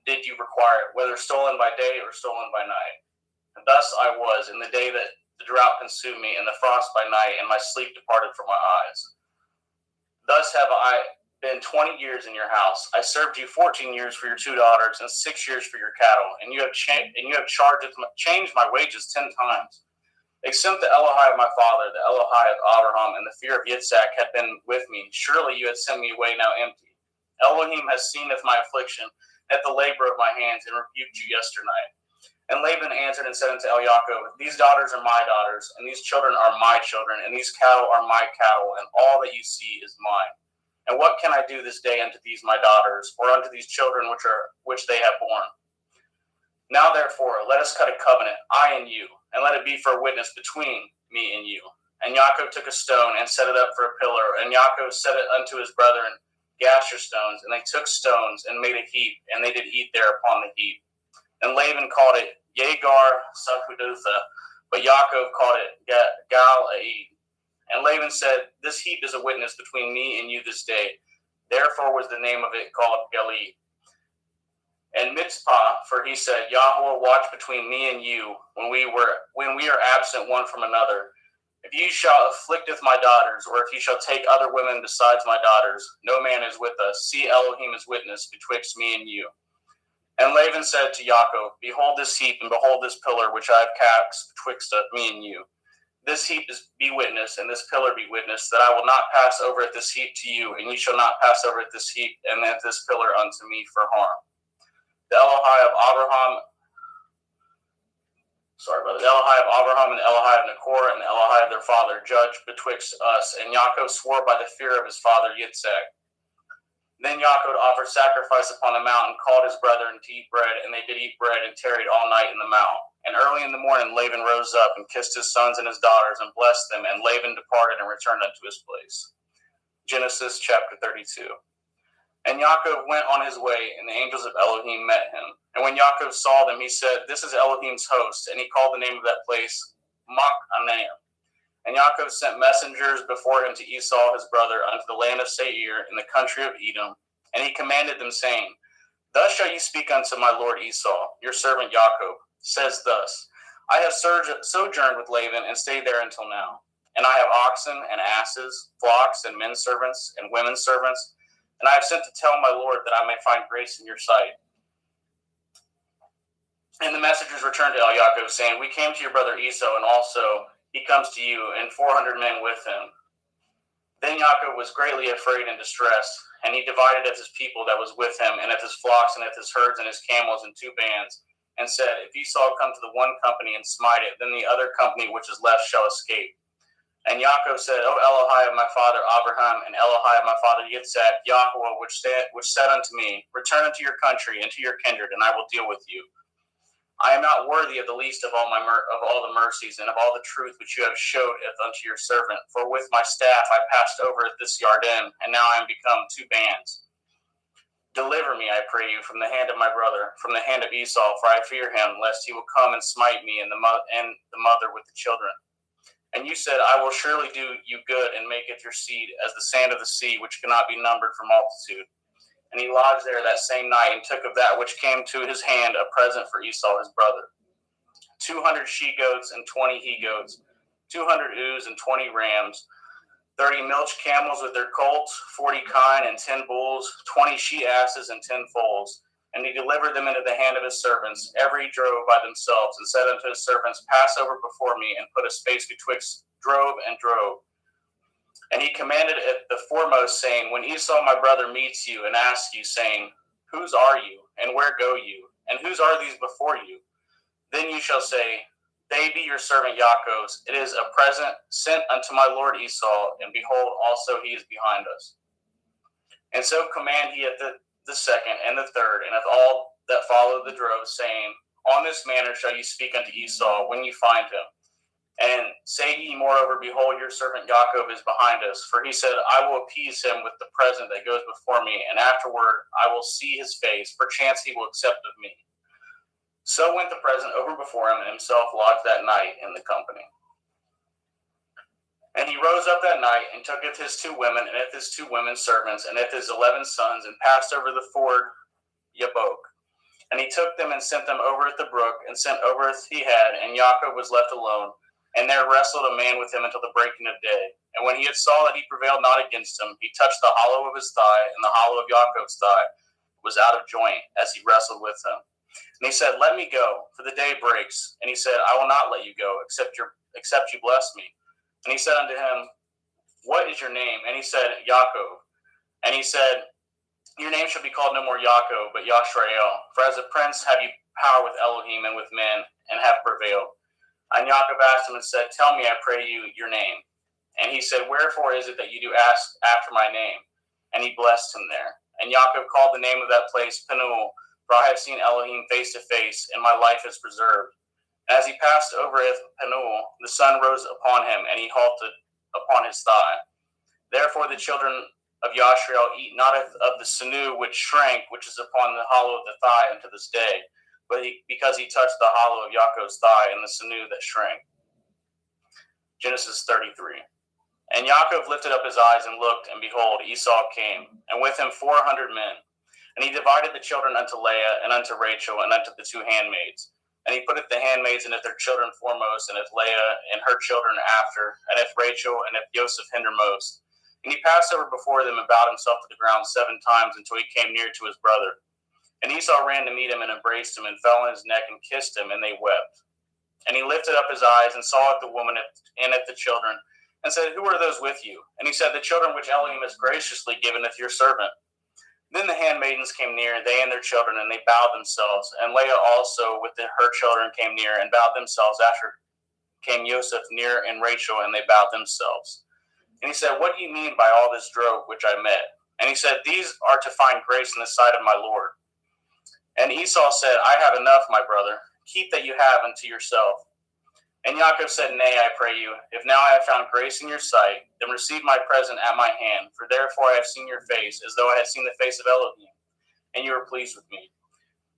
did you require it, whether stolen by day or stolen by night. And thus I was in the day that the drought consumed me, and the frost by night, and my sleep departed from my eyes. Thus have I been 20 years in your house. I served you 14 years for your 2 daughters, and 6 years for your cattle. And you have changed my wages 10 times. Except the Elohai of my father, the Elohai of Abraham, and the fear of Yitzhak had been with me. Surely you had sent me away now empty. Elohim has seen my affliction at the labor of my hands, and rebuked you yesternight. And Laban answered and said unto Yaakov, these daughters are my daughters, and these children are my children, and these cattle are my cattle, and all that you see is mine. And what can I do this day unto these my daughters, or unto these children which they have borne? Now therefore, let us cut a covenant, I and you, and let it be for a witness between me and you. And Yaakov took a stone and set it up for a pillar. And Yaakov set it unto his brethren Gasher stones. And they took stones and made a heap, and they did eat there upon the heap. And Laban called it Yegar Sahudutha, but Yaakov called it Gal-Aid. And Laban said, this heap is a witness between me and you this day. Therefore was the name of it called Galid. And Mitzpah, for he said, Yahweh watch between me and you when we are absent one from another. If you shall afflicteth my daughters, or if you shall take other women besides my daughters, no man is with us. See, Elohim is witness betwixt me and you. And Laban said to Yaakov, Behold this heap, and behold this pillar which I have cast betwixt me and you. This heap be witness, and this pillar be witness, that I will not pass over at this heap to you, and you shall not pass over at this heap and at this pillar unto me for harm. The Elohai of Abraham and Elohai of Nachor and Elohai of their father judged betwixt us. And Yaakov swore by the fear of his father Yitzhak. Then Yaakov offered sacrifice upon the mountain, called his brethren to eat bread, and they did eat bread and tarried all night in the mount. And early in the morning Laban rose up and kissed his sons and his daughters and blessed them, and Laban departed and returned unto his place. Genesis chapter 32. And Yaakov went on his way, and the angels of Elohim met him. And when Yaakov saw them, he said, This is Elohim's host. And he called the name of that place Machanaim. And Yaakov sent messengers before him to Esau his brother unto the land of Seir in the country of Edom. And he commanded them, saying, Thus shall you speak unto my lord Esau, your servant Yaakov, says thus, I have sojourned with Laban and stayed there until now. And I have oxen and asses, flocks and men servants and women servants. And I have sent to tell my lord that I may find grace in your sight. And the messengers returned to Yaakov, saying, We came to your brother Esau, and also he comes to you, and 400 men with him. Then Yaakov was greatly afraid and distressed, and he divided of his people that was with him, and of his flocks, and of his herds, and his camels, in 2 bands, and said, If Esau come to the one company and smite it, then the other company which is left shall escape. And Yaakov said, O Elohai of my father Abraham, and Elohai of my father Yitzhak, Yahweh, which said unto me, Return unto your country and to your kindred, and I will deal with you. I am not worthy of the least of all the mercies and of all the truth which you have showed unto your servant. For with my staff I passed over this Yarden, and now I am become 2 bands. Deliver me, I pray you, from the hand of my brother, from the hand of Esau, for I fear him, lest he will come and smite me and the mother with the children. And you said, I will surely do you good, and maketh your seed as the sand of the sea, which cannot be numbered for multitude. And he lodged there that same night, and took of that which came to his hand a present for Esau his brother, 200 she-goats and 20 he-goats, 200 ewes and 20 rams, 30 milch camels with their colts, 40 kine and 10 bulls, 20 she-asses and 10 foals. And he delivered them into the hand of his servants, every drove by themselves, and said unto his servants, Pass over before me, and put a space betwixt drove and drove. And he commanded it the foremost, saying, When Esau my brother meets you, and asks you, saying, Whose are you, and where go you, and whose are these before you? Then you shall say, They be your servant Yaakov's. It is a present sent unto my lord Esau, and behold, also he is behind us. And so command he at the second and the third, and of all that follow the drove, saying, On this manner shall you speak unto Esau when you find him. And say ye moreover, Behold, your servant Yaakov is behind us. For he said, I will appease him with the present that goes before me, and afterward I will see his face. Perchance he will accept of me. So went the present over before him, and himself lodged that night in the company. And he rose up that night, and tooketh his 2 women, and his 2 women servants, and his 11 sons, and passed over the ford Yabok. And he took them and sent them over at the brook, and sent over as he had, and Yaakov was left alone. And there wrestled a man with him until the breaking of day. And when he had saw that he prevailed not against him, he touched the hollow of his thigh, and the hollow of Yaakov's thigh was out of joint as he wrestled with him. And he said, Let me go, for the day breaks. And he said, I will not let you go, except you bless me. And he said unto him, What is your name? And he said, Yaakov. And he said, Your name shall be called no more Yaakov, but Yashrael. For as a prince have you power with Elohim and with men, and have prevailed. And Yaakov asked him and said, Tell me, I pray you, your name. And he said, Wherefore is it that you do ask after my name? And he blessed him there. And Yaakov called the name of that place Penuel, for I have seen Elohim face to face, and my life is preserved. As he passed over Penuel, the sun rose upon him, and he halted upon his thigh. Therefore the children of Yashrael eat not of the sinew which shrank, which is upon the hollow of the thigh unto this day, but because he touched the hollow of Yaakov's thigh and the sinew that shrank. Genesis 33. And Yaakov lifted up his eyes and looked, and behold, Esau came, and with him 400 men. And he divided the children unto Leah, and unto Rachel, and unto the 2 handmaids. And he putteth the handmaids and if their children foremost, and if Leah and her children after, and if Rachel and if Joseph hindermost. And he passed over before them and bowed himself to the ground 7 times until he came near to his brother. And Esau ran to meet him and embraced him and fell on his neck and kissed him, and they wept. And he lifted up his eyes and saw at the woman and at the children, and said, Who are those with you? And he said, The children which Elohim has graciously given unto your servant. Then the handmaidens came near, they and their children, and they bowed themselves. And Leah also with her children came near and bowed themselves. After came Joseph near and Rachel, and they bowed themselves. And he said, What do you mean by all this drove which I met? And he said, These are to find grace in the sight of my Lord. And Esau said, I have enough, my brother. Keep that you have unto yourself. And Yaakov said, Nay, I pray you, if now I have found grace in your sight, then receive my present at my hand, for therefore I have seen your face, as though I had seen the face of Elohim, and you are pleased with me.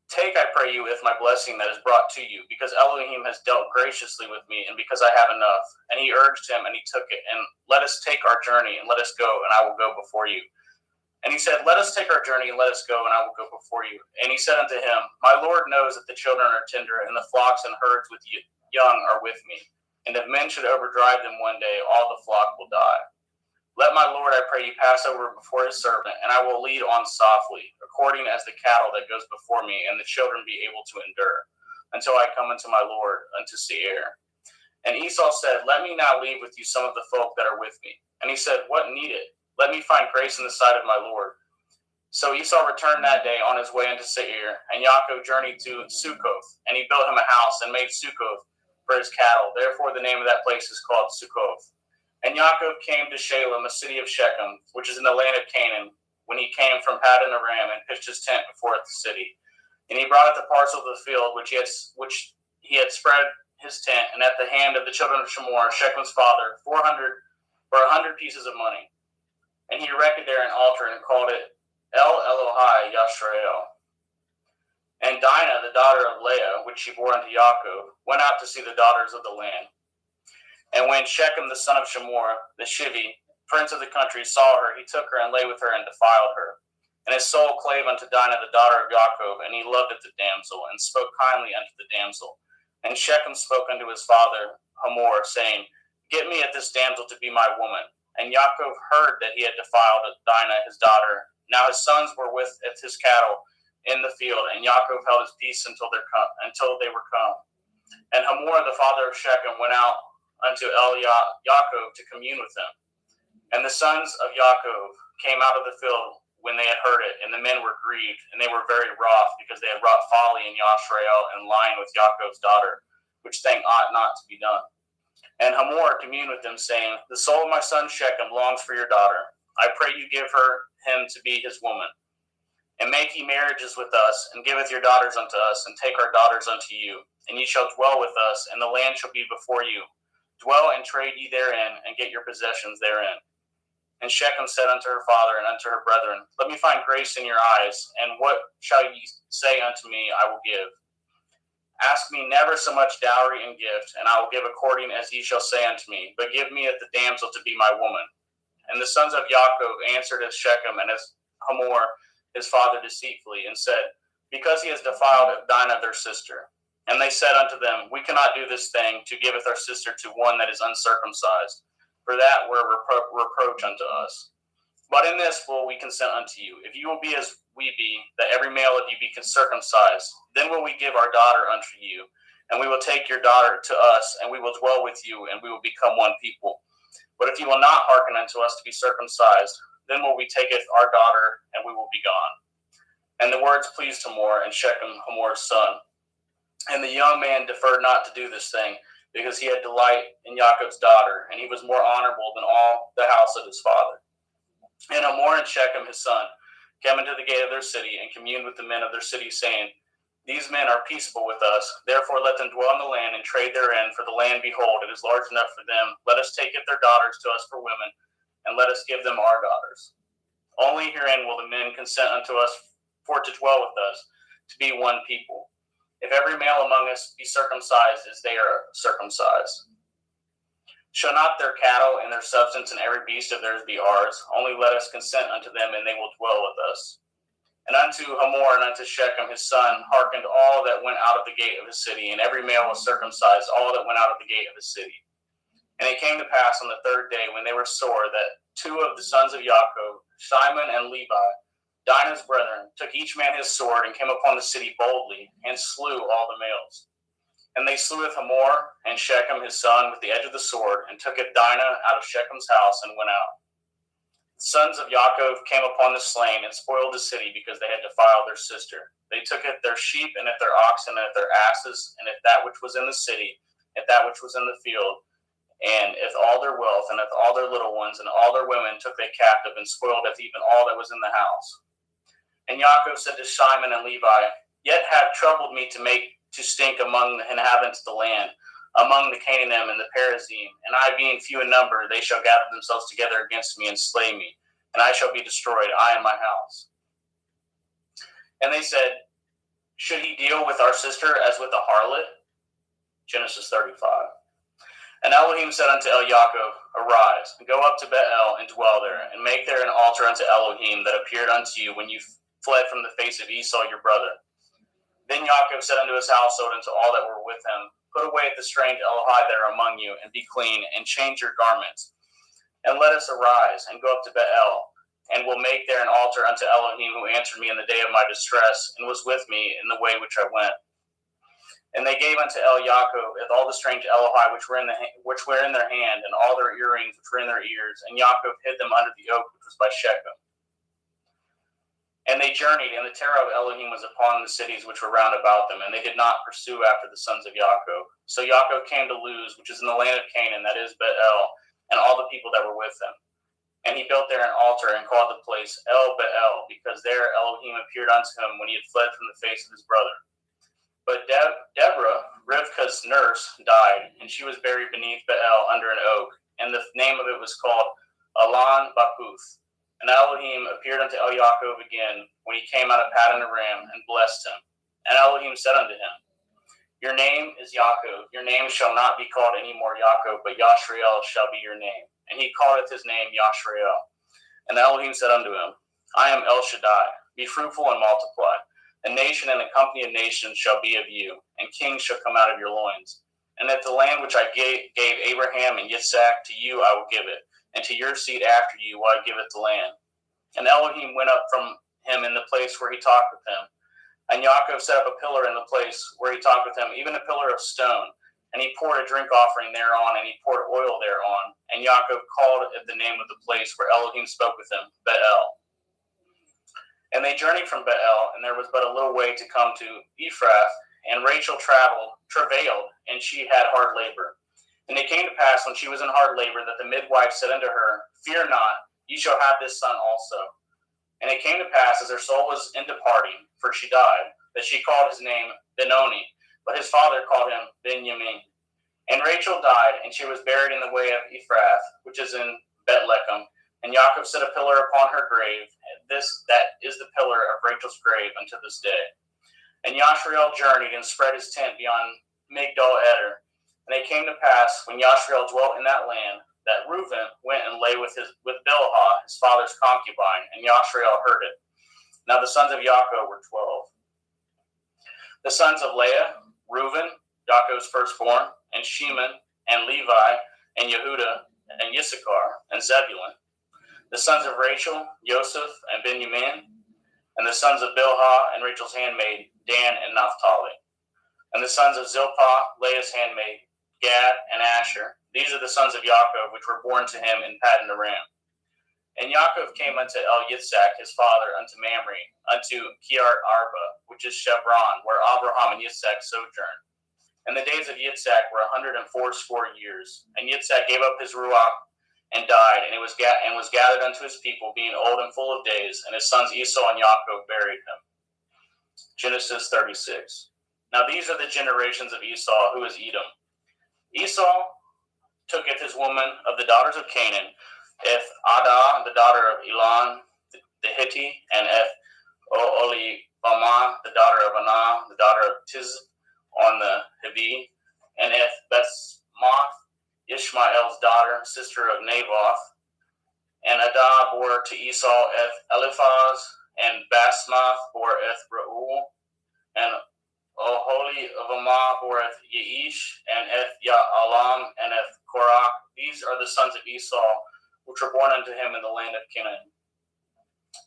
Take, I pray you, if my blessing that is brought to you, because Elohim has dealt graciously with me, and because I have enough. And he urged him, and he took it, and let us take our journey, and let us go, and I will go before you. And he said, Let us take our journey, and let us go, and I will go before you. And he said unto him, My Lord knows that the children are tender, and the flocks and herds with you young are with me. And if men should overdrive them one day, all the flock will die. Let my Lord, I pray you, pass over before his servant, and I will lead on softly, according as the cattle that goes before me, and the children be able to endure, until I come unto my Lord, unto Seir. And Esau said, Let me now leave with you some of the folk that are with me. And he said, What need it? Let me find grace in the sight of my Lord. So Esau returned that day on his way into Seir, and Yaakov journeyed to Succoth, and he built him a house and made Succoth for his cattle. Therefore the name of that place is called Succoth. And Yaakov came to Shalem, a city of Shechem, which is in the land of Canaan, when he came from Paddan Aram, and pitched his tent before the city. And he brought at the parcel of the field which he had spread his tent, and at the hand of the children of Shemor, Shechem's father, 100 pieces of money. And he erected there an altar and called it El Elohai Yashrael. And Dinah, the daughter of Leah, which she bore unto Yaakov, went out to see the daughters of the land. And when Shechem, the son of Shemor, the Shivi, prince of the country, saw her, he took her and lay with her and defiled her. And his soul clave unto Dinah, the daughter of Yaakov, and he loved at the damsel, and spoke kindly unto the damsel. And Shechem spoke unto his father Hamor, saying, Get me at this damsel to be my woman. And Yaakov heard that he had defiled Dinah, his daughter. Now his sons were with his cattle in the field, and Yaakov held his peace until they were come. And Hamor, the father of Shechem, went out unto Yaakov to commune with him. And the sons of Yaakov came out of the field when they had heard it, and the men were grieved, and they were very wroth, because they had wrought folly in Yashrael, and lying with Yaakov's daughter, which thing ought not to be done. And Hamor communed with them, saying, The soul of my son Shechem longs for your daughter. I pray you give him to be his woman. And make ye marriages with us, and giveth your daughters unto us, and take our daughters unto you. And ye shall dwell with us, and the land shall be before you. Dwell and trade ye therein, and get your possessions therein. And Shechem said unto her father and unto her brethren, Let me find grace in your eyes, and what shall ye say unto me, I will give. Ask me never so much dowry and gift, and I will give according as ye shall say unto me, but give me at the damsel to be my woman. And the sons of Yaakov answered as Shechem and as Hamor his father deceitfully, and said, Because he has defiled Dinah their sister. And they said unto them, We cannot do this thing, to giveth our sister to one that is uncircumcised, for that were reproach unto us. But in this will we consent unto you, if you will be as we be, that every male of you be circumcised, then will we give our daughter unto you, and we will take your daughter to us, and we will dwell with you, and we will become one people. But if you will not hearken unto us to be circumcised, then will we taketh our daughter, and we will be gone. And the words pleased Hamor, and Shechem, Hamor's son. And the young man deferred not to do this thing, because he had delight in Yaakov's daughter, and he was more honorable than all the house of his father. And Hamor and Shechem his son came into the gate of their city, and communed with the men of their city, saying, These men are peaceable with us, therefore let them dwell in the land, and trade therein, for the land, behold, it is large enough for them. Let us take their daughters to us for women, and let us give them our daughters. Only herein will the men consent unto us for to dwell with us, to be one people. If every male among us be circumcised as they are circumcised. Shall not their cattle and their substance and every beast of theirs be ours? Only let us consent unto them, and they will dwell with us. And unto Hamor and unto Shechem his son hearkened all that went out of the gate of the city, and every male was circumcised, all that went out of the gate of the city. And it came to pass on the third day, when they were sore, that two of the sons of Jacob, Simon and Levi, Dinah's brethren, took each man his sword, and came upon the city boldly, and slew all the males. And they slew Hamor and Shechem his son with the edge of the sword, and took Dinah out of Shechem's house, and went out. The sons of Jacob came upon the slain, and spoiled the city, because they had defiled their sister. They took at their sheep, and at their oxen, and at their asses, and at that which was in the city, at that which was in the field, and at all their wealth, and at all their little ones, and all their women took they captive, and spoiled at even all that was in the house. And Jacob said to Simon and Levi, Yet have troubled me to stink among the inhabitants of the land, among the Canaanim and the Perizim, and I being few in number, they shall gather themselves together against me and slay me, and I shall be destroyed, I and my house. And they said, Should he deal with our sister as with a harlot? Genesis 35. And Elohim said unto Jacob, Arise, and go up to Bethel, and dwell there, and make there an altar unto Elohim that appeared unto you when you fled from the face of Esau your brother. Then Jacob said unto his household and to all that were with him, Put away the strange Elohai that are among you, and be clean, and change your garments. And let us arise, and go up to Bethel, and will make there an altar unto Elohim, who answered me in the day of my distress, and was with me in the way which I went. And they gave unto Jacob all the strange Elohai which were in their hand, and all their earrings which were in their ears, and Jacob hid them under the oak which was by Shechem. And they journeyed, and the terror of Elohim was upon the cities which were round about them, and they did not pursue after the sons of Jacob. So Jacob came to Luz, which is in the land of Canaan, that is Bethel, and all the people that were with him. And he built there an altar, and called the place El Bethel, because there Elohim appeared unto him when he had fled from the face of his brother. But Deborah, Rivkah's nurse, died, and she was buried beneath Bethel under an oak, and the name of it was called Alon Bakuth. And Elohim appeared unto Jacob again when he came out of Paddan Aram, and blessed him. And Elohim said unto him, Your name is Jacob, your name shall not be called any more Jacob, but Yashrael shall be your name. And he calleth his name Yashrael. And Elohim said unto him, I am El Shaddai, be fruitful and multiply. A nation and a company of nations shall be of you, and kings shall come out of your loins. And that the land which I gave Abraham and Yitzhak, to you I will give it, and to your seed after you will I give it the land. And Elohim went up from him in the place where he talked with him. And Jacob set up a pillar in the place where he talked with him, even a pillar of stone. And he poured a drink offering thereon, and he poured oil thereon. And Jacob called it the name of the place where Elohim spoke with him, Bethel. And they journeyed from Bethel, and there was but a little way to come to Ephrath. And Rachel travailed, and she had hard labor. And it came to pass, when she was in hard labor, that the midwife said unto her, Fear not, ye shall have this son also. And it came to pass, as her soul was in departing, for she died, that she called his name Benoni, but his father called him Benjamin. And Rachel died, and she was buried in the way of Ephrath, which is in Bethlehem. And Jacob set a pillar upon her grave. That is the pillar of Rachel's grave unto this day. And Yashrael journeyed and spread his tent beyond Migdal Eder. And it came to pass, when Yashrael dwelt in that land, that Reuben went and lay with Bilhah, his father's concubine, and Yashrael heard it. Now the sons of Jacob were 12. The sons of Leah, Reuben, Jacob's firstborn, and Shimon, and Levi, and Yehuda, and Issachar, and Zebulun. The sons of Rachel, Joseph, and Benjamin. And the sons of Bilhah, and Rachel's handmaid, Dan and Naphtali. And the sons of Zilpah, Leah's handmaid, Gad, and Asher. These are the sons of Jacob, which were born to him in Paddan Aram. And Jacob came unto Yitzhak his father, unto Mamre, unto Kiart Arba, which is Chevron, where Abraham and Yitzhak sojourned. And the days of Yitzhak were 180 years. And Yitzhak gave up his ruach and died, and was gathered unto his people, being old and full of days. And his sons Esau and Jacob buried him. Genesis 36. Now these are the generations of Esau, who is Edom. Esau tooketh his woman of the daughters of Canaan, Adah, the daughter of Elon the Hittite, and Oholibamah, the daughter of Anah, the daughter of Tiz on the Hivi, and Bethsmoth, Ishmael's daughter, sister of Naboth. And Adah bore to Esau Eliphaz, and Basmath boreth Reuel, and Oholibamah boreth Yeish, and Eth Ya'alam, and Eth Korach. These are the sons of Esau, which were born unto him in the land of Canaan.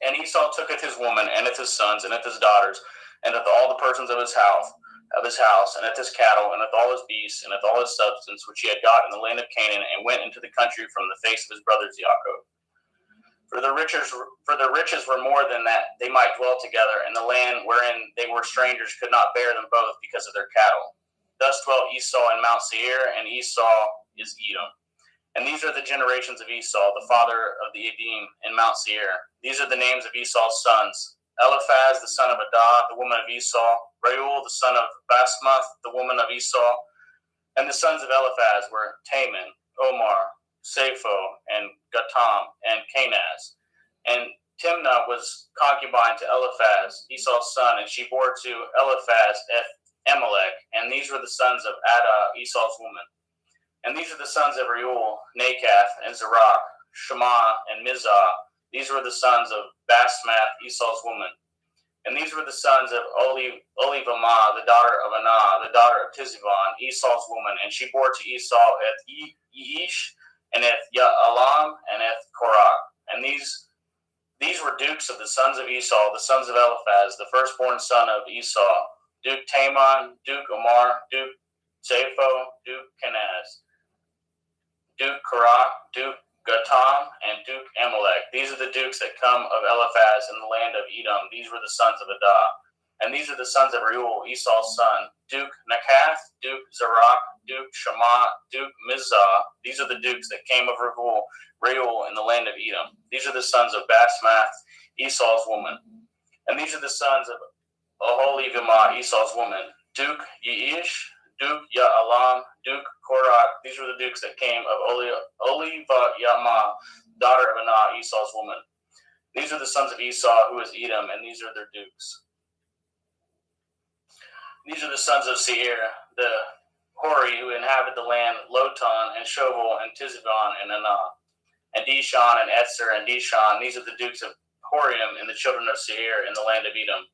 And Esau tooketh his woman, and his sons, and his daughters, and all the persons of his house, and his cattle, and all his beasts, and all his substance which he had got in the land of Canaan, and went into the country from the face of his brothers Jacob. For the riches were more than that they might dwell together, and the land wherein they were strangers could not bear them both because of their cattle. Thus dwelt Esau in Mount Seir, and Esau is Edom. And these are the generations of Esau, the father of the Edim, in Mount Seir. These are the names of Esau's sons: Eliphaz, the son of Adah, the woman of Esau; Reuel, the son of Basmath, the woman of Esau. And the sons of Eliphaz were Taman, Omar, Sapho, and Gatam, and Kenaz. And Timnah was concubine to Eliphaz, Esau's son, and she bore to Eliphaz Amalek. And these were the sons of Adah, Esau's woman. And these are the sons of Reuel, Nakath, and Zerach, Shema, and Mizah. These were the sons of Basmath, Esau's woman. And these were the sons of Oholibamah, the daughter of Anah, the daughter of Tizivon, Esau's woman. And she bore to Esau Eth Yeish, and Eth Ya'alam, and Eth Korach. And these were dukes of the sons of Esau, the sons of Eliphaz, the firstborn son of Esau: Duke Taman, Duke Omar, Duke Sapho, Duke Kenaz, Duke Korach, Duke Gatam, and Duke Amalek. These are the dukes that come of Eliphaz in the land of Edom. These were the sons of Adah. And these are the sons of Reuel, Esau's son: Duke Nakath, Duke Zerach, Duke Shema, Duke Mizah. These are the dukes that came of Reuel in the land of Edom. These are the sons of Basmath, Esau's woman. And these are the sons of Oholibamah, Esau's woman: Duke Yeish, Duke Ya'alam, Duke Korach. These were the dukes that came of Oholibamah, daughter of Anah, Esau's woman. These are the sons of Esau, who is Edom, and these are their dukes. These are the sons of Seir, the Hori, who inhabit the land: Lotan, and Shoval, and Tizivon, and Anah, and Dishon, and Etzer, and Dishon. These are the dukes of Horium, and the children of Seir in the land of Edom.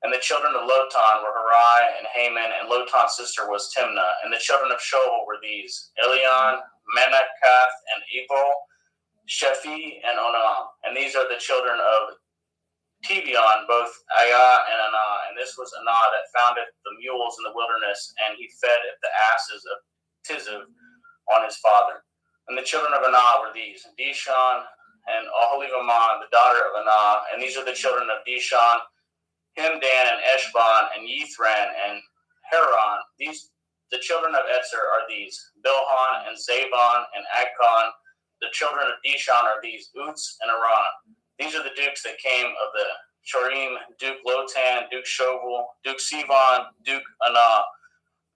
And the children of Lotan were Harai and Haman, and Lotan's sister was Timnah. And the children of Shoval were these: Elion, Menakath, and Ebal, Shephi, and Onam. And these are the children of Tebion, both Ayah and Anah. And this was Anah that founded the mules in the wilderness, and he fed the asses of Tiziv on his father. And the children of Anah were these: Dishon and Oholibamah, the daughter of Anah. And these are the children of Dishon: Himdan, and Eshban, and Yithran, and Haran. The children of Etzer are these: Bilhan, and Zabon, and Akon. The children of Dishon are these: Uts and Aran. These are the dukes that came of the Chorim: Duke Lotan, Duke Shoval, Duke Sivon, Duke Anah,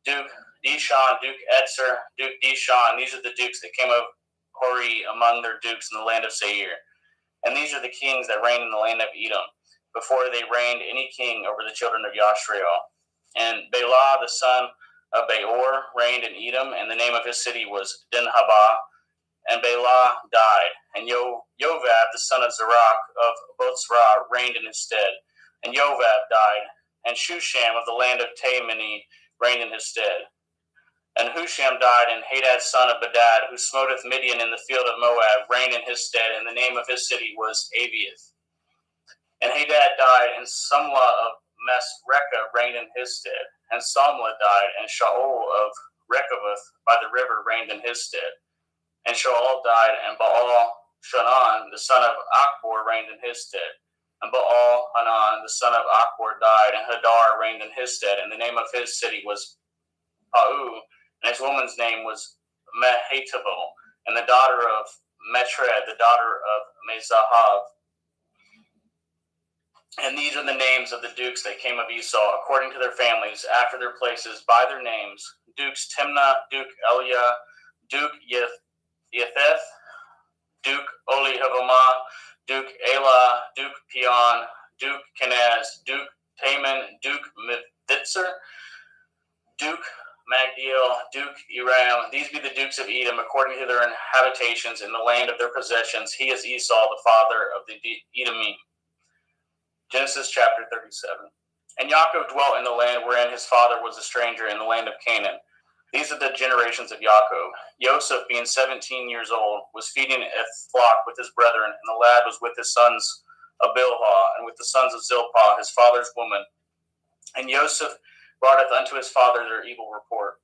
Duke Dishon, Duke Etzer, Duke Dishon. These are the dukes that came of Hori among their dukes in the land of Seir. And these are the kings that reigned in the land of Edom, before they reigned any king over the children of Yashrael. And Bela, the son of Beor, reigned in Edom, and the name of his city was Dinhabah. And Bela died, and Jovab, the son of Zerach of Botzrah, reigned in his stead. And Jovab died, and Shusham of the land of Taimani reigned in his stead. And Husham died, and Hadad, son of Bedad, who smoteth Midian in the field of Moab, reigned in his stead, and the name of his city was Aviath. And Hadad died, and Sumlah of Masrekah reigned in his stead. And Samlah died, and Shaul of Rechoboth by the river reigned in his stead. And Shaul died, and Baal-Shannon, the son of Achbor, reigned in his stead. And Baal-Hanan, the son of Achbor, died, and Hadar reigned in his stead. And the name of his city was Pau, and his woman's name was Mehetabel, and the daughter of Metred, the daughter of Mezahav. And these are the names of the dukes that came of Esau, according to their families, after their places, by their names: Dukes Timnah, Duke Eliah, Duke Yetheth, Duke Oholibamah, Duke Elah, Duke Peon, Duke Kenaz, Duke Taman, Duke Mithitzer, Duke Magdiel, Duke Eram. These be the dukes of Edom, according to their habitations in the land of their possessions. He is Esau, the father of the Edomim. Genesis chapter 37. And Yaakov dwelt in the land wherein his father was a stranger in the land of Canaan. These are the generations of Yaakov. Joseph, being 17 years old, was feeding a flock with his brethren, and the lad was with his sons of Bilhah, and with the sons of Zilpah, his father's woman. And Joseph broughteth unto his father their evil report.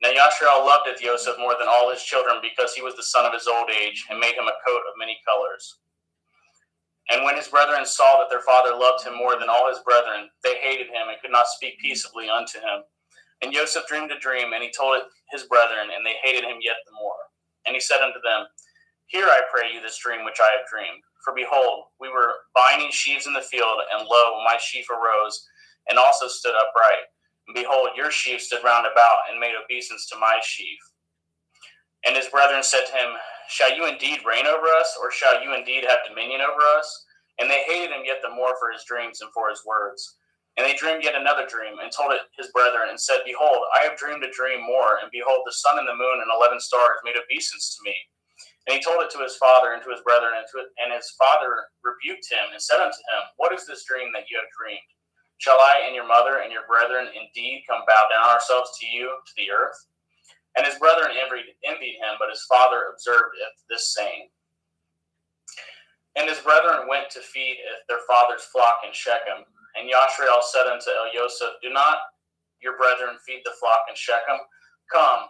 Now Yashrael loved Joseph more than all his children, because he was the son of his old age, and made him a coat of many colors. And when his brethren saw that their father loved him more than all his brethren, they hated him, and could not speak peaceably unto him. And Joseph dreamed a dream, and he told it his brethren, and they hated him yet the more. And he said unto them, Hear, I pray you, this dream which I have dreamed. For behold, we were binding sheaves in the field, and lo, my sheaf arose, and also stood upright. And behold, your sheaf stood round about, and made obeisance to my sheaf. And his brethren said to him, Shall you indeed reign over us, or shall you indeed have dominion over us? And they hated him yet the more for his dreams and for his words. And they dreamed yet another dream, and told it his brethren, and said, Behold, I have dreamed a dream more, and behold, the sun and the moon and 11 stars made obeisance to me. And he told it to his father and to his brethren, and his father rebuked him, and said unto him, What is this dream that you have dreamed? Shall I and your mother and your brethren indeed come bow down ourselves to you, to the earth? And his brethren envied him, but his father observed this saying. And his brethren went to feed their father's flock in Shechem. And Yashrael said unto Joseph, Do not your brethren feed the flock in Shechem? Come,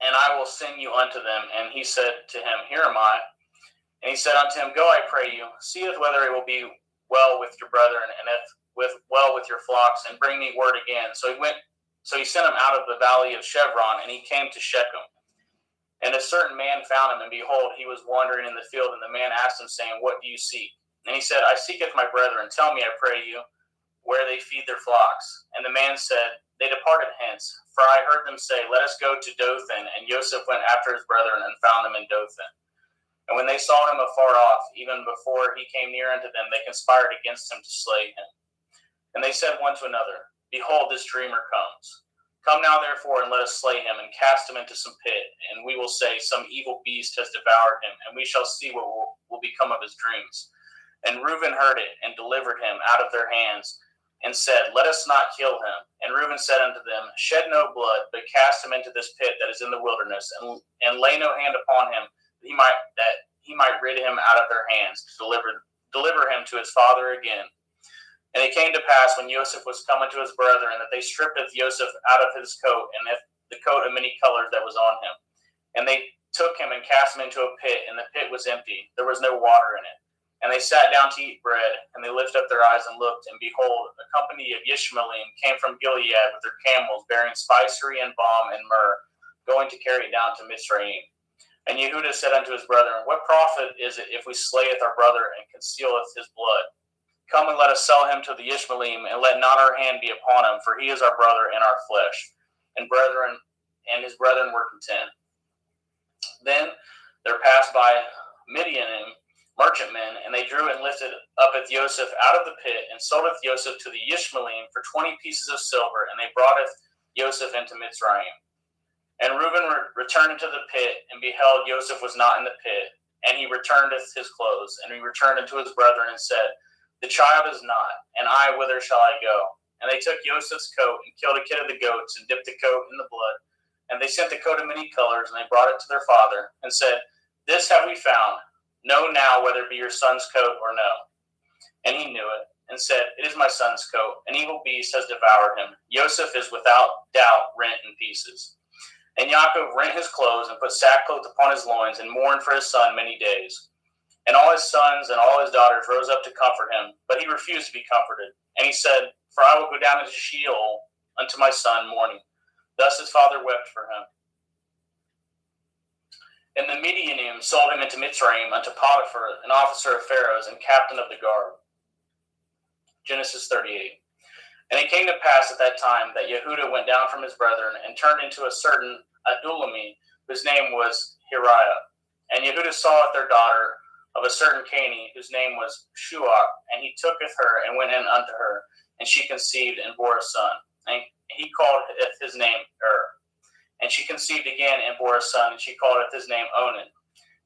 and I will send you unto them. And he said to him, Here am I. And he said unto him, Go, I pray you, seeth whether it will be well with your brethren, and if well with your flocks, and bring me word again. So he sent him out of the valley of Chevron, and he came to Shechem. And a certain man found him, and behold, he was wandering in the field. And the man asked him, saying, What do you seek? And he said, I seeketh my brethren. Tell me, I pray you, where they feed their flocks. And the man said, They departed hence, for I heard them say, Let us go to Dothan. And Joseph went after his brethren, and found them in Dothan. And when they saw him afar off, even before he came near unto them, they conspired against him to slay him. And they said one to another, Behold, this dreamer comes. Come now, therefore, and let us slay him, and cast him into some pit. And we will say, Some evil beast has devoured him, and we shall see what will become of his dreams. And Reuben heard it, and delivered him out of their hands, and said, Let us not kill him. And Reuben said unto them, Shed no blood, but cast him into this pit that is in the wilderness, and lay no hand upon him, that he might rid him out of their hands, to deliver him to his father again. And it came to pass, when Joseph was come unto his brethren, that they stripped Joseph out of his coat, and the coat of many colors that was on him. And they took him and cast him into a pit, and the pit was empty. There was no water in it. And they sat down to eat bread, and they lifted up their eyes and looked, and behold, a company of Ishmaelim came from Gilead with their camels, bearing spicery and balm and myrrh, going to carry it down to Mitzrayim. And Yehudah said unto his brethren, What profit is it if we slayeth our brother and concealeth his blood? Come and let us sell him to the Ishmaelim, and let not our hand be upon him, for he is our brother and our flesh. And his brethren were content. Then there passed by Midianim merchantmen, and they drew and lifted up Joseph out of the pit, and sold Joseph to the Ishmaelim for 20 pieces of silver, and they brought Joseph into Mitzrayim. And Reuben returned into the pit, and beheld Joseph was not in the pit, and he returned his clothes, and he returned unto his brethren, and said, The child is not, and I, whither shall I go? And they took Joseph's coat, and killed a kid of the goats, and dipped the coat in the blood. And they sent the coat of many colors, and they brought it to their father, and said, This have we found. Know now whether it be your son's coat or no. And he knew it, and said, It is my son's coat. An evil beast has devoured him. Joseph is without doubt rent in pieces. And Yaakov rent his clothes, and put sackcloth upon his loins, and mourned for his son many days. And all his sons and all his daughters rose up to comfort him, but he refused to be comforted. And he said, For I will go down into Sheol unto my son mourning. Thus his father wept for him. And the Midianim sold him into Mitzrayim unto Potiphar, an officer of Pharaoh's, and captain of the guard. Genesis 38. And it came to pass at that time that Yehudah went down from his brethren, and turned into a certain Adulami, whose name was Hiriah. And Yehudah saweth their daughter of a certain Canaanite, whose name was Shuach, and he tooketh her, and went in unto her, and she conceived, and bore a son. And he called his name And she conceived again, and bore a son, and she called his name Onan.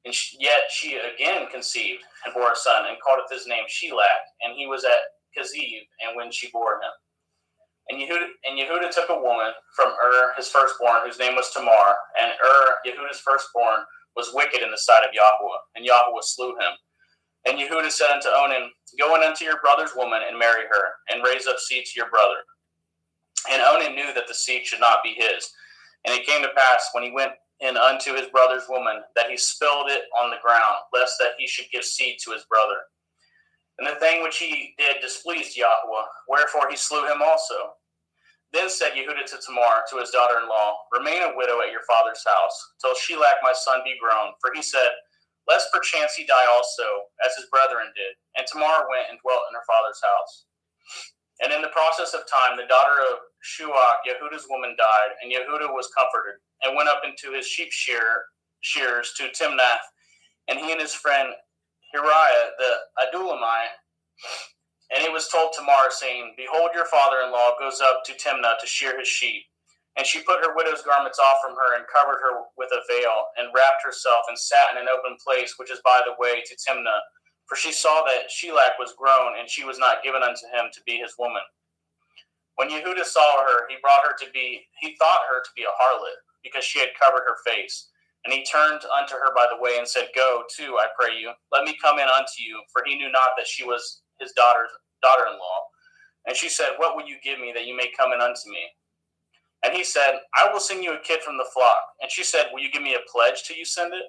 Yet she again conceived and bore a son, and called his name Shelach, and he was at Keziv, and when she bore him. And Yehuda took a woman from his firstborn, whose name was Tamar, and Yehuda's firstborn, was wicked in the sight of Yahweh, and Yahweh slew him. And Yehuda said unto Onan, Go in unto your brother's woman, and marry her, and raise up seed to your brother. And Onan knew that the seed should not be his. And it came to pass, when he went in unto his brother's woman, that he spilled it on the ground, lest that he should give seed to his brother. And the thing which he did displeased Yahweh, wherefore he slew him also. Then said Yehuda to Tamar, to his daughter-in-law, Remain a widow at your father's house, till Shelach my son be grown. For he said, Lest perchance he die also, as his brethren did. And Tamar went and dwelt in her father's house. And in the process of time, the daughter of Shuach, Yehuda's woman, died, and Yehuda was comforted, and went up into his sheep shears to Timnath, and he and his friend Hiriah the Adullamite. And it was told Tamar, saying, Behold, your father-in-law goes up to Timnah to shear his sheep. And she put her widow's garments off from her, and covered her with a veil, and wrapped herself, and sat in an open place, which is by the way to Timnah. For she saw that Shelach was grown, and she was not given unto him to be his woman. When Yehuda saw her, he thought her to be a harlot, because she had covered her face. And he turned unto her by the way, and said, Go to, I pray you, let me come in unto you, for he knew not that she was his daughter-in-law. And she said, What will you give me that you may come in unto me? And he said, I will send you a kid from the flock. And she said, Will you give me a pledge till you send it?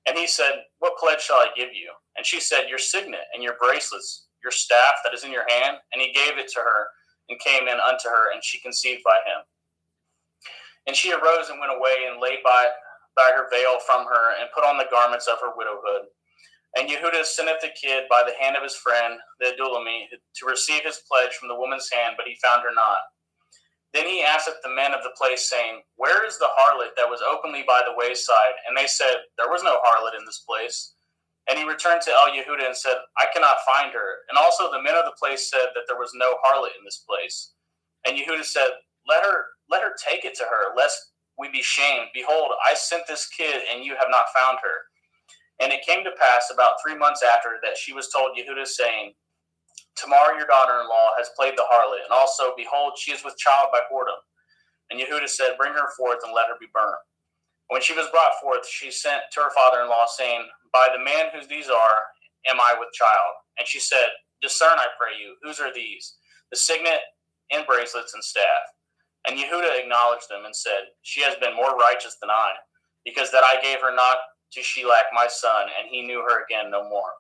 And he said, What pledge shall I give you? And she said, Your signet and your bracelets, your staff that is in your hand. And he gave it to her, and came in unto her, and she conceived by him. And she arose and went away, and laid by her veil from her, and put on the garments of her widowhood. And Yehuda senteth the kid by the hand of his friend, the Adullamite, to receive his pledge from the woman's hand, but he found her not. Then he asked the men of the place, saying, Where is the harlot that was openly by the wayside? And they said, There was no harlot in this place. And he returned to Yehuda and said, I cannot find her. And also the men of the place said that there was no harlot in this place. And Yehuda said, Let her take it to her, lest we be shamed. Behold, I sent this kid, and you have not found her. And it came to pass about 3 months after that she was told Yehuda, saying, Tamar, your daughter-in-law, has played the harlot, and also, behold, she is with child by whoredom. And Yehuda said, Bring her forth, and let her be burnt. When she was brought forth, she sent to her father-in-law, saying, By the man whose these are, am I with child? And she said, Discern, I pray you, whose are these? The signet, and bracelets, and staff. And Yehuda acknowledged them, and said, She has been more righteous than I, because that I gave her not to Shelach my son, and he knew her again no more.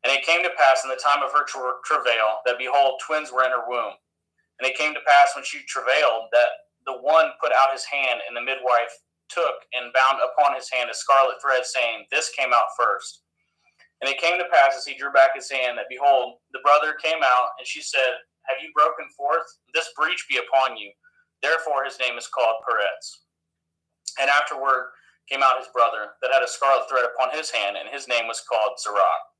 And it came to pass in the time of her travail, that behold, twins were in her womb. And it came to pass when she travailed, that the one put out his hand, and the midwife took and bound upon his hand a scarlet thread, saying, This came out first. And it came to pass, as he drew back his hand, that behold, the brother came out, and she said, Have you broken forth? This breach be upon you. Therefore his name is called Peretz. And afterward came out his brother, that had a scarlet thread upon his hand, and his name was called Zerah.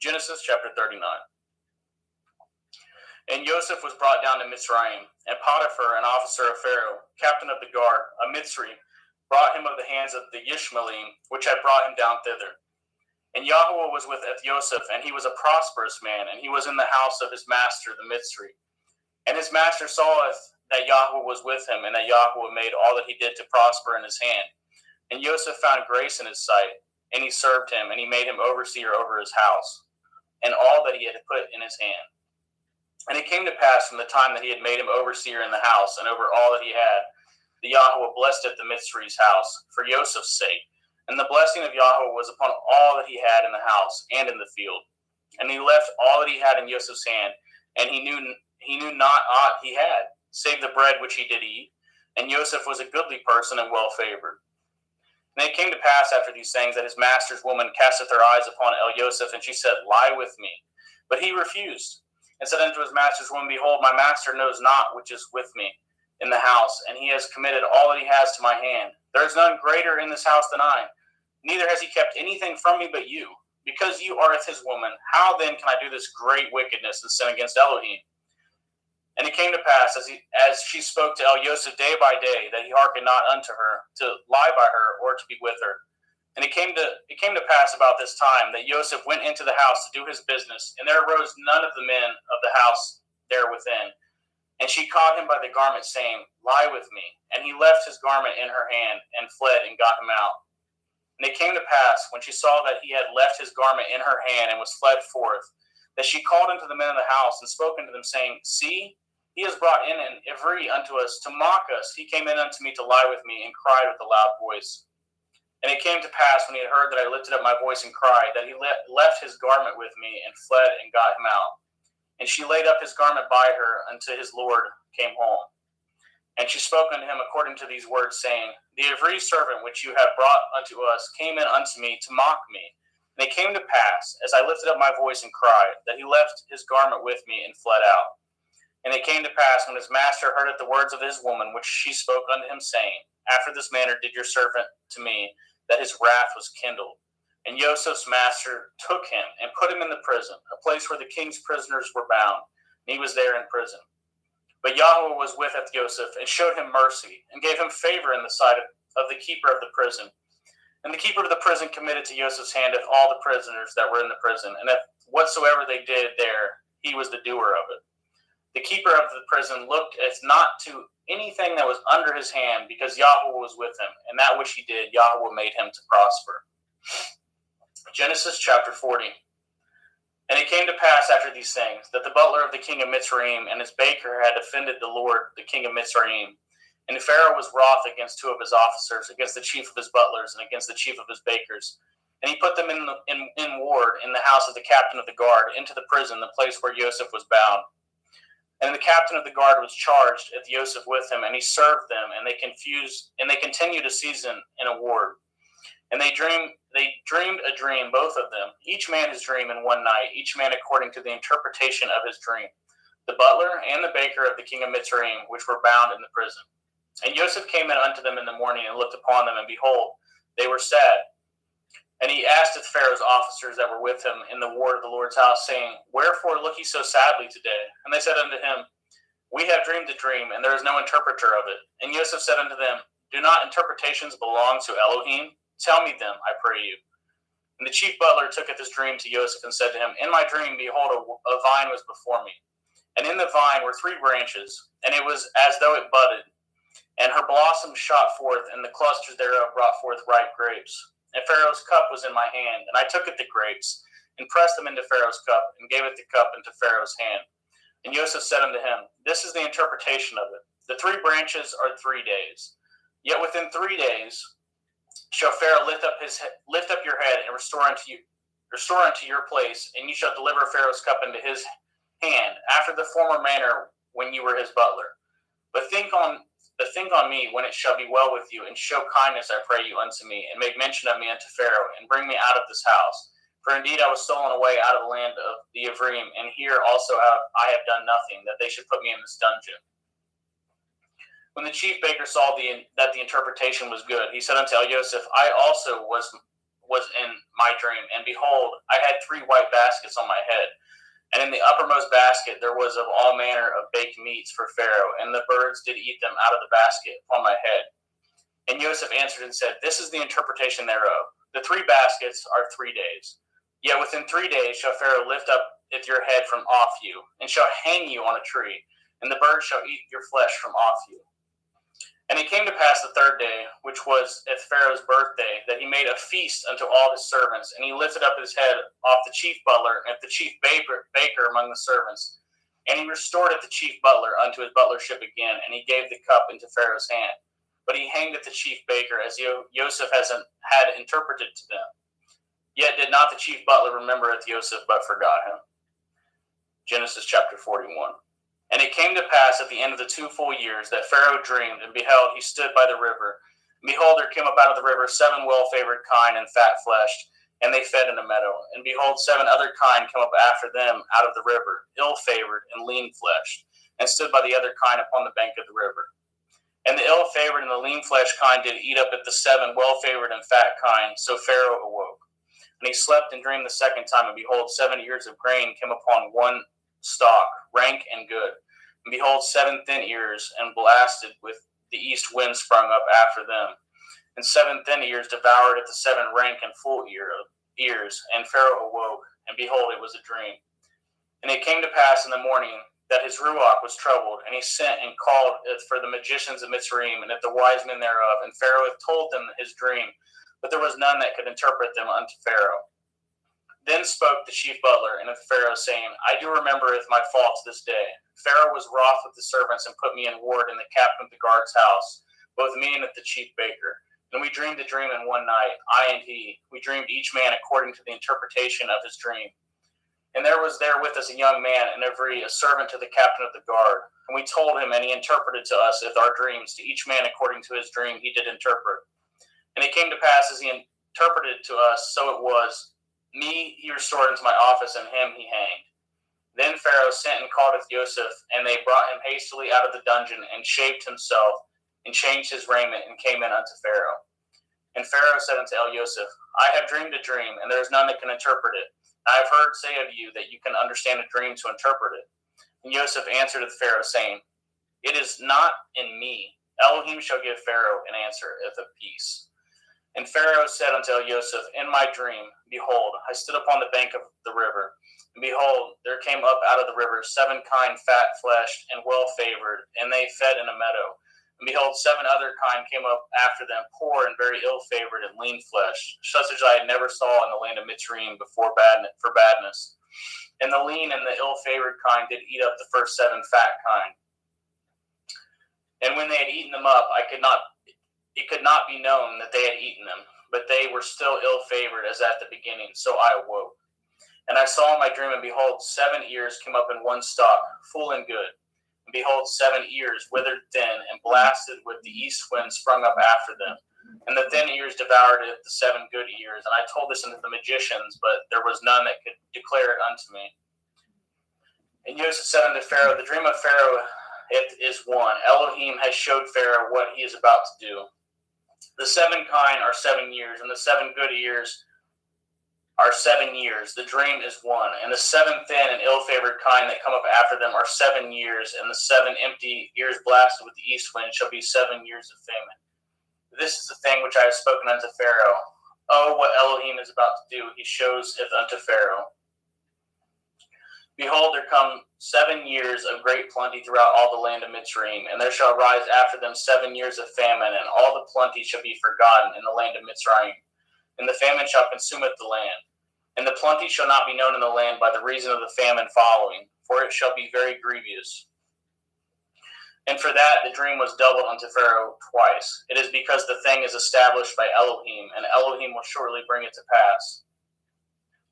Genesis chapter 39. And Joseph was brought down to Mitzrayim, and Potiphar, an officer of Pharaoh, captain of the guard, a Mitzri, brought him of the hands of the Ishmaelim, which had brought him down thither. And Yahweh was with Joseph, and he was a prosperous man, and he was in the house of his master, the Mitzri. And his master saweth that Yahweh was with him, and that Yahweh made all that he did to prosper in his hand. And Joseph found grace in his sight, and he served him, and he made him overseer over his house, and all that he had put in his hand. And it came to pass from the time that he had made him overseer in the house, and over all that he had, the Yahweh blessed at the Mitzri's house, for Joseph's sake. And the blessing of Yahweh was upon all that he had in the house and in the field. And he left all that he had in Joseph's hand, and he knew not aught he had, save the bread which he did eat. And Joseph was a goodly person and well favored. And it came to pass after these things that his master's woman casteth her eyes upon Joseph, and she said, Lie with me. But he refused, and said unto his master's woman, Behold, my master knows not which is with me in the house, and he has committed all that he has to my hand. There is none greater in this house than I, neither has he kept anything from me but you. Because you are his woman, how then can I do this great wickedness and sin against Elohim? And it came to pass, as she spoke to Joseph day by day, that he hearkened not unto her, to lie by her, or to be with her. And it came to pass about this time that Joseph went into the house to do his business, and there arose none of the men of the house there within. And she caught him by the garment, saying, Lie with me. And he left his garment in her hand, and fled, and got him out. And it came to pass, when she saw that he had left his garment in her hand, and was fled forth, that she called unto the men of the house, and spoke unto them, saying, See, he has brought in an Ivri unto us, to mock us. He came in unto me to lie with me, and cried with a loud voice. And it came to pass, when he had heard that I lifted up my voice and cried, that he left his garment with me, and fled, and got him out. And she laid up his garment by her until his Lord came home. And she spoke unto him according to these words, saying, The Ivri servant which you have brought unto us came in unto me to mock me. And it came to pass, as I lifted up my voice and cried, that he left his garment with me, and fled out. And it came to pass, when his master heard the words of his woman, which she spoke unto him, saying, After this manner did your servant to me, that his wrath was kindled. And Joseph's master took him, and put him in the prison, a place where the king's prisoners were bound, and he was there in prison. But Yahweh was with Joseph, and showed him mercy, and gave him favor in the sight of the keeper of the prison. And the keeper of the prison committed to Joseph's hand all the prisoners that were in the prison, and if whatsoever they did there, he was the doer of it. The keeper of the prison looked as not to anything that was under his hand, because Yahweh was with him, and that which he did, Yahweh made him to prosper. Genesis chapter 40. And it came to pass after these things, that the butler of the king of Mitzrayim and his baker had offended the Lord, the king of Mitzrayim. And Pharaoh was wroth against two of his officers, against the chief of his butlers, and against the chief of his bakers. And he put them in ward in the house of the captain of the guard, into the prison, the place where Joseph was bound. And the captain of the guard was charged at Joseph with him, and he served them, and they continued a season in a ward. And they dreamed a dream, both of them, each man his dream in one night, each man according to the interpretation of his dream, the butler and the baker of the king of Mitzrayim, which were bound in the prison. And Joseph came in unto them in the morning, and looked upon them, and behold, they were sad. And he asked of Pharaoh's officers that were with him in the ward of the Lord's house, saying, Wherefore look ye so sadly today? And they said unto him, We have dreamed a dream, and there is no interpreter of it. And Joseph said unto them, Do not interpretations belong to Elohim? Tell me them, I pray you. And the chief butler tooketh his dream to Joseph, and said to him, In my dream, behold, a vine was before me. And in the vine were 3 branches, and it was as though it budded. And her blossoms shot forth, and the clusters thereof brought forth ripe grapes. And Pharaoh's cup was in my hand, and I took it the grapes, and pressed them into Pharaoh's cup, and gave it the cup into Pharaoh's hand. And Joseph said unto him, This is the interpretation of it. The 3 branches are 3 days. Yet within 3 days shall Pharaoh lift up your head, and restore unto your place, and you shall deliver Pharaoh's cup into his hand, after the former manner when you were his butler. But think on me when it shall be well with you, and show kindness, I pray you, unto me, and make mention of me unto Pharaoh, and bring me out of this house. For indeed I was stolen away out of the land of the Ivrim, and here also I have done nothing, that they should put me in this dungeon. When the chief baker saw that the interpretation was good, he said unto Joseph, I also was in my dream, and behold, I had 3 white baskets on my head. And in the uppermost basket there was of all manner of baked meats for Pharaoh, and the birds did eat them out of the basket upon my head. And Joseph answered and said, This is the interpretation thereof. The 3 baskets are 3 days. Yet within 3 days shall Pharaoh lift up your head from off you, and shall hang you on a tree, and the birds shall eat your flesh from off you. And it came to pass the 3rd day, which was at Pharaoh's birthday, that he made a feast unto all his servants, and he lifted up his head off the chief butler and the chief baker among the servants. And he restored the chief butler unto his butlership again, and he gave the cup into Pharaoh's hand. But he hanged the chief baker, as Joseph had interpreted to them. Yet did not the chief butler remember Joseph, but forgot him. Genesis chapter 41. And it came to pass at the end of the 2 full years that Pharaoh dreamed, and beheld, he stood by the river. And behold, there came up out of the river 7 well-favored kine and fat-fleshed, and they fed in a meadow. And behold, 7 other kine came up after them out of the river, ill-favored and lean-fleshed, and stood by the other kine upon the bank of the river. And the ill-favored and the lean-fleshed kine did eat up at the 7 well-favored and fat kine. So Pharaoh awoke. And he slept and dreamed the 2nd time, and behold, 7 ears of grain came upon one stalk, rank and good. And behold, 7 thin ears, and blasted with the east wind sprung up after them. and 7 thin ears devoured at the 7 rank and full ears. And Pharaoh awoke, and behold, it was a dream. And it came to pass in the morning that his ruach was troubled, and he sent and called for the magicians of Mitzrayim and at the wise men thereof. And Pharaoh hath told them his dream, but there was none that could interpret them unto Pharaoh. Then spoke the chief butler and of Pharaoh, saying, I do remembereth my faults this day. Pharaoh was wroth with the servants and put me in ward in the captain of the guard's house, both me and the chief baker. And we dreamed a dream in one night, I and he. We dreamed each man according to the interpretation of his dream. And there was there with us a young man, and a servant to the captain of the guard. And we told him, and he interpreted to us with our dreams, to each man according to his dream he did interpret. And it came to pass, as he interpreted to us, so it was. Me he restored into my office, and him he hanged. Then Pharaoh sent and called Joseph, and they brought him hastily out of the dungeon, and shaved himself, and changed his raiment, and came in unto Pharaoh. And Pharaoh said unto Joseph, I have dreamed a dream, and there is none that can interpret it. I have heard say of you that you can understand a dream to interpret it. And Joseph answered the Pharaoh, saying, It is not in me. Elohim shall give Pharaoh an answer of peace. And Pharaoh said unto Joseph, In my dream, behold, I stood upon the bank of the river, and behold, there came up out of the river 7 kind, fat-fleshed, and well-favored, and they fed in a meadow. And behold, 7 other kind came up after them, poor and very ill-favored and lean-fleshed, such as I had never saw in the land of Mitzrayim for badness. And the lean and the ill-favored kind did eat up the first 7 fat kind. And when they had eaten them up, it could not be known that they had eaten them, but they were still ill-favored as at the beginning. So I awoke. And I saw in my dream, and behold, 7 ears came up in one stalk, full and good. And behold, 7 ears withered thin, and blasted with the east wind sprung up after them. And the thin ears devoured the 7 good ears. And I told this unto the magicians, but there was none that could declare it unto me. And Joseph said unto Pharaoh, The dream of Pharaoh it is one. Elohim has showed Pharaoh what he is about to do. The 7 kind are 7 years, and the 7 good ears are 7 years. The dream is one. And the 7 thin and ill-favored kind that come up after them are 7 years, and the 7 empty ears blasted with the east wind shall be 7 years of famine. This is the thing which I have spoken unto Pharaoh. Oh, what Elohim is about to do, he shows it unto Pharaoh. Behold, there come 7 years of great plenty throughout all the land of Mitzrayim, and there shall rise after them 7 years of famine, and all the plenty shall be forgotten in the land of Mitzrayim. And the famine shall consumeth the land. And the plenty shall not be known in the land by the reason of the famine following, for it shall be very grievous. And for that the dream was doubled unto Pharaoh twice. It is because the thing is established by Elohim, and Elohim will shortly bring it to pass.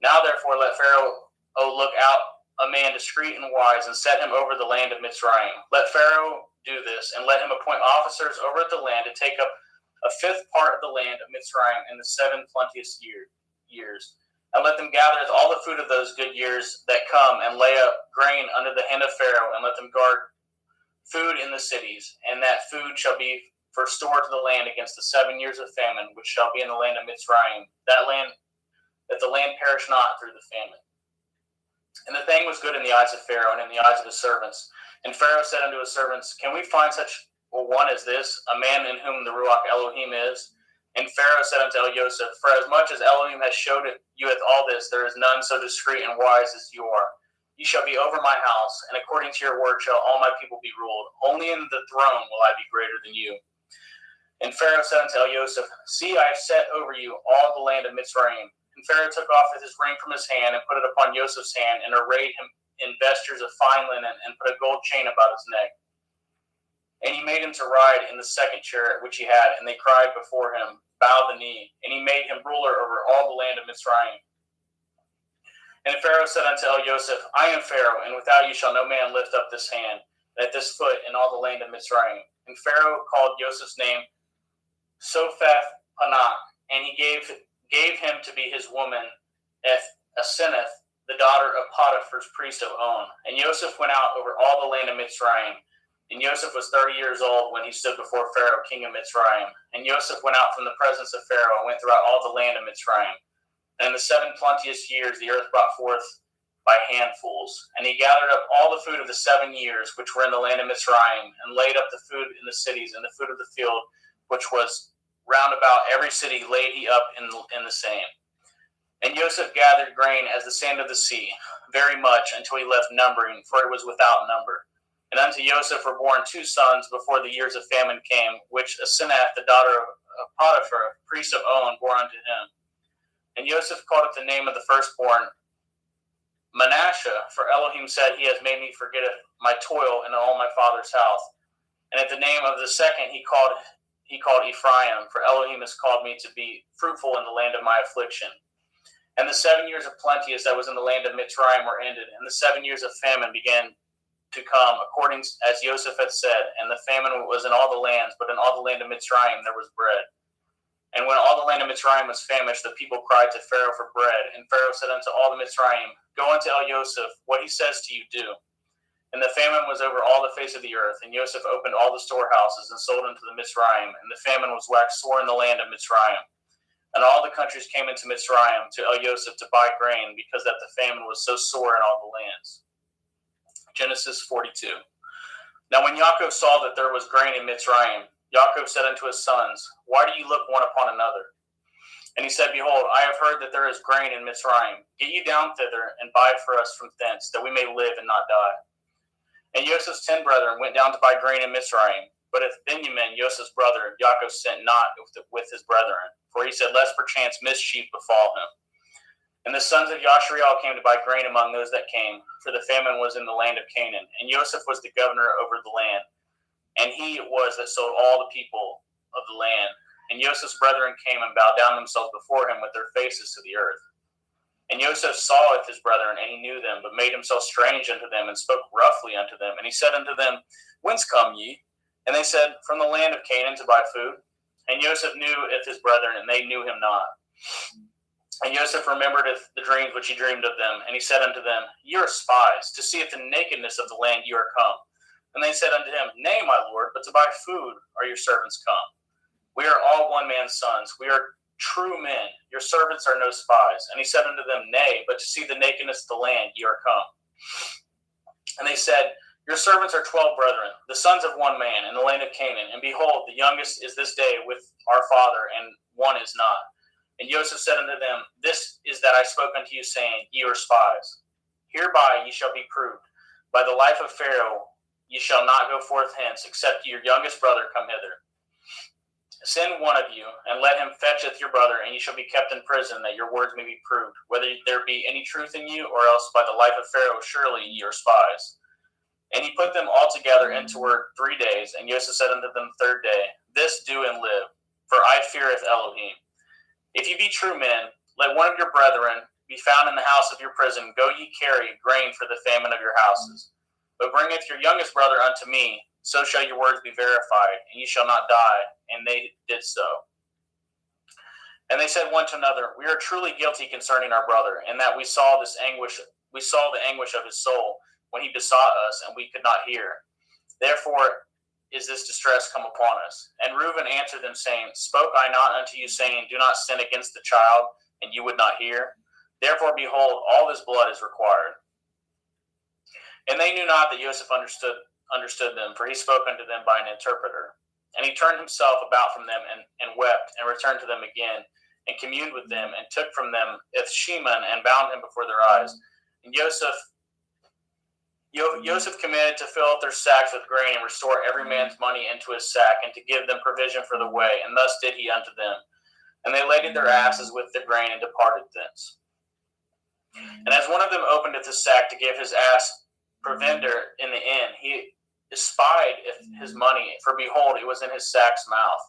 Now therefore let Pharaoh look out a man discreet and wise, and set him over the land of Mitzrayim. Let Pharaoh do this, and let him appoint officers over the land to take up a 5th part of the land of Mitzrayim in the 7 plenteous years. And let them gather all the food of those good years that come, and lay up grain under the hand of Pharaoh, and let them guard food in the cities. And that food shall be for store to the land against the 7 years of famine, which shall be in the land of Mitzrayim, that the land perish not through the famine. And the thing was good in the eyes of Pharaoh and in the eyes of his servants. And Pharaoh said unto his servants, Can we find such a one as this, a man in whom the Ruach Elohim is? And Pharaoh said unto Joseph, For as much as Elohim has showed you with all this, there is none so discreet and wise as you are. You shall be over my house, and according to your word shall all my people be ruled. Only in the throne will I be greater than you. And Pharaoh said unto Joseph, See, I have set over you all the land of Mitzrayim. And Pharaoh took off his ring from his hand, and put it upon Joseph's hand, and arrayed him in vestures of fine linen, and put a gold chain about his neck. And he made him to ride in the 2nd chariot which he had, and they cried before him, Bow the knee. And he made him ruler over all the land of Mitzrayim. And Pharaoh said unto Joseph, I am Pharaoh, and without you shall no man lift up this hand, at this foot in all the land of Mitzrayim. And Pharaoh called Joseph's name Sophath-Panah, and he gave him to be his woman, Asenath, the daughter of Potiphar's priest of On. And Joseph went out over all the land of Mitzrayim. And Joseph was 30 years old when he stood before Pharaoh, king of Mitzrayim. And Joseph went out from the presence of Pharaoh, and went throughout all the land of Mitzrayim. And in the 7 plenteous years the earth brought forth by handfuls. And he gathered up all the food of the 7 years which were in the land of Mitzrayim, and laid up the food in the cities, and the food of the field which was round about every city laid he up in the same. And Joseph gathered grain as the sand of the sea, very much, until he left numbering, for it was without number. And unto Joseph were born 2 sons before the years of famine came, which Asenath, the daughter of Potiphar, priest of On, bore unto him. And Joseph called it the name of the firstborn Manasseh, for Elohim said, He has made me forget my toil in all my father's house. And at the name of the second he called Ephraim, for Elohim has called me to be fruitful in the land of my affliction. And the 7 years of plenteous that was in the land of Mitzrayim were ended, and the 7 years of famine began to come, according as Joseph had said. And the famine was in all the lands, but in all the land of Mitzrayim there was bread. And when all the land of Mitzrayim was famished, the people cried to Pharaoh for bread. And Pharaoh said unto all the Mitzrayim, Go unto Joseph, what he says to you do. And the famine was over all the face of the earth, and Joseph opened all the storehouses and sold unto the Mitzrayim, and the famine was waxed sore in the land of Mitzrayim. And all the countries came into Mitzrayim to Joseph to buy grain, because that the famine was so sore in all the lands. Genesis 42. Now when Yaakov saw that there was grain in Mitzrayim, Yaakov said unto his sons, Why do ye look one upon another? And he said, Behold, I have heard that there is grain in Mitzrayim. Get ye down thither, and buy for us from thence, that we may live and not die. And Joseph's 10 brethren went down to buy grain in Mitzrayim. But if Benjamin, Joseph's brother, Yaakov sent not with his brethren, for he said, Lest perchance mischief befall him. And the sons of Yashriel came to buy grain among those that came, for the famine was in the land of Canaan. And Joseph was the governor over the land, and he it was that sold all the people of the land. And Joseph's brethren came and bowed down themselves before him with their faces to the earth. And Joseph saweth his brethren, and he knew them, but made himself strange unto them, and spoke roughly unto them. And he said unto them, Whence come ye? And they said, From the land of Canaan to buy food. And Joseph knew if his brethren, and they knew him not. And Joseph remembered the dreams which he dreamed of them. And he said unto them, Ye are spies, to see if the nakedness of the land ye are come. And they said unto him, Nay, my lord, but to buy food are your servants come. We are all one man's sons. We are true men. Your servants are no spies. And he said unto them, Nay, but to see the nakedness of the land ye are come. And they said, Your servants are 12 brethren, the sons of one man, in the land of Canaan. And behold, the youngest is this day with our father, and one is not. And Joseph said unto them, This is that I spoke unto you, saying, Ye are spies. Hereby ye shall be proved. By the life of Pharaoh ye shall not go forth hence, except your youngest brother come hither. Send one of you, and let him fetcheth your brother, and ye shall be kept in prison, that your words may be proved, whether there be any truth in you, or else by the life of Pharaoh surely ye are spies. And he put them all together into word 3 days, and Joseph said unto them the 3rd day, This do and live, for I feareth Elohim. If ye be true men, let one of your brethren be found in the house of your prison. Go ye carry grain for the famine of your houses. But bringeth your youngest brother unto me, so shall your words be verified, and ye shall not die. And they did so. And they said one to another, We are truly guilty concerning our brother, in that we saw the anguish of his soul when he besought us, and we could not hear. Therefore is this distress come upon us. And Reuben answered them, saying, Spoke I not unto you, saying, Do not sin against the child, and you would not hear? Therefore, behold, all this blood is required. And they knew not that Joseph understood them, for he spoke unto them by an interpreter. And he turned himself about from them, and wept, and returned to them again, and communed with them, and took from them Ithsheman, and bound him before their eyes. And Joseph commanded to fill up their sacks with grain, and restore every man's money into his sack, and to give them provision for the way. And thus did he unto them. And they laded their asses with the grain, and departed thence. And as one of them opened his sack to give his ass provender in the inn, he espied his money, for behold, it was in his sack's mouth.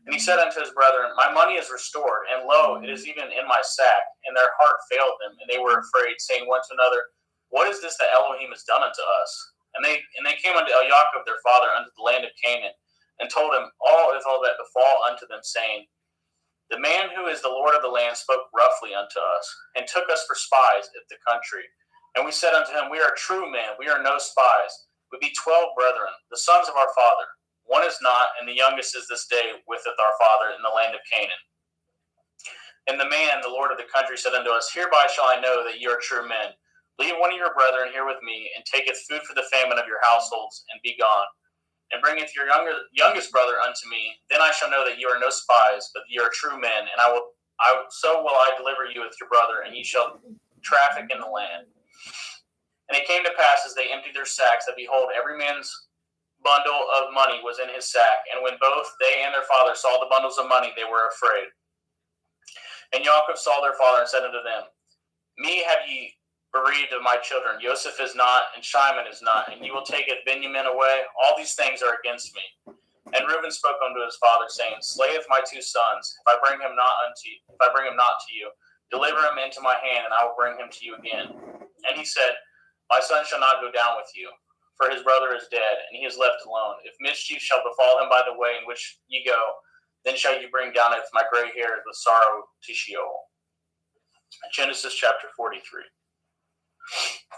And he said unto his brethren, My money is restored, and lo, it is even in my sack. And their heart failed them, and they were afraid, saying one to another, What is this that Elohim has done unto us? And they came unto Yaakov their father unto the land of Canaan, and told him all that befall unto them, saying, The man who is the Lord of the land spoke roughly unto us, and took us for spies of the country. And we said unto him, We are true men, we are no spies. We be 12 brethren, the sons of our father. One is not, and the youngest is this day witheth our father in the land of Canaan. And the man, the Lord of the country, said unto us, Hereby shall I know that ye are true men. Leave one of your brethren here with me, and taketh food for the famine of your households, and be gone. and bringeth your youngest brother unto me, then I shall know that you are no spies, but ye are true men, and so will I deliver you with your brother, and ye shall traffic in the land. And it came to pass, as they emptied their sacks, that behold, every man's bundle of money was in his sack. And when both they and their father saw the bundles of money, they were afraid. And Jacob saw their father and said unto them, Me have ye bereaved of my children. Joseph is not, and Shimon is not, and ye will take Benjamin away. All these things are against me. And Reuben spoke unto his father, saying, Slayeth my two sons, if I bring him not to you, deliver him into my hand, and I will bring him to you again. And he said, My son shall not go down with you, for his brother is dead, and he is left alone. If mischief shall befall him by the way in which ye go, then shall you bring down my gray hairs with sorrow to Sheol. Genesis chapter 43.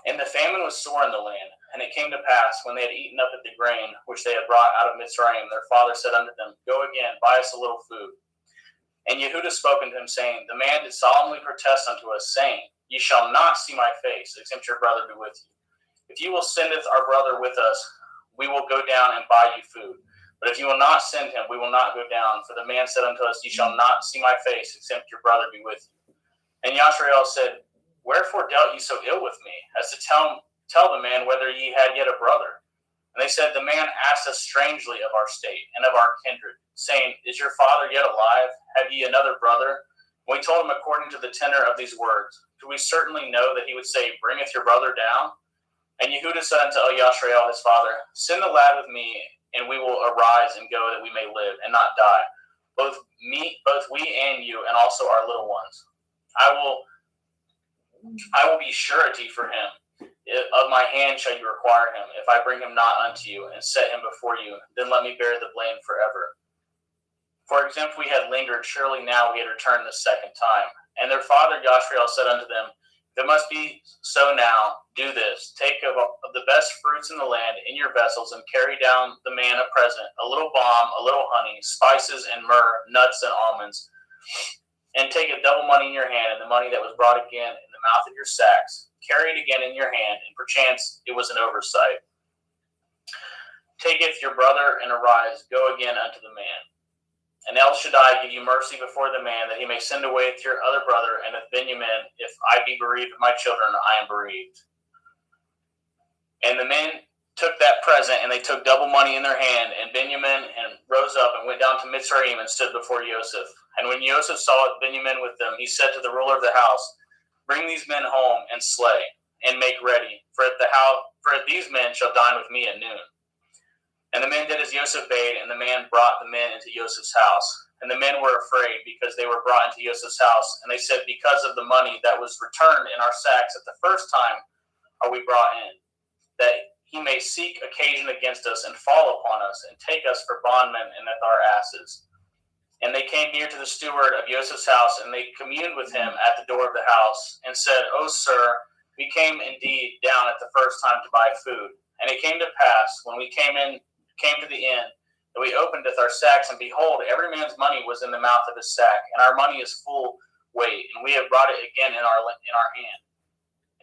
And the famine was sore in the land, and it came to pass, when they had eaten up at the grain which they had brought out of Mitzrayim, their father said unto them, Go again, buy us a little food. And Yehudah spoke unto him, saying, The man did solemnly protest unto us, saying, Ye shall not see my face, except your brother be with you. If you will sendeth our brother with us, we will go down and buy you food. But if you will not send him, we will not go down. For the man said unto us, Ye shall not see my face, except your brother be with you. And Yashrael said, Wherefore dealt ye so ill with me, as to tell the man whether ye had yet a brother? And they said, The man asked us strangely of our state and of our kindred, saying, Is your father yet alive? Have ye another brother? And we told him according to the tenor of these words. Do we certainly know that he would say, Bringeth your brother down? And Yehudah said unto Yashrael his father, Send the lad with me, and we will arise and go, that we may live and not die, both we and you, and also our little ones. I will be surety for him. Of my hand shall you require him. If I bring him not unto you, and set him before you, then let me bear the blame forever. For if we had lingered, surely now we had returned the second time. And their father Yashrael said unto them, If it must be so now, do this. Take of the best fruits in the land in your vessels, and carry down the man a present, a little balm, a little honey, spices and myrrh, nuts and almonds. And take a double money in your hand, and the money that was brought again in the mouth of your sacks. Carry it again in your hand, and perchance it was an oversight. Taketh your brother, and arise, go again unto the man. And El Shaddai give you mercy before the man, that he may send away with your other brother, and with Benjamin, if I be bereaved of my children, I am bereaved. And the men took that present, and they took double money in their hand, and Benjamin and rose up and went down to Mitzrayim and stood before Joseph. And when Joseph saw Benjamin with them, he said to the ruler of the house, Bring these men home and slay, and make ready, for at these men shall dine with me at noon. And the men did as Joseph bade, and the man brought the men into Joseph's house. And the men were afraid, because they were brought into Joseph's house. And they said, Because of the money that was returned in our sacks at the first time are we brought in, that he may seek occasion against us, and fall upon us, and take us for bondmen and with our asses. And they came near to the steward of Joseph's house, and they communed with him at the door of the house, and said, O sir, we came indeed down at the first time to buy food. And it came to pass, when we came to the inn, that we opened our sacks, and behold, every man's money was in the mouth of his sack, and our money is full weight, and we have brought it again in our hand.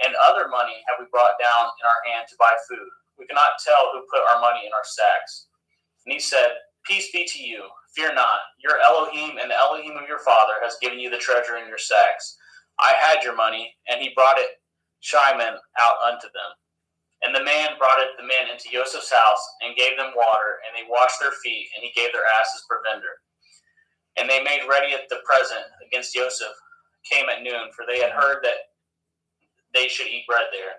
And other money have we brought down in our hand to buy food. We cannot tell who put our money in our sacks. And he said, Peace be to you. Fear not. Your Elohim and the Elohim of your father has given you the treasure in your sacks. I had your money, and he brought it Shimon out unto them. And the man brought the men into Joseph's house, and gave them water, and they washed their feet, and he gave their asses provender. And they made ready at the present against Joseph, came at noon, for they had heard that they should eat bread there.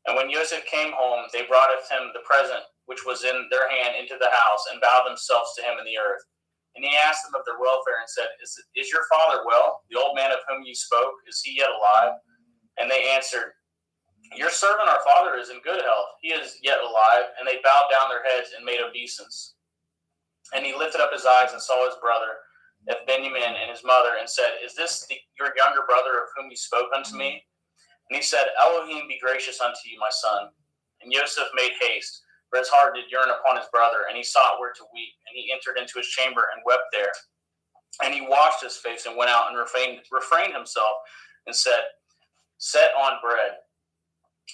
And when Joseph came home, they brought of him the present which was in their hand into the house, and bowed themselves to him in the earth. And he asked them of their welfare, and said, Is your father well? The old man of whom you spoke, is he yet alive? And they answered, Your servant our father is in good health. He is yet alive. And they bowed down their heads and made obeisance. And he lifted up his eyes and saw his brother, Benjamin, and his mother, and said, Is this your younger brother of whom you spoke unto me? And he said, Elohim be gracious unto you, my son. And Joseph made haste, for his heart did yearn upon his brother, and he sought where to weep. And he entered into his chamber and wept there. And he washed his face and went out and refrained himself, and said, Set on bread.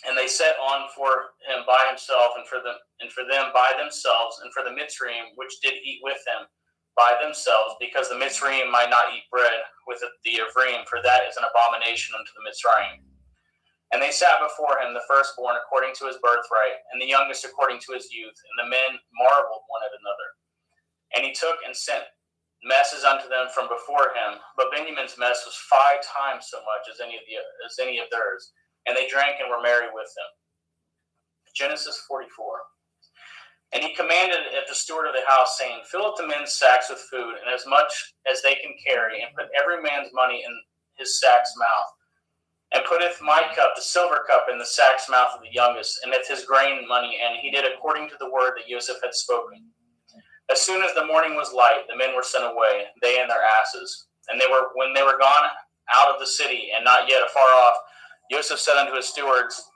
And they set on for him by himself, and for them by themselves, and for the Mitzrayim which did eat with him by themselves, because the Mitzrayim might not eat bread with the Ephraim, for that is an abomination unto the Mitzrayim. And they sat before him, the firstborn according to his birthright, and the youngest according to his youth. And the men marveled one at another. And he took and sent messes unto them from before him. But Benjamin's mess was 5 times so much as any of theirs. And they drank and were merry with them. Genesis 44. And he commanded at the steward of the house, saying, Fill up the men's sacks with food, and as much as they can carry, and put every man's money in his sack's mouth. And putteth my cup, the silver cup, in the sack's mouth of the youngest, and with his grain money. And he did according to the word that Joseph had spoken. As soon as the morning was light, the men were sent away, they and their asses. And when they were gone out of the city, and not yet afar off, Joseph said unto his stewards,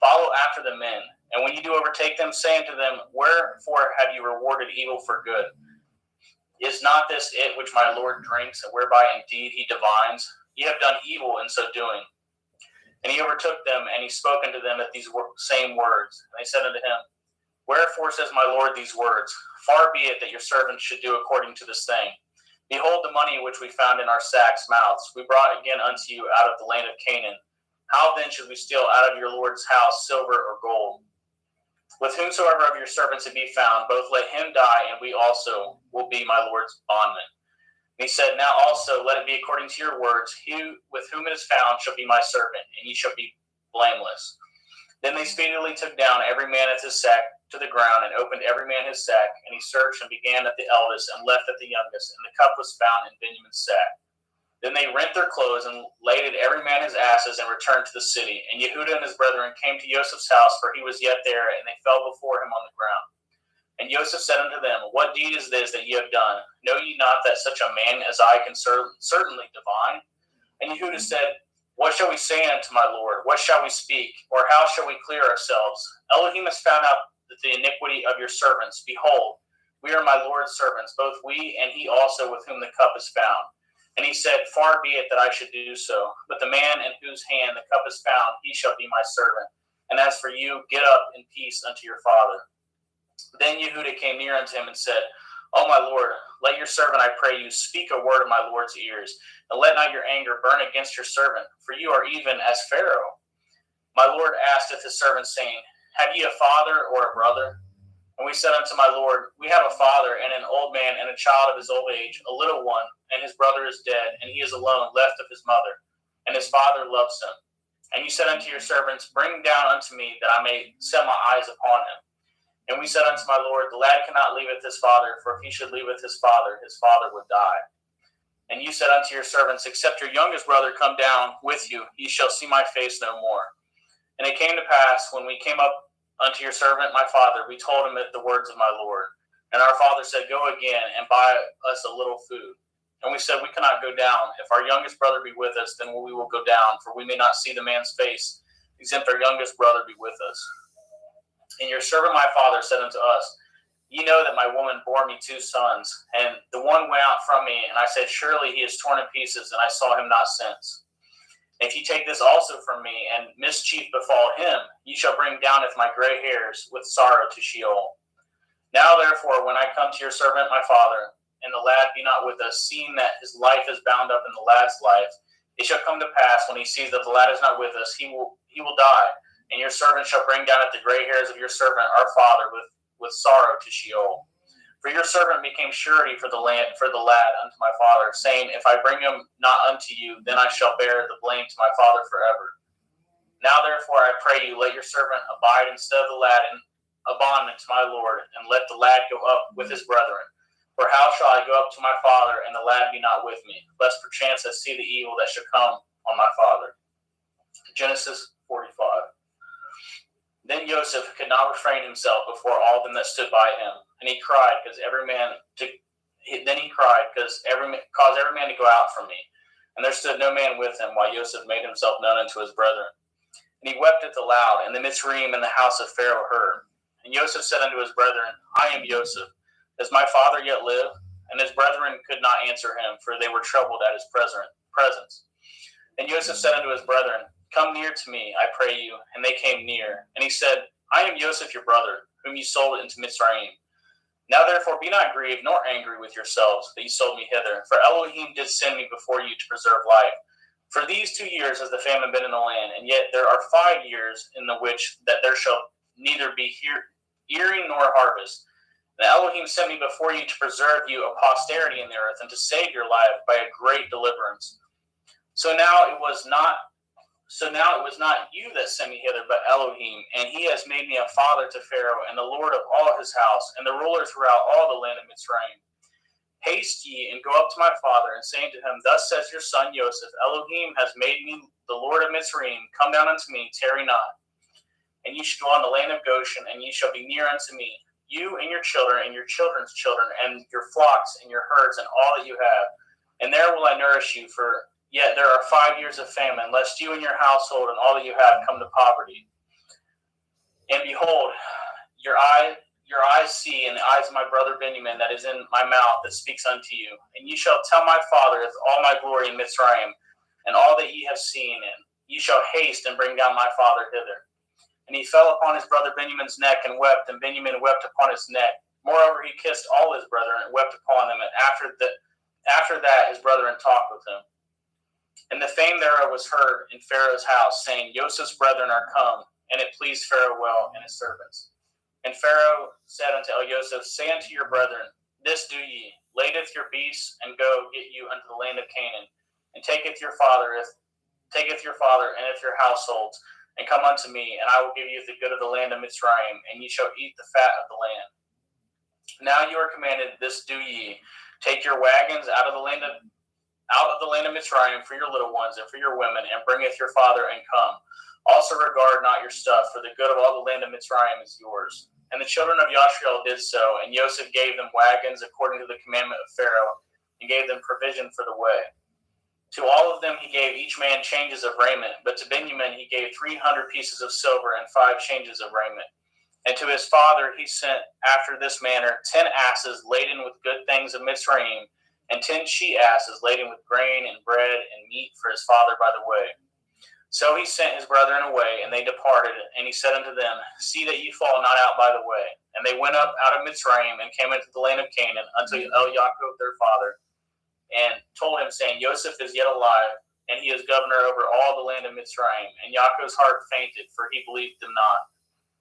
Follow after the men, and when you do overtake them, say unto them, Wherefore have you rewarded evil for good? Is not this it which my Lord drinks, and whereby indeed he divines? Ye have done evil in so doing. And he overtook them, and he spoke unto them at these same words. And they said unto him, Wherefore says my Lord these words? Far be it that your servants should do according to this thing. Behold the money which we found in our sacks' mouths, we brought again unto you out of the land of Canaan. How then should we steal out of your Lord's house silver or gold? With whomsoever of your servants it be found, both let him die, and we also will be my Lord's bondmen. And he said, Now also let it be according to your words. He with whom it is found shall be my servant, and ye shall be blameless. Then they speedily took down every man his sack to the ground, and opened every man his sack. And he searched and began at the eldest, and left at the youngest. And the cup was found in Benjamin's sack. Then they rent their clothes, and laded every man his asses, and returned to the city. And Yehudah and his brethren came to Joseph's house, for he was yet there, and they fell before him on the ground. And Joseph said unto them, What deed is this that ye have done? Know ye not that such a man as I can certainly divine? And Yehudah said, What shall we say unto my Lord? What shall we speak? Or how shall we clear ourselves? Elohim has found out the iniquity of your servants. Behold, we are my Lord's servants, both we and he also with whom the cup is found. And he said, Far be it that I should do so. But the man in whose hand the cup is found, he shall be my servant. And as for you, get up in peace unto your father. Then Yehudah came near unto him and said, O my Lord, let your servant, I pray you, speak a word of my Lord's ears, and let not your anger burn against your servant, for you are even as Pharaoh. My Lord asketh his servant, saying, Have ye a father or a brother? And we said unto my Lord, We have a father, and an old man, and a child of his old age, a little one, and his brother is dead, and he is alone, left of his mother, and his father loves him. And you said unto your servants, Bring down unto me, that I may set my eyes upon him. And we said unto my Lord, The lad cannot leaveth his father, for if he should leaveth his father would die. And you said unto your servants, Except your youngest brother come down with you, ye shall see my face no more. And it came to pass, when we came up unto your servant my father, we told him the words of my Lord. And our father said, Go again, and buy us a little food. And we said, We cannot go down. If our youngest brother be with us, then we will go down, for we may not see the man's face, except our youngest brother be with us. And your servant my father said unto us, Ye know that my woman bore me 2 sons, and the one went out from me, and I said, Surely he is torn in pieces, and I saw him not since. If ye take this also from me, and mischief befall him, ye shall bring downeth my gray hairs with sorrow to Sheol. Now therefore, when I come to your servant my father, and the lad be not with us, seeing that his life is bound up in the lad's life, it shall come to pass, when he sees that the lad is not with us, he will die, and your servant shall bring down at the gray hairs of your servant our father with sorrow to Sheol. For your servant became surety for the lad unto my father, saying, If I bring him not unto you, then I shall bear the blame to my father forever. Now therefore I pray you, let your servant abide instead of the lad in a bondman to my Lord, and let the lad go up with his brethren. For how shall I go up to my father, and the lad be not with me, lest perchance I see the evil that shall come on my father? Genesis 45. Then Joseph could not refrain himself before all them that stood by him, and he cried, caused every man to go out from me. And there stood no man with him, while Joseph made himself known unto his brethren. And he wept at the loud, and the Mitzrayim in the house of Pharaoh heard. And Joseph said unto his brethren, I am Joseph. Does my father yet live? And his brethren could not answer him, for they were troubled at his presence. And Joseph said unto his brethren, come near to me, I pray you. And they came near. And he said, I am Joseph your brother, whom you sold into Mitzrayim. Now therefore be not grieved nor angry with yourselves that you sold me hither, for Elohim did send me before you to preserve life. For these 2 years has the famine been in the land, and yet there are 5 years in the which that there shall neither be earing nor harvest. And Elohim sent me before you to preserve you a posterity in the earth, and to save your life by a great deliverance. So now it was not you that sent me hither, but Elohim, and he has made me a father to Pharaoh, and the Lord of all his house, and the ruler throughout all the land of Mitzrayim. Haste ye, and go up to my father, and say unto him, Thus says your son Joseph, Elohim has made me the Lord of Mitzrayim. Come down unto me, tarry not. And ye shall dwell in the land of Goshen, and ye shall be near unto me, you and your children, and your children's children, and your flocks, and your herds, and all that you have. And there will I nourish you, for yet there are 5 years of famine, lest you and your household and all that you have come to poverty. And behold, your eyes see, and the eyes of my brother Benjamin that is in my mouth that speaks unto you. And ye shall tell my father all my glory in Mitzrayim, and all that ye have seen, and ye shall haste and bring down my father hither. And he fell upon his brother Benjamin's neck and wept, and Benjamin wept upon his neck. Moreover, he kissed all his brethren and wept upon them, and after that his brethren talked with him. And the fame thereof was heard in Pharaoh's house, saying, Joseph's brethren are come, and it pleased Pharaoh well and his servants. And Pharaoh said unto Joseph, Say unto your brethren, This do ye, ladeth your beasts, and go get you unto the land of Canaan, and taketh your father and if your households, and come unto me, and I will give you the good of the land of Mitzrayim, and ye shall eat the fat of the land. Now you are commanded, this do ye, take your wagons out of the land of Mitzrayim for your little ones and for your women, and bringeth your father, and come. Also regard not your stuff, for the good of all the land of Mitzrayim is yours. And the children of Yashriel did so, and Joseph gave them wagons according to the commandment of Pharaoh, and gave them provision for the way. To all of them he gave each man changes of raiment, but to Benjamin he gave 300 pieces of silver and 5 changes of raiment. And to his father he sent after this manner 10 asses laden with good things of Mitzrayim, and 10 she-asses laden with grain and bread and meat for his father by the way. So he sent his brethren away, and they departed, and he said unto them, See that ye fall not out by the way. And they went up out of Mitzrayim, and came into the land of Canaan, unto Yaakov their father, and told him, saying, Joseph is yet alive, and he is governor over all the land of Mitzrayim. And Yaakov's heart fainted, for he believed them not.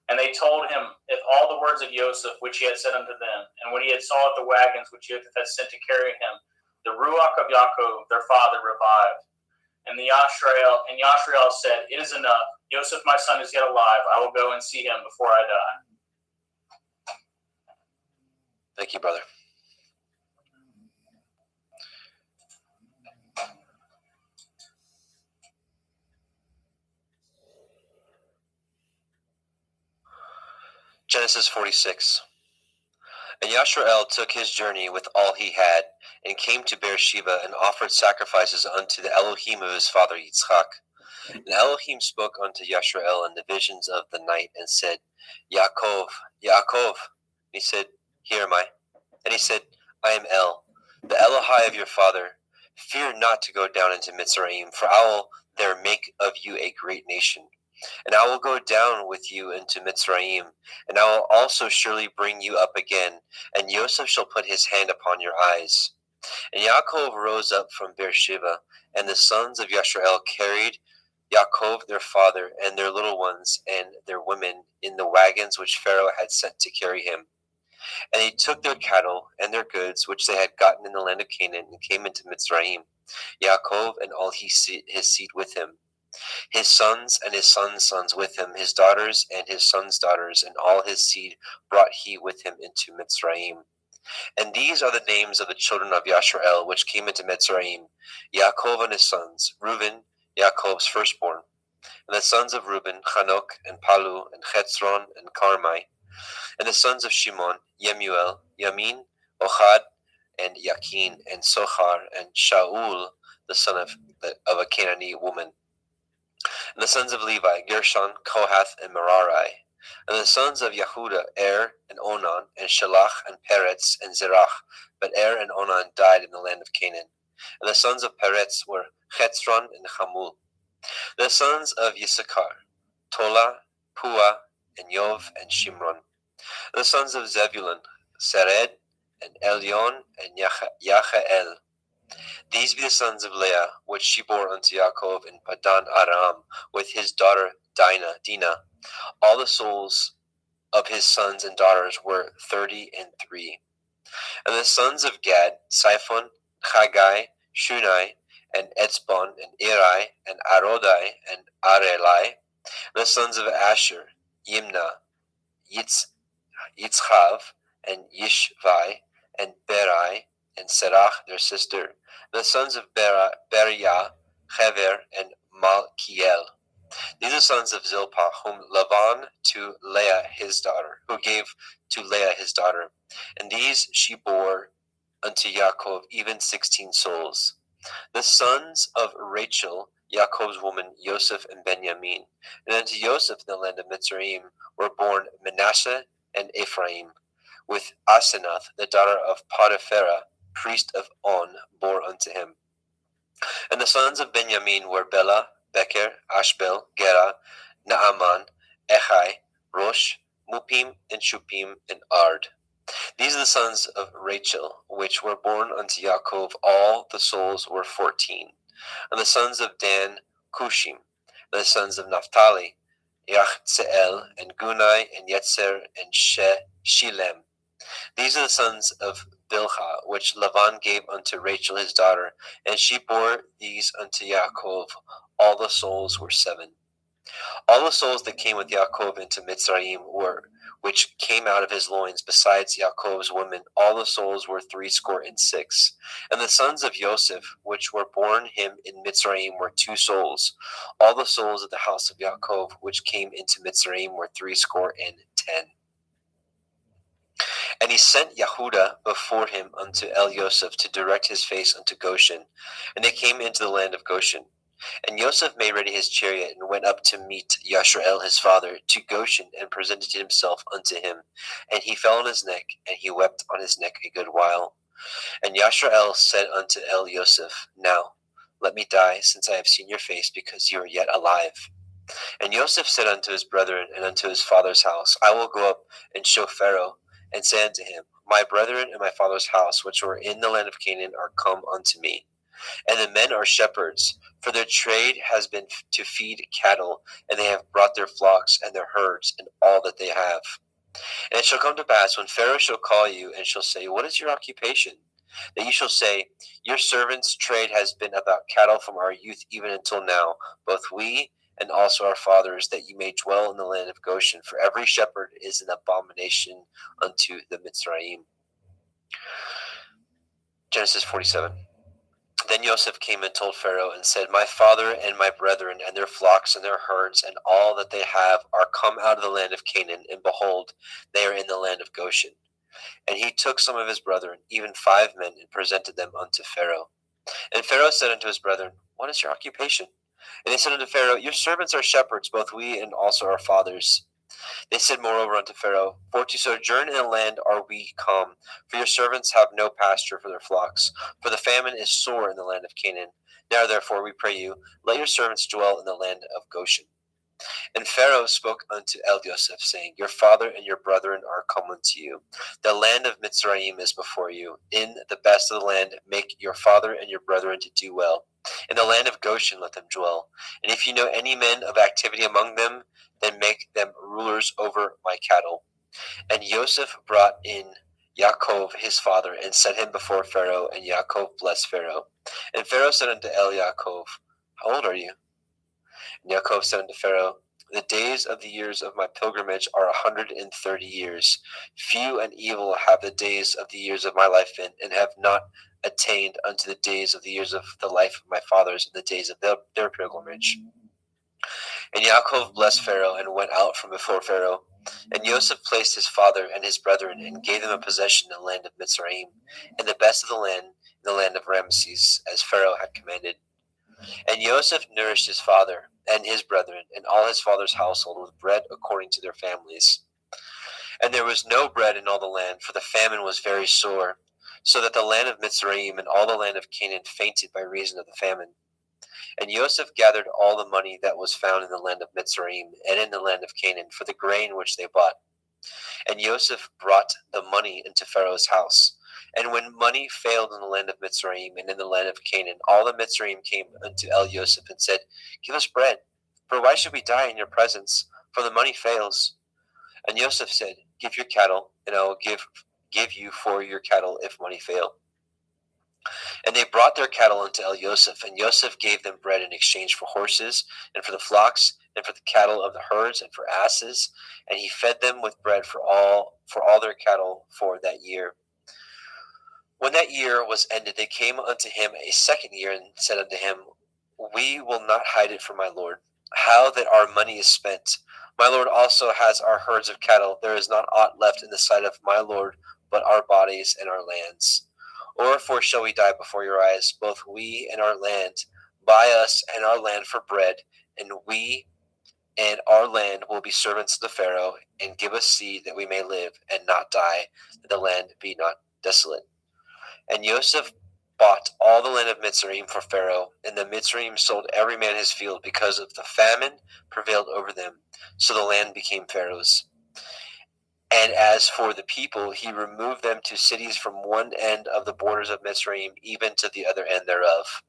And they told him if all the words of Joseph, which he had said unto them. And when he had saw the wagons which Joseph had sent to carry him, the ruach of Yaakov their father revived. And Yashriel said, It is enough. Joseph my son is yet alive. I will go and see him before I die. Thank you, brother. Genesis 46. And Yashrael took his journey with all he had, and came to Beersheba, and offered sacrifices unto the Elohim of his father Yitzchak. And Elohim spoke unto Yashrael in the visions of the night, and said, Yaakov, Yaakov. And he said, Here am I. And he said, I am El, the Elohai of your father. Fear not to go down into Mitzrayim, for I will there make of you a great nation. And I will go down with you into Mitzrayim, and I will also surely bring you up again, and Joseph shall put his hand upon your eyes. And Yaakov rose up from Beersheba, and the sons of Yashrael carried Yaakov their father, and their little ones, and their women, in the wagons which Pharaoh had sent to carry him. And he took their cattle and their goods, which they had gotten in the land of Canaan, and came into Mitzrayim, Yaakov and all his seed with him. His sons and his sons' sons with him, his daughters and his sons' daughters, and all his seed brought he with him into Mitzrayim. And these are the names of the children of Yashrael, which came into Mitzrayim, Yaakov and his sons, Reuben, Yaakov's firstborn. And the sons of Reuben, Hanok, and Palu, and Chetzron, and Carmi. And the sons of Shimon, Yemuel, Yamin, Ohad, and Yakin, and Sochar, and Shaul, the son of a Canaanite woman. And the sons of Levi, Gershon, Kohath, and Merari. And the sons of Yehuda, and Onan, and Shelach, and Peretz, and Zerach. But and Onan died in the land of Canaan. And the sons of Peretz were Chetzron and Hamul. The sons of Issachar, Tola, Pua, and Yov, and Shimron. The sons of Zebulun, Sered, and Elion, and Yachael. These be the sons of Leah, which she bore unto Yaakov in Padan Aram, with his daughter Dinah. All the souls of his sons and daughters were 33. And the sons of Gad, Siphon, Haggai, Shunai, and Etzbon, and Eri, and Arodai, and Arelai. The sons of Asher, Yimna, Yitzchav, and Yishvai, and Berai, and Serach, their sister. The sons of Beriah, Hever, and Malkiel. These are sons of Zilpah, whom Laban to Leah his daughter, who gave to Leah his daughter. And these she bore unto Yaakov, even 16 souls. The sons of Rachel, Yaakov's woman, Joseph and Benjamin. And unto Joseph in the land of Mitzrayim were born Manasseh and Ephraim, with Asenath, the daughter of Potipharah, priest of On, bore unto him. And the sons of Benjamin were Bela, Becher, Ashbel, Gera, Naaman, Echai, Rosh, Mupim, and Shupim, and Ard. These are the sons of Rachel, which were born unto Yaakov. All the souls were 14. And the sons of Dan, Cushim. The sons of Naphtali, Yachzeel, and Gunai, and Yetzer, and Shilem. These are the sons of Bilhah, which Laban gave unto Rachel his daughter, and she bore these unto Yaakov. All the souls were 7. All the souls that came with Yaakov into Mitzrayim were, which came out of his loins, besides Yaakov's women, all the souls were 66. And the sons of Joseph, which were born him in Mitzrayim, were 2 souls. All the souls of the house of Yaakov, which came into Mitzrayim, were 10. And he sent Yehuda before him unto El-Yosef to direct his face unto Goshen. And they came into the land of Goshen. And Yosef made ready his chariot, and went up to meet Yashrael his father to Goshen, and presented himself unto him. And he fell on his neck, and he wept on his neck a good while. And Yashrael said unto El-Yosef, Now let me die, since I have seen your face, because you are yet alive. And Yosef said unto his brethren and unto his father's house, I will go up and show Pharaoh, and say unto him, My brethren and my father's house, which were in the land of Canaan, are come unto me. And the men are shepherds, for their trade has been to feed cattle, and they have brought their flocks and their herds and all that they have. And it shall come to pass, when Pharaoh shall call you, and shall say, What is your occupation? That you shall say, Your servant's trade has been about cattle from our youth even until now, both we and also our fathers, that you may dwell in the land of Goshen. For every shepherd is an abomination unto the Mitzrayim. Genesis 47. Then Joseph came and told Pharaoh, and said, My father and my brethren and their flocks and their herds and all that they have are come out of the land of Canaan, and behold, they are in the land of Goshen. And he took some of his brethren, even 5 men, and presented them unto Pharaoh. And Pharaoh said unto his brethren, What is your occupation? And they said unto Pharaoh, Your servants are shepherds, both we and also our fathers. They said moreover unto Pharaoh, For to sojourn in the land are we come, for your servants have no pasture for their flocks, for the famine is sore in the land of Canaan. Now therefore, we pray you, let your servants dwell in the land of Goshen. And Pharaoh spoke unto El-Yosef, saying, Your father and your brethren are come unto you. The land of Mitzrayim is before you. In the best of the land make your father and your brethren to do well. In the land of Goshen let them dwell. And if you know any men of activity among them, then make them rulers over my cattle. And Joseph brought in Yaakov his father, and set him before Pharaoh, and Yaakov blessed Pharaoh. And Pharaoh said unto Yaakov, How old are you? And Yaakov said unto Pharaoh, The days of the years of my pilgrimage are 130 years. Few and evil have the days of the years of my life been, and have not attained unto the days of the years of the life of my fathers, in the days of their pilgrimage. And Yaakov blessed Pharaoh, and went out from before Pharaoh. And Joseph placed his father and his brethren, and gave them a possession in the land of Mitzrayim, and the best of the land, in the land of Ramesses, as Pharaoh had commanded. And Joseph nourished his father and his brethren, and all his father's household, with bread according to their families. And there was no bread in all the land, for the famine was very sore, so that the land of Mitzrayim and all the land of Canaan fainted by reason of the famine. And Joseph gathered all the money that was found in the land of Mitzrayim and in the land of Canaan for the grain which they bought. And Joseph brought the money into Pharaoh's house. And when money failed in the land of Mitzrayim and in the land of Canaan, all the Mitzrayim came unto Joseph and said, Give us bread, for why should we die in your presence? For the money fails. And Joseph said, Give your cattle, and I will give you for your cattle if money fail. And they brought their cattle unto Joseph, and Joseph gave them bread in exchange for horses, and for the flocks, and for the cattle of the herds, and for asses. And he fed them with bread for all their cattle for that year. When that year was ended, they came unto him a second year, and said unto him, We will not hide it from my lord, how that our money is spent. My lord also has our herds of cattle. There is not aught left in the sight of my lord, but our bodies and our lands. Wherefore shall we die before your eyes, both we and our land? Buy us and our land for bread, and we and our land will be servants to the Pharaoh, and give us seed that we may live and not die, that the land be not desolate. And Joseph bought all the land of Mitzrayim for Pharaoh, and the Mitzrayim sold every man his field, because of the famine prevailed over them. So the land became Pharaoh's. And as for the people, he removed them to cities from one end of the borders of Mitzrayim, even to the other end thereof.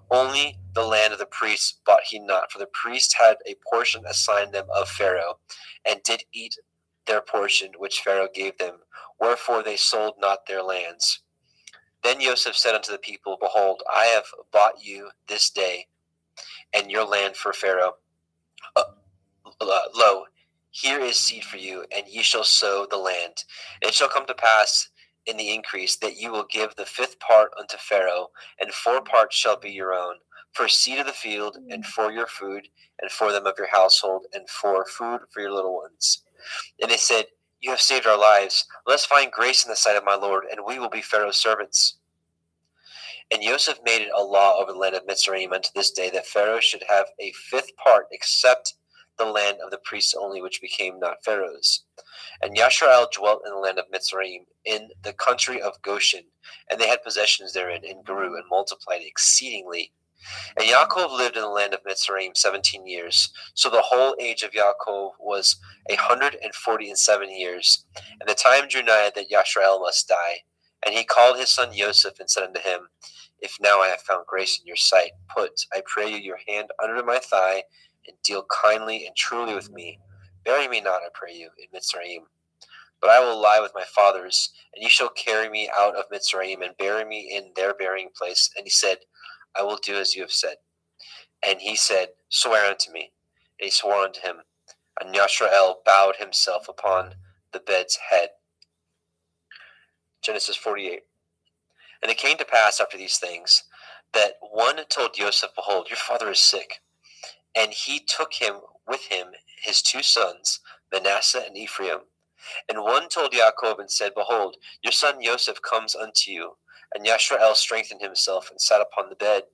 Only the land of the priests bought he not, for the priests had a portion assigned them of Pharaoh, and did eat their portion which Pharaoh gave them, wherefore they sold not their lands. Then Joseph said unto the people, Behold, I have bought you this day and your land for Pharaoh. Lo, here is seed for you, and ye shall sow the land. And it shall come to pass in the increase that you will give the fifth part unto Pharaoh, and 4 parts shall be your own, for seed of the field, and for your food, and for them of your household, and for food for your little ones. And they said, You have saved our lives. Let us find grace in the sight of my Lord, and we will be Pharaoh's servants. And Joseph made it a law over the land of Mitzrayim unto this day, that Pharaoh should have a 5th part, except the land of the priests only, which became not Pharaoh's. And Yashrael dwelt in the land of Mitzrayim, in the country of Goshen, and they had possessions therein, and grew and multiplied exceedingly. And Yaakov lived in the land of Mitzrayim 17 years. So the whole age of Yaakov was 147 years. And the time drew nigh that Yashrael must die. And he called his son Joseph, and said unto him, If now I have found grace in your sight, put, I pray you, your hand under my thigh, and deal kindly and truly with me. Bury me not, I pray you, in Mitzrayim. But I will lie with my fathers, and ye shall carry me out of Mitzrayim, and bury me in their burying place. And he said, I will do as you have said. And he said, Swear unto me. And he swore unto him. And Yashrael bowed himself upon the bed's head. Genesis 48. And it came to pass after these things, that one told Joseph, Behold, your father is sick. And he took him with him his 2 sons, Manasseh and Ephraim. And one told Yaakov and said, Behold, your son Joseph comes unto you. And Yashrael strengthened himself and sat upon the bed.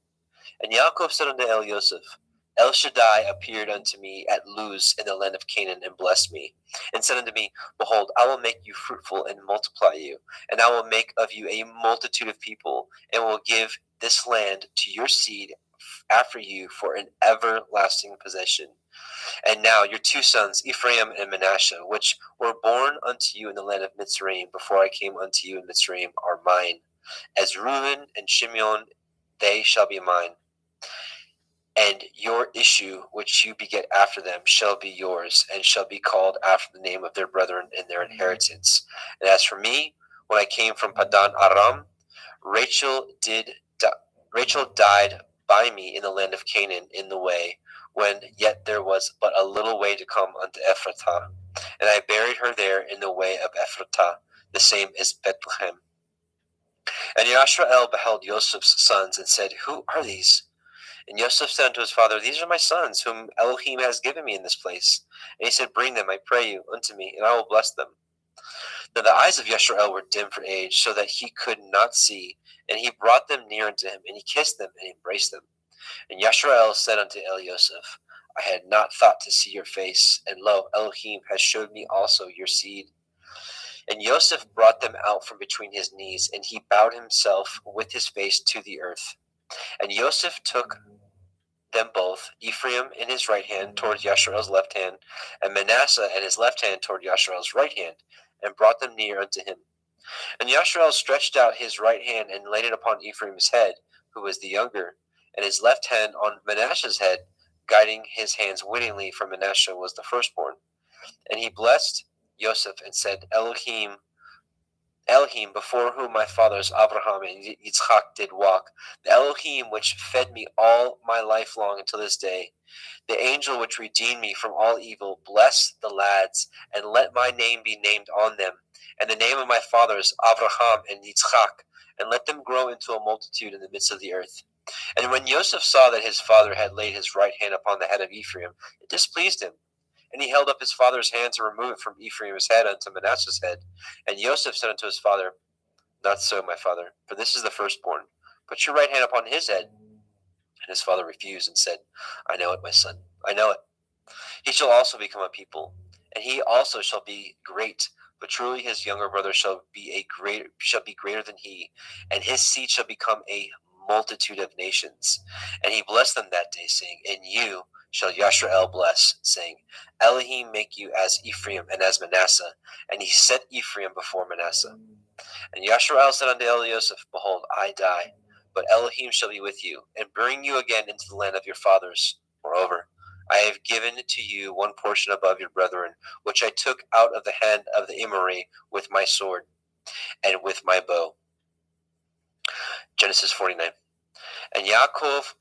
And Yaakov said unto Joseph, El Shaddai appeared unto me at Luz in the land of Canaan, and blessed me, and said unto me, Behold, I will make you fruitful and multiply you, and I will make of you a multitude of people, and will give this land to your seed after you for an everlasting possession. And now your 2 sons, Ephraim and Manasseh, which were born unto you in the land of Mitzrayim, before I came unto you in Mitzrayim, are mine. As Reuben and Shimeon, they shall be mine. And your issue, which you beget after them, shall be yours, and shall be called after the name of their brethren in their inheritance. And as for me, when I came from Padan Aram, Rachel died by me in the land of Canaan in the way, when yet there was but a little way to come unto Ephratah. And I buried her there in the way of Ephratah, the same as Bethlehem. And Yashrael beheld Joseph's sons, and said, Who are these? And Joseph said unto his father, These are my sons, whom Elohim has given me in this place. And he said, Bring them, I pray you, unto me, and I will bless them. Now the eyes of Yashrael were dim for age, so that he could not see. And he brought them near unto him, and he kissed them, and embraced them. And Yashrael said unto Joseph, I had not thought to see your face, and lo, Elohim has showed me also your seed. And Joseph brought them out from between his knees, and he bowed himself with his face to the earth. And Joseph took them both, Ephraim in his right hand toward Yasharel's left hand, and Manasseh in his left hand toward Yasharel's right hand, and brought them near unto him. And Yasharel stretched out his right hand and laid it upon Ephraim's head, who was the younger, and his left hand on Manasseh's head, guiding his hands wittingly, for Manasseh was the firstborn. And he blessed Joseph and said, Elohim, before whom my fathers Abraham and Yitzchak did walk, the Elohim which fed me all my life long until this day, the angel which redeemed me from all evil, bless the lads, and let my name be named on them, and the name of my fathers Abraham and Yitzchak, and let them grow into a multitude in the midst of the earth. And when Joseph saw that his father had laid his right hand upon the head of Ephraim, it displeased him. And he held up his father's hand to remove it from Ephraim's head unto Manasseh's head. And Joseph said unto his father, Not so, my father, for this is the firstborn. Put your right hand upon his head. And his father refused and said, I know it, my son, I know it. He shall also become a people, and he also shall be great. But truly his younger brother shall be greater than he, and his seed shall become a multitude of nations. And he blessed them that day, saying, In you shall Yasharel bless, saying, Elohim make you as Ephraim and as Manasseh. And he set Ephraim before Manasseh. And Yasharel said unto Elioseph, Behold, I die, but Elohim shall be with you, and bring you again into the land of your fathers. Moreover, I have given to you one portion above your brethren, which I took out of the hand of the Emori with my sword and with my bow. Genesis 49. And Yaakov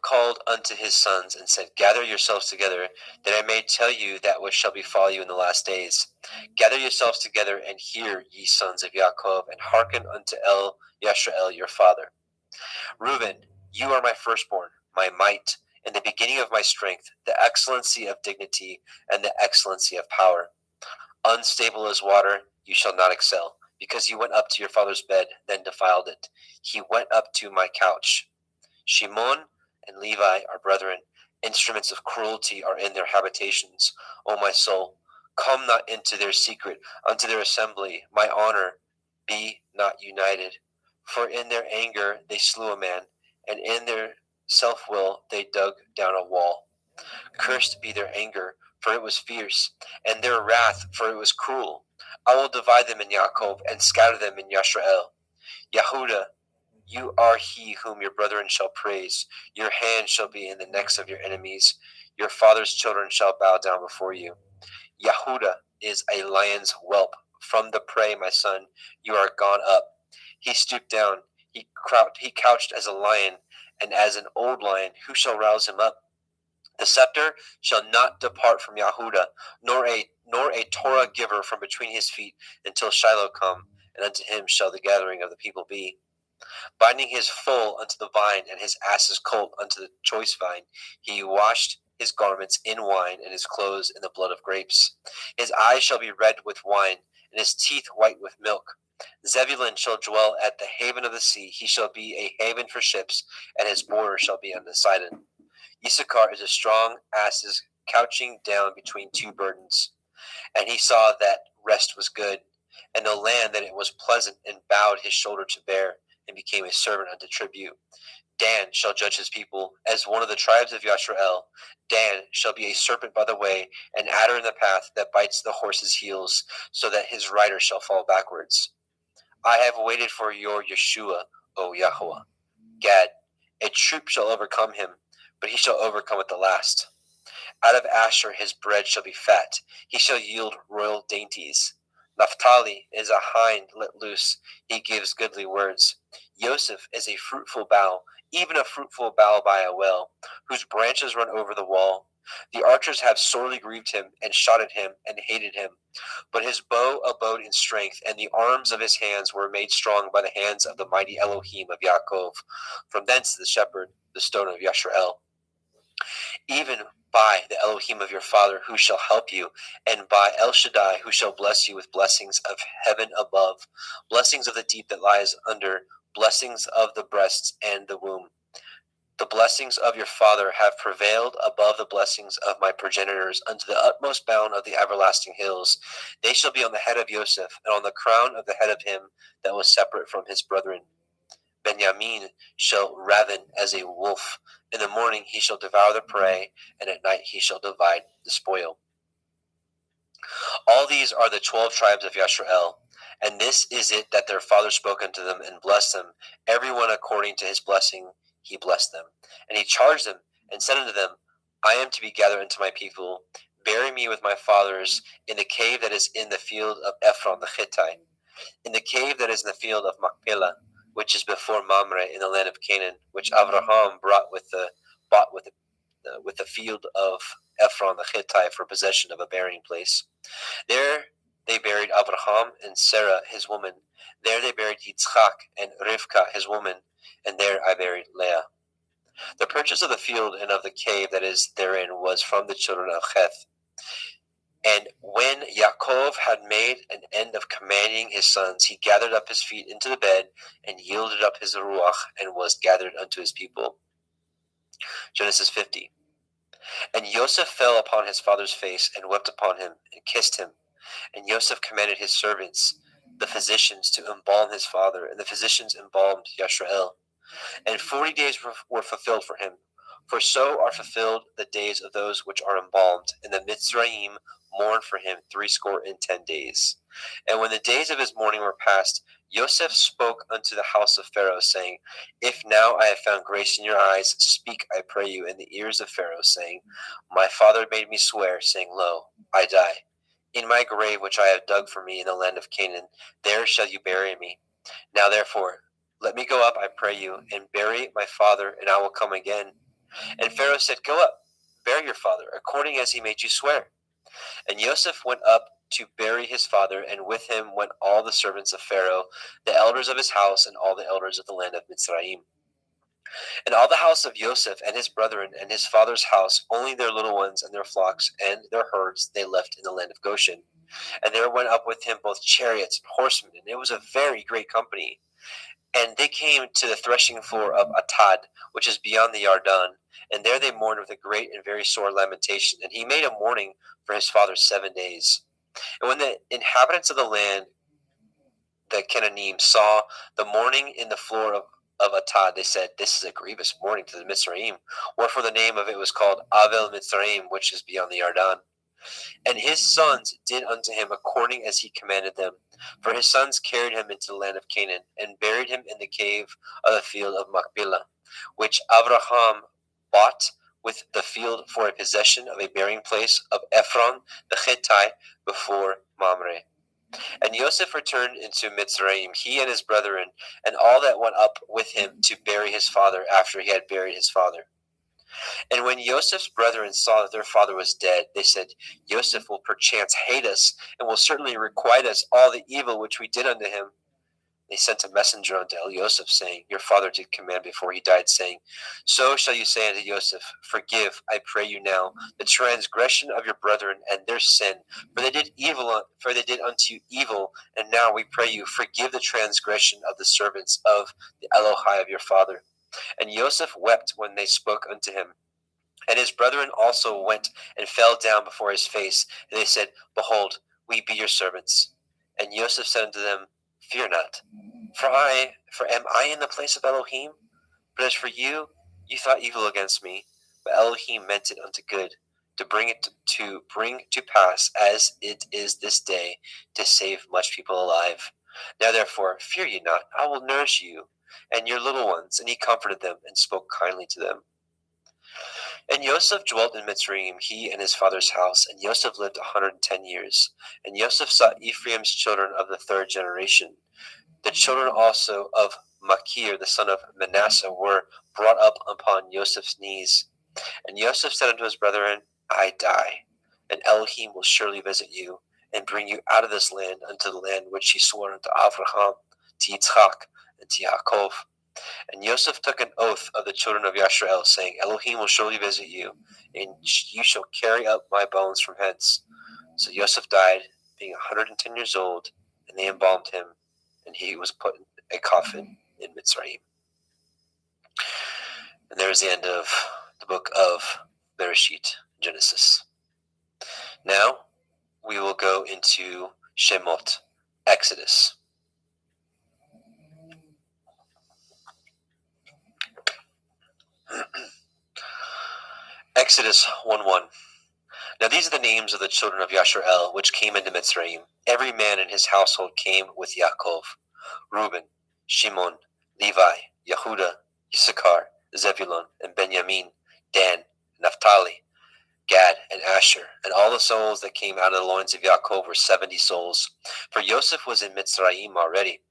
called unto his sons and said, Gather yourselves together, that I may tell you that which shall befall you in the last days. Gather yourselves together, and hear, ye sons of Yaakov, and hearken unto Yasharel your father. Reuben, you are my firstborn, my might, and the beginning of my strength, the excellency of dignity, and the excellency of power. Unstable as water, you shall not excel, because you went up to your father's bed, then defiled it. He went up to my couch. Shimon and Levi are brethren. Instruments of cruelty are in their habitations. O my soul, come not into their secret, unto their assembly. My honor be not united. For in their anger they slew a man, and in their self-will they dug down a wall. Cursed be their anger, for it was fierce, and their wrath, for it was cruel. I will divide them in Yaakov, and scatter them in Yasharel. Yehuda, you are he whom your brethren shall praise. Your hand shall be in the necks of your enemies. Your father's children shall bow down before you. Yehuda is a lion's whelp. From the prey, my son, you are gone up. He stooped down. He couched as a lion, and as an old lion, who shall rouse him up? The scepter shall not depart from Yehuda, nor a Torah giver from between his feet, until Shiloh come, and unto him shall the gathering of the people be. Binding his foal unto the vine, and his ass's colt unto the choice vine, he washed his garments in wine, and his clothes in the blood of grapes. His eyes shall be red with wine, and his teeth white with milk. Zebulun shall dwell at the haven of the sea. He shall be a haven for ships, and his border shall be on the Sidon. Issachar is a strong asses couching down between two burdens. And he saw that rest was good, and the land that it was pleasant, and bowed his shoulder to bear, and became a servant unto tribute. Dan shall judge his people as one of the tribes of Yasharel. Dan shall be a serpent by the way, an adder in the path that bites the horse's heels, so that his rider shall fall backwards. I have waited for your Yeshua, O Yahweh. Gad, a troop shall overcome him, but he shall overcome at the last. Out of Asher his bread shall be fat. He shall yield royal dainties. Naphtali is a hind let loose. He gives goodly words. Joseph is a fruitful bough, even a fruitful bough by a well, whose branches run over the wall. The archers have sorely grieved him, and shot at him, and hated him. But his bow abode in strength, and the arms of his hands were made strong by the hands of the mighty Elohim of Yaakov. From thence the shepherd, the stone of Yasharel. Even by the Elohim of your father, who shall help you, and by El Shaddai, who shall bless you with blessings of heaven above, blessings of the deep that lies under, blessings of the breasts and the womb. The blessings of your father have prevailed above the blessings of my progenitors unto the utmost bound of the everlasting hills. They shall be on the head of Joseph, and on the crown of the head of him that was separate from his brethren. Ben Benjamin shall raven as a wolf. In the morning he shall devour the prey, and at night he shall divide the spoil. All these are the 12 tribes of Yashrael, and this is it that their father spoke unto them and blessed them. Every one according to his blessing he blessed them. And he charged them and said unto them, I am to be gathered unto my people. Bury me with my fathers in the cave that is in the field of Ephron the Hittite, in the cave that is in the field of Machpelah, which is before Mamre in the land of Canaan, which Abraham bought with the field of Ephron the Hittite for possession of a burying place. There they buried Abraham and Sarah his woman. There they buried Yitzchak and Rivka his woman, and there I buried Leah. The purchase of the field and of the cave that is therein was from the children of Heth. And when Yaakov had made an end of commanding his sons, he gathered up his feet into the bed and yielded up his ruach and was gathered unto his people. Genesis 50. And Joseph fell upon his father's face and wept upon him and kissed him. And Joseph commanded his servants, the physicians, to embalm his father, and the physicians embalmed Yashrael. And 40 days were fulfilled for him, for so are fulfilled the days of those which are embalmed. And the Mitzrayim mourned for him 60 days. And when the days of his mourning were past, Joseph spoke unto the house of Pharaoh, saying, If now I have found grace in your eyes, speak, I pray you, in the ears of Pharaoh, saying, My father made me swear, saying, Lo, I die. In my grave which I have dug for me in the land of Canaan, there shall you bury me. Now therefore, let me go up, I pray you, and bury my father, and I will come again. And Pharaoh said, Go up, bury your father, according as he made you swear. And Joseph went up to bury his father, and with him went all the servants of Pharaoh, the elders of his house, and all the elders of the land of Mitzrayim. And all the house of Joseph and his brethren and his father's house, only their little ones and their flocks and their herds they left in the land of Goshen. And there went up with him both chariots and horsemen, and it was a very great company. And they came to the threshing floor of Atad, which is beyond the Yarden, and there they mourned with a great and very sore lamentation. And he made a mourning for his father 7 days. And when the inhabitants of the land, the Canaanim, saw the mourning in the floor of Atad, they said, This is a grievous mourning to the Mitzrayim. Wherefore the name of it was called Avel Mitzrayim, which is beyond the Yarden. And his sons did unto him according as he commanded them. For his sons carried him into the land of Canaan, and buried him in the cave of the field of Machpelah, which Abraham bought with the field for a possession of a burying place of Ephron the Hittite before Mamre. And Joseph returned into Mitzrayim, he and his brethren, and all that went up with him to bury his father after he had buried his father. And when Joseph's brethren saw that their father was dead, they said, Joseph will perchance hate us, and will certainly requite us all the evil which we did unto him. They sent a messenger unto Joseph, saying, Your father did command before he died, saying, So shall you say unto Joseph, Forgive, I pray you now, the transgression of your brethren and their sin, for they did unto you evil, and now we pray you, forgive the transgression of the servants of the Elohai of your father. And Joseph wept when they spoke unto him. And his brethren also went and fell down before his face, and they said, Behold, we be your servants. And Joseph said unto them, Fear not, for am I in the place of Elohim? But as for you, you thought evil against me, but Elohim meant it unto good, to bring to pass as it is this day, to save much people alive. Now therefore, fear ye not, I will nourish you and your little ones. And he comforted them and spoke kindly to them. And Joseph dwelt in Mitzrayim, he and his father's house, and Joseph lived 110 years. And Joseph saw Ephraim's children of the third generation. The children also of Machir, the son of Manasseh, were brought up upon Joseph's knees. And Joseph said unto his brethren, I die, and Elohim will surely visit you, and bring you out of this land unto the land which he swore unto Abraham, to Yitzchak, and to Yaakov. And Joseph took an oath of the children of Yashrael, saying, Elohim will surely visit you, and you shall carry up my bones from hence. So Joseph died, being 110 years old, and they embalmed him, and he was put in a coffin in Mitzrayim. And there is the end of the book of Bereshit, Genesis. Now we will go into Shemot, Exodus. Exodus 1:1. Now these are the names of the children of Yashar'el, which came into Mitzrayim. Every man in his household came with Yaakov: Reuben, Shimon, Levi, Yehuda, Issachar, Zebulun, and Benjamin, Dan, Naphtali, Gad, and Asher. And all the souls that came out of the loins of Yaakov were 70 souls. For Joseph was in Mitzrayim already.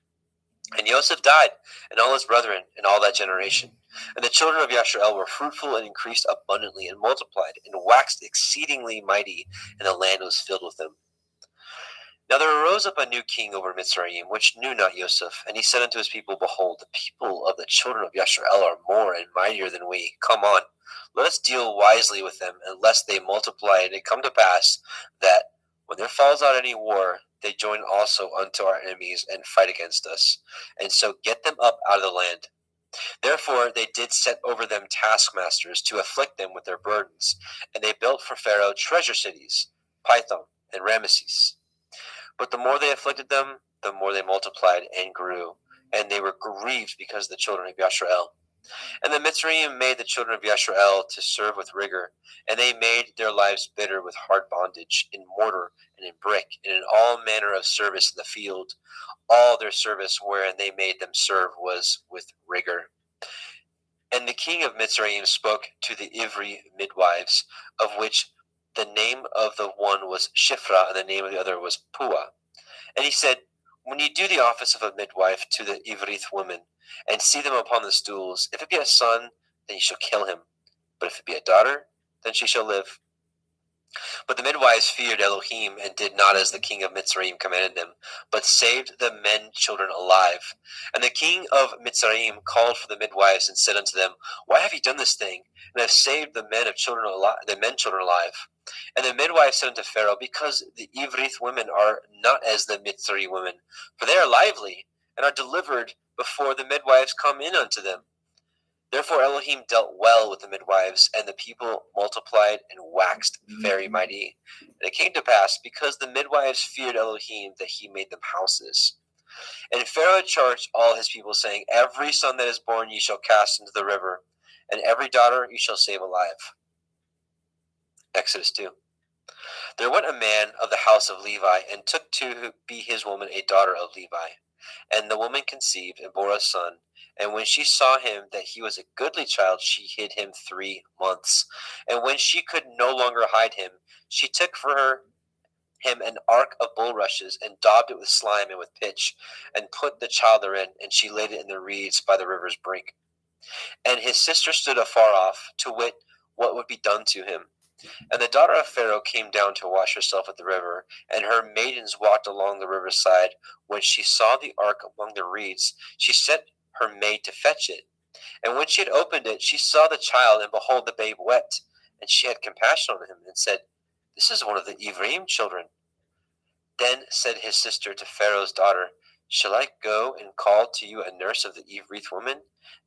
And Joseph died, and all his brethren, and all that generation. And the children of Yashar'el were fruitful and increased abundantly, and multiplied, and waxed exceedingly mighty, and the land was filled with them. Now there arose up a new king over Mitzrayim, which knew not Joseph. And he said unto his people, Behold, the people of the children of Yashar'el are more and mightier than we. Come on, let us deal wisely with them, and lest they multiply. And it come to pass that, when there falls out any war, they join also unto our enemies, and fight against us, and so get them up out of the land. Therefore they did set over them taskmasters, to afflict them with their burdens. And they built for Pharaoh treasure cities, Pithom and Ramesses. But the more they afflicted them, the more they multiplied and grew, and they were grieved because of the children of Yashar'el. And the Mitzrayim made the children of Yashar'el to serve with rigor, and they made their lives bitter with hard bondage, in mortar and in brick, and in all manner of service in the field. All their service wherein they made them serve was with rigor. And the king of Mitzrayim spoke to the Ivri midwives, of which the name of the one was Shifra, and the name of the other was Pua. And he said, When you do the office of a midwife to the Ivrith women, and see them upon the stools, if it be a son, then you shall kill him. But if it be a daughter, then she shall live. But the midwives feared Elohim, and did not as the king of Mitzrayim commanded them, but saved the men children alive. And the king of Mitzrayim called for the midwives, and said unto them, Why have ye done this thing, and have saved the men children alive? And the midwives said unto Pharaoh, Because the Ivrith women are not as the Mitzri women, for they are lively, and are delivered before the midwives come in unto them. Therefore Elohim dealt well with the midwives, and the people multiplied and waxed very mighty. And it came to pass, because the midwives feared Elohim, that he made them houses. And Pharaoh charged all his people, saying, Every son that is born ye shall cast into the river, and every daughter ye shall save alive. Exodus 2. There went a man of the house of Levi, and took to be his woman a daughter of Levi. And the woman conceived, and bore a son. And when she saw him that he was a goodly child, she hid him 3 months. And when she could no longer hide him, she took for him an ark of bulrushes, and daubed it with slime and with pitch, and put the child therein, and she laid it in the reeds by the river's brink. And his sister stood afar off, to wit what would be done to him. And the daughter of Pharaoh came down to wash herself at the river, and her maidens walked along the riverside. When she saw the ark among the reeds, she sent her maid to fetch it. And when she had opened it, she saw the child, and behold, the babe wept. And she had compassion on him, and said, This is one of the Ephraim children. Then said his sister to Pharaoh's daughter, Shall I go and call to you a nurse of the Evrith woman,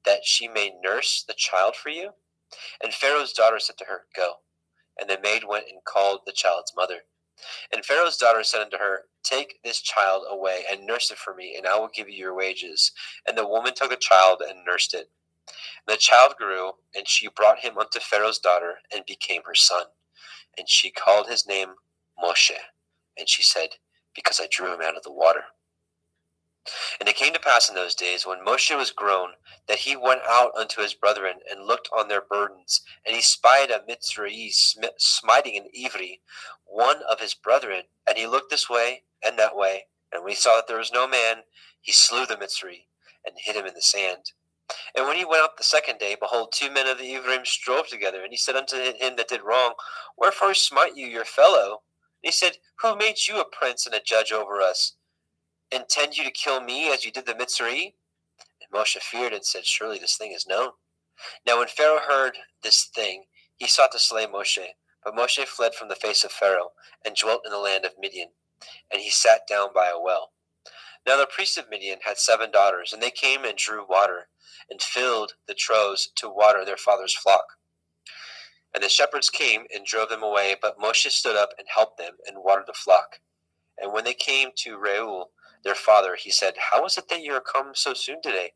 that she may nurse the child for you? And Pharaoh's daughter said to her, Go. And the maid went and called the child's mother. And Pharaoh's daughter said unto her, Take this child away, and nurse it for me, and I will give you your wages. And the woman took the child, and nursed it. And the child grew, and she brought him unto Pharaoh's daughter, and became her son. And she called his name Moshe. And she said, Because I drew him out of the water. And it came to pass in those days, when Moshe was grown, that he went out unto his brethren, and looked on their burdens. And he spied a Mitzri smiting an Ivri, one of his brethren. And he looked this way and that way. And when he saw that there was no man, he slew the Mitzri, and hid him in the sand. And when he went out the second day, behold, 2 men of the Ephraim strove together. And he said unto him that did wrong, Wherefore smite you your fellow? And he said, Who made you a prince and a judge over us? Intend you to kill me as you did the Mitzri? And Moshe feared, and said, Surely this thing is known. Now when Pharaoh heard this thing, he sought to slay Moshe. But Moshe fled from the face of Pharaoh, and dwelt in the land of Midian. And he sat down by a well. Now the priest of Midian had 7 daughters, and they came and drew water, and filled the troughs to water their father's flock. And the shepherds came and drove them away, but Moshe stood up and helped them, and watered the flock. And when they came to Reuel, their father, he said, How is it that you are come so soon today?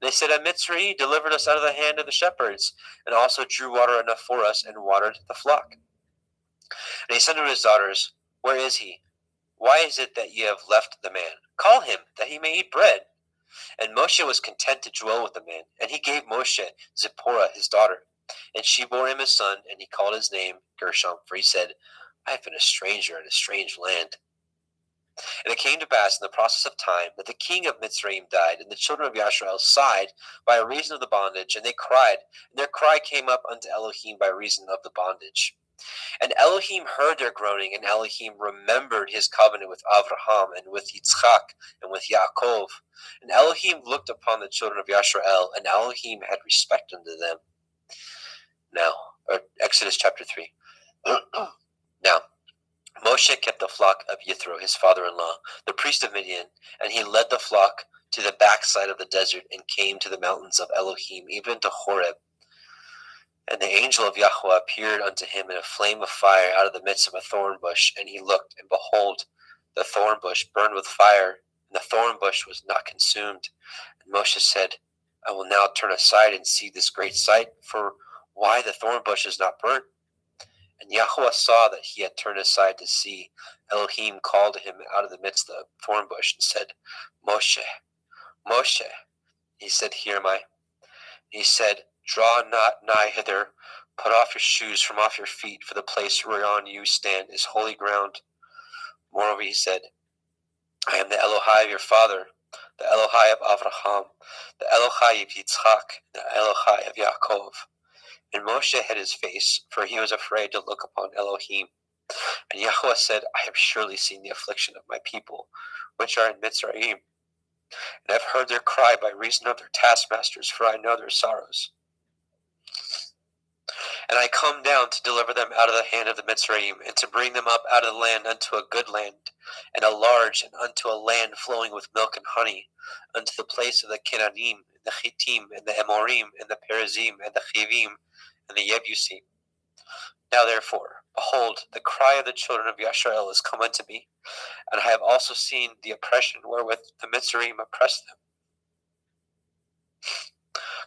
And they said, "And Mitzri delivered us out of the hand of the shepherds, and also drew water enough for us, and watered the flock." And he said to his daughters, "Where is he? Why is it that ye have left the man? Call him, that he may eat bread." And Moshe was content to dwell with the man. And he gave Moshe Zipporah his daughter. And she bore him a son, and he called his name Gershom, for he said, "I have been a stranger in a strange land." And it came to pass in the process of time that the king of Mitzrayim died, and the children of Yashrael sighed by reason of the bondage, and they cried, and their cry came up unto Elohim by reason of the bondage. And Elohim heard their groaning, and Elohim remembered his covenant with Avraham, and with Yitzchak, and with Yaakov. And Elohim looked upon the children of Yashrael, and Elohim had respect unto them. Now, Exodus chapter 3. Now, Moshe kept the flock of Yithro, his father-in-law, the priest of Midian, and he led the flock to the backside of the desert, and came to the mountains of Elohim, even to Horeb. And the angel of Yahweh appeared unto him in a flame of fire out of the midst of a thorn bush. And he looked, and behold, the thorn bush burned with fire, and the thorn bush was not consumed. And Moshe said, "I will now turn aside and see this great sight, for why the thorn bush is not burnt?" And Yahweh saw that he had turned aside to see. Elohim called to him out of the midst of the thorn bush, and said, "Moshe, Moshe." He said, "Here am I." He said, "Draw not nigh hither. Put off your shoes from off your feet, for the place whereon you stand is holy ground." Moreover, he said, "I am the Elohai of your father, the Elohai of Avraham, the Elohai of Yitzchak, the Elohai of Yaakov." And Moshe hid his face, for he was afraid to look upon Elohim. And Yahweh said, "I have surely seen the affliction of my people, which are in Mitzrayim, and have heard their cry by reason of their taskmasters, for I know their sorrows. And I come down to deliver them out of the hand of the Mitzrayim, and to bring them up out of the land unto a good land, and a large, and unto a land flowing with milk and honey, unto the place of the Canaanim, and the Chittim, and the Amorim, and the Perizim, and the Chivim, and the Yebusim. Now therefore, behold, the cry of the children of Yashrael is come unto me, and I have also seen the oppression wherewith the Mitzrayim oppress them.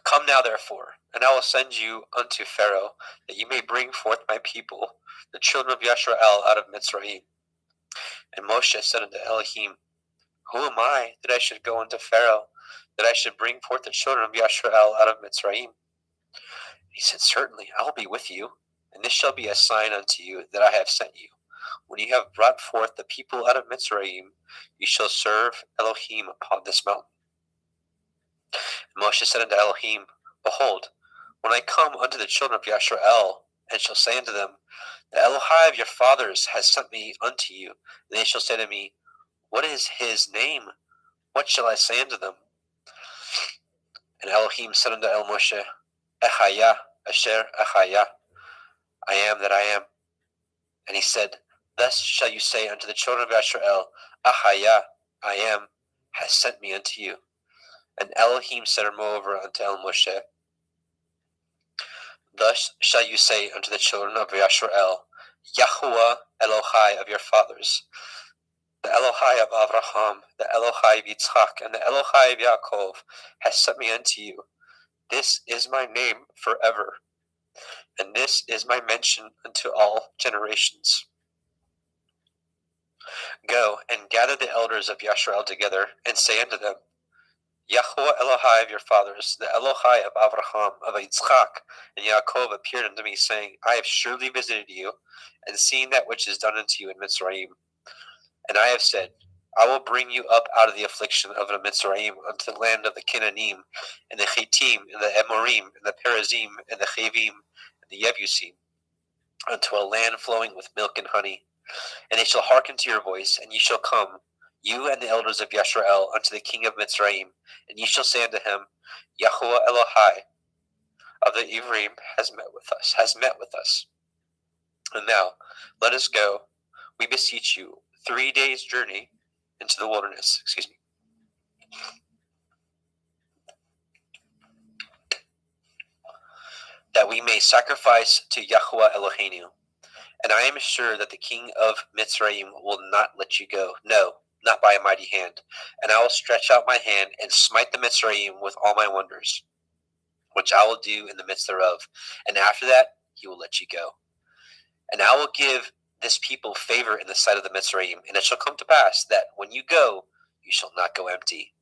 Come now therefore, and I will send you unto Pharaoh, that you may bring forth my people, the children of Yashrael, out of Mitzrayim." And Moshe said unto Elohim, "Who am I, that I should go unto Pharaoh, that I should bring forth the children of Yashrael out of Mitzrayim?" He said, "Certainly, I will be with you, and this shall be a sign unto you that I have sent you. When you have brought forth the people out of Mitzrayim, you shall serve Elohim upon this mountain." And Moshe said unto Elohim, "Behold, when I come unto the children of Yashrael, and shall say unto them, The Elohai of your fathers has sent me unto you, and they shall say to me, What is his name? What shall I say unto them?" And Elohim said unto Moshe, "Echaya, asher echaya, I am that I am." And he said, "Thus shall you say unto the children of Yashrael, Echaya, I am, has sent me unto you." And Elohim said moreover unto Moshe, "Thus shall you say unto the children of Yashrael, Yahuwah Elohai of your fathers, the Elohai of Avraham, the Elohai of Yitzchak, and the Elohai of Yaakov, has sent me unto you. This is my name forever, and this is my mention unto all generations. Go and gather the elders of Yashrael together, and say unto them, Yahuwah Elohai of your fathers, the Elohai of Avraham, of Yitzchak, and Yaakov appeared unto me, saying, I have surely visited you, and seen that which is done unto you in Mitzrayim. And I have said, I will bring you up out of the affliction of the Mitzrayim unto the land of the Canaanim, and the Chittim, and the Amorim, and the Perizim, and the Chivim, and the Yebusim, unto a land flowing with milk and honey. And they shall hearken to your voice, and ye shall come, you and the elders of Yashrael, unto the king of Mitzrayim, and ye shall say unto him, Yahuwah Elohai of the Ivrim has met with us. And now let us go, we beseech you, 3 days' journey into the wilderness. That we may sacrifice to Yahuwah Eloheinu. And I am sure that the king of Mitzrayim will not let you go. No, not by a mighty hand. And I will stretch out my hand and smite the Mitzrayim with all my wonders, which I will do in the midst thereof. And after that, he will let you go. And I will give this people favor in the sight of the Mitzrayim. And it shall come to pass that when you go, you shall not go empty.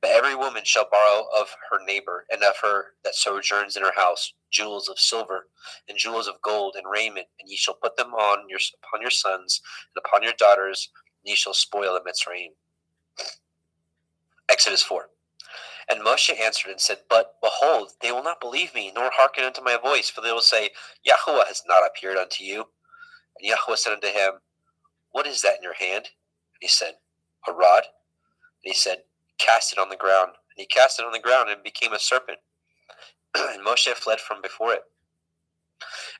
But every woman shall borrow of her neighbor and of her that sojourns in her house jewels of silver and jewels of gold and raiment, and ye shall put them upon your sons and upon your daughters, and ye shall spoil the Mitzrayim. Exodus 4. And Moshe answered and said, But behold, they will not believe me, nor hearken unto my voice, for they will say, Yahuwah has not appeared unto you. And Yahuwah said unto him, What is that in your hand? And he said, A rod. And he said, Cast it on the ground. And he cast it on the ground, and it became a serpent. And Moshe fled from before it.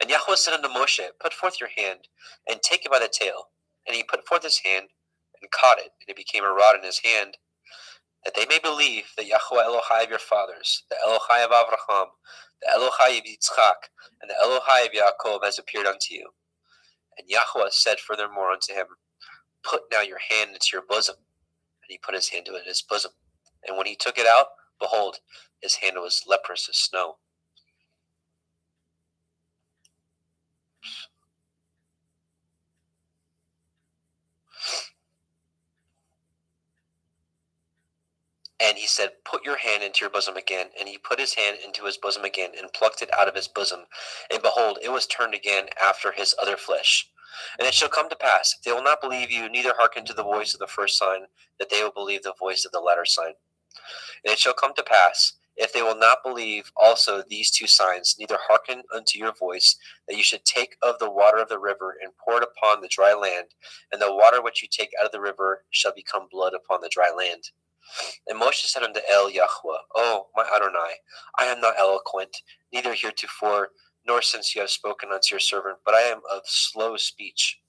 And Yahuwah said unto Moshe, Put forth your hand, and take it by the tail. And he put forth his hand, and caught it, and it became a rod in his hand, that they may believe that Yahuwah Elohai of your fathers, the Elohai of Abraham, the Elohai of Yitzchak, and the Elohai of Yaakov has appeared unto you. And Yahuwah said furthermore unto him, Put now your hand into your bosom. And he put his hand into his bosom. And when he took it out, behold, his hand was leprous as snow. And he said, Put your hand into your bosom again. And he put his hand into his bosom again, and plucked it out of his bosom. And behold, it was turned again after his other flesh. And it shall come to pass, if they will not believe you, neither hearken to the voice of the first sign, that they will believe the voice of the latter sign. And it shall come to pass, if they will not believe also these two signs, neither hearken unto your voice, that you should take of the water of the river, and pour it upon the dry land, and the water which you take out of the river shall become blood upon the dry land. And Moshe said unto Yahuwah, O my Adonai, I am not eloquent, neither heretofore, nor since you have spoken unto your servant, but I am of slow speech,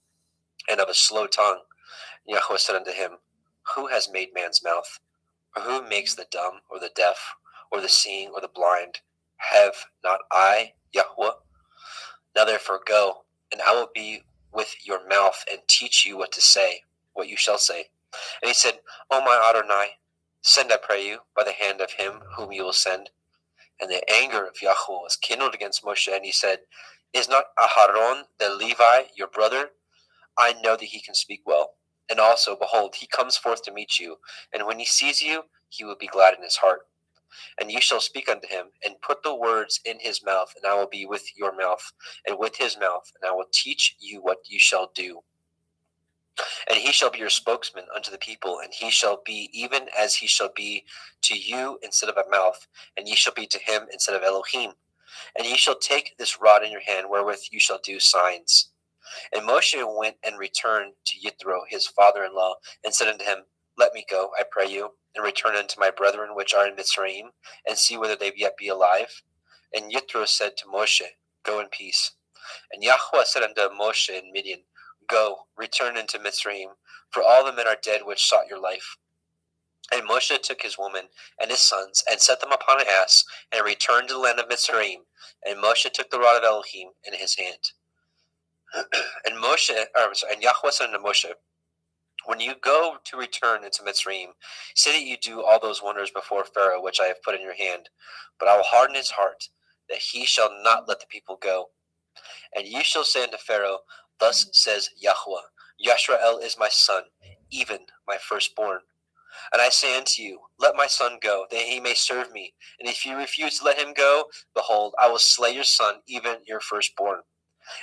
and of a slow tongue. And Yahuwah said unto him, Who has made man's mouth? Or who makes the dumb, or the deaf, or the seeing, or the blind? Have not I, Yahuwah? Now therefore go, and I will be with your mouth, and teach you what to say, what you shall say. And he said, O my Adonai, send, I pray you, by the hand of him whom you will send. And the anger of Yahuwah was kindled against Moshe, and he said, Is not Aharon the Levi your brother? I know that he can speak well. And also, behold, he comes forth to meet you, and when he sees you, he will be glad in his heart. And you shall speak unto him, and put the words in his mouth, and I will be with your mouth, and with his mouth, and I will teach you what you shall do. And he shall be your spokesman unto the people, and he shall be even as he shall be to you instead of a mouth, and ye shall be to him instead of Elohim. And ye shall take this rod in your hand, wherewith you shall do signs. And Moshe went and returned to Yithro his father-in-law, and said unto him, Let me go, I pray you, and return unto my brethren which are in Mitzrayim, and see whether they yet be alive. And Yithro said to Moshe, Go in peace. And Yahuwah said unto Moshe in Midian, Go, return into Mitzrayim, for all the men are dead which sought your life. And Moshe took his woman and his sons, and set them upon an ass, and returned to the land of Mitzrayim. And Moshe took the rod of Elohim in his hand. And Yahuwah said unto Moshe, When you go to return into Mitzrayim, say that you do all those wonders before Pharaoh which I have put in your hand. But I will harden his heart, that he shall not let the people go. And ye shall say unto Pharaoh, Thus says Yahuwah, Yashrael is my son, even my firstborn. And I say unto you, Let my son go, that he may serve me. And if you refuse to let him go, behold, I will slay your son, even your firstborn.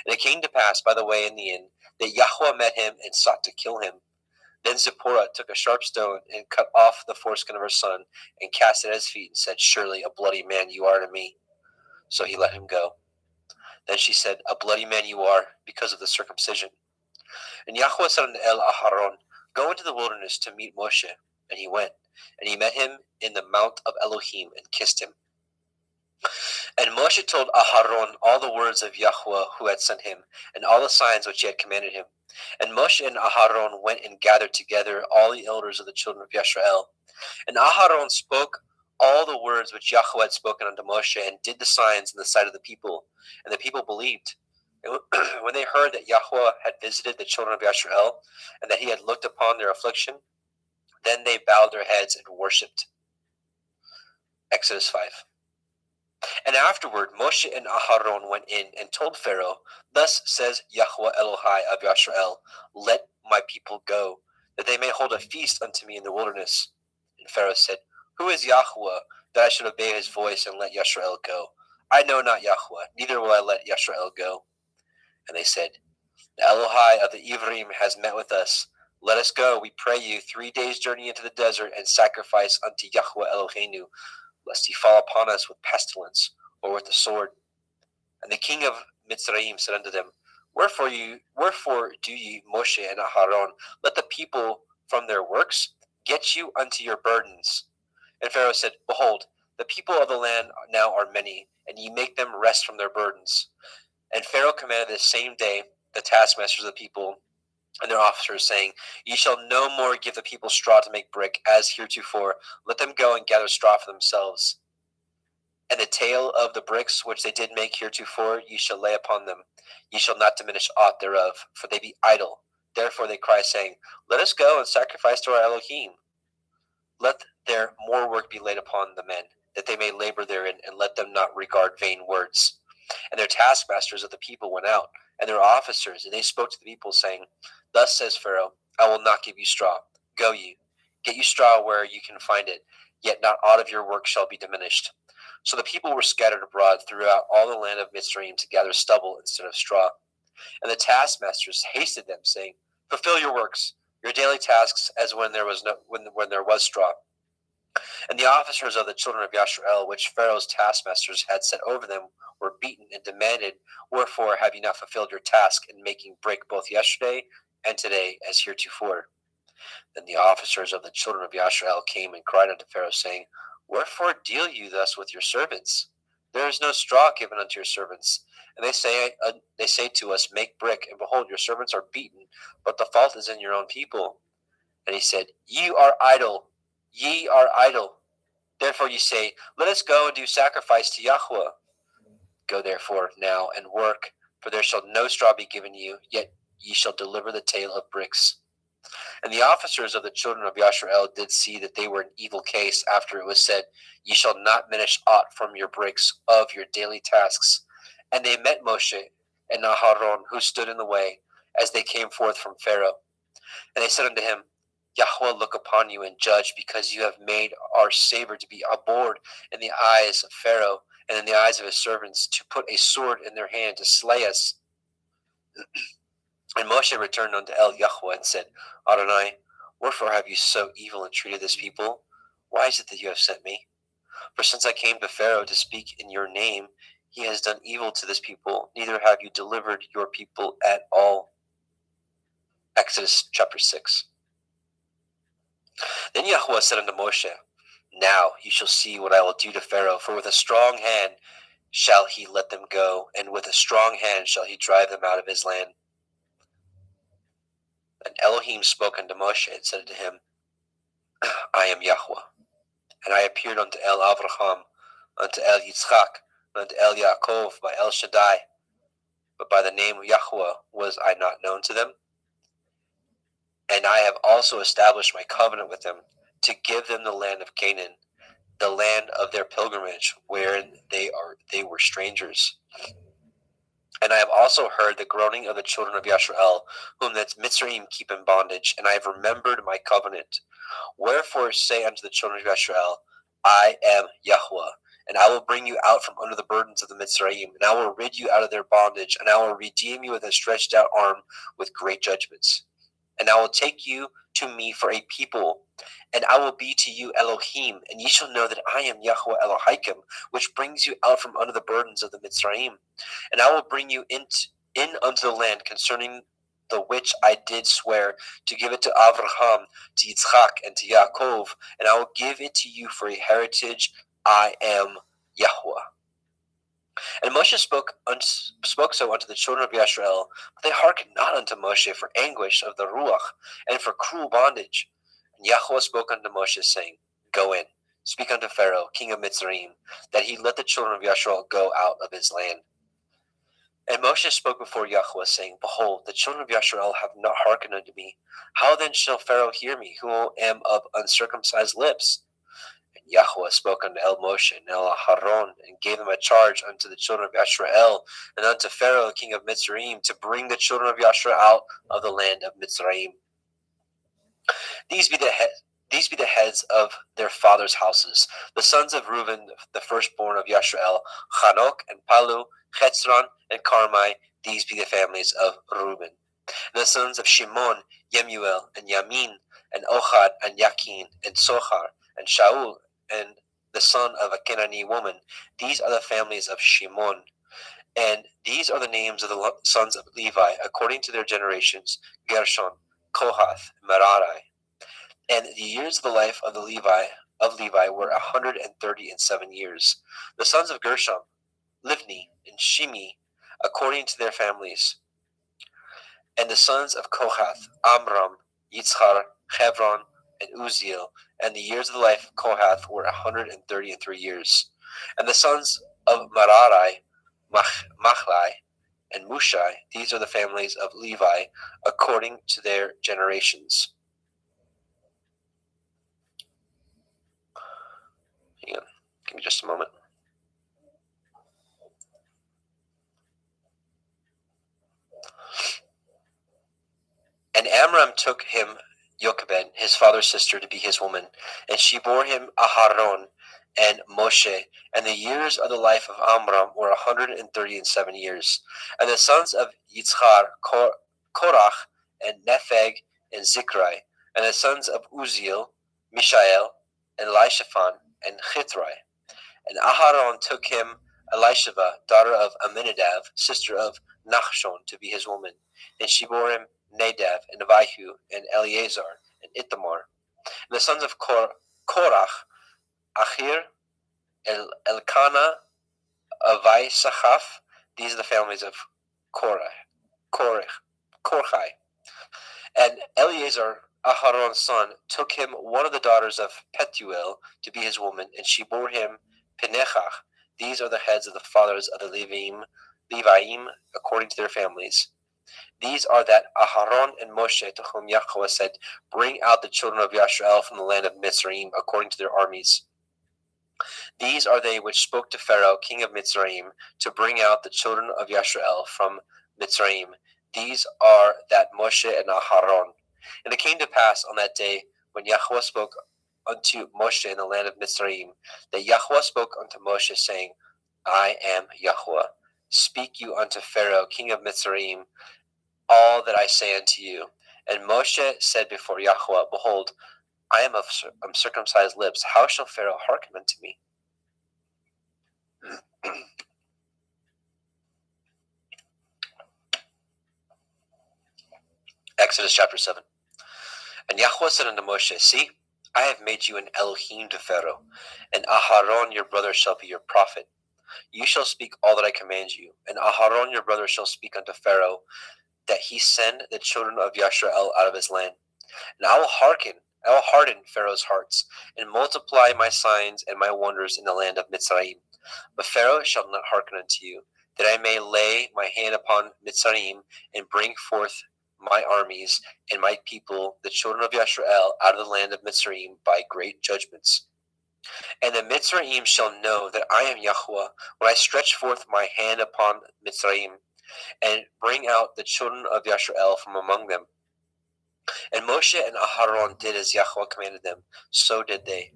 And it came to pass by the way in the inn, that Yahuwah met him and sought to kill him. Then Zipporah took a sharp stone, and cut off the foreskin of her son, and cast it at his feet, and said, Surely a bloody man you are to me. So he let him go. Then she said, A bloody man you are, because of the circumcision. And Yahuwah said unto Aharon, Go into the wilderness to meet Moshe. And he went, and he met him in the mount of Elohim, and kissed him. And Moshe told Aharon all the words of Yahuwah who had sent him, and all the signs which he had commanded him. And Moshe and Aharon went and gathered together all the elders of the children of Yisrael. And Aharon spoke all the words which Yahuwah had spoken unto Moshe, and did the signs in the sight of the people. And the people believed. And when they heard that Yahuwah had visited the children of Yisrael, and that he had looked upon their affliction, Then they bowed their heads and worshipped. Exodus 5. And afterward Moshe and Aharon went in and told Pharaoh, Thus says Yahweh Elohai of Yashrael, Let my people go, that they may hold a feast unto me in the wilderness. And Pharaoh said, Who is Yahweh, that I should obey his voice and let Yashrael go? I know not Yahweh, neither will I let Yashrael go. And they said, The Elohai of the Ivrim has met with us. Let us go, we pray you, 3 days' journey into the desert, and sacrifice unto Yahweh Eloheinu, lest he fall upon us with pestilence, or with the sword. And the king of Mitzrayim said unto them, Wherefore do ye, Moshe and Aharon, let the people from their works get you unto your burdens? And Pharaoh said, Behold, the people of the land now are many, and ye make them rest from their burdens. And Pharaoh commanded the same day the taskmasters of the people and their officers, saying, Ye shall no more give the people straw to make brick, as heretofore. Let them go and gather straw for themselves. And the tale of the bricks which they did make heretofore ye shall lay upon them. Ye shall not diminish aught thereof, for they be idle. Therefore they cry, saying, Let us go and sacrifice to our Elohim. Let their more work be laid upon the men, that they may labor therein, and let them not regard vain words. And their taskmasters of the people went out, and their officers, and they spoke to the people, saying, Thus says Pharaoh, I will not give you straw. Go ye, get you straw where you can find it, yet not aught of your work shall be diminished. So the people were scattered abroad throughout all the land of Mitzrayim to gather stubble instead of straw. And the taskmasters hasted them, saying, Fulfill your works, your daily tasks, as when there was when there was straw. And the officers of the children of Yashrael, which Pharaoh's taskmasters had set over them, were beaten and demanded, Wherefore have ye not fulfilled your task in making brick both yesterday and today as heretofore? Then the officers of the children of Yashrael came and cried unto Pharaoh, saying, Wherefore deal you thus with your servants? There is no straw given unto your servants. And they say to us, Make brick, and behold, your servants are beaten, but the fault is in your own people. And he said, Ye are idle. Therefore ye say, Let us go and do sacrifice to Yahweh. Go therefore now and work, for there shall no straw be given you, yet ye shall deliver the tale of bricks. And the officers of the children of Yashrael did see that they were in evil case after it was said, Ye shall not diminish aught from your bricks of your daily tasks. And they met Moshe and Aharon, who stood in the way, as they came forth from Pharaoh. And they said unto him, Yahweh look upon you and judge, because you have made our savor to be abhorred in the eyes of Pharaoh and in the eyes of his servants, to put a sword in their hand to slay us. And Moshe returned unto El Yahweh and said, Adonai, wherefore have you so evil entreated this people? Why is it that you have sent me? For since I came to Pharaoh to speak in your name, he has done evil to this people, neither have you delivered your people at all. Exodus chapter 6. Then Yahweh said unto Moshe, Now you shall see what I will do to Pharaoh, for with a strong hand shall he let them go, and with a strong hand shall he drive them out of his land. And Elohim spoke unto Moshe and said to him, I am Yahweh. And I appeared unto El Avraham, unto El Yitzchak, and unto El Yaakov by El Shaddai. But by the name of Yahweh was I not known to them. And I have also established my covenant with them, to give them the land of Canaan, the land of their pilgrimage, wherein they were strangers. And I have also heard the groaning of the children of Yashrael, whom the Mitzrayim keep in bondage, and I have remembered my covenant. Wherefore say unto the children of Yashrael, I am Yahweh, and I will bring you out from under the burdens of the Mitzrayim, and I will rid you out of their bondage, and I will redeem you with a stretched out arm with great judgments. And I will take you to me for a people, and I will be to you Elohim, and ye shall know that I am Yahweh Elohaikim, which brings you out from under the burdens of the Mitzrayim. And I will bring you in unto the land concerning the which I did swear to give it to Avraham, to Yitzchak, and to Yaakov, and I will give it to you for a heritage. I am Yahweh. And Moshe spoke so unto the children of Yashrael, but they hearkened not unto Moshe for anguish of the Ruach, and for cruel bondage. And Yahweh spoke unto Moshe, saying, Go in, speak unto Pharaoh, king of Mitzrayim, that he let the children of Yashrael go out of his land. And Moshe spoke before Yahweh, saying, Behold, the children of Yisrael have not hearkened unto me. How then shall Pharaoh hear me, who am of uncircumcised lips? And Yahweh spoke unto El Moshe and El Aharon, and gave them a charge unto the children of Yisrael, and unto Pharaoh, king of Mitzrayim, to bring the children of Yisrael out of the land of Mitzrayim. These be the heads of their fathers' houses, the sons of Reuben, the firstborn of Yisrael, Chanok and Palu, Chetzron and Carmi. These be the families of Reuben. And the sons of Shimon, Yemuel and Yamin, and Ochad and Yakin and Sochar and Shaul, and the son of a Canaanite woman. These are the families of Shimon. And these are the names of the sons of Levi, according to their generations: Gershon, Kohath, Merari. And the years of the life of Levi were 137 years. The sons of Gershom, Livni and Shimi, according to their families. And the sons of Kohath, Amram, Yitzchar, Hebron, and Uziel. And the years of the life of Kohath were 133 years. And the sons of Merari, Machlai, and Mushai. These are the families of Levi, according to their generations. Hang on, give me just a moment. And Amram took him Jochebed, his father's sister, to be his woman, and she bore him Aharon and Moshe. And the years of the life of Amram were 137 years. And the sons of Yitzchar, Korach, and Nepheg, and Zikri. And the sons of Uziel, Mishael, and Elishaphan, and Chithrai. And Aharon took him Elisheva, daughter of Aminadab, sister of Nachshon, to be his woman. And she bore him Nadab, and Abihu, and Eleazar, and Ithamar. And the sons of Korach, Achir, Elkanah, Avisachaf. These are the families of Korchai. And Eleazar, Aharon's son, took him one of the daughters of Petuel to be his woman, and she bore him Pinechach. These are the heads of the fathers of the Leviim, according to their families. These are that Aharon and Moshe, to whom Yahweh said, Bring out the children of Yisrael from the land of Mitzrayim, according to their armies. These are they which spoke to Pharaoh, king of Mitzrayim, to bring out the children of Yisrael from Mitzrayim. These are that Moshe and Aharon. And it came to pass on that day, when Yahweh spoke unto Moshe in the land of Mitzrayim, that Yahweh spoke unto Moshe, saying, I am Yahweh. Speak you unto Pharaoh, king of Mitzrayim, all that I say unto you. And Moshe said before Yahweh, Behold, I am of uncircumcised lips. How shall Pharaoh hearken unto me? Exodus chapter 7. And Yahweh said unto Moshe, See, I have made you an Elohim to Pharaoh, and Aharon your brother shall be your prophet. You shall speak all that I command you, and Aharon your brother shall speak unto Pharaoh, that he send the children of Yisrael out of his land. And I will harden Pharaoh's hearts, and multiply my signs and my wonders in the land of Mitzrayim. But Pharaoh shall not hearken unto you, that I may lay my hand upon Mitzrayim, and bring forth my armies and my people, the children of Yisrael, out of the land of Mitzrayim by great judgments. And the Mitzrayim shall know that I am Yahweh, when I stretch forth my hand upon Mitzrayim, and bring out the children of Yisrael from among them. And Moshe and Aharon did as Yahweh commanded them, so did they.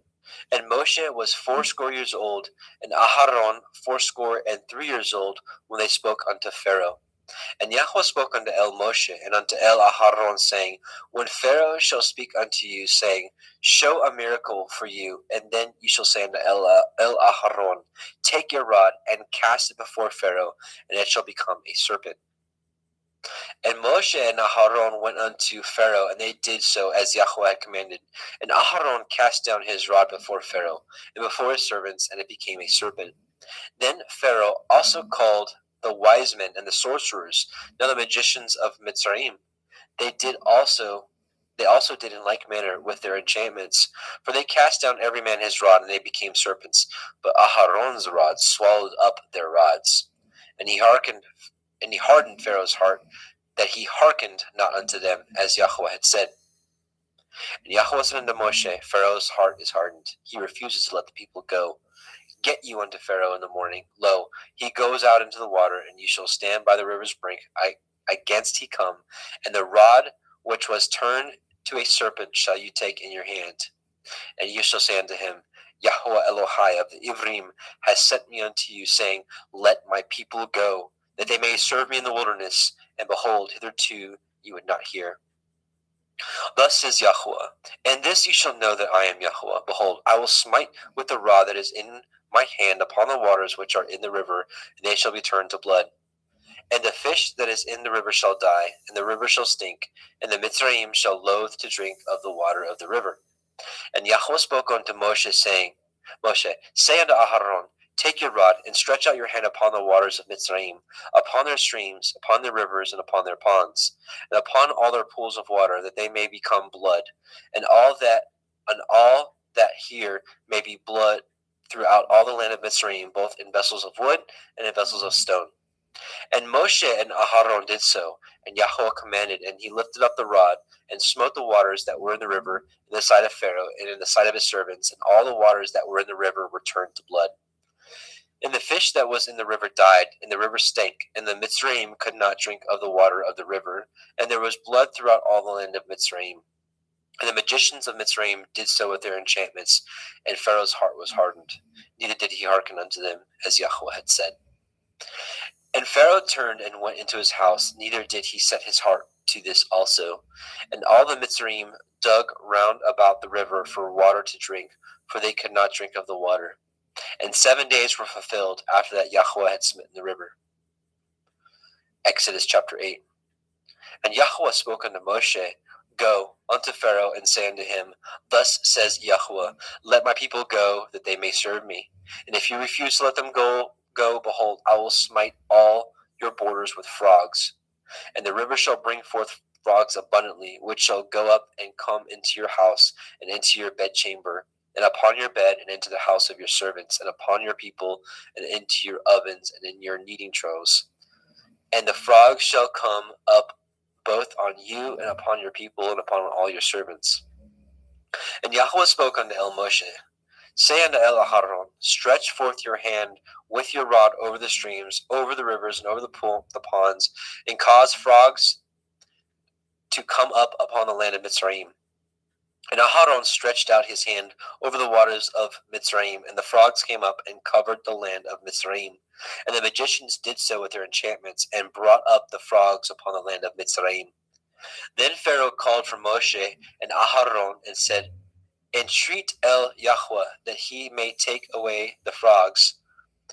And Moshe was 80 years old, and Aharon 83 years old, when they spoke unto Pharaoh. And Yahweh spoke unto El Moshe and unto El Aharon, saying, When Pharaoh shall speak unto you, saying, Show a miracle for you, and then you shall say unto El Aharon, Take your rod and cast it before Pharaoh, and it shall become a serpent. And Moshe and Aharon went unto Pharaoh, and they did so as Yahweh had commanded. And Aharon cast down his rod before Pharaoh, and before his servants, and it became a serpent. Then Pharaoh also called the wise men and the sorcerers, now the magicians of Mitzrayim. They also did in like manner with their enchantments, for they cast down every man his rod, and they became serpents. But Aharon's rod swallowed up their rods. And he hearkened and he hardened Pharaoh's heart, that he hearkened not unto them, as Yahweh had said. And Yahweh said unto Moshe, Pharaoh's heart is hardened. He refuses to let the people go. Get you unto Pharaoh in the morning. Lo, he goes out into the water, and you shall stand by the river's brink against he come. And the rod which was turned to a serpent shall you take in your hand. And you shall say unto him, Yahweh Elohai of the Ivrim has sent me unto you, saying, Let my people go, that they may serve me in the wilderness. And behold, hitherto you would not hear. Thus says Yahweh, and this you shall know that I am Yahweh. Behold, I will smite with the rod that is in my hand upon the waters which are in the river, and they shall be turned to blood. And the fish that is in the river shall die, and the river shall stink, and the Mitzrayim shall loathe to drink of the water of the river. And Yahweh spoke unto Moshe, saying, Moshe, say unto Aharon, take your rod, and stretch out your hand upon the waters of Mitzrayim, upon their streams, upon their rivers, and upon their ponds, and upon all their pools of water, that they may become blood, and all that here may be blood throughout all the land of Mitzrayim, both in vessels of wood and in vessels of stone. And Moshe and Aharon did so, and Yahweh commanded, and he lifted up the rod, and smote the waters that were in the river in the sight of Pharaoh, and in the sight of his servants, and all the waters that were in the river were turned to blood. And the fish that was in the river died, and the river stank, and the Mitzrayim could not drink of the water of the river, and there was blood throughout all the land of Mitzrayim. And the magicians of Mitzrayim did so with their enchantments, and Pharaoh's heart was hardened, neither did he hearken unto them, as Yahweh had said. And Pharaoh turned and went into his house, neither did he set his heart to this also. And all the Mitzrayim dug round about the river for water to drink, for they could not drink of the water. And 7 days were fulfilled after that Yahweh had smitten the river. Exodus chapter 8. And Yahweh spoke unto Moshe, Go unto Pharaoh, and say unto him, Thus says Yahweh, Let my people go, that they may serve me. And if you refuse to let them go, behold, I will smite all your borders with frogs. And the river shall bring forth frogs abundantly, which shall go up and come into your house, and into your bedchamber, and upon your bed, and into the house of your servants, and upon your people, and into your ovens, and in your kneading troughs. And the frogs shall come up both on you, and upon your people, and upon all your servants. And Yahweh spoke unto El Moshe, Say unto El Aharon, Stretch forth your hand with your rod over the streams, over the rivers, and over the ponds, and cause frogs to come up upon the land of Mitzrayim. And Aharon stretched out his hand over the waters of Mitzrayim, and the frogs came up and covered the land of Mitzrayim. And the magicians did so with their enchantments, and brought up the frogs upon the land of Mitzrayim. Then Pharaoh called for Moshe and Aharon, and said, Entreat El Yahweh, that he may take away the frogs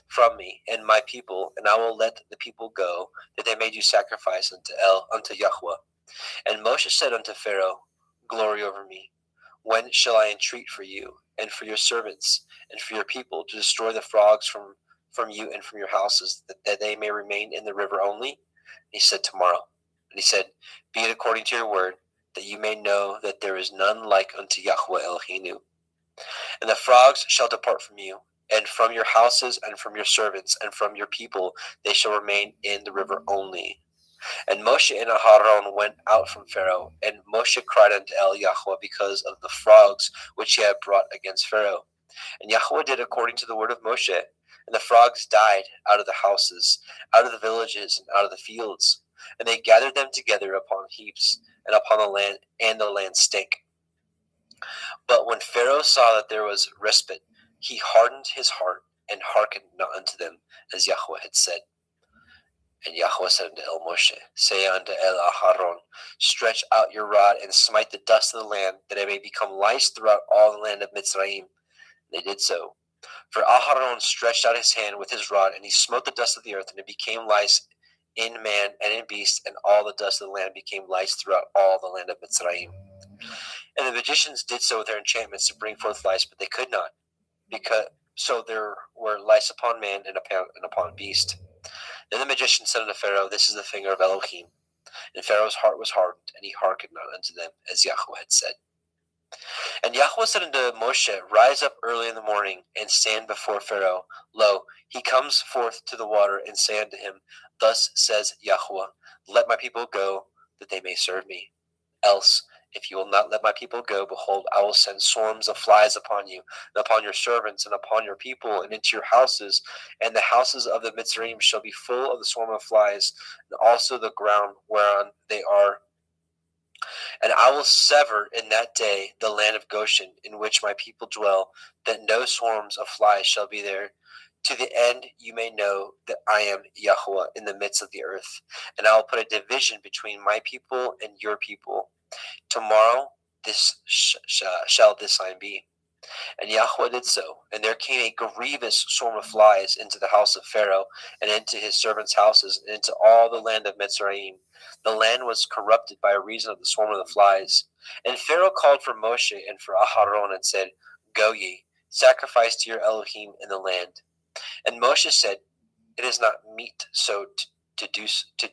from me and my people, and I will let the people go, that they may do sacrifice unto Yahweh. And Moshe said unto Pharaoh, Glory over me. When shall I entreat for you, and for your servants, and for your people, to destroy the frogs from you and from your houses, that they may remain in the river only? And he said, Tomorrow. And he said, Be it according to your word, that you may know that there is none like unto Yahweh Eloheinu. And the frogs shall depart from you, and from your houses, and from your servants, and from your people, they shall remain in the river only. And Moshe and Aharon went out from Pharaoh, and Moshe cried unto El Yahweh because of the frogs which he had brought against Pharaoh. And Yahweh did according to the word of Moshe, and the frogs died out of the houses, out of the villages, and out of the fields. And they gathered them together upon heaps, and upon the land, and the land stank. But when Pharaoh saw that there was respite, he hardened his heart, and hearkened not unto them, as Yahweh had said. And Yahweh said unto El Moshe, Say unto El Aharon, Stretch out your rod, and smite the dust of the land, that it may become lice throughout all the land of Mitzrayim. And they did so. For Aharon stretched out his hand with his rod, and he smote the dust of the earth, and it became lice in man and in beast, and all the dust of the land became lice throughout all the land of Mitzrayim. And the magicians did so with their enchantments to bring forth lice, but they could not, so there were lice upon man and upon beast. Then the magician said unto Pharaoh, This is the finger of Elohim. And Pharaoh's heart was hardened, and he hearkened not unto them, as Yahweh had said. And Yahweh said unto Moshe, Rise up early in the morning, and stand before Pharaoh. Lo, he comes forth to the water, and say unto him, Thus says Yahweh, Let my people go, that they may serve me. Else, if you will not let my people go, behold, I will send swarms of flies upon you, and upon your servants, and upon your people, and into your houses, and the houses of the Mitzrayim shall be full of the swarm of flies, and also the ground whereon they are. And I will sever in that day the land of Goshen, in which my people dwell, that no swarms of flies shall be there, to the end you may know that I am Yahweh in the midst of the earth. And I will put a division between my people and your people. Tomorrow this shall this sign be. And Yahweh did so, and there came a grievous swarm of flies into the house of Pharaoh, and into his servants' houses, and into all the land of Mitzrayim. The land was corrupted by reason of the swarm of the flies. And Pharaoh called for Moshe and for Aharon, and said, Go ye, sacrifice to your Elohim in the land. And Moshe said, It is not meet so to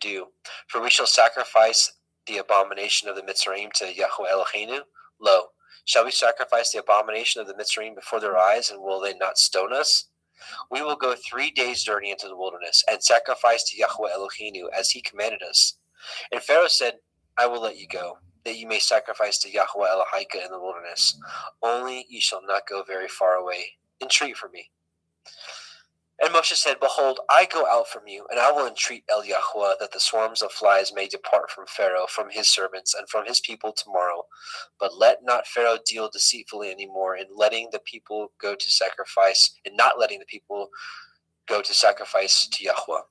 do, for we shall sacrifice the abomination of the Mitzrayim to Yahweh Eloheinu. Lo, shall we sacrifice the abomination of the Mitzrayim before their eyes, and will they not stone us? We will go 3 days' journey into the wilderness, and sacrifice to Yahweh Eloheinu, as he commanded us. And Pharaoh said, I will let you go, that you may sacrifice to Yahweh Elohika in the wilderness. Only you shall not go very far away. Entreat for me. And Moshe said, Behold, I go out from you, and I will entreat El Yahweh, that the swarms of flies may depart from Pharaoh, from his servants, and from his people tomorrow. But let not Pharaoh deal deceitfully any more in letting the people go to sacrifice, and not letting the people go to sacrifice to Yahweh.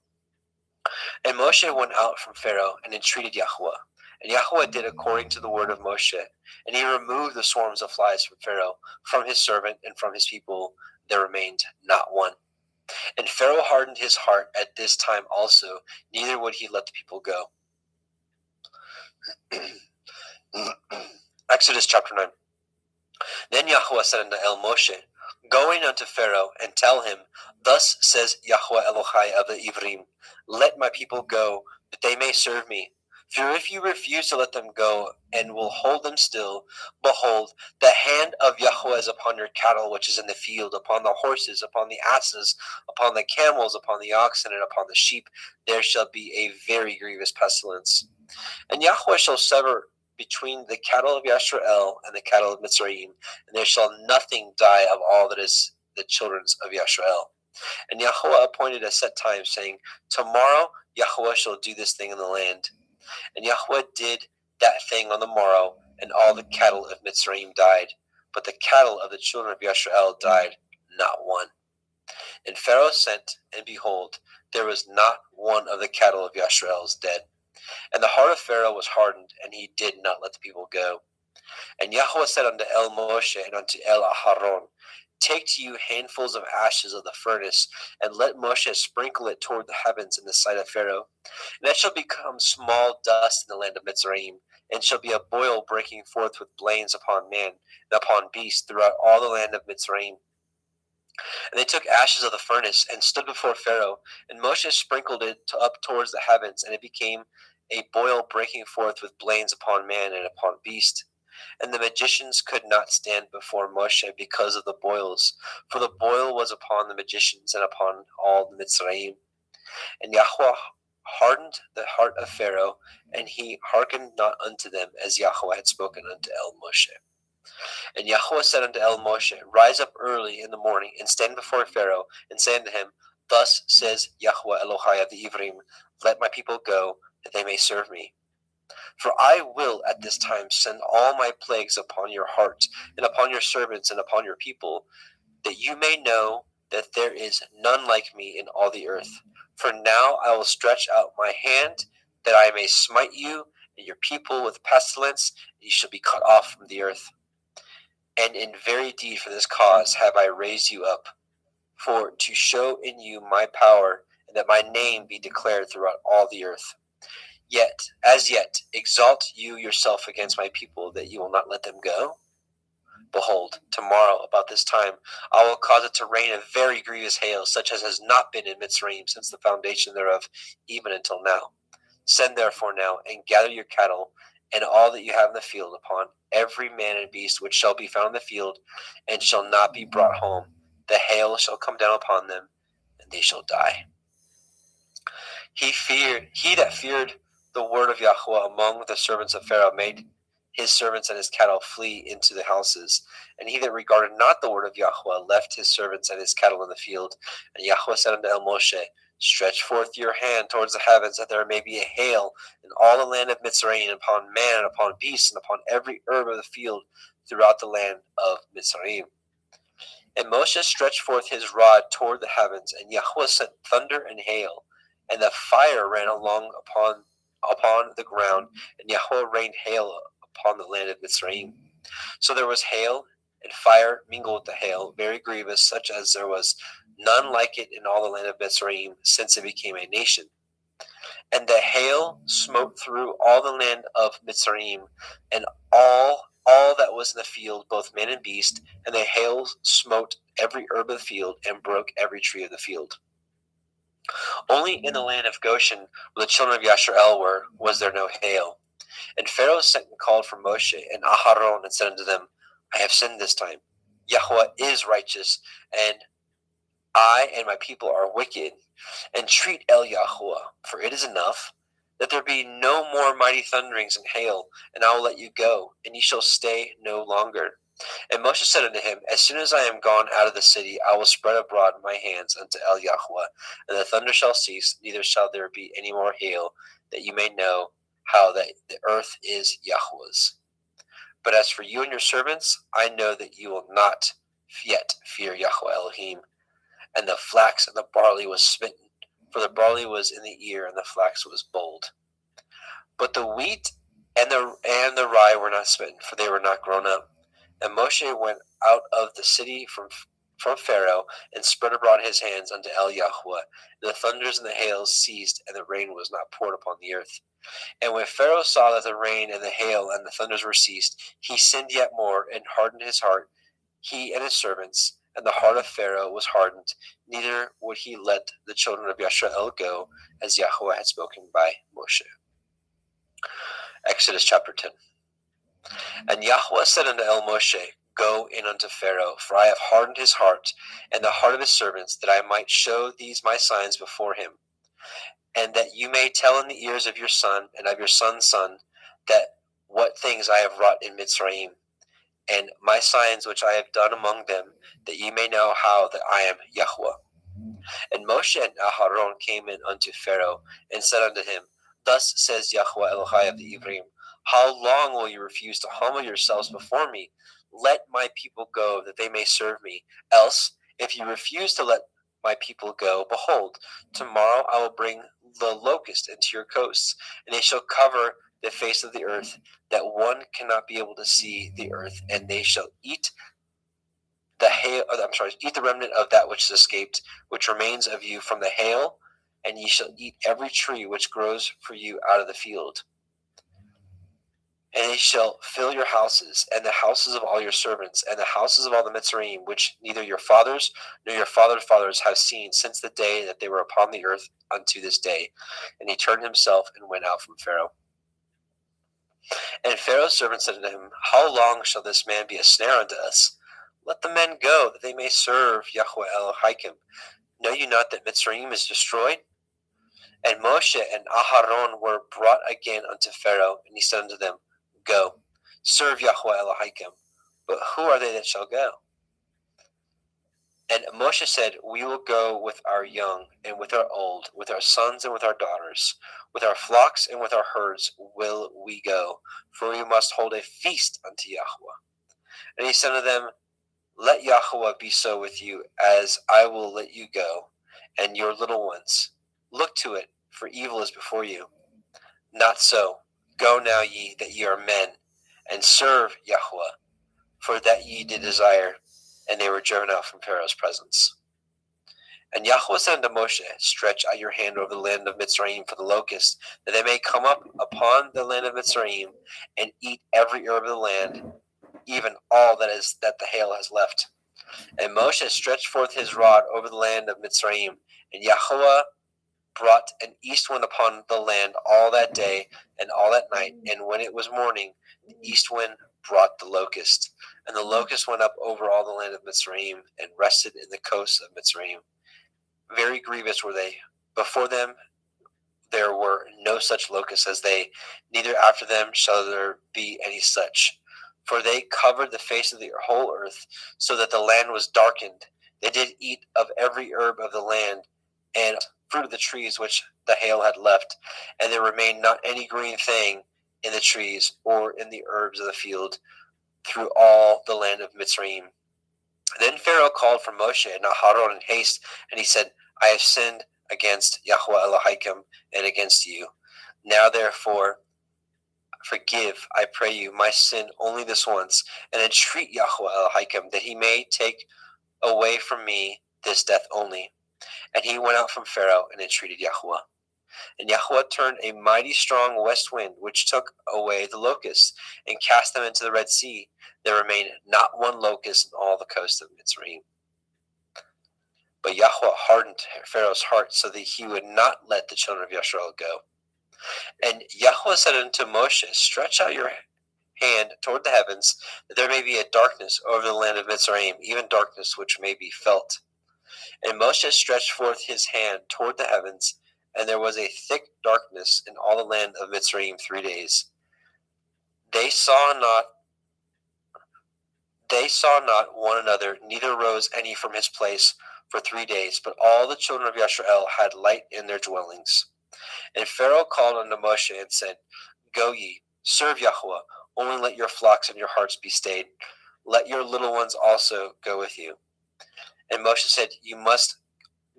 And Moshe went out from Pharaoh, and entreated Yahweh. And Yahweh did according to the word of Moshe. And he removed the swarms of flies from Pharaoh, from his servant, and from his people. There remained not one. And Pharaoh hardened his heart at this time also, neither would he let the people go. Exodus chapter 9. Then Yahweh said unto El Moshe, Go in unto Pharaoh, and tell him, Thus says Yahweh Elohai of the Ivrim, Let my people go, that they may serve me. For if you refuse to let them go, and will hold them still, behold, the hand of Yahweh is upon your cattle which is in the field, upon the horses, upon the asses, upon the camels, upon the oxen, and upon the sheep. There shall be a very grievous pestilence. And Yahweh shall sever between the cattle of Yashrael and the cattle of Mitzrayim, and there shall nothing die of all that is the children of Yashrael. And Yahweh appointed a set time, saying, Tomorrow Yahweh shall do this thing in the land. And Yahweh did that thing on the morrow, and all the cattle of Mitzrayim died. But the cattle of the children of Yashrael died not one. And Pharaoh sent, and behold, there was not one of the cattle of Yashrael dead. And the heart of Pharaoh was hardened, and he did not let the people go. And Yahweh said unto El Moshe and unto El Aharon, Take to you handfuls of ashes of the furnace, and let Moshe sprinkle it toward the heavens in the sight of Pharaoh. And it shall become small dust in the land of Mitzrayim, and shall be a boil breaking forth with blains upon man and upon beast throughout all the land of Mitzrayim. And they took ashes of the furnace, and stood before Pharaoh, and Moshe sprinkled it up towards the heavens, and it became a boil breaking forth with blains upon man and upon beast. And the magicians could not stand before Moshe because of the boils, for the boil was upon the magicians and upon all the Mitzrayim. And Yahweh hardened the heart of Pharaoh, and he hearkened not unto them, as Yahweh had spoken unto El Moshe. And Yahweh said unto El Moshe, Rise up early in the morning, and stand before Pharaoh, and say unto him, Thus says Yahweh Elohai of the Ivrim, Let my people go, that they may serve me. For I will at this time send all my plagues upon your heart, and upon your servants, and upon your people, that you may know that there is none like me in all the earth. For now I will stretch out my hand, that I may smite you and your people with pestilence, and you shall be cut off from the earth. And in very deed for this cause have I raised you up, for to show in you my power, and that my name be declared throughout all the earth. Yet, as yet, exalt you yourself against my people, that you will not let them go? Behold, tomorrow about this time I will cause it to rain a very grievous hail, such as has not been in Mitzrayim since the foundation thereof, even until now. Send therefore now, and gather your cattle, and all that you have in the field upon every man and beast which shall be found in the field, and shall not be brought home. The hail shall come down upon them, and they shall die. He that feared the word of Yahweh among the servants of Pharaoh made his servants and his cattle flee into the houses. And he that regarded not the word of Yahweh left his servants and his cattle in the field. And Yahweh said unto Moshe, Stretch forth your hand towards the heavens, that there may be a hail in all the land of Mitzrayim, upon man, and upon beast, and upon every herb of the field throughout the land of Mitzrayim. And Moshe stretched forth his rod toward the heavens, and Yahweh sent thunder and hail, and the fire ran along upon the ground, and Yahweh rained hail upon the land of Mitzrayim. So there was hail and fire mingled with the hail, very grievous, such as there was none like it in all the land of Mitzrayim, since it became a nation. And the hail smote through all the land of Mitzrayim, and all that was in the field, both man and beast, and the hail smote every herb of the field, and broke every tree of the field. Only in the land of Goshen, where the children of Yasharel were, was there no hail. And Pharaoh sent and called for Moshe and Aharon, and said unto them, I have sinned this time. Yahweh is righteous, and I and my people are wicked. Entreat El Yahweh, for it is enough, that there be no more mighty thunderings and hail, and I will let you go, and ye shall stay no longer. And Moshe said unto him, As soon as I am gone out of the city, I will spread abroad my hands unto El Yahweh, and the thunder shall cease, neither shall there be any more hail, that you may know how that the earth is Yahweh's. But as for you and your servants, I know that you will not yet fear Yahweh Elohim. And the flax and the barley was smitten, for the barley was in the ear, and the flax was bold. But the wheat and the rye were not smitten, for they were not grown up. And Moshe went out of the city from Pharaoh, and spread abroad his hands unto El Yahweh. And the thunders and the hails ceased, and the rain was not poured upon the earth. And when Pharaoh saw that the rain and the hail and the thunders were ceased, he sinned yet more, and hardened his heart, he and his servants. And the heart of Pharaoh was hardened, neither would he let the children of Yasharel go, as Yahweh had spoken by Moshe. Exodus chapter 10. And Yahweh said unto El Moshe, Go in unto Pharaoh, for I have hardened his heart, and the heart of his servants, that I might show these my signs before him, and that you may tell in the ears of your son, and of your son's son, that what things I have wrought in Mitzrayim, and my signs which I have done among them, that ye may know how that I am Yahweh. And Moshe and Aharon came in unto Pharaoh, and said unto him, Thus says Yahweh Elohai of the Ivrim, How long will you refuse to humble yourselves before me? Let my people go, that they may serve me. Else, if you refuse to let my people go, behold, tomorrow I will bring the locust into your coasts, and they shall cover the face of the earth, that one cannot be able to see the earth, and they shall eat eat the remnant of that which is escaped, which remains of you from the hail, and ye shall eat every tree which grows for you out of the field. And they shall fill your houses, and the houses of all your servants, and the houses of all the Mitzrayim, which neither your fathers nor your fathers' fathers have seen since the day that they were upon the earth unto this day. And he turned himself and went out from Pharaoh. And Pharaoh's servant said unto him, How long shall this man be a snare unto us? Let the men go, that they may serve Yahweh Elohim. Know you not that Mitzrayim is destroyed? And Moshe and Aharon were brought again unto Pharaoh, and he said unto them, Go, serve Yahweh Elohim. But who are they that shall go? And Moshe said, We will go with our young and with our old, with our sons and with our daughters, with our flocks and with our herds will we go, for we must hold a feast unto Yahweh. And he said unto them, Let Yahweh be so with you, as I will let you go, and your little ones. Look to it, for evil is before you. Not so. Go now ye, that ye are men, and serve Yahweh, for that ye did desire. And they were driven out from Pharaoh's presence. And Yahweh said unto Moshe, Stretch out your hand over the land of Mitzrayim for the locusts, that they may come up upon the land of Mitzrayim, and eat every herb of the land, even all that the hail has left. And Moshe stretched forth his rod over the land of Mitzrayim, and Yahweh brought an east wind upon the land all that day and all that night, and when it was morning, the east wind brought the locust, and the locust went up over all the land of Mitzrayim, and rested in the coasts of Mitzrayim. Very grievous were they. Before them there were no such locusts as they, neither after them shall there be any such. For they covered the face of the whole earth, so that the land was darkened. They did eat of every herb of the land, and fruit of the trees which the hail had left, and there remained not any green thing in the trees or in the herbs of the field through all the land of Mitzrayim. Then Pharaoh called for Moshe and Aharon in haste, and he said, I have sinned against Yahweh Elohim and against you. Now therefore forgive, I pray you, my sin only this once, and entreat Yahweh Elohim that he may take away from me this death only. And he went out from Pharaoh and entreated Yahweh. And Yahweh turned a mighty strong west wind, which took away the locusts and cast them into the Red Sea. There remained not one locust in all the coast of Mitzrayim. But Yahweh hardened Pharaoh's heart, so that he would not let the children of Yisrael go. And Yahweh said unto Moshe, stretch out your hand toward the heavens, that there may be a darkness over the land of Mitzrayim, even darkness which may be felt. And Moshe stretched forth his hand toward the heavens, and there was a thick darkness in all the land of Mitzrayim 3 days. They saw not one another, neither rose any from his place for 3 days, but all the children of Yisrael had light in their dwellings. And Pharaoh called unto Moshe and said, Go ye, serve Yahweh, only let your flocks and your hearts be stayed. Let your little ones also go with you. And Moshe said, You must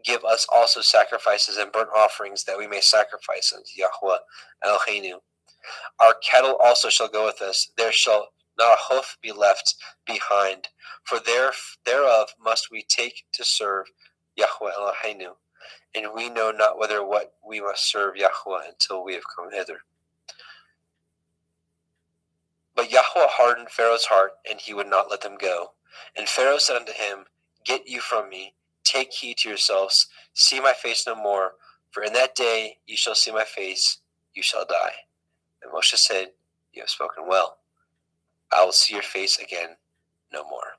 give us also sacrifices and burnt offerings, that we may sacrifice unto Yahweh Eloheinu. Our cattle also shall go with us. There shall not a hoof be left behind, for thereof must we take to serve Yahweh Eloheinu. And we know not whether what we must serve Yahweh until we have come hither. But Yahweh hardened Pharaoh's heart, and he would not let them go. And Pharaoh said unto him, Get you from me, take heed to yourselves, see my face no more, for in that day you shall see my face, you shall die. And Moshe said, You have spoken well. I will see your face again no more.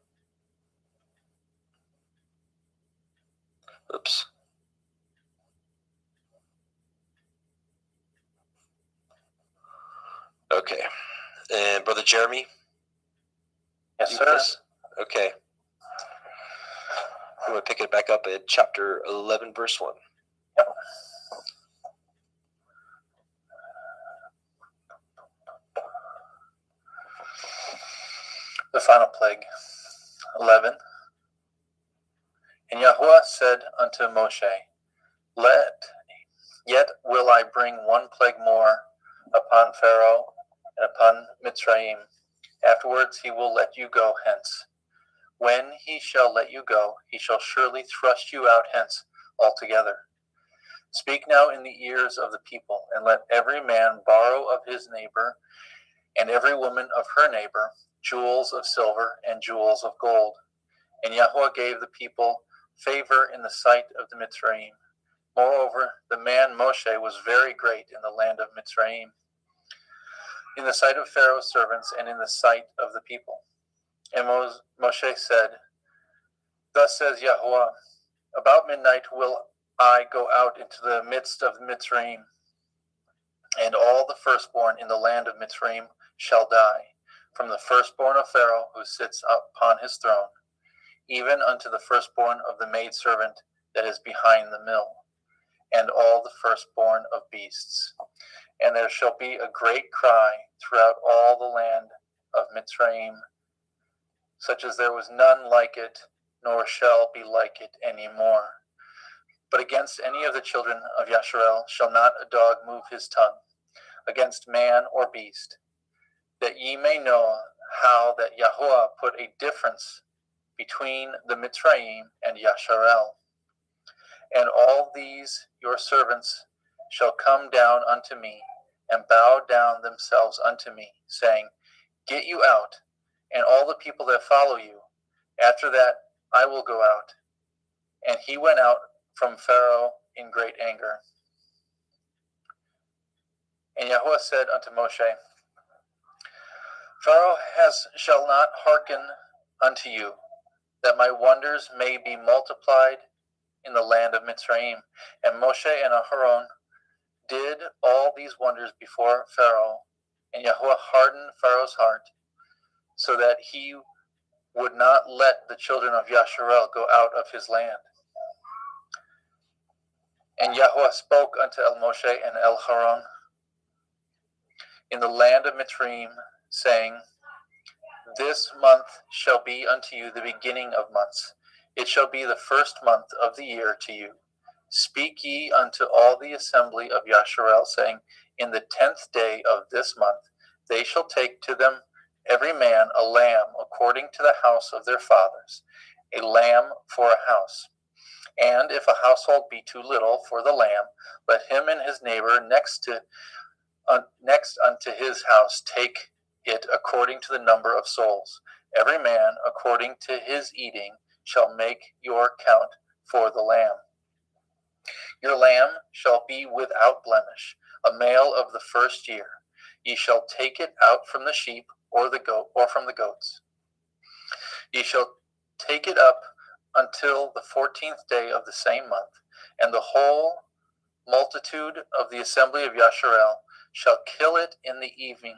Oops. Okay. And Brother Jeremy? Yes, sir. Okay. I'm going to pick it back up at chapter 11, verse 1. Yep. The final plague. 11. And Yahweh said unto Moshe, Yet will I bring one plague more upon Pharaoh and upon Mitzrayim. Afterwards he will let you go hence. When he shall let you go, he shall surely thrust you out hence altogether. Speak now in the ears of the people, and let every man borrow of his neighbor, and every woman of her neighbor, jewels of silver and jewels of gold. And Yahweh gave the people favor in the sight of the Mitzrayim. Moreover, the man Moshe was very great in the land of Mitzrayim, in the sight of Pharaoh's servants and in the sight of the people. And Moshe said, Thus says Yahweh, about midnight will I go out into the midst of Mitzrayim, and all the firstborn in the land of Mitzrayim shall die, from the firstborn of Pharaoh who sits upon his throne, even unto the firstborn of the maidservant that is behind the mill, and all the firstborn of beasts. And there shall be a great cry throughout all the land of Mitzrayim, such as there was none like it, nor shall be like it any more. But against any of the children of Yasharel shall not a dog move his tongue, against man or beast, that ye may know how that Yahweh put a difference between the Mitzrayim and Yasharel. And all these your servants shall come down unto me, and bow down themselves unto me, saying, Get you out, and all the people that follow you. After that I will go out. And he went out from Pharaoh in great anger. And Yahuwah said unto Moshe, Pharaoh shall not hearken unto you, that my wonders may be multiplied in the land of Mitzrayim. And Moshe and Aharon did all these wonders before Pharaoh, and Yahuwah hardened Pharaoh's heart, so that he would not let the children of Yasharel go out of his land. And Yahuwah spoke unto El Moshe and El Haron in the land of Mitzrayim, saying, This month shall be unto you the beginning of months. It shall be the first month of the year to you. Speak ye unto all the assembly of Yasharel, saying, In the 10th day of this month they shall take to them every man a lamb according to the house of their fathers, a lamb for a house. And if a household be too little for the lamb, let him and his neighbor next unto his house take it according to the number of souls. Every man according to his eating shall make your count for the lamb. Your lamb shall be without blemish, a male of the first year. Ye shall take it out from the sheep or the goat, or from the goats. Ye shall take it up until the 14th day of the same month, and the whole multitude of the assembly of Yasharel shall kill it in the evening.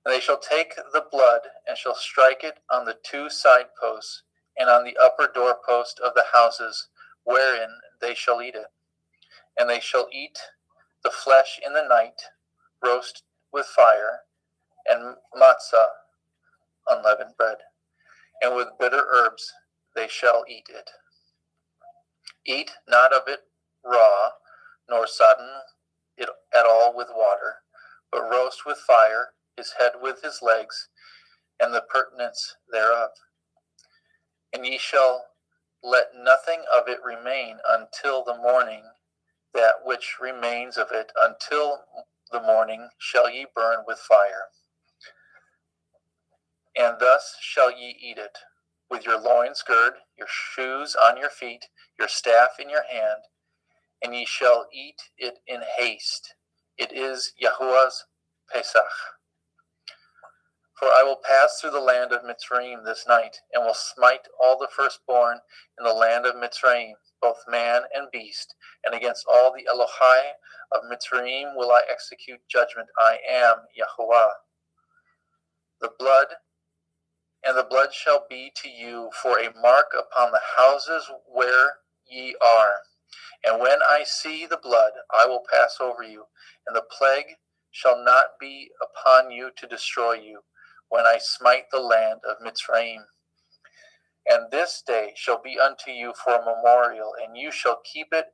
And they shall take the blood and shall strike it on the 2 side posts and on the upper doorpost of the houses wherein they shall eat it. And they shall eat the flesh in the night, roast with fire, and matzah, unleavened bread, and with bitter herbs they shall eat it. Eat not of it raw, nor sodden it at all with water, but roast with fire his head with his legs, and the purtenance thereof. And ye shall let nothing of it remain until the morning. That which remains of it until the morning shall ye burn with fire. And thus shall ye eat it, with your loins girded, your shoes on your feet, your staff in your hand, and ye shall eat it in haste. It is Yahuwah's Pesach. For I will pass through the land of Mitzrayim this night, and will smite all the firstborn in the land of Mitzrayim, both man and beast, and against all the Elohai of Mitzrayim will I execute judgment. I am Yahuwah. The blood shall be to you for a mark upon the houses where ye are. And when I see the blood, I will pass over you, and the plague shall not be upon you to destroy you, when I smite the land of Mitzrayim. And this day shall be unto you for a memorial, and you shall keep it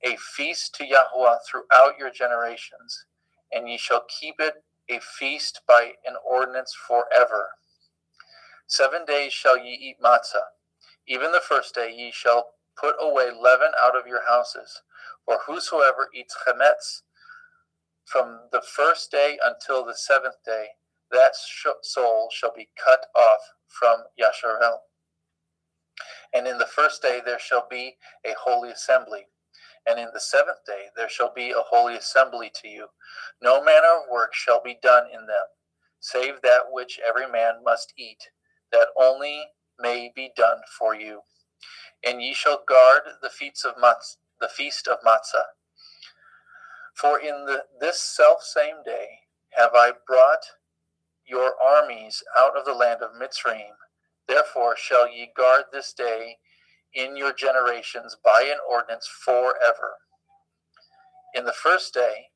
a feast to Yahuwah throughout your generations, and ye shall keep it a feast by an ordinance forever. 7 days shall ye eat matzah. Even the first day ye shall put away leaven out of your houses. For whosoever eats chametz from the first day until the 7th day, that soul shall be cut off from Yasharel. And in the first day there shall be a holy assembly, and in the 7th day there shall be a holy assembly to you. No manner of work shall be done in them, save that which every man must eat, that only may be done for you. And ye shall guard the feast of Matzah. For in this selfsame day have I brought your armies out of the land of Mitzrayim. Therefore shall ye guard this day in your generations by an ordinance forever. In the first day,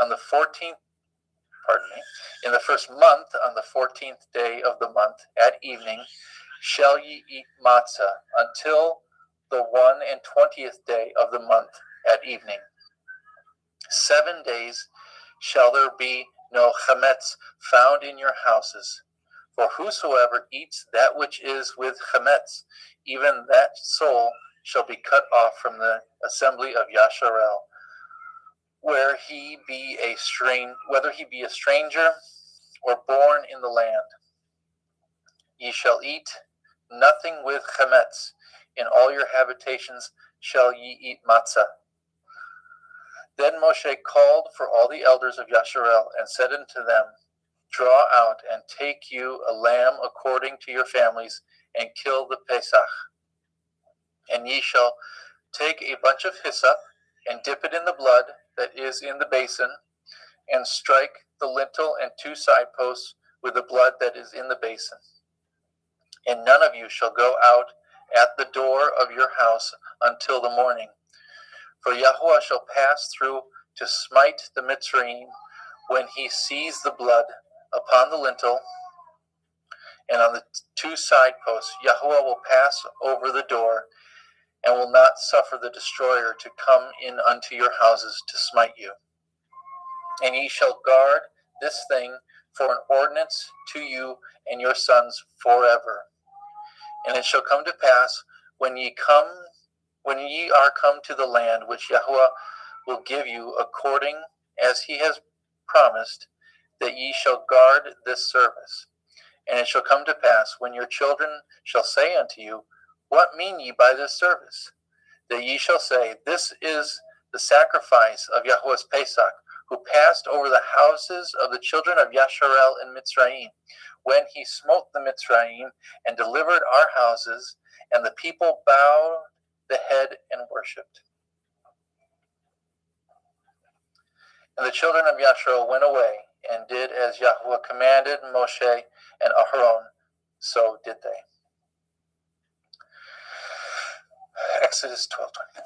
on the 14th, in the first month, on the 14th day of the month, at evening, shall ye eat matzah until the 21st day of the month at evening. 7 days shall there be no chametz found in your houses. For whosoever eats that which is with chametz, even that soul shall be cut off from the assembly of Yasharel, whether he be a stranger or born in the land. Ye shall eat nothing with chametz. In all your habitations shall ye eat matzah. Then Moshe called for all the elders of Yasharel and said unto them, Draw out and take you a lamb according to your families, and kill the Pesach. And ye shall take a bunch of hyssop, and dip it in the blood that is in the basin, and strike the lintel and 2 side posts with the blood that is in the basin. And none of you shall go out at the door of your house until the morning. For Yahuwah shall pass through to smite the Mitzrayim when he sees the blood upon the lintel and on the 2 side posts. Yahuwah will pass over the door and will not suffer the destroyer to come in unto your houses to smite you. And ye shall guard this thing for an ordinance to you and your sons forever. And it shall come to pass when ye are come to the land which Yahuwah will give you according as he has promised, that ye shall guard this service. And it shall come to pass when your children shall say unto you, What mean ye by this service? That ye shall say, This is the sacrifice of Yahuwah's Pesach, who passed over the houses of the children of Yasharel in Mitzrayim, when he smote the Mitzrayim and delivered our houses, and the people bowed the head and worshipped. And the children of Yasharel went away and did as Yahuwah commanded Moshe and Aharon, so did they. Exodus 12:20.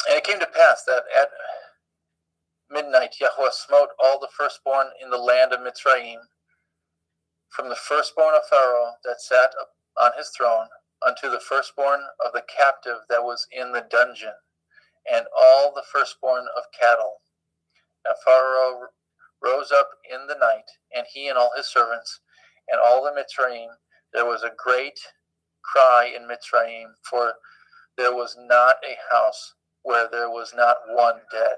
And it came to pass that at midnight Yahuwah smote all the firstborn in the land of Mitzrayim, from the firstborn of Pharaoh that sat on his throne, unto the firstborn of the captive that was in the dungeon, and all the firstborn of cattle. And Pharaoh rose up in the night, and he and all his servants, and all the Mitzrayim. There was a great cry in Mitzrayim, for there was not a house where there was not one dead.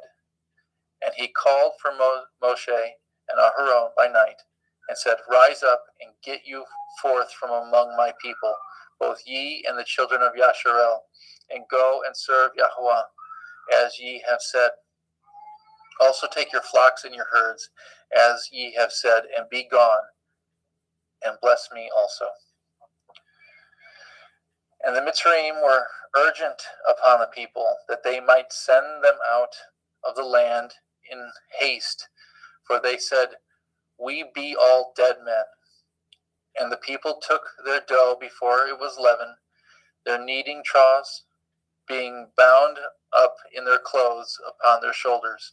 And he called for Moshe and Aharon by night, and said, Rise up and get you forth from among my people, both ye and the children of Yasharel, and go and serve Yahuwah, as ye have said. Also take your flocks and your herds, as ye have said, and be gone, and bless me also. And the Mitzrayim were urgent upon the people, that they might send them out of the land in haste, for they said, We be all dead men. And the people took their dough before it was leavened, their kneading troughs being bound up in their clothes upon their shoulders.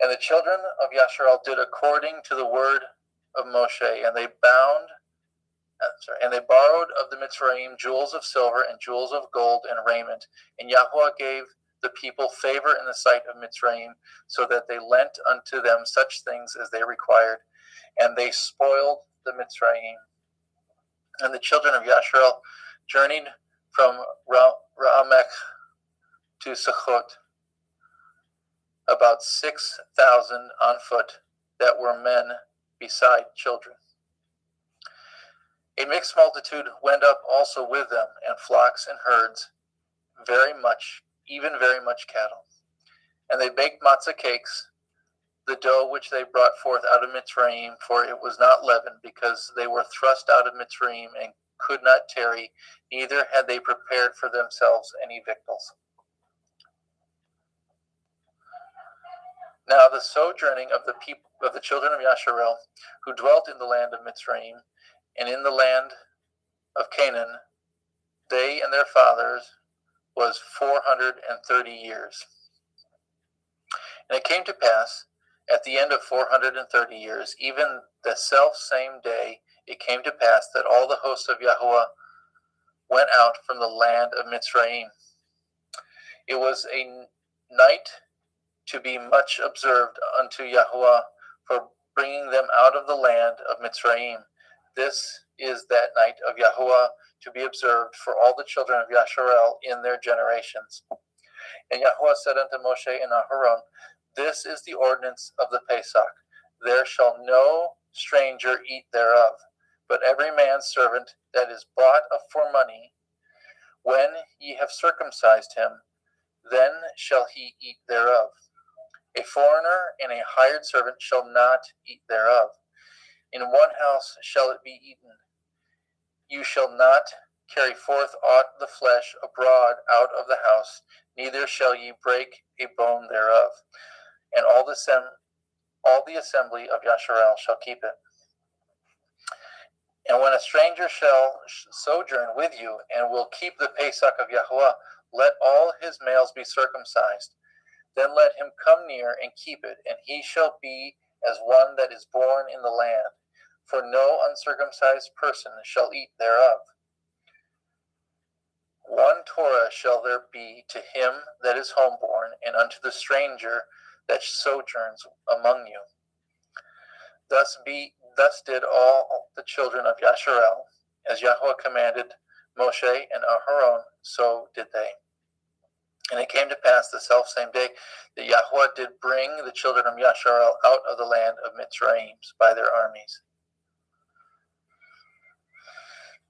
And the children of Yasharel did according to the word of Moshe, and they borrowed of the Mitzrayim jewels of silver and jewels of gold and raiment. And Yahuwah gave the people favor in the sight of Mitzrayim, so that they lent unto them such things as they required, and they spoiled the Mitzrayim. And the children of Yasharel journeyed from Ra'amech to Sukkot, about 6,000 on foot, that were men beside children. A mixed multitude went up also with them, and flocks and herds, very much cattle. And they baked matzah cakes, the dough which they brought forth out of Mitzrayim, for it was not leavened, because they were thrust out of Mitzrayim and could not tarry, neither had they prepared for themselves any victuals. Now the sojourning of the people of the children of Yasharel, who dwelt in the land of Mitzrayim, and in the land of Canaan, they and their fathers, was 430 years. And it came to pass, at the end of 430 years, even the self same day, it came to pass that all the hosts of Yahuwah went out from the land of Mitzrayim. It was a night to be much observed unto Yahuwah for bringing them out of the land of Mitzrayim. This is that night of Yahuwah to be observed for all the children of Yasharel in their generations. And Yahuwah said unto Moshe and Aharon, This is the ordinance of the Pesach. There shall no stranger eat thereof, but every man's servant that is bought for money, when ye have circumcised him, then shall he eat thereof. A foreigner and a hired servant shall not eat thereof. In one house shall it be eaten. You shall not carry forth aught of the flesh abroad out of the house, neither shall ye break a bone thereof. And all the assembly of Yasharel shall keep it. And when a stranger shall sojourn with you, and will keep the Pesach of Yahuwah, let all his males be circumcised. Then let him come near and keep it, and he shall be as one that is born in the land. For no uncircumcised person shall eat thereof. One Torah shall there be to him that is homeborn, and unto the stranger that sojourns among you. Thus did all the children of Yasharel, as Yahweh commanded Moshe and Aharon, so did they. And it came to pass the selfsame day that Yahweh did bring the children of Yasharel out of the land of Mitzrayim by their armies.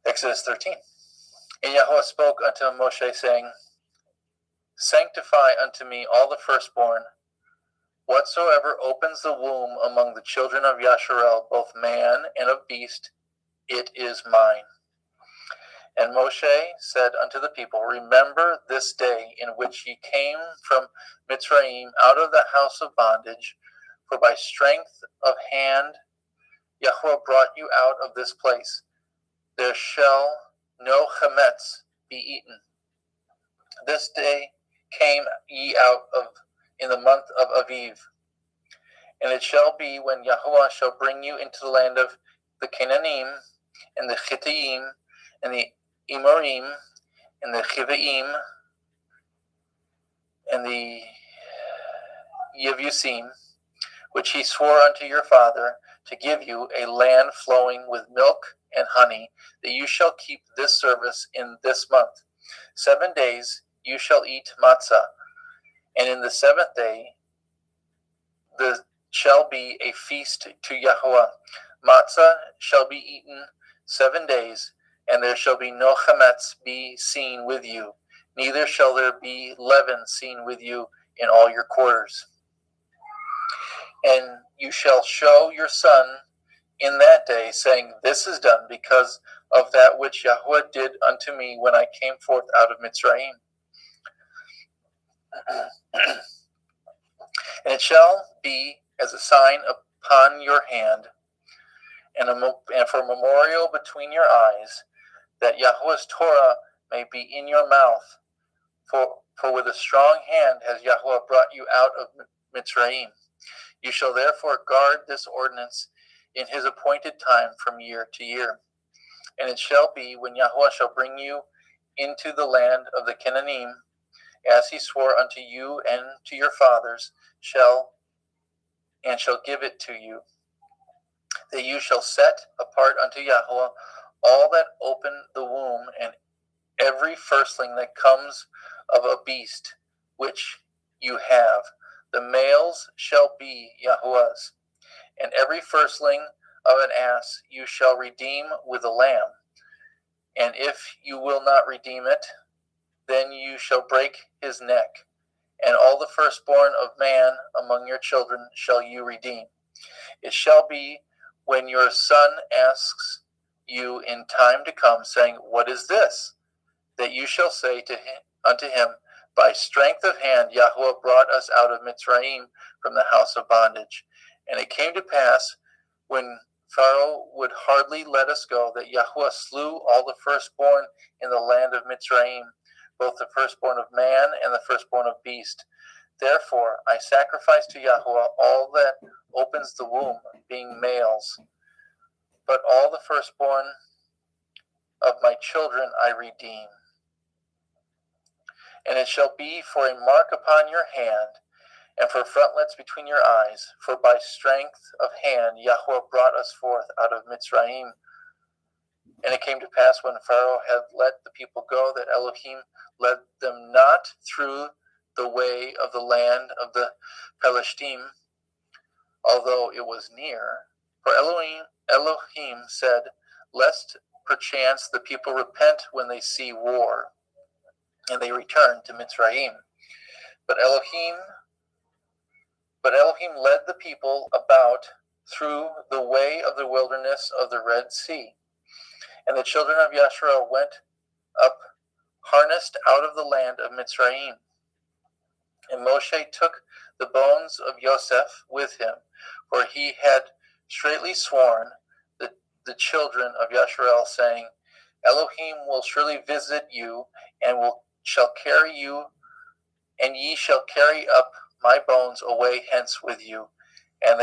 Exodus 13. And Yahweh spoke unto Moshe, saying, Sanctify unto me all the firstborn, whatsoever opens the womb among the children of Yasharel, both man and of beast, it is mine. And Moshe said unto the people, Remember this day in which ye came from Mitzrayim out of the house of bondage, for by strength of hand Yahweh brought you out of this place. There shall no chametz be eaten. This day came ye out of in the month of Aviv. And it shall be when Yahweh shall bring you into the land of the Canaanim, and the Chittim, and the Amorim, and the Chivaim, and the Yevusim, which he swore unto your father, to give you a land flowing with milk and honey, that you shall keep this service in this month. 7 days you shall eat matzah, and in the seventh day there shall be a feast to Yahweh. Matzah shall be eaten 7 days, and there shall be no chametz be seen with you, neither shall there be leaven seen with you in all your quarters. And you shall show your son in that day, saying, This is done because of that which Yahweh did unto me when I came forth out of Mitzrayim. And it shall be as a sign upon your hand, and for a memorial between your eyes, that Yahweh's Torah may be in your mouth. For with a strong hand has Yahweh brought you out of Mitzrayim. You shall therefore guard this ordinance in his appointed time from year to year. And it shall be when Yahweh shall bring you into the land of the Canaanim, as he swore unto you and to your fathers, shall give it to you, that you shall set apart unto Yahweh all that open the womb, and every firstling that comes of a beast which you have. The males shall be Yahweh's. And every firstling of an ass you shall redeem with a lamb. And if you will not redeem it, then you shall break his neck. And all the firstborn of man among your children shall you redeem. It shall be when your son asks you in time to come, saying, What is this? That you shall say unto him, By strength of hand Yahweh brought us out of Mitzrayim from the house of bondage. And it came to pass, when Pharaoh would hardly let us go, that Yahweh slew all the firstborn in the land of Mitzrayim, both the firstborn of man and the firstborn of beast. Therefore I sacrifice to Yahweh all that opens the womb, being males. But all the firstborn of my children I redeem. And it shall be for a mark upon your hand, and for frontlets between your eyes, for by strength of hand Yahweh brought us forth out of Mitzrayim. And it came to pass, when Pharaoh had let the people go, that Elohim led them not through the way of the land of the Pelishtim, although it was near. For Elohim said, Lest perchance the people repent when they see war, and they return to Mitzrayim. But Elohim led the people about through the way of the wilderness of the Red Sea. And the children of Yasharel went up harnessed out of the land of Mitzrayim. And Moshe took the bones of Yosef with him, for he had straitly sworn the children of Yasharel, saying, Elohim will surely visit you, and shall carry you, and ye shall carry up my bones away hence with you. And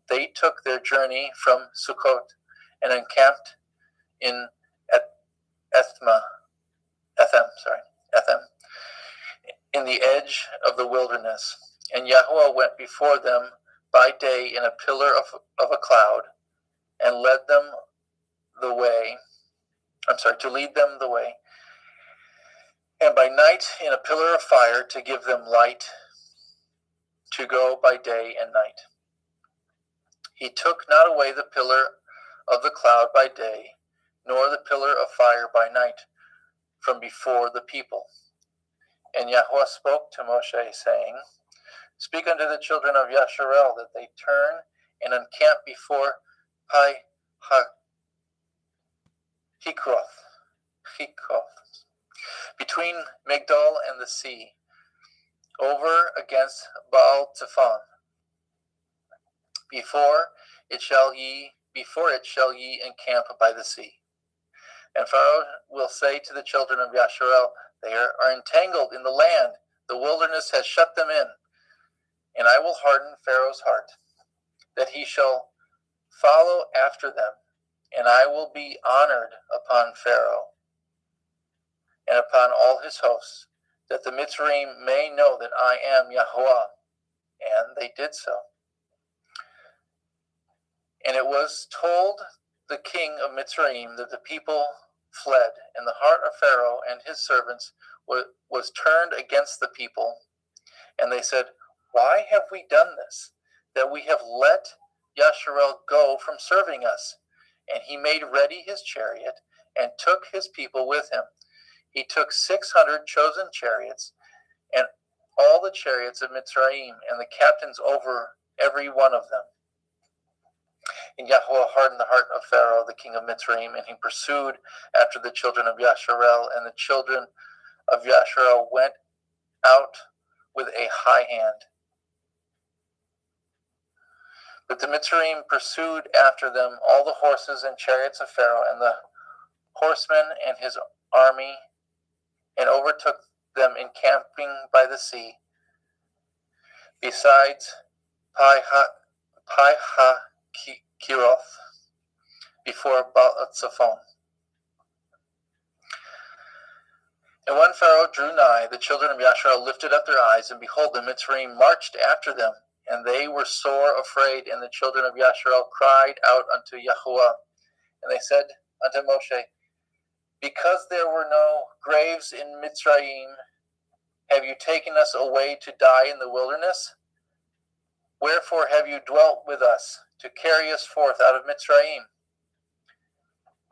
they took their journey from Sukkot, and encamped in Ethem, in the edge of the wilderness. And Yahuwah went before them by day in a pillar of a cloud, and led them the way. To lead them the way. And by night in a pillar of fire to give them light to go by day and night. He took not away the pillar of the cloud by day, nor the pillar of fire by night from before the people. And Yahuwah spoke to Moshe, saying, Speak unto the children of Yasharel that they turn and encamp before Hikroth, between Migdol and the sea, over against Baal Zephon. Before it shall ye encamp by the sea. And Pharaoh will say to the children of Yasharel, They are entangled in the land, the wilderness has shut them in. And I will harden Pharaoh's heart, that he shall follow after them, and I will be honored upon Pharaoh and upon all his hosts, that the Mitzrayim may know that I am Yahuwah. And they did so. And it was told the king of Mitzrayim that the people fled, and the heart of Pharaoh and his servants was turned against the people. And they said, Why have we done this, that we have let Yasharel go from serving us? And he made ready his chariot, and took his people with him. He took 600 chosen chariots, and all the chariots of Mitzrayim, and the captains over every one of them. And Yahuwah hardened the heart of Pharaoh, the king of Mitzrayim, and he pursued after the children of Yasharel, and the children of Yasharel went out with a high hand. But the Mitzrayim pursued after them all the horses and chariots of Pharaoh, and the horsemen and his army, and overtook them encamping by the sea, besides Pi-ha-Kiroth, before Baal-Zephon. And when Pharaoh drew nigh, the children of Yasharel lifted up their eyes, and behold, the Mitzrayim marched after them, and they were sore afraid. And the children of Yasharel cried out unto Yahuwah, and they said unto Moshe, Because there were no graves in Mitzrayim, have you taken us away to die in the wilderness? Wherefore have you dwelt with us, to carry us forth out of Mitzrayim?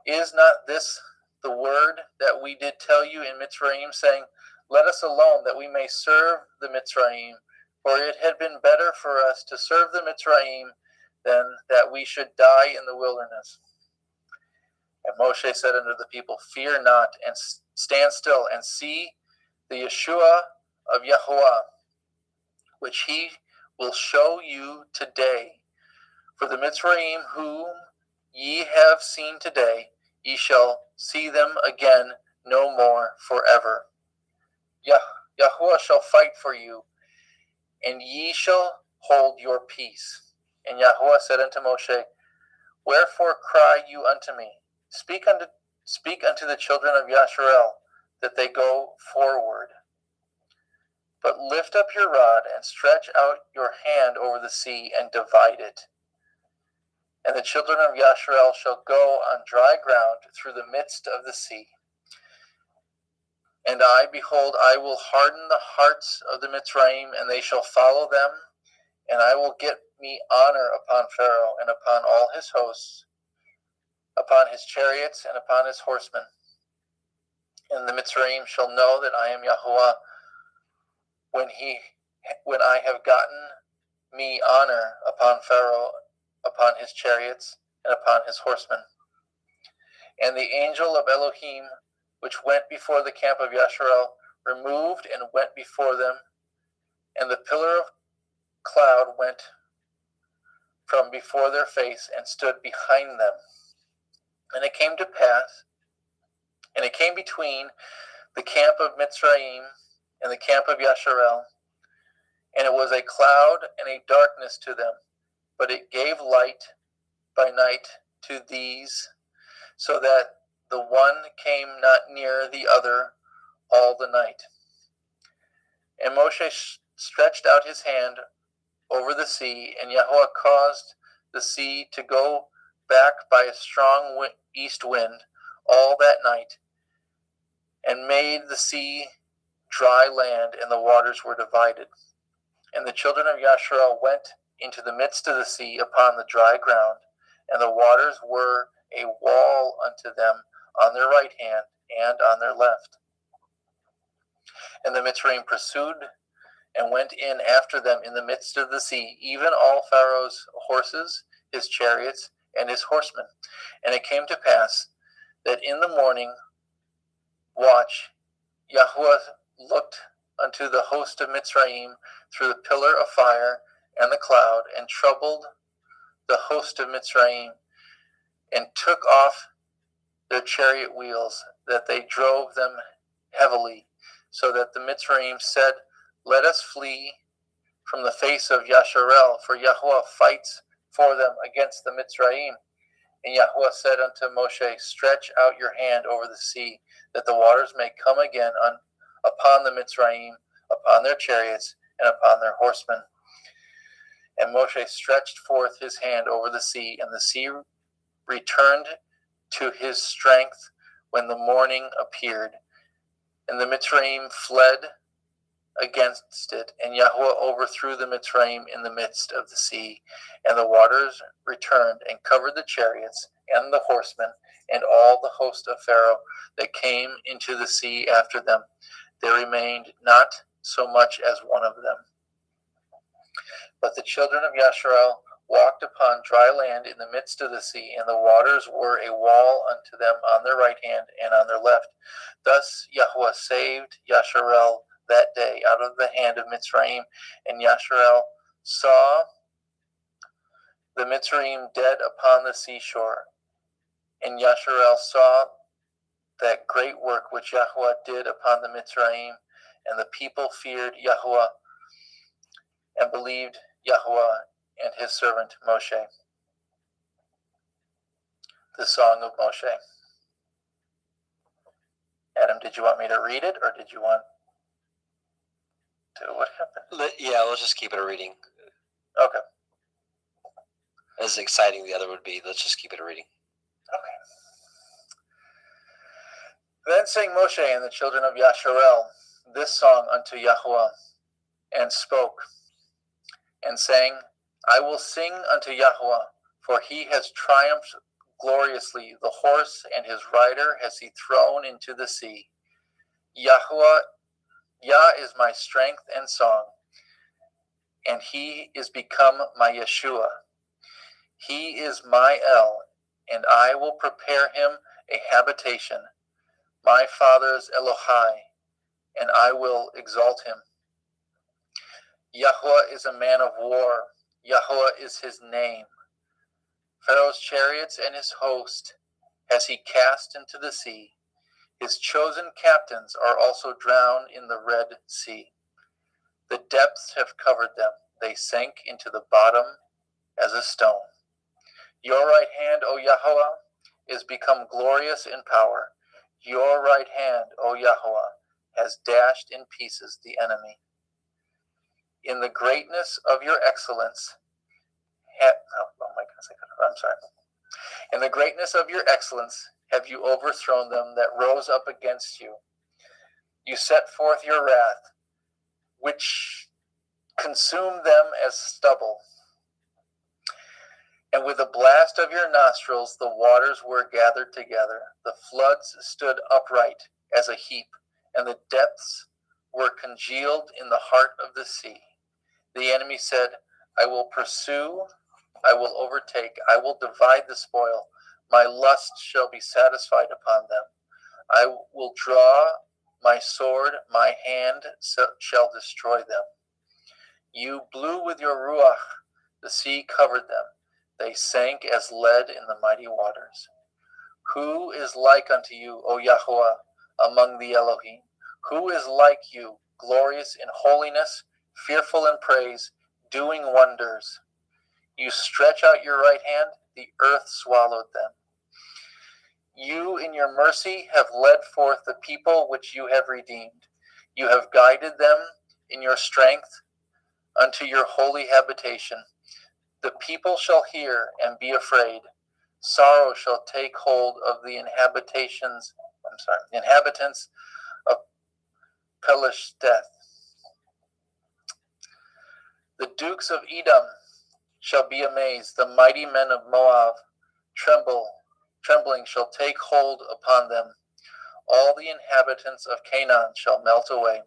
Is not this the word that we did tell you in Mitzrayim, saying, Let us alone, that we may serve the Mitzrayim? For it had been better for us to serve the Mitzrayim than that we should die in the wilderness. And Moshe said unto the people, Fear not, and stand still, and see the Yeshua of Yahuwah, which he will show you today. For the Mitzrayim whom ye have seen today, ye shall see them again no more forever. Yahuwah shall fight for you, and ye shall hold your peace. And Yahuwah said unto Moshe, Wherefore cry you unto me? Speak unto the children of Yasharel, that they go forward. But lift up your rod, and stretch out your hand over the sea, and divide it. And the children of Yasharel shall go on dry ground through the midst of the sea. And I, behold, I will harden the hearts of the Mitzrayim, and they shall follow them, and I will get me honor upon Pharaoh, and upon all his hosts, upon his chariots, and upon his horsemen. And the Mitzrayim shall know that I am Yahuwah, when I have gotten me honor upon Pharaoh, upon his chariots, and upon his horsemen. And the angel of Elohim, which went before the camp of Yasharel, removed and went before them, and the pillar of cloud went from before their face and stood behind them. And it came to pass, and it came between the camp of Mitzrayim and the camp of Yasharel, and it was a cloud and a darkness to them, but it gave light by night to these, so that the one came not near the other all the night. And Moshe stretched out his hand over the sea, and Yahweh caused the sea to go back by a strong east wind all that night, and made the sea dry land, and the waters were divided. And the children of Yasharel went into the midst of the sea upon the dry ground, and the waters were a wall unto them on their right hand and on their left. And the Mitzrayim pursued and went in after them in the midst of the sea, even all Pharaoh's horses, his chariots, and his horsemen. And it came to pass that in the morning watch Yahweh looked unto the host of Mitzrayim through the pillar of fire and the cloud, and troubled the host of Mitzrayim, and took off their chariot wheels, that they drove them heavily, so that the Mitzrayim said, Let us flee from the face of Yasharel, for Yahweh fights for them against the Mitzrayim. And Yahweh said unto Moshe, Stretch out your hand over the sea, that the waters may come again upon the Mitzrayim, upon their chariots, and upon their horsemen. And Moshe stretched forth his hand over the sea, and the sea returned to his strength when the morning appeared. And the Mitzrayim fled against it, and Yahweh overthrew the Mitzrayim in the midst of the sea. And the waters returned and covered the chariots and the horsemen, and all the host of Pharaoh that came into the sea after them. There remained not so much as one of them. But the children of Yasharel walked upon dry land in the midst of the sea, and the waters were a wall unto them on their right hand and on their left. Thus Yahweh saved Yasharel that day out of the hand of Mitzrayim, and Yasharel saw the Mitzrayim dead upon the seashore. And Yasharel saw that great work which Yahweh did upon the Mitzrayim, and the people feared Yahweh and believed Yahweh and his servant Moshe. The Song of Moshe. Adam, did you want me to read it, or did you want to? What happened? Yeah, let's just keep it a reading. Okay. As exciting the other would be, let's just keep it a reading. Okay. Then sang Moshe and the children of Yasharel this song unto Yahweh, and spoke, and sang, I will sing unto Yahweh, for he has triumphed gloriously. The horse and his rider has he thrown into the sea. Yahweh, Yah is my strength and song, and he is become my Yeshua. He is my El, and I will prepare him a habitation, my father's Elohai, and I will exalt him. Yahweh is a man of war. Yahweh is his name. Pharaoh's chariots and his host has he cast into the sea. His chosen captains are also drowned in the Red Sea. The depths have covered them. They sank into the bottom as a stone. Your right hand, O Yahweh, is become glorious in power. Your right hand, O Yahweh, has dashed in pieces the enemy. In the greatness of your excellence, in the greatness of your excellence have you overthrown them that rose up against you. You set forth your wrath, which consumed them as stubble. And with the blast of your nostrils the waters were gathered together. The floods stood upright as a heap, and the depths were congealed in the heart of the sea. The enemy said, I will pursue, I will overtake, I will divide the spoil. My lust shall be satisfied upon them. I will draw my sword, my hand shall destroy them. You blew with your ruach, the sea covered them. They sank as lead in the mighty waters. Who is like unto you, O Yahweh, among the Elohim? Who is like you, glorious in holiness, fearful in praise, doing wonders? You stretch out your right hand, the earth swallowed them. You in your mercy have led forth the people which you have redeemed. You have guided them in your strength unto your holy habitation. The people shall hear and be afraid. Sorrow shall take hold of the inhabitants of Pelisheth. The dukes of Edom shall be amazed. The mighty men of Moab trembling shall take hold upon them. All the inhabitants of Canaan shall melt away.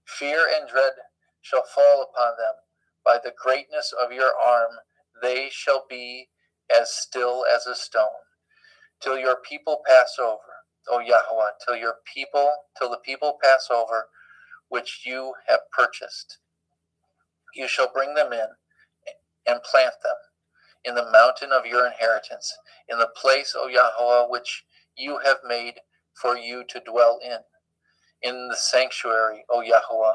Fear and dread shall fall upon them. By the greatness of your arm, they shall be as still as a stone, till your people pass over, O Yahweh, till the people pass over, which you have purchased. You shall bring them in and plant them in the mountain of your inheritance, in the place, O Yahweh, which you have made for you to dwell in the sanctuary, O Yahweh,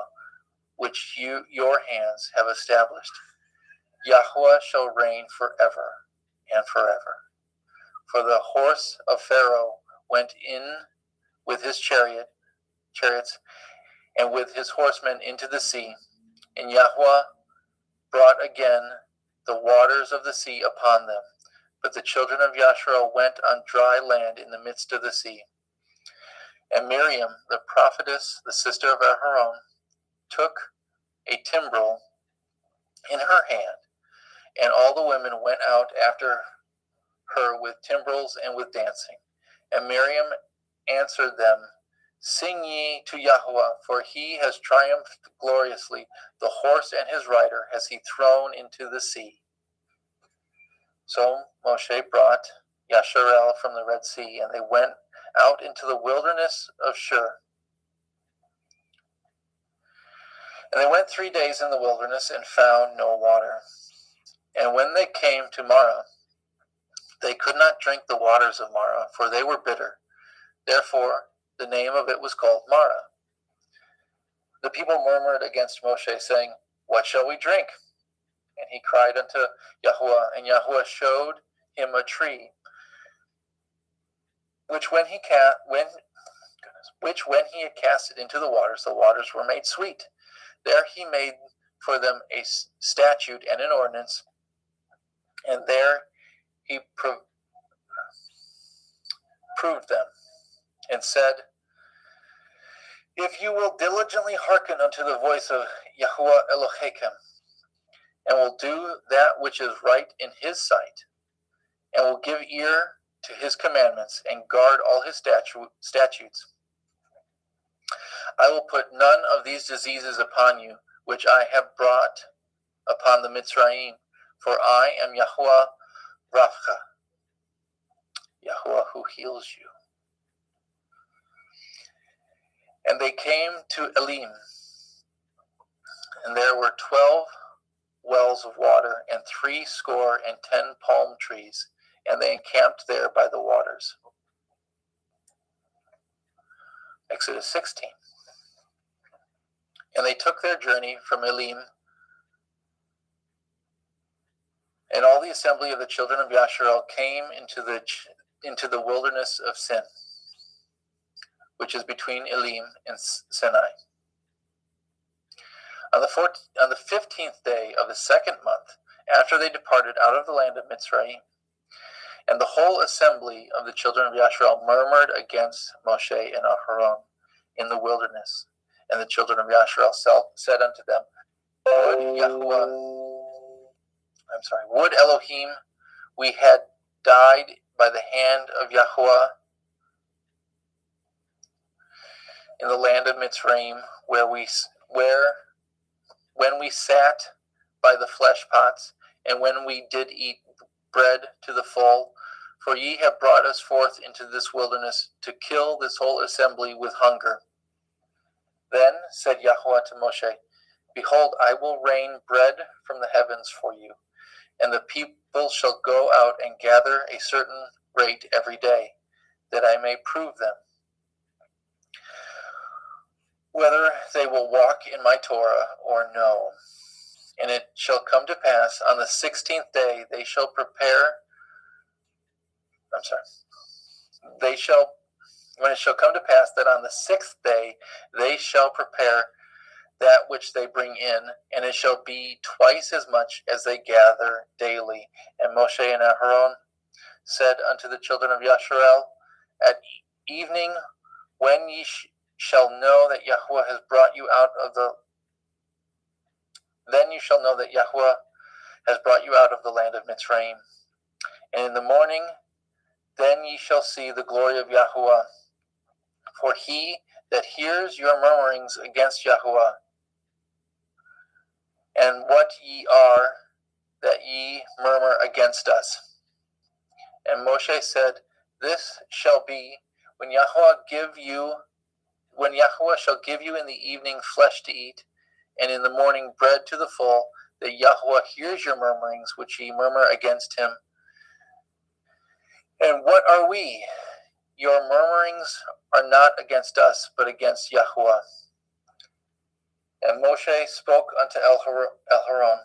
which your hands have established. Yahweh shall reign forever and forever. For the horse of Pharaoh went in with his chariots and with his horsemen into the sea, and Yahweh brought again the waters of the sea upon them. But the children of Yasharel went on dry land in the midst of the sea. And Miriam, the prophetess, the sister of Aharon, took a timbrel in her hand, and all the women went out after her with timbrels and with dancing. And Miriam answered them, Sing ye to Yahweh, for he has triumphed gloriously. The horse and his rider has he thrown into the sea. So Moshe brought Yasharel from the Red Sea, and they went out into the wilderness of Shur. And they went 3 days in the wilderness and found no water. And when they came to Marah, they could not drink the waters of Marah, for they were bitter. Therefore, the name of it was called Marah. The people murmured against Moshe, saying, What shall we drink? And he cried unto Yahweh, and Yahweh showed him a tree, which when he had cast it into the waters were made sweet. There he made for them a statute and an ordinance, and there he proved them, and said, If you will diligently hearken unto the voice of Yahweh Elohechem, and will do that which is right in his sight, and will give ear to his commandments, and guard all his statutes, I will put none of these diseases upon you, which I have brought upon the Mitzrayim, for I am Yahweh Rapha, Yahweh who heals you. And they came to Elim, and there were 12 wells of water, and 70 palm trees, and they encamped there by the waters. Exodus 16. And they took their journey from Elim, and all the assembly of the children of Yasharel came into the wilderness of Sin, which is between Elim and Sinai. On the 15th day of the second month, after they departed out of the land of Mitzrayim, and the whole assembly of the children of Yasharel murmured against Moshe and Aharon in the wilderness. And the children of Yasharel said unto them, Would Elohim we had died by the hand of Yahweh, in the land of Mitzrayim, when we sat by the flesh pots, and when we did eat bread to the full. For ye have brought us forth into this wilderness to kill this whole assembly with hunger. Then said Yahweh to Moshe, Behold, I will rain bread from the heavens for you, and the people shall go out and gather a certain rate every day, that I may prove them, whether they will walk in my Torah or no. And it shall come to pass on the 16th day when it shall come to pass that on the 6th day they shall prepare that which they bring in, and it shall be twice as much as they gather daily. And Moshe and Aharon said unto the children of Yasharel, At evening, when ye shall know that Yahweh has brought you out of the then you shall know that Yahweh has brought you out of the land of Mitzrayim. And in the morning, then ye shall see the glory of Yahweh. For he that hears your murmurings against Yahweh, and what ye are that ye murmur against us. And Moshe said, This shall be when Yahweh shall give you in the evening flesh to eat, and in the morning bread to the full, that Yahweh hears your murmurings which ye murmur against him. And what are we? Your murmurings are not against us, but against Yahweh. And Moshe spoke unto Elharon,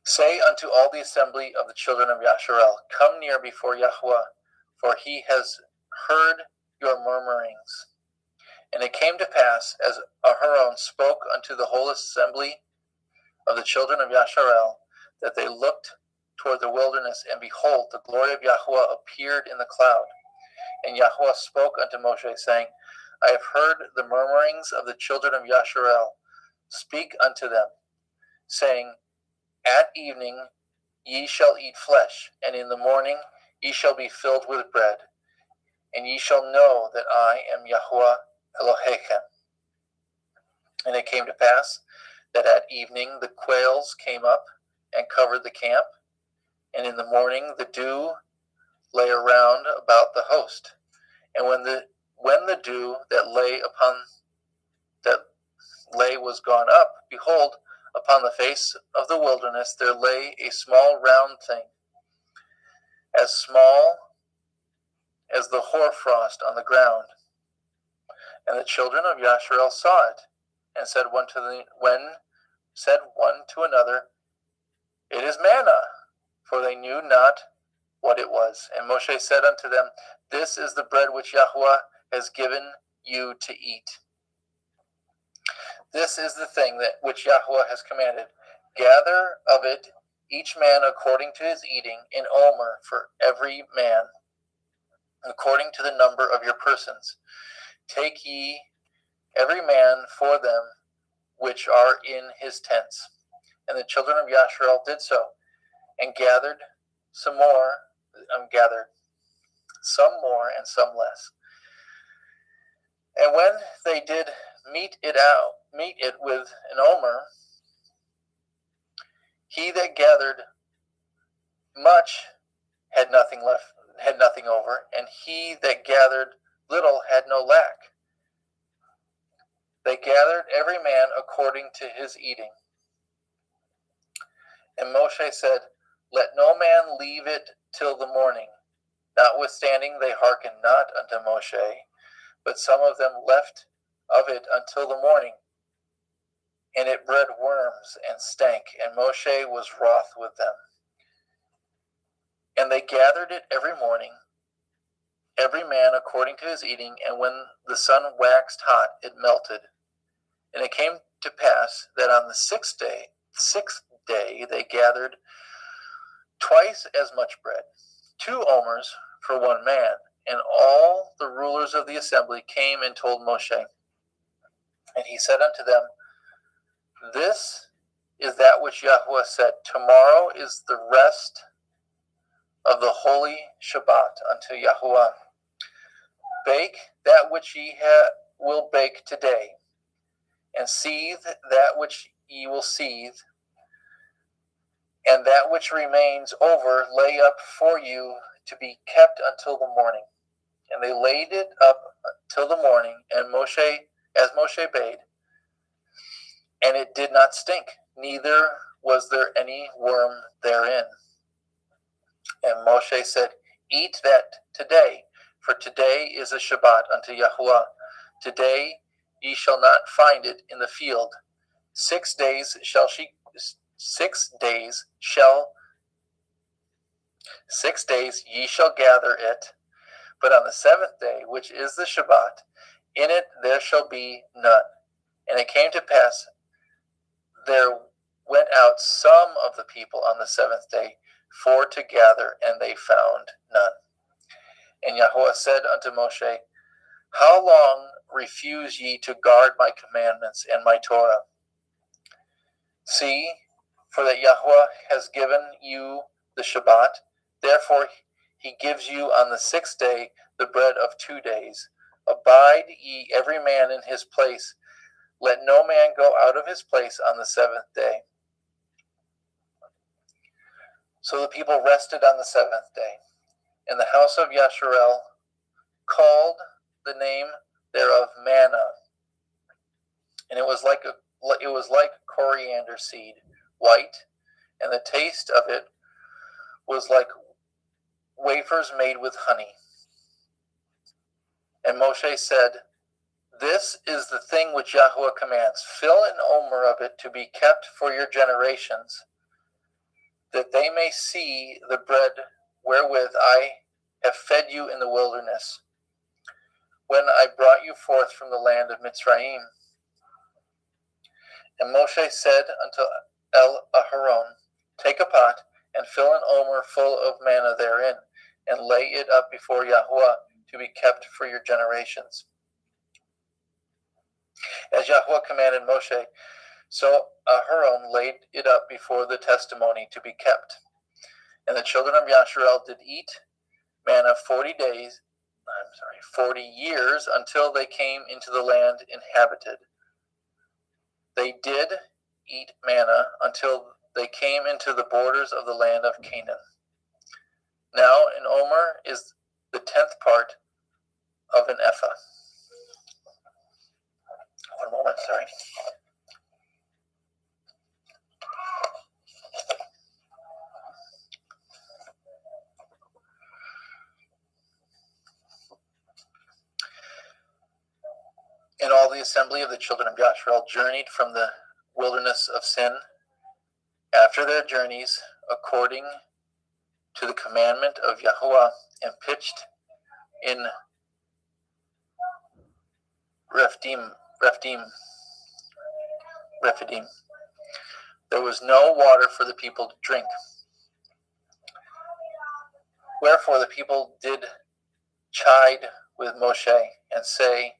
Say unto all the assembly of the children of Yasharel, Come near before Yahweh, for he has heard your murmurings. And it came to pass, as Aharon spoke unto the whole assembly of the children of Yasharel, that they looked toward the wilderness, and behold, the glory of Yahweh appeared in the cloud. And Yahweh spoke unto Moshe, saying, I have heard the murmurings of the children of Yasharel. Speak unto them, saying, At evening ye shall eat flesh, and in the morning ye shall be filled with bread. And ye shall know that I am Yahweh Elohechem. And it came to pass that at evening the quails came up and covered the camp, and in the morning the dew lay around about the host. And when the dew that lay was gone up, behold, upon the face of the wilderness there lay a small round thing, as small as the hoarfrost on the ground. And the children of Yasharel saw it, and said one to another, It is manna, for they knew not what it was. And Moshe said unto them, This is the bread which Yahweh has given you to eat. This is the thing which Yahweh has commanded. Gather of it each man according to his eating, an omer for every man, according to the number of your persons. Take ye every man for them which are in his tents. And the children of Yasharel did so, and gathered some more and some less. And when they did meet it with an omer, he that gathered much had nothing over, and he that gathered little had no lack. They gathered every man according to his eating. And Moshe said, Let no man leave it till the morning. Notwithstanding they hearkened not unto Moshe, but some of them left of it until the morning. And it bred worms and stank, and Moshe was wroth with them. And they gathered it every morning, every man according to his eating, and when the sun waxed hot, it melted. And it came to pass that on the sixth day they gathered twice as much bread, 2 omers for one man. And all the rulers of the assembly came and told Moshe. And he said unto them, This is that which Yahweh said, Tomorrow is the rest of the holy Shabbat unto Yahweh. Bake that which ye will bake today, and seethe that which ye will seethe, and that which remains over lay up for you to be kept until the morning. And they laid it up till the morning, and as Moshe bade, and it did not stink, neither was there any worm therein. And Moshe said, Eat that today, for today is a Shabbat unto Yahuwah. Today ye shall not find it in the field. 6 days ye shall gather it, but on the seventh day, which is the Shabbat, in it there shall be none. And it came to pass, there went out some of the people on the seventh day for to gather, and they found none. And Yahuwah said unto Moshe, How long refuse ye to guard my commandments and my Torah? See, for that Yahuwah has given you the Shabbat, therefore he gives you on the sixth day the bread of 2 days. Abide ye every man in his place. Let no man go out of his place on the seventh day. So the people rested on the seventh day. And the house of Yasharel called the name thereof manna, and it was like coriander seed, white, and the taste of it was like wafers made with honey. And Moshe said, This is the thing which Yahuwah commands. Fill an omer of it to be kept for your generations, that they may see the bread wherewith I have fed you in the wilderness, when I brought you forth from the land of Mitzrayim. And Moshe said unto Aharon, Take a pot, and fill an omer full of manna therein, and lay it up before Yahuwah to be kept for your generations. As Yahuwah commanded Moshe, so Aharon laid it up before the testimony to be kept. And the children of Yasharel did eat manna 40 years, until they came into the land inhabited. They did eat manna until they came into the borders of the land of Canaan. Now an omer is the 10th part of an ephah. One moment, sorry. And all the assembly of the children of Yasharel journeyed from the wilderness of Sin after their journeys, according to the commandment of Yahuwah, and pitched in Rephidim. There was no water for the people to drink. Wherefore the people did chide with Moshe, and say,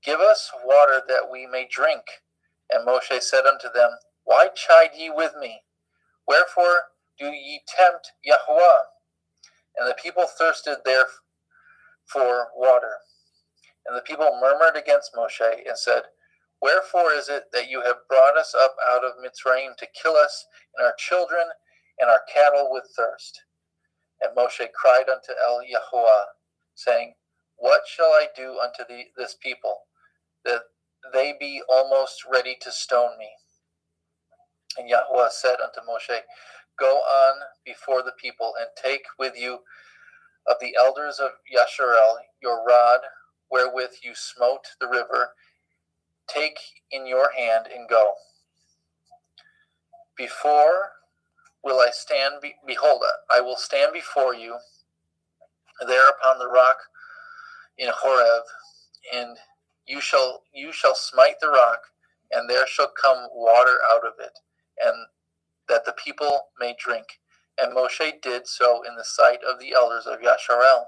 Give us water that we may drink. And Moshe said unto them, Why chide ye with me? Wherefore do ye tempt Yahuwah? And the people thirsted there for water. And the people murmured against Moshe, and said, Wherefore is it that you have brought us up out of Mitzrayim to kill us and our children and our cattle with thirst? And Moshe cried unto Yahuwah, saying, What shall I do unto this people, that they be almost ready to stone me? And Yahuwah said unto Moshe, Go on before the people, and take with you of the elders of Yasharel your rod, wherewith you smote the river, take in your hand, and go. Behold, I will stand before you there upon the rock in Horeb, and you shall smite the rock, and there shall come water out of it, and that the people may drink. And Moshe did so in the sight of the elders of Yasharel.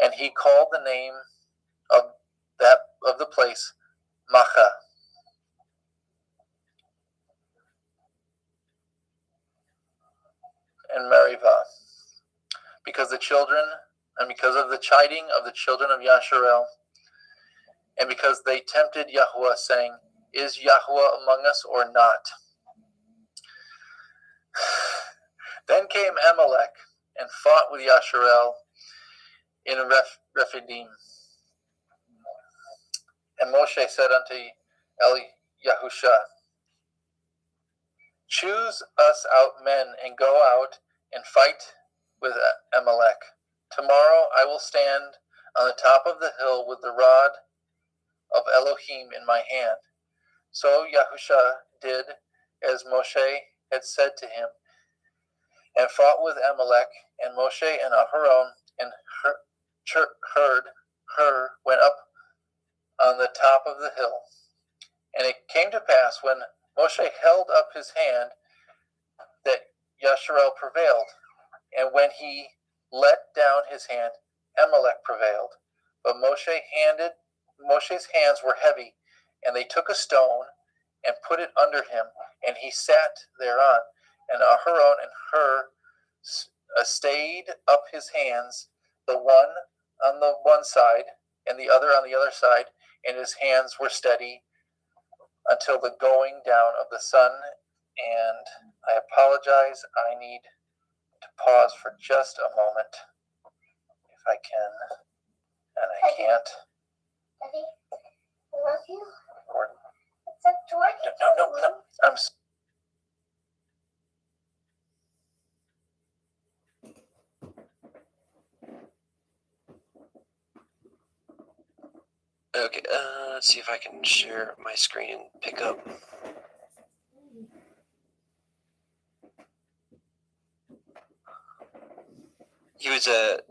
And he called the name of the place Macha. And Meribah, because the children and because of the chiding of the children of Yasharel, and because they tempted Yahuwah, saying, Is Yahuwah among us or not? Then came Amalek and fought with Yasharel in Rephidim. And Moshe said unto Yahusha, Choose us out men and go out and fight with Amalek. Tomorrow I will stand on the top of the hill with the rod of Elohim in my hand. So Yahusha did as Moshe had said to him, and fought with Amalek, and Moshe and Aharon and Hur went up on the top of the hill. And it came to pass, when Moshe held up his hand, that Yasharel prevailed, and when he let down his hand, Amalek prevailed. But Moshe's hands were heavy, and they took a stone and put it under him, and he sat thereon. And Aharon and Hur stayed up his hands, the one on the one side and the other on the other side, and his hands were steady until the going down of the sun. And I apologize, I need to pause for just a moment, if I can, and I can't. Daddy, I love you. Or, It's a George. no. I'm Okay, let's see if I can share my screen and pick up. He was at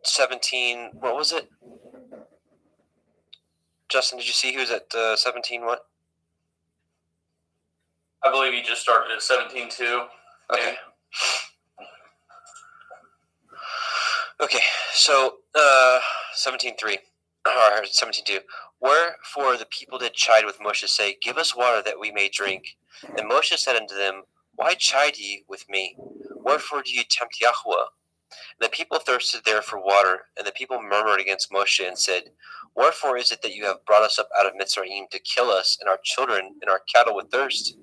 17, what was it? Justin, did you see he was at 17 what? I believe he just started at 17-2. Okay. Okay, so 17:3 or 17:2. Wherefore the people did chide with Moshe, say, Give us water that we may drink. And Moshe said unto them, Why chide ye with me? Wherefore do ye tempt Yahuwah? And the people thirsted there for water, and the people murmured against Moshe and said, Wherefore is it that you have brought us up out of Mitzrayim to kill us and our children and our cattle with thirst?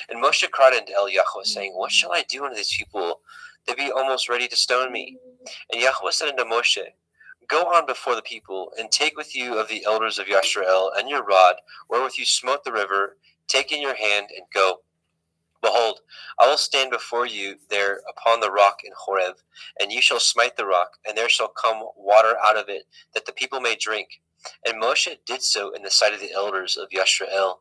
And Moshe cried unto Yahuwah, saying, What shall I do unto these people? They be almost ready to stone me. And Yahuwah said unto Moshe, Go on before the people, and take with you of the elders of Yasharel and your rod, wherewith you smote the river, take in your hand, and go. Behold, I will stand before you there upon the rock in Horeb, and ye shall smite the rock, and there shall come water out of it, that the people may drink. And Moshe did so in the sight of the elders of Yasharel.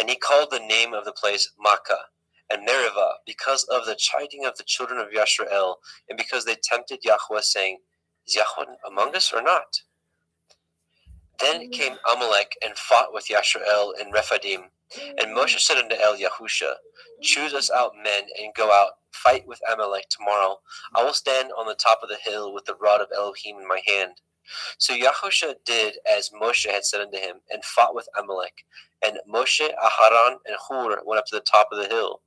And he called the name of the place Makkah and Meribah, because of the chiding of the children of Yasharel, and because they tempted Yahuwah, saying, Is Yahuwah among us or not? Then came Amalek and fought with Yasharel in Rephidim. And Moshe said unto Yahusha, Choose us out men, and go out, fight with Amalek tomorrow. I will stand on the top of the hill with the rod of Elohim in my hand. So Yahusha did as Moshe had said unto him, and fought with Amalek. And Moshe, Aharon, and Hur went up to the top of the hill.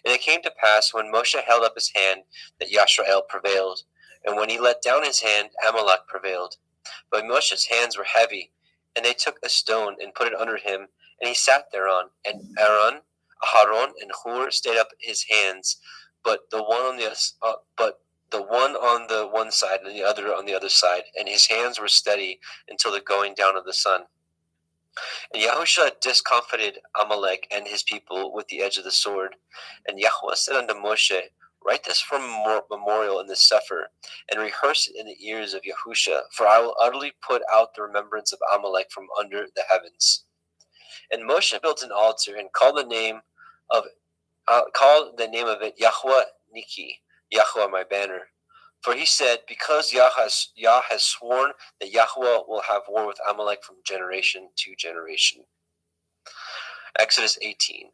And it came to pass, when Moshe held up his hand, that Yasharel prevailed. And when he let down his hand, Amalek prevailed. But Moshe's hands were heavy, and they took a stone and put it under him, and he sat thereon. And Aaron, Aharon, and Hur stayed up his hands, but the one on the one side and the other on the other side, and his hands were steady until the going down of the sun. And Yahusha discomfited Amalek and his people with the edge of the sword. And Yahuwah said unto Moshe, Write this for a memorial in the Sefer, and rehearse it in the ears of Yahusha, for I will utterly put out the remembrance of Amalek from under the heavens. And Moshe built an altar and called the name of it Yahuwah Niki, Yahuwah my banner. For he said, Because Yah has sworn that Yahuwah will have war with Amalek from generation to generation. Exodus 18.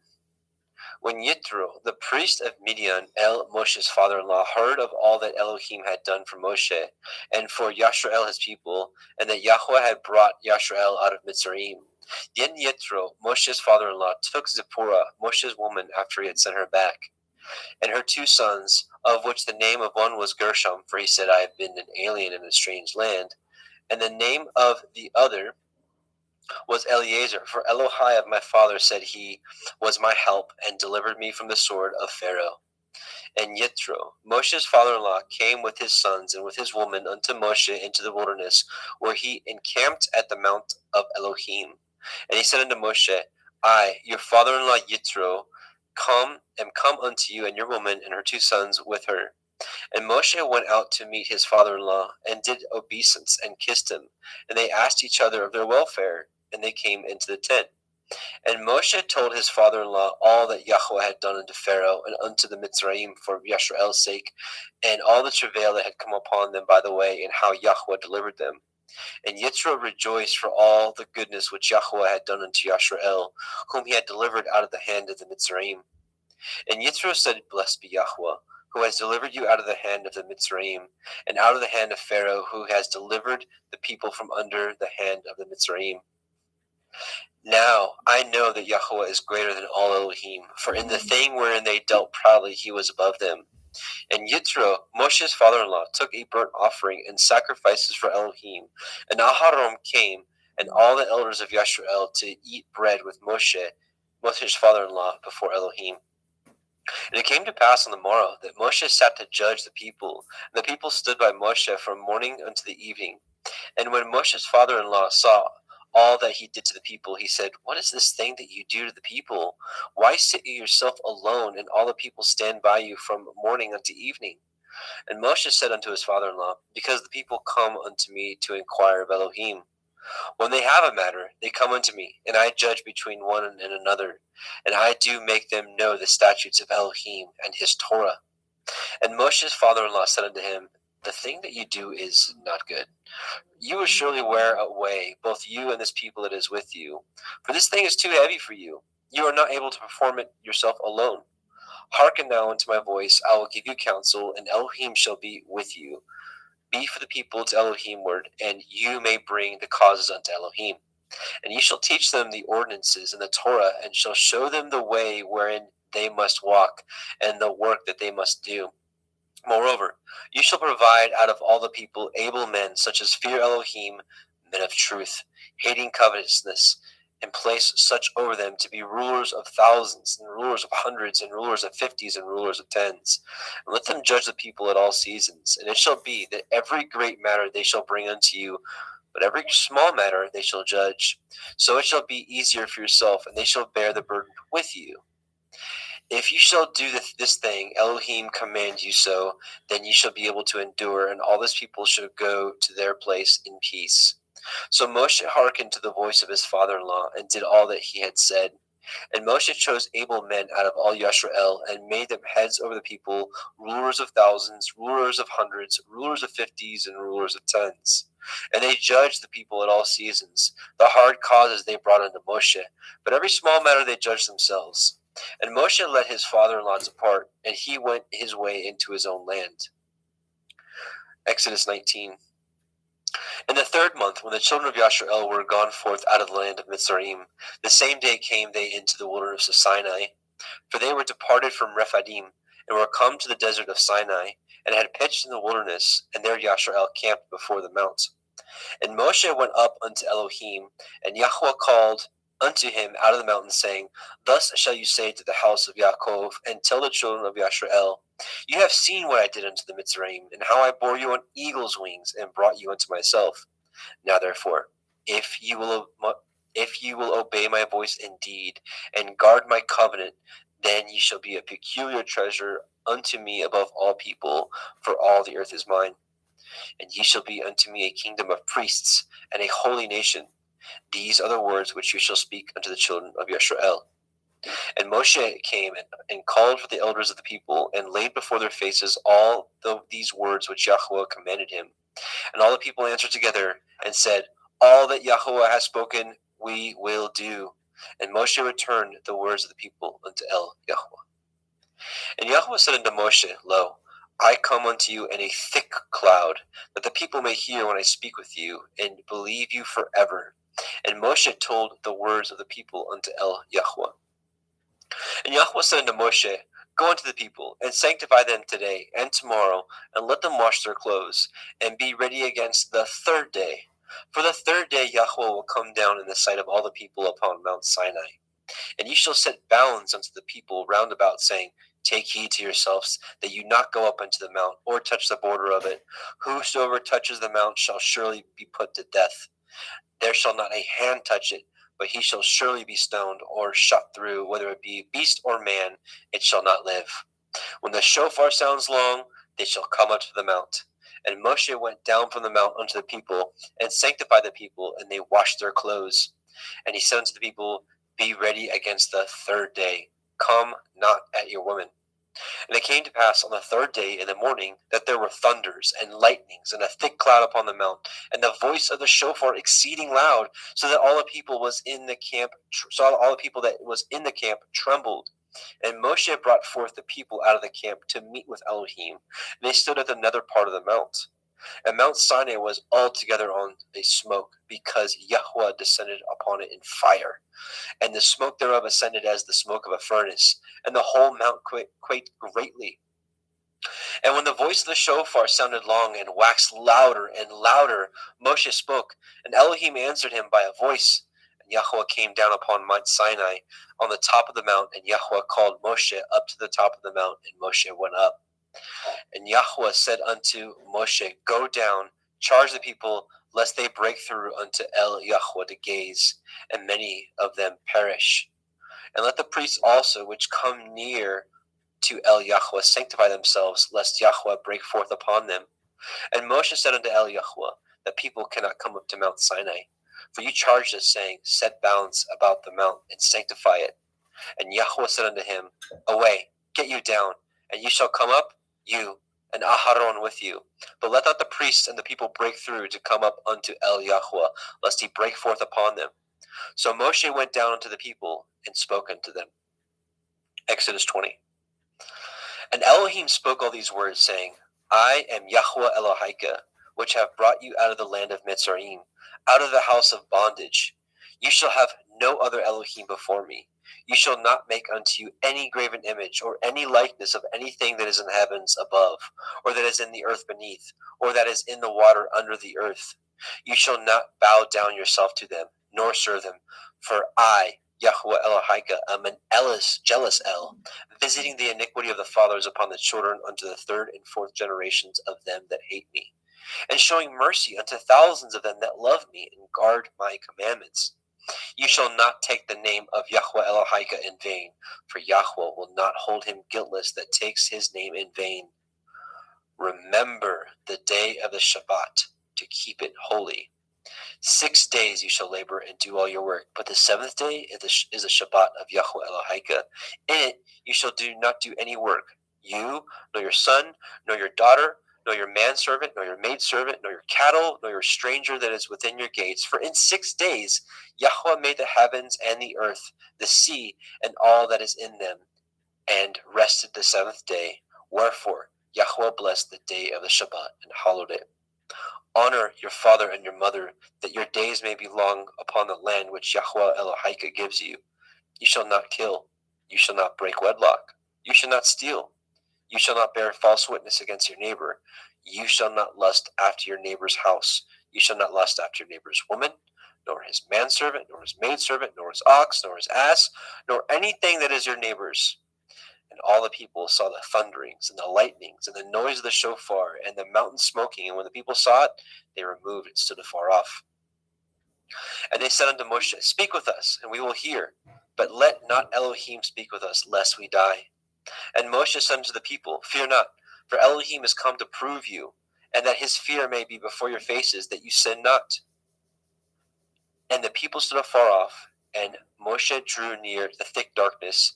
When Yitro, the priest of Midian, Moshe's father-in-law, heard of all that Elohim had done for Moshe and for Yasharel his people, and that Yahuwah had brought Yasharel out of Mitzrayim, then Yitro, Moshe's father-in-law, took Zipporah, Moshe's woman, after he had sent her back. and her 2 sons, of which the name of one was Gershom, for he said, I have been an alien in a strange land, and the name of the other was Eleazar, for Elohai of my father said he was my help, and delivered me from the sword of Pharaoh. And Yitro, Moshe's father-in-law, came with his sons and with his woman unto Moshe into the wilderness, where he encamped at the mount of Elohim. And he said unto Moshe, I, your father-in-law Yitro, come unto you, and your woman and her 2 sons with her. And Moshe went out to meet his father-in-law, and did obeisance, and kissed him. And they asked each other of their welfare, and they came into the tent. And Moshe told his father-in-law all that Yahweh had done unto Pharaoh and unto the Mitzrayim for Yasharel's sake, and all the travail that had come upon them by the way, and how Yahweh delivered them. And Yitro rejoiced for all the goodness which Yahweh had done unto Yasharel, whom he had delivered out of the hand of the Mitzrayim. And Yitro said, Blessed be Yahweh, who has delivered you out of the hand of the Mitzrayim, and out of the hand of Pharaoh, who has delivered the people from under the hand of the Mitzrayim. Now I know that Yahweh is greater than all Elohim, for in the thing wherein they dealt proudly he was above them. And Yitro, Moshe's father-in-law, took a burnt offering and sacrifices for Elohim. And Aharon came, and all the elders of Yasharel, to eat bread with Moshe's father-in-law, before Elohim. And it came to pass on the morrow that Moshe sat to judge the people, and the people stood by Moshe from morning unto the evening. And when Moshe's father-in-law saw all that he did to the people, he said, What is this thing that you do to the people? Why sit you yourself alone, and all the people stand by you from morning unto evening? And Moshe said unto his father-in-law, Because the people come unto me to inquire of Elohim. When they have a matter, they come unto me, and I judge between one and another, and I do make them know the statutes of Elohim and his Torah. And Moshe's father-in-law said unto him, The thing that you do is not good. You will surely wear away, both you and this people that is with you. For this thing is too heavy for you. You are not able to perform it yourself alone. Hearken now unto my voice, I will give you counsel, and Elohim shall be with you. Be for the people to Elohimward, and you may bring the causes unto Elohim. And ye shall teach them the ordinances and the Torah, and shall show them the way wherein they must walk, and the work that they must do. Moreover, you shall provide out of all the people able men, such as fear Elohim, men of truth, hating covetousness, and place such over them to be rulers of thousands, and rulers of hundreds, and rulers of 50s, and rulers of 10s. And let them judge the people at all seasons. And it shall be that every great matter they shall bring unto you, but every small matter they shall judge. So it shall be easier for yourself, and they shall bear the burden with you. If you shall do this thing, Elohim command you so, then you shall be able to endure, and all this people shall go to their place in peace. So Moshe hearkened to the voice of his father-in-law, and did all that he had said. And Moshe chose able men out of all Yasharel, and made them heads over the people, rulers of thousands, rulers of hundreds, rulers of 50s, and rulers of 10s. And they judged the people at all seasons. The hard causes they brought unto Moshe, but every small matter they judged themselves. And Moshe let his father-in-law depart, and he went his way into his own land. Exodus 19. In the 3rd month, when the children of Yasharel were gone forth out of the land of Mitzrayim, the same day came they into the wilderness of Sinai. For they were departed from Rephidim, and were come to the desert of Sinai, and had pitched in the wilderness, and there Yasharel camped before the mount. And Moshe went up unto Elohim, and Yahweh called unto him out of the mountain, saying, Thus shall you say to the house of Yaakov, and tell the children of Yasharel, You have seen what I did unto the Mitzrayim, and how I bore you on eagle's wings, and brought you unto myself. Now therefore, if you will obey my voice indeed, and guard my covenant, then ye shall be a peculiar treasure unto me above all people, for all the earth is mine. And ye shall be unto me a kingdom of priests, and a holy nation. These are the words which you shall speak unto the children of Yasharel. And Moshe came and called for the elders of the people, and laid before their faces all these words which Yahweh commanded him. And all the people answered together, and said, All that Yahweh has spoken, we will do. And Moshe returned the words of the people unto Yahweh. And Yahweh said unto Moshe, Lo, I come unto you in a thick cloud, that the people may hear when I speak with you, and believe you forever. And Moshe told the words of the people unto Yahweh. And Yahweh said unto Moshe, Go unto the people, and sanctify them today and tomorrow, and let them wash their clothes, and be ready against the third day. For the third day Yahweh will come down in the sight of all the people upon Mount Sinai. And ye shall set bounds unto the people round about, saying, Take heed to yourselves, that you not go up unto the mount, or touch the border of it. Whosoever touches the mount shall surely be put to death. There shall not a hand touch it, but he shall surely be stoned, or shot through, whether it be beast or man, it shall not live. When the shofar sounds long, they shall come unto the mount. And Moshe went down from the mount unto the people, and sanctified the people, and they washed their clothes. And he said unto the people, Be ready against the third day. Come not at your women. And it came to pass on the third day in the morning that there were thunders and lightnings and a thick cloud upon the mount, and the voice of the shofar exceeding loud, so that all the people that was in the camp trembled. And Moshe brought forth the people out of the camp to meet with Elohim. And they stood at the nether part of the mount. And Mount Sinai was altogether on a smoke, because Yahweh descended upon it in fire. And the smoke thereof ascended as the smoke of a furnace, and the whole mount quaked greatly. And when the voice of the shofar sounded long and waxed louder and louder, Moshe spoke, and Elohim answered him by a voice. And Yahweh came down upon Mount Sinai on the top of the mount, and Yahweh called Moshe up to the top of the mount, and Moshe went up. And Yahweh said unto Moshe, Go down, charge the people, lest they break through unto El Yahweh to gaze, and many of them perish. And let the priests also which come near to El Yahweh sanctify themselves, lest Yahweh break forth upon them. And Moshe said unto El Yahweh, The people cannot come up to Mount Sinai. For you charged us, saying, Set bounds about the mount, and sanctify it. And Yahweh said unto him, Away, get you down, and you shall come up, you and Aharon with you. But let not the priests and the people break through to come up unto El Yahweh, lest he break forth upon them. So Moshe went down unto the people, and spoke unto them. Exodus 20. And Elohim spoke all these words, saying, I am Yahweh Elohika, which have brought you out of the land of Mitzrayim, out of the house of bondage. You shall have no other Elohim before me. You shall not make unto you any graven image, or any likeness of anything that is in the heavens above, or that is in the earth beneath, or that is in the water under the earth. You shall not bow down yourself to them, nor serve them. For I, Yahweh Elohika, am an jealous El, visiting the iniquity of the fathers upon the children unto the third and fourth generations of them that hate me, and showing mercy unto thousands of them that love me and guard my commandments. You shall not take the name of Yahweh Elohika in vain, for Yahweh will not hold him guiltless that takes his name in vain. Remember the day of the Shabbat, to keep it holy. 6 days you shall labor and do all your work, but the seventh day is the Shabbat of Yahweh Elohika. In it you shall not do any work, you, nor your son, nor your daughter, nor your manservant, nor your maidservant, nor your cattle, nor your stranger that is within your gates. For in 6 days Yahweh made the heavens and the earth, the sea, and all that is in them, and rested the seventh day. Wherefore Yahweh blessed the day of the Shabbat and hallowed it. Honor your father and your mother, that your days may be long upon the land which Yahweh Elohika gives you. You shall not kill. You shall not break wedlock. You shall not steal. You shall not bear false witness against your neighbor. You shall not lust after your neighbor's house. You shall not lust after your neighbor's woman, nor his manservant, nor his maidservant, nor his ox, nor his ass, nor anything that is your neighbor's. And all the people saw the thunderings and the lightnings and the noise of the shofar and the mountain smoking. And when the people saw it, they removed and stood afar off. And they said unto Moshe, Speak with us, and we will hear. But let not Elohim speak with us, lest we die. And Moshe said unto the people, Fear not, for Elohim is come to prove you, and that his fear may be before your faces, that you sin not. And the people stood afar off, and Moshe drew near the thick darkness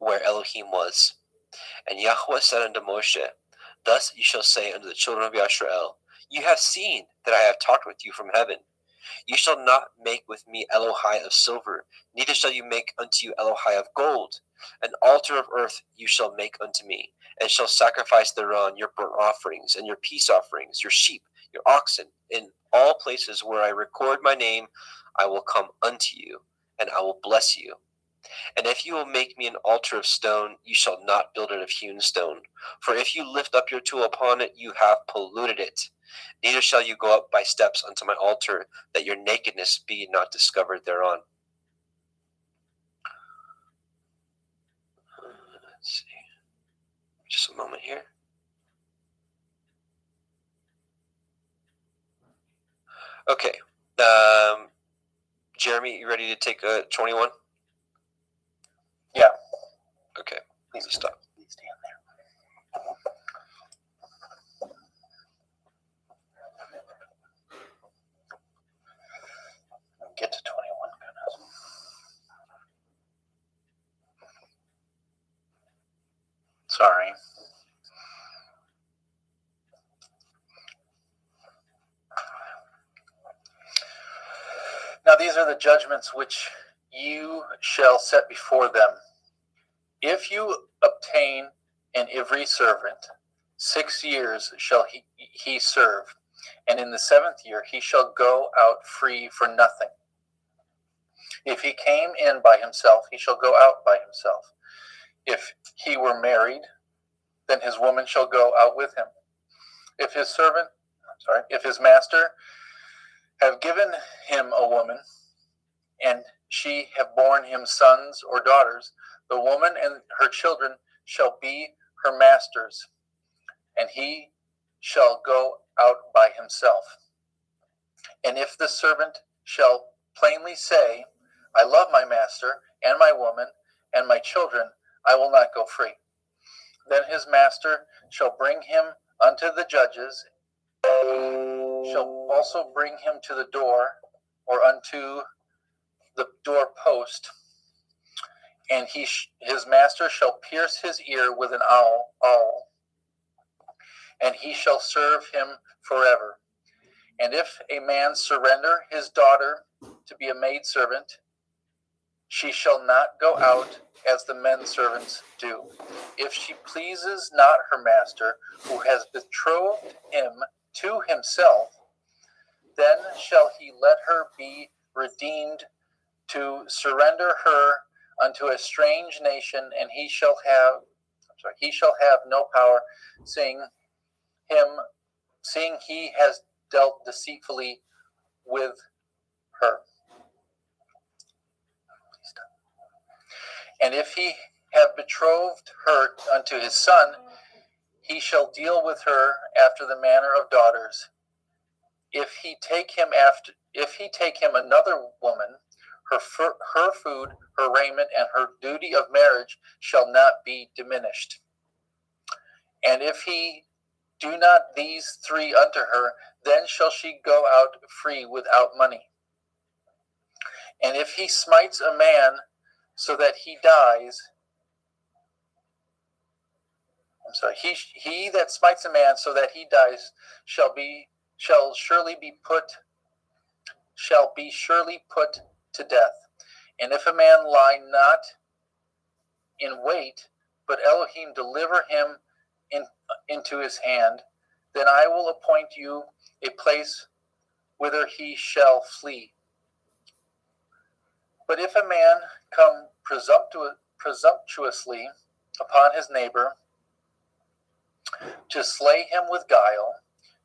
where Elohim was. And Yahweh said unto Moshe, Thus you shall say unto the children of Yisrael, You have seen that I have talked with you from heaven. You shall not make with me Elohai of silver, neither shall you make unto you Elohai of gold. An altar of earth you shall make unto me, and shall sacrifice thereon your burnt offerings, and your peace offerings, your sheep, your oxen. In all places where I record my name, I will come unto you, and I will bless you. And if you will make me an altar of stone, you shall not build it of hewn stone. For if you lift up your tool upon it, you have polluted it. Neither shall you go up by steps unto my altar, that your nakedness be not discovered thereon. Let's see. Just a moment here. Okay. Jeremy, you ready to take 21? Yeah. Okay. Please stop. Please stand there. Get to 21, goodness. Sorry. Now these are the judgments which you shall set before them. If you obtain an Ivri servant, 6 years shall he serve, and in the 7th year he shall go out free for nothing. If he came in by himself, he shall go out by himself. If he were married, then his woman shall go out with him. If his master have given him a woman, and she have borne him sons or daughters, the woman and her children shall be her master's, and he shall go out by himself. And if the servant shall plainly say, I love my master and my woman and my children, I will not go free. Then his master shall bring him unto the judges, and he shall also bring him to the door, or unto the door post, and his master shall pierce his ear with an awl, and he shall serve him forever. And if a man surrender his daughter to be a maidservant, she shall not go out as the men servants do. If she pleases not her master, who has betrothed him to himself, then shall he let her be redeemed to surrender her unto a strange nation, and he shall have no power, seeing he has dealt deceitfully with her. And if he have betrothed her unto his son, he shall deal with her after the manner of daughters. If he take him another woman, her food, her raiment, and her duty of marriage shall not be diminished. And if he do not these 3 unto her, then shall she go out free without money. And if he smites a man so that he dies, he that smites a man so that he dies shall surely be put to death. And if a man lie not in wait, but Elohim deliver him into his hand, then I will appoint you a place whither he shall flee. But if a man come presumptuously upon his neighbor to slay him with guile,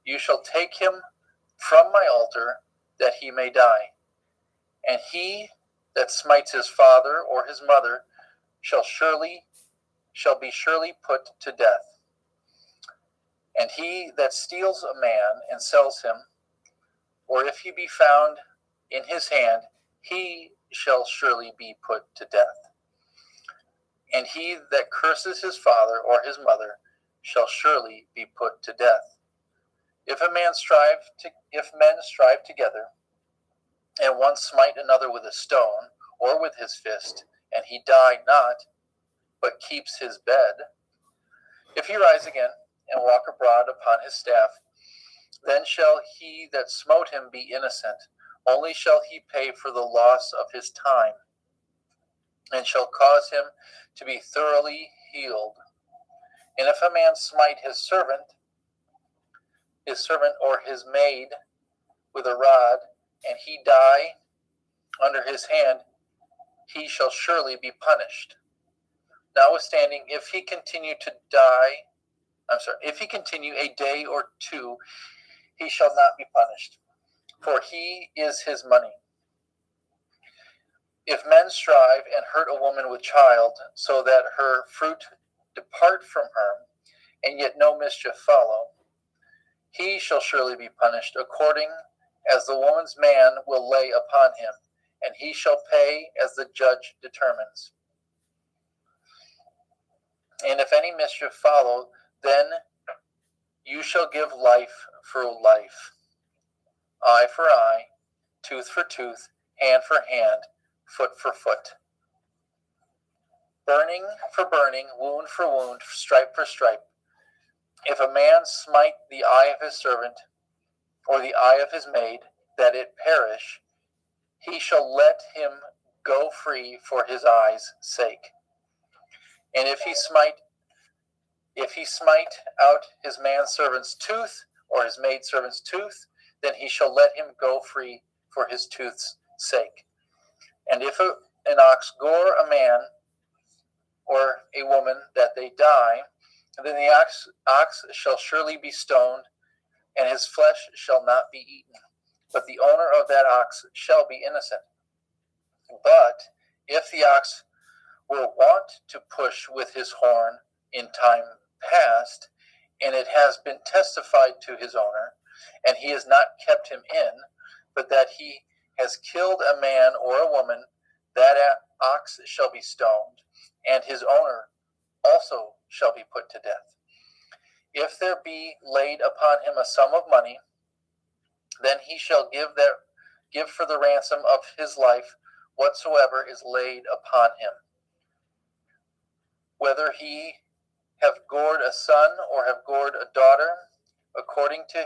you shall take him from my altar, that he may die. And he that smites his father or his mother shall be surely put to death. And he that steals a man and sells him, or if he be found in his hand, he shall surely be put to death. And he that curses his father or his mother shall surely be put to death. If men strive together, and one smite another with a stone or with his fist, and he die not, but keeps his bed, if he rise again and walk abroad upon his staff, then shall he that smote him be innocent, only shall he pay for the loss of his time, and shall cause him to be thoroughly healed. And if a man smite his servant or his maid with a rod, and he die under his hand, he shall surely be punished. Notwithstanding, if he continue a day or two, he shall not be punished, for he is his money. If men strive and hurt a woman with child, so that her fruit depart from her, and yet no mischief follow, he shall surely be punished, according as the woman's man will lay upon him, and he shall pay as the judge determines. And if any mischief follow, then you shall give life for life, eye for eye, tooth for tooth, hand for hand, foot for foot. Burning for burning, wound for wound, stripe for stripe. If a man smite the eye of his servant, or the eye of his maid, that it perish, he shall let him go free for his eye's sake. And if he smite out his manservant's tooth, or his maidservant's tooth, then he shall let him go free for his tooth's sake. And if an ox gore a man or a woman that they die, then the ox shall surely be stoned, and his flesh shall not be eaten, but the owner of that ox shall be innocent. But if the ox were wont to push with his horn in time past, and it has been testified to his owner, and he has not kept him in, but that he has killed a man or a woman, that ox shall be stoned, and his owner also shall be put to death. If there be laid upon him a sum of money, then he shall give for the ransom of his life whatsoever is laid upon him. Whether he have gored a son or have gored a daughter, according to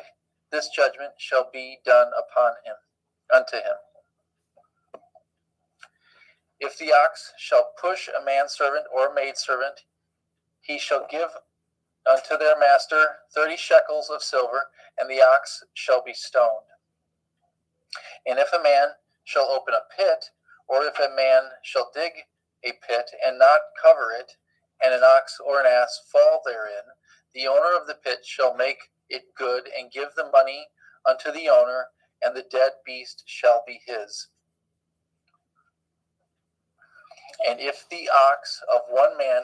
this judgment shall be done unto him. If the ox shall push a manservant or maidservant, he shall give unto their master 30 shekels of silver, and the ox shall be stoned. And if a man shall open a pit, or if a man shall dig a pit and not cover it, and an ox or an ass fall therein, the owner of the pit shall make it good and give the money unto the owner, and the dead beast shall be his. And if the ox of one man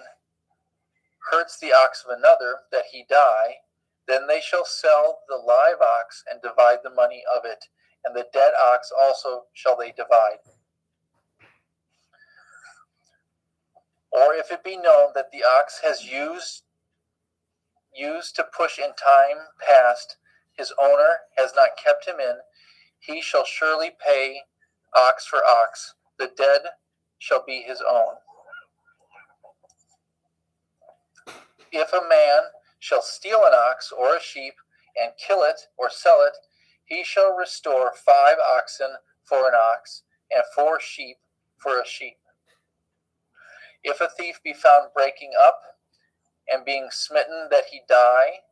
hurts the ox of another, that he die, then they shall sell the live ox and divide the money of it, and the dead ox also shall they divide. Or if it be known that the ox has used to push in time past, his owner has not kept him in, he shall surely pay ox for ox, the dead shall be his own. If a man shall steal an ox or a sheep, and kill it or sell it, he shall restore 5 oxen for an ox, and 4 sheep for a sheep. If a thief be found breaking up, and being smitten that he die,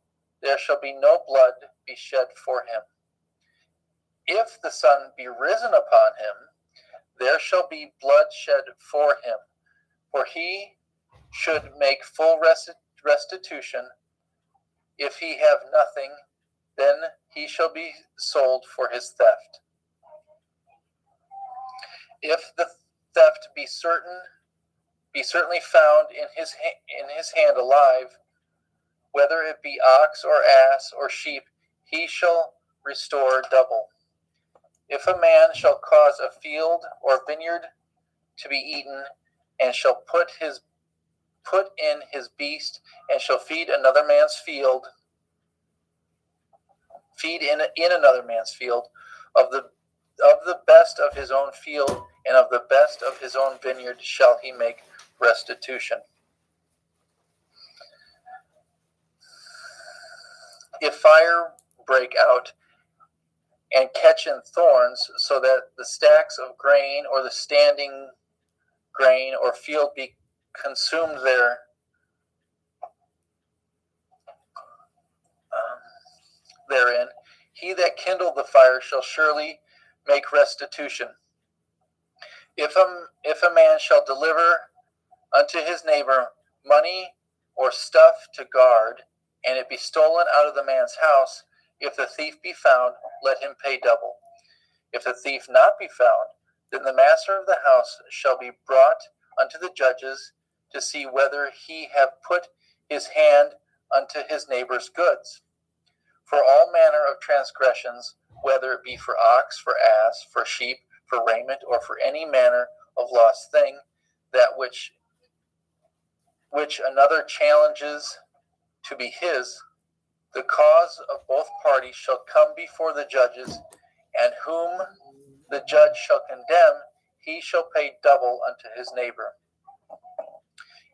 there shall be no blood be shed for him. If the sun be risen upon him, there shall be blood shed for him, for he should make full restitution. If he have nothing, then he shall be sold for his theft. If the theft be certainly found in his hand alive, whether it be ox or ass or sheep, he shall restore double. If a man shall cause a field or vineyard to be eaten, and shall put in his beast, and shall feed in another man's field, of the best of his own field and of the best of his own vineyard shall he make restitution. If fire break out and catch in thorns, so that the stacks of grain or the standing grain or field be consumed therein, he that kindled the fire shall surely make restitution. If a man shall deliver unto his neighbor money or stuff to guard, and it be stolen out of the man's house, if the thief be found, let him pay double. If the thief not be found, then the master of the house shall be brought unto the judges to see whether he have put his hand unto his neighbor's goods. For all manner of transgressions, whether it be for ox, for ass, for sheep, for raiment, or for any manner of lost thing, that which another challenges to be his, the cause of both parties shall come before the judges, and whom the judge shall condemn, he shall pay double unto his neighbor.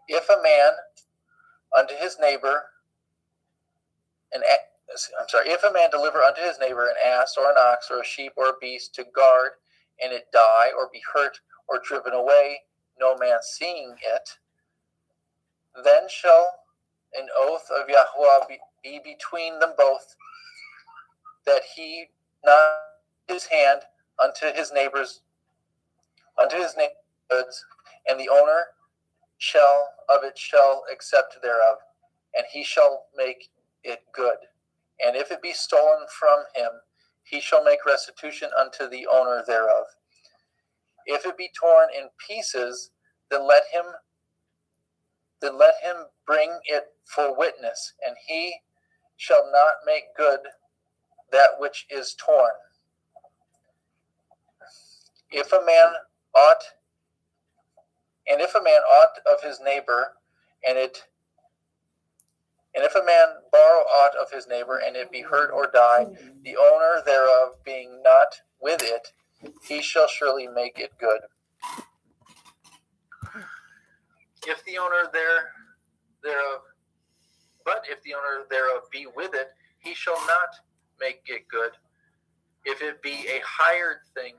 If a man unto his neighbor if a man deliver unto his neighbor an ass or an ox or a sheep or a beast to guard, and it die or be hurt or driven away, no man seeing it, then shall an oath of Yahweh be between them both, that he not his hand unto his neighbor's goods, and the owner shall accept thereof, and he shall make it good. And if it be stolen from him, he shall make restitution unto the owner thereof. If it be torn in pieces, then let him bring it for witness, and he shall not make good that which is torn. If a man ought of his neighbor, and if a man borrow aught of his neighbor, and it be hurt or die, the owner thereof being not with it, he shall surely make it good. If the owner thereof be with it, he shall not make it good. If it be a hired thing,